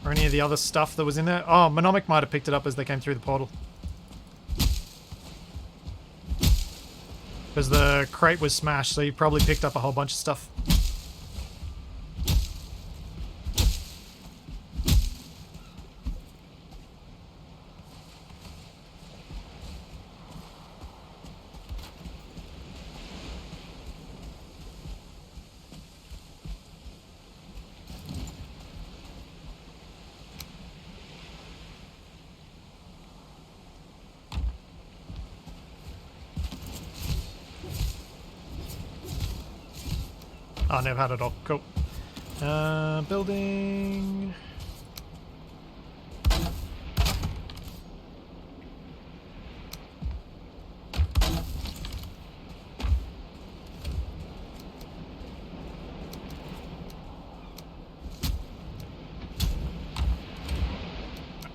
Or any of the other stuff that was in there? Oh, Monomic might have picked it up as they came through the portal. Because the crate was smashed, so you probably picked up a whole bunch of stuff. Oh, never had it all. Cool. Building.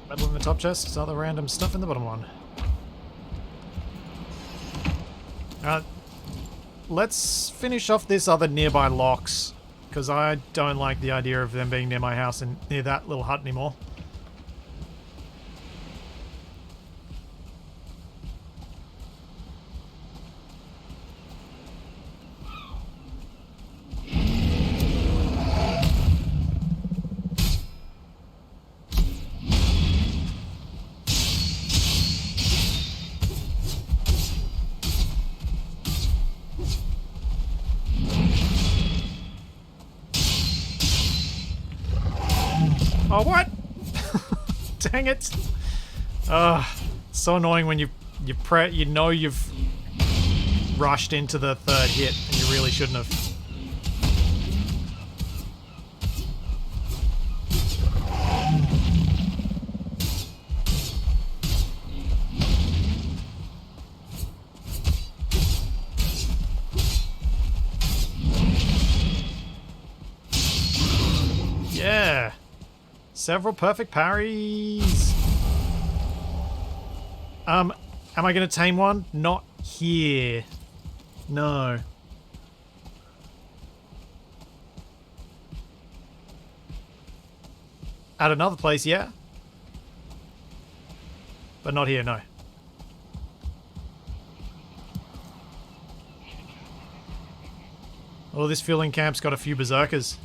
Metal in the top chest, other random stuff in the bottom one. Let's finish off this other nearby locks, because I don't like the idea of them being near my house and near that little hut anymore. Oh, what? Dang it. So annoying when you know you've rushed into the third hit and you really shouldn't have. Yeah. Several perfect parries. Am I going to tame one? Not here. No. At another place, yeah. But not here, no. Oh, this fueling camp's got a few berserkers.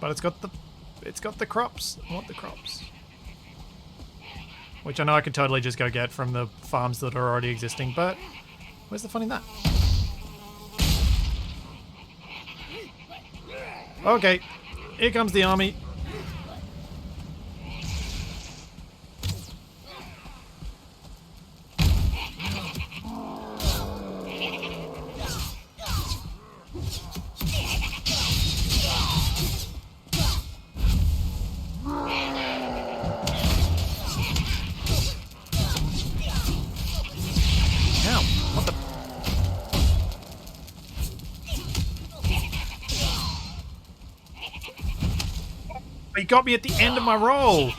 But it's got the crops. I want the crops. Which I know I could totally just go get from the farms that are already existing, but where's the fun in that? Okay, here comes the army. got me at the end of my roll.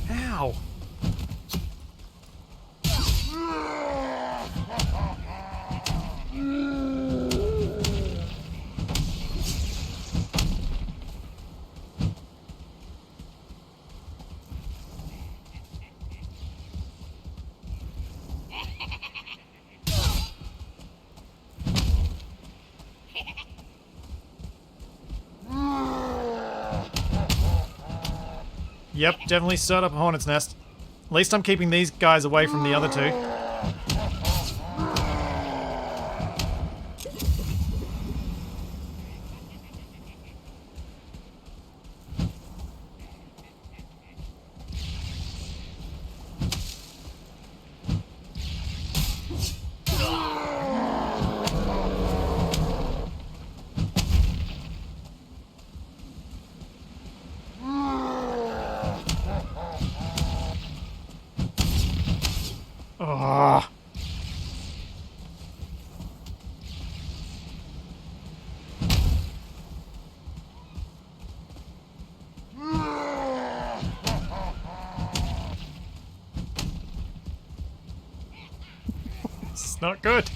Ow. Yep, definitely stirred up a hornet's nest. At least I'm keeping these guys away from the other two. Ah. This is not good.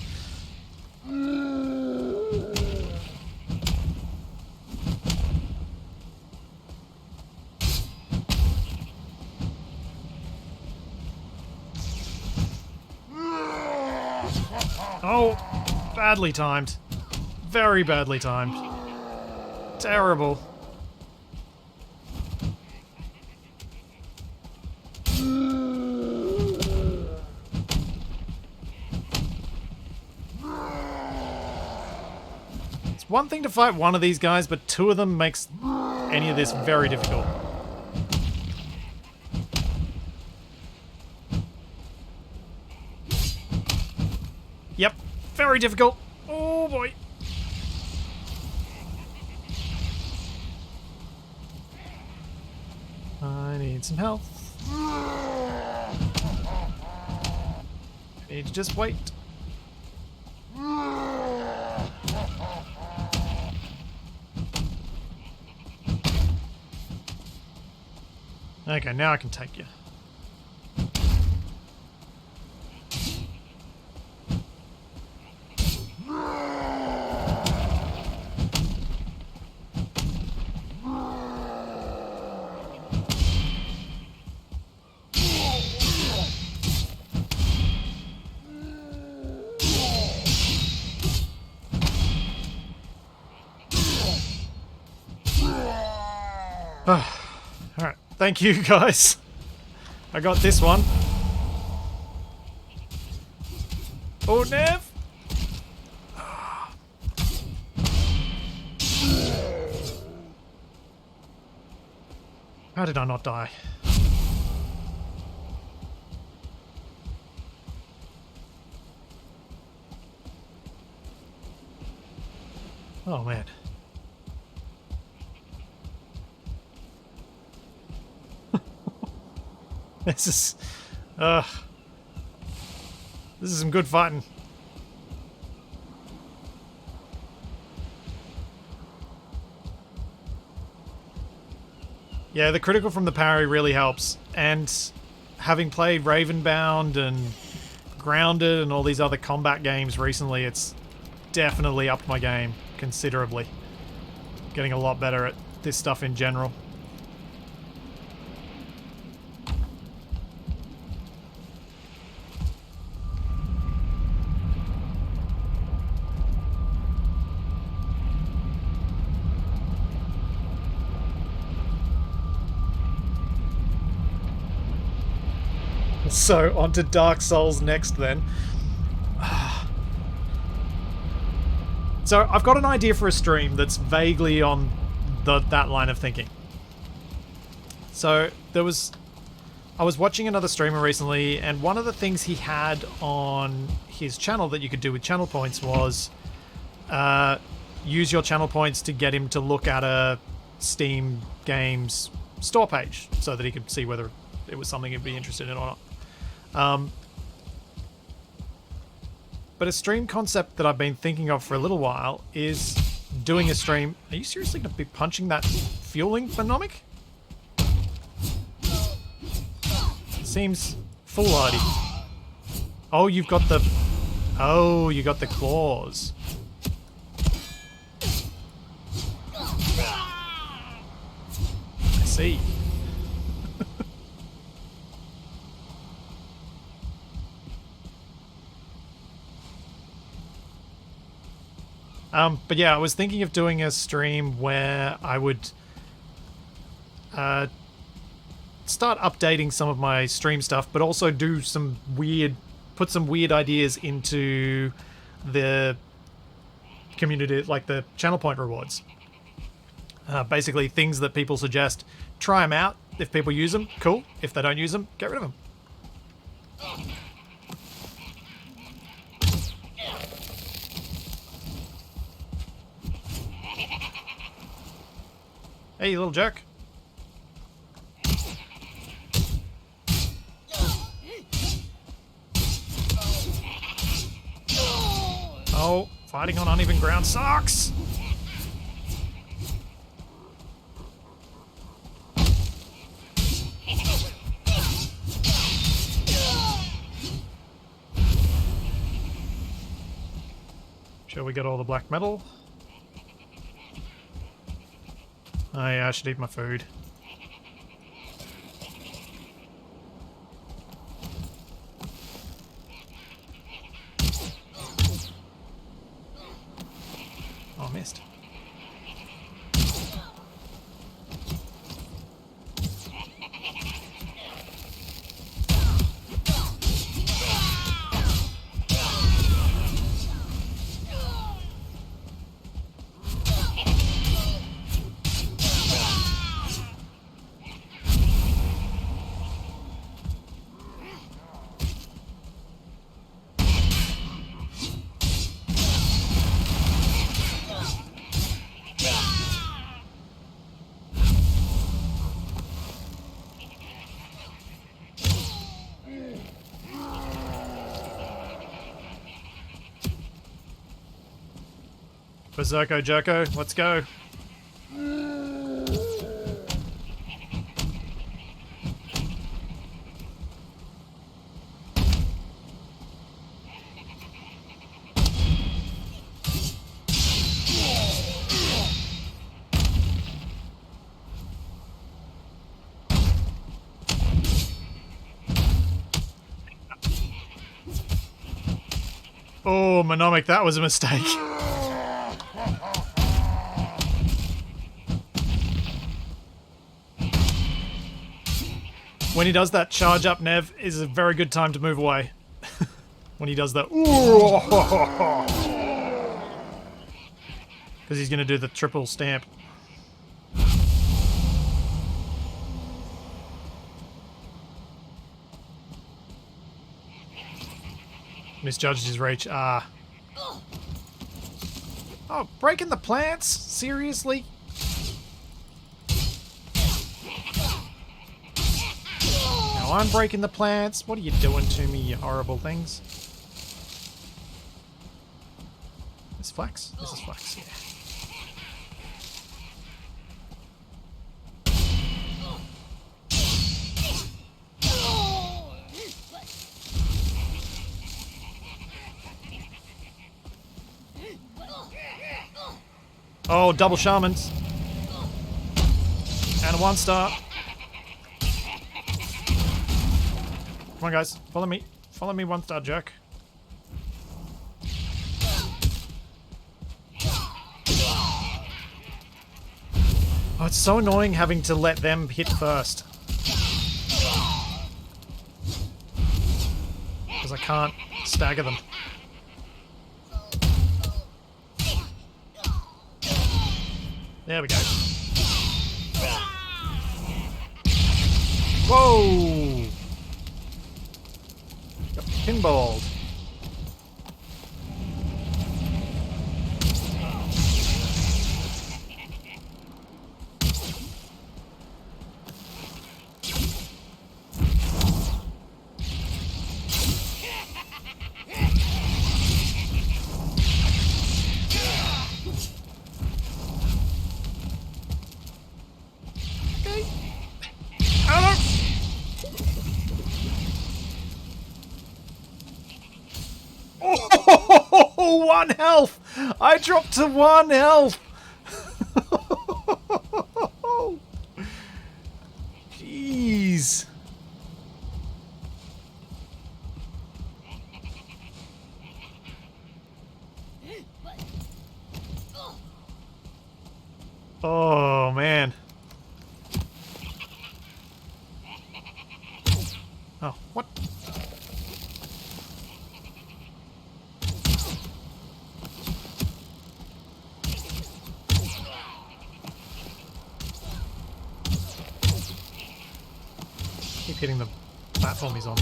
Oh, badly timed. Very badly timed. Terrible. It's one thing to fight one of these guys, but two of them makes any of this very difficult. Yep, very difficult. Oh boy. I need some health. I need to just wait. Okay, now I can take you. Alright, thank you guys. I got this one. Oh, Nev! How did I not die? Oh man. This is some good fighting. Yeah, the critical from the parry really helps, and having played Ravenbound and Grounded and all these other combat games recently, it's definitely upped my game considerably. Getting a lot better at this stuff in general. So, on to Dark Souls next then. So, I've got an idea for a stream that's vaguely on that line of thinking. So, I was watching another streamer recently, and one of the things he had on his channel that you could do with channel points was use your channel points to get him to look at a Steam Games store page so that he could see whether it was something he'd be interested in or not. But a stream concept that I've been thinking of for a little while is doing a stream. Are you seriously going to be punching that refueling, Phenomic? Seems foolhardy. Oh, you've got the... Oh, you got the claws. I see. But yeah, I was thinking of doing a stream where I would start updating some of my stream stuff, but also do some weird, put some weird ideas into the community, like the channel point rewards. Basically, things that people suggest, try them out. If people use them, cool. If they don't use them, get rid of them. Hey, you little jerk. Oh, fighting on uneven ground sucks! Sure we get all the black metal. Oh yeah, I should eat my food. Oh, missed. Berserko Jerko, let's go. Oh, Monomic, that was a mistake. When he does that charge up, Nev, is a very good time to move away. When he does that. Because he's going to do the triple stamp. Misjudged his reach. Ah. Oh, breaking the plants? Seriously? Now I'm breaking the plants. What are you doing to me, you horrible things? This Flax? This is Flax, yeah. Oh, double shamans. And a 1-star. Come on, guys. Follow me. Follow me, 1-star jerk. Oh, it's so annoying having to let them hit first. Because I can't stagger them. There we go. Whoa! Got pinballed. Oh, 1 health! I dropped to 1 health! Jeez. Oh, man. Oh, what? Keep hitting the platform he's on.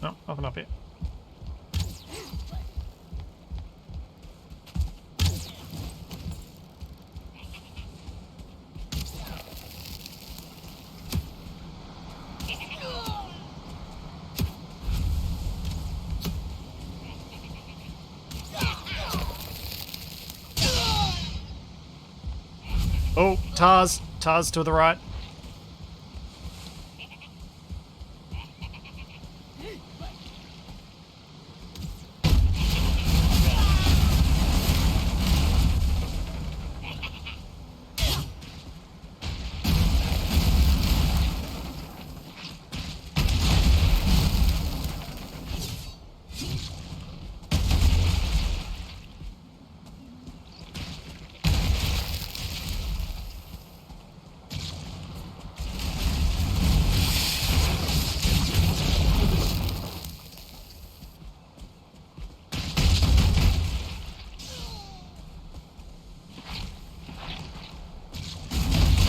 No, nothing up here. Oh, Tars. Tars to the right.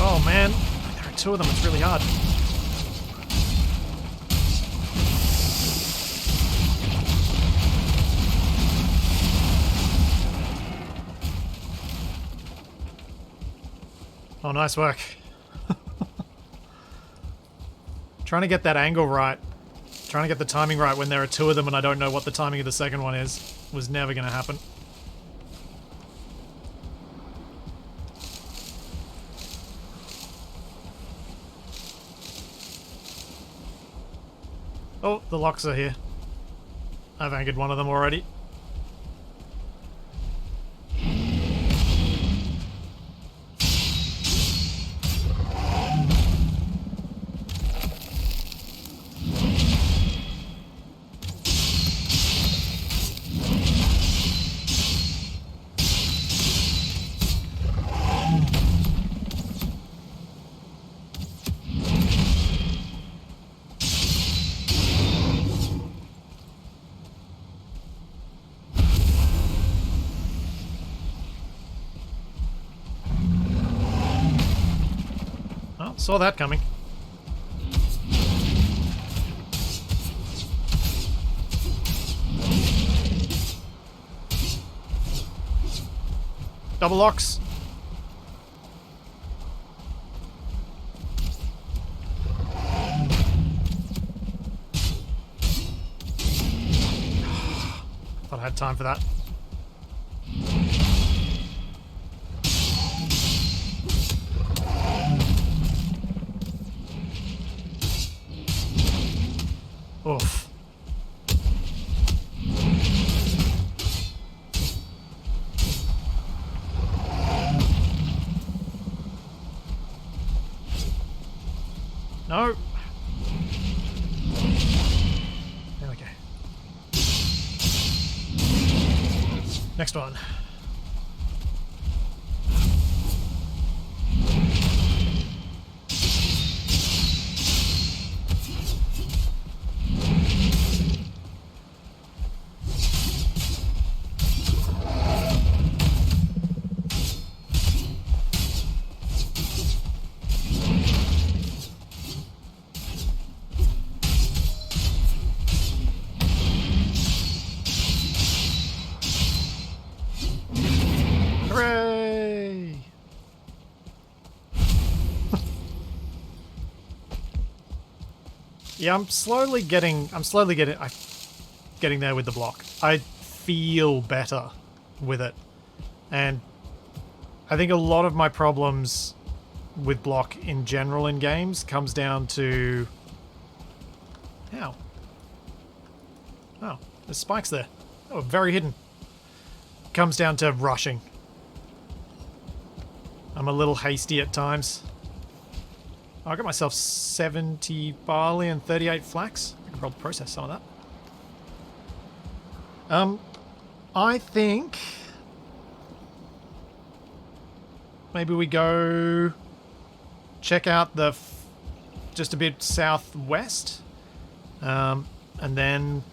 Oh man, there are two of them, it's really hard. Oh, nice work. Trying to get that angle right, trying to get the timing right when there are two of them and I don't know what the timing of the second one is, was never going to happen. Oh, the locks are here. I've anchored one of them already. Oh, saw that coming. Double locks. Thought I had time for that. Oof. No. There we go. Next one. Hooray! Yeah, I'm slowly getting there with the block. I feel better with it. And I think a lot of my problems with block in general in games comes down to... Ow. Oh, there's spikes there. Oh, very hidden. Comes down to rushing. I'm a little hasty at times. Oh, I got myself 70 barley and 38 flax. I can probably process some of that. I think maybe we go check out the just a bit southwest, and then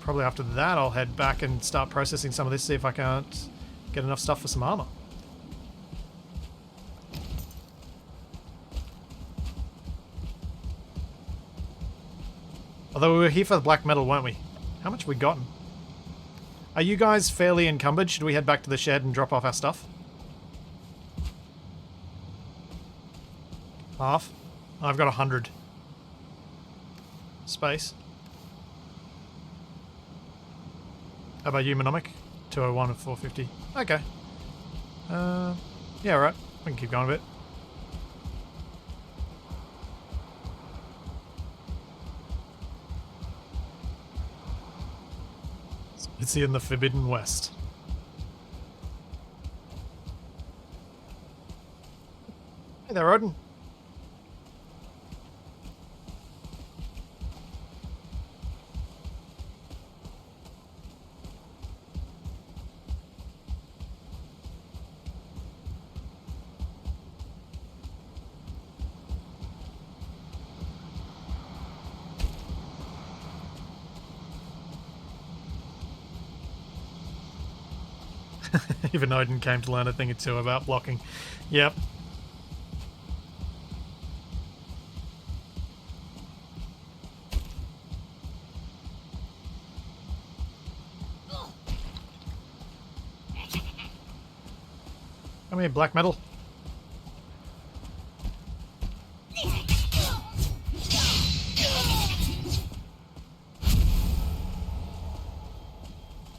probably after that I'll head back and start processing some of this, see if I can't get enough stuff for some armor. Although we were here for the black metal, weren't we? How much have we gotten? Are you guys fairly encumbered? Should we head back to the shed and drop off our stuff? Half? I've got 100. Space. How about you, Monomic? 201 and 450. Okay. Yeah, right. We can keep going a bit. It's in the Forbidden West. Hey there, Odin. Even Odin came to learn a thing or two about blocking. Yep. Come here, black metal.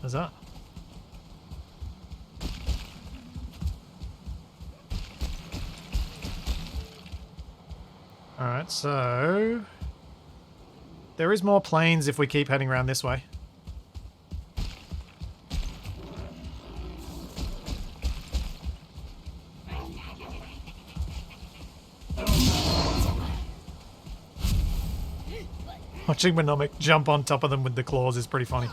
What's that? Alright, so... there is more plains if we keep heading around this way. Watching Monomic jump on top of them with the claws is pretty funny.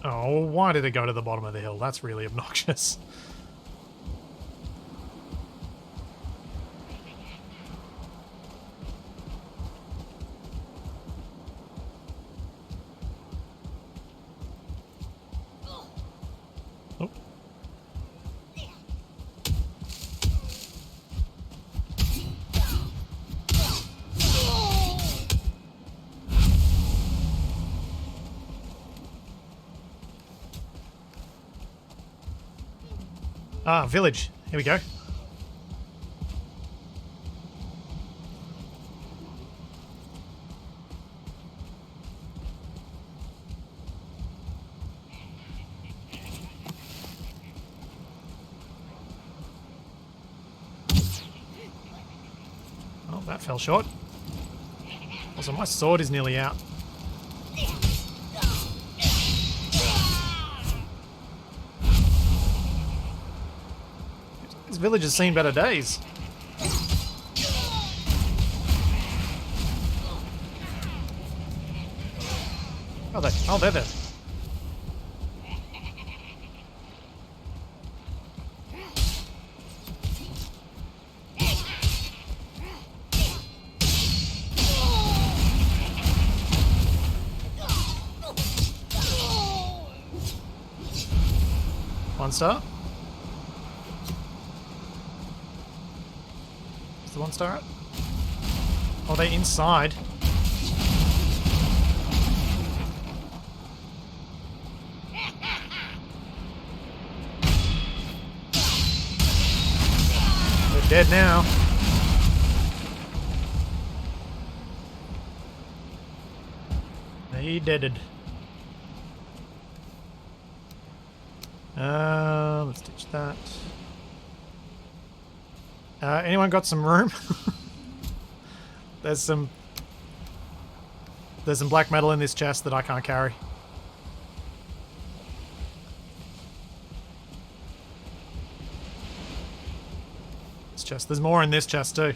Oh, why did it go to the bottom of the hill? That's really obnoxious. Oh. Ah, village. Here we go. Oh, that fell short. Also, my sword is nearly out. This village has seen better days. Oh, they're there. One star. Is the one star at? Oh, they're inside. dead now. He deaded. Let's ditch that. Anyone got some room? There's some black metal in this chest that I can't carry. This chest. There's more in this chest too.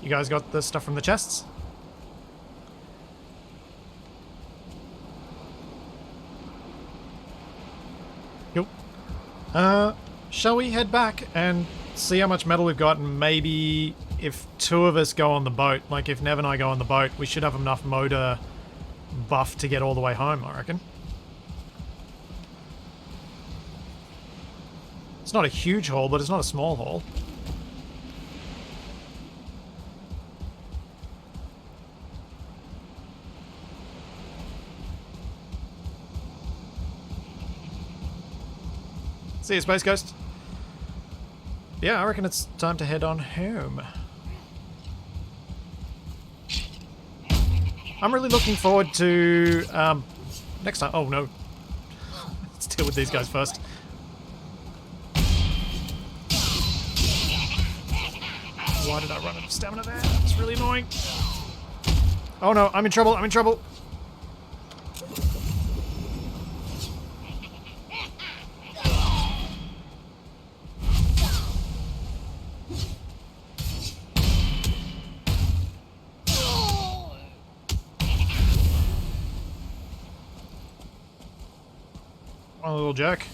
You guys got the stuff from the chests? Yep. Shall we head back and see how much metal we've got, and maybe if two of us go on the boat, like if Nev and I go on the boat, we should have enough Moda buff to get all the way home, I reckon. It's not a huge haul, but it's not a small haul. See you, Space Ghost. Yeah, I reckon it's time to head on home. I'm really looking forward to next time. Oh no, let's deal with these guys first. Why did I run out of stamina there? It's really annoying. Oh no, I'm in trouble. I'm in trouble. Oh, little jerk.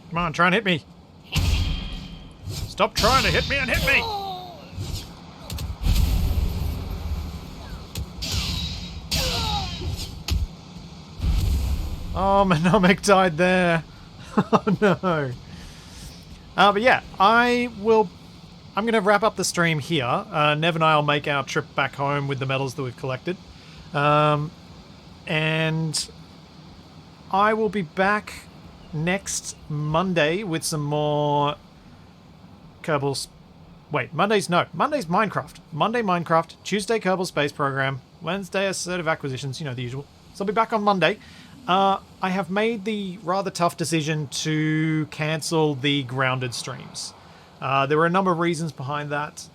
Come on, try and hit me. Stop trying to hit me and hit me! Oh, Manomic died there. Oh no. But yeah, I'm going to wrap up the stream here. Nev and I will make our trip back home with the medals that we've collected. And I will be back next Monday with some more Kerbal... Wait, Monday's Minecraft. Monday Minecraft, Tuesday Kerbal Space Program, Wednesday Assertive Acquisitions, you know, the usual. So I'll be back on Monday. I have made the rather tough decision to cancel the Grounded streams. There were a number of reasons behind that,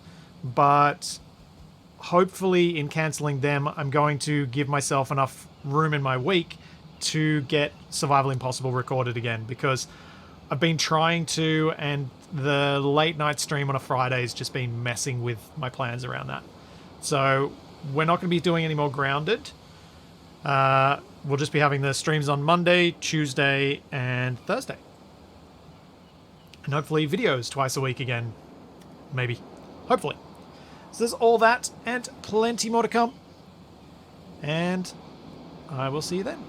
but hopefully in cancelling them, I'm going to give myself enough room in my week to get Survival Impossible recorded again, because I've been trying to, and the late night stream on a Friday has just been messing with my plans around that. So we're not going to be doing any more Grounded. We'll just be having the streams on Monday, Tuesday, and Thursday. And hopefully videos twice a week again. Maybe. Hopefully. So there's all that and plenty more to come. And I will see you then.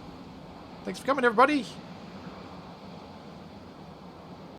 Thanks for coming, everybody.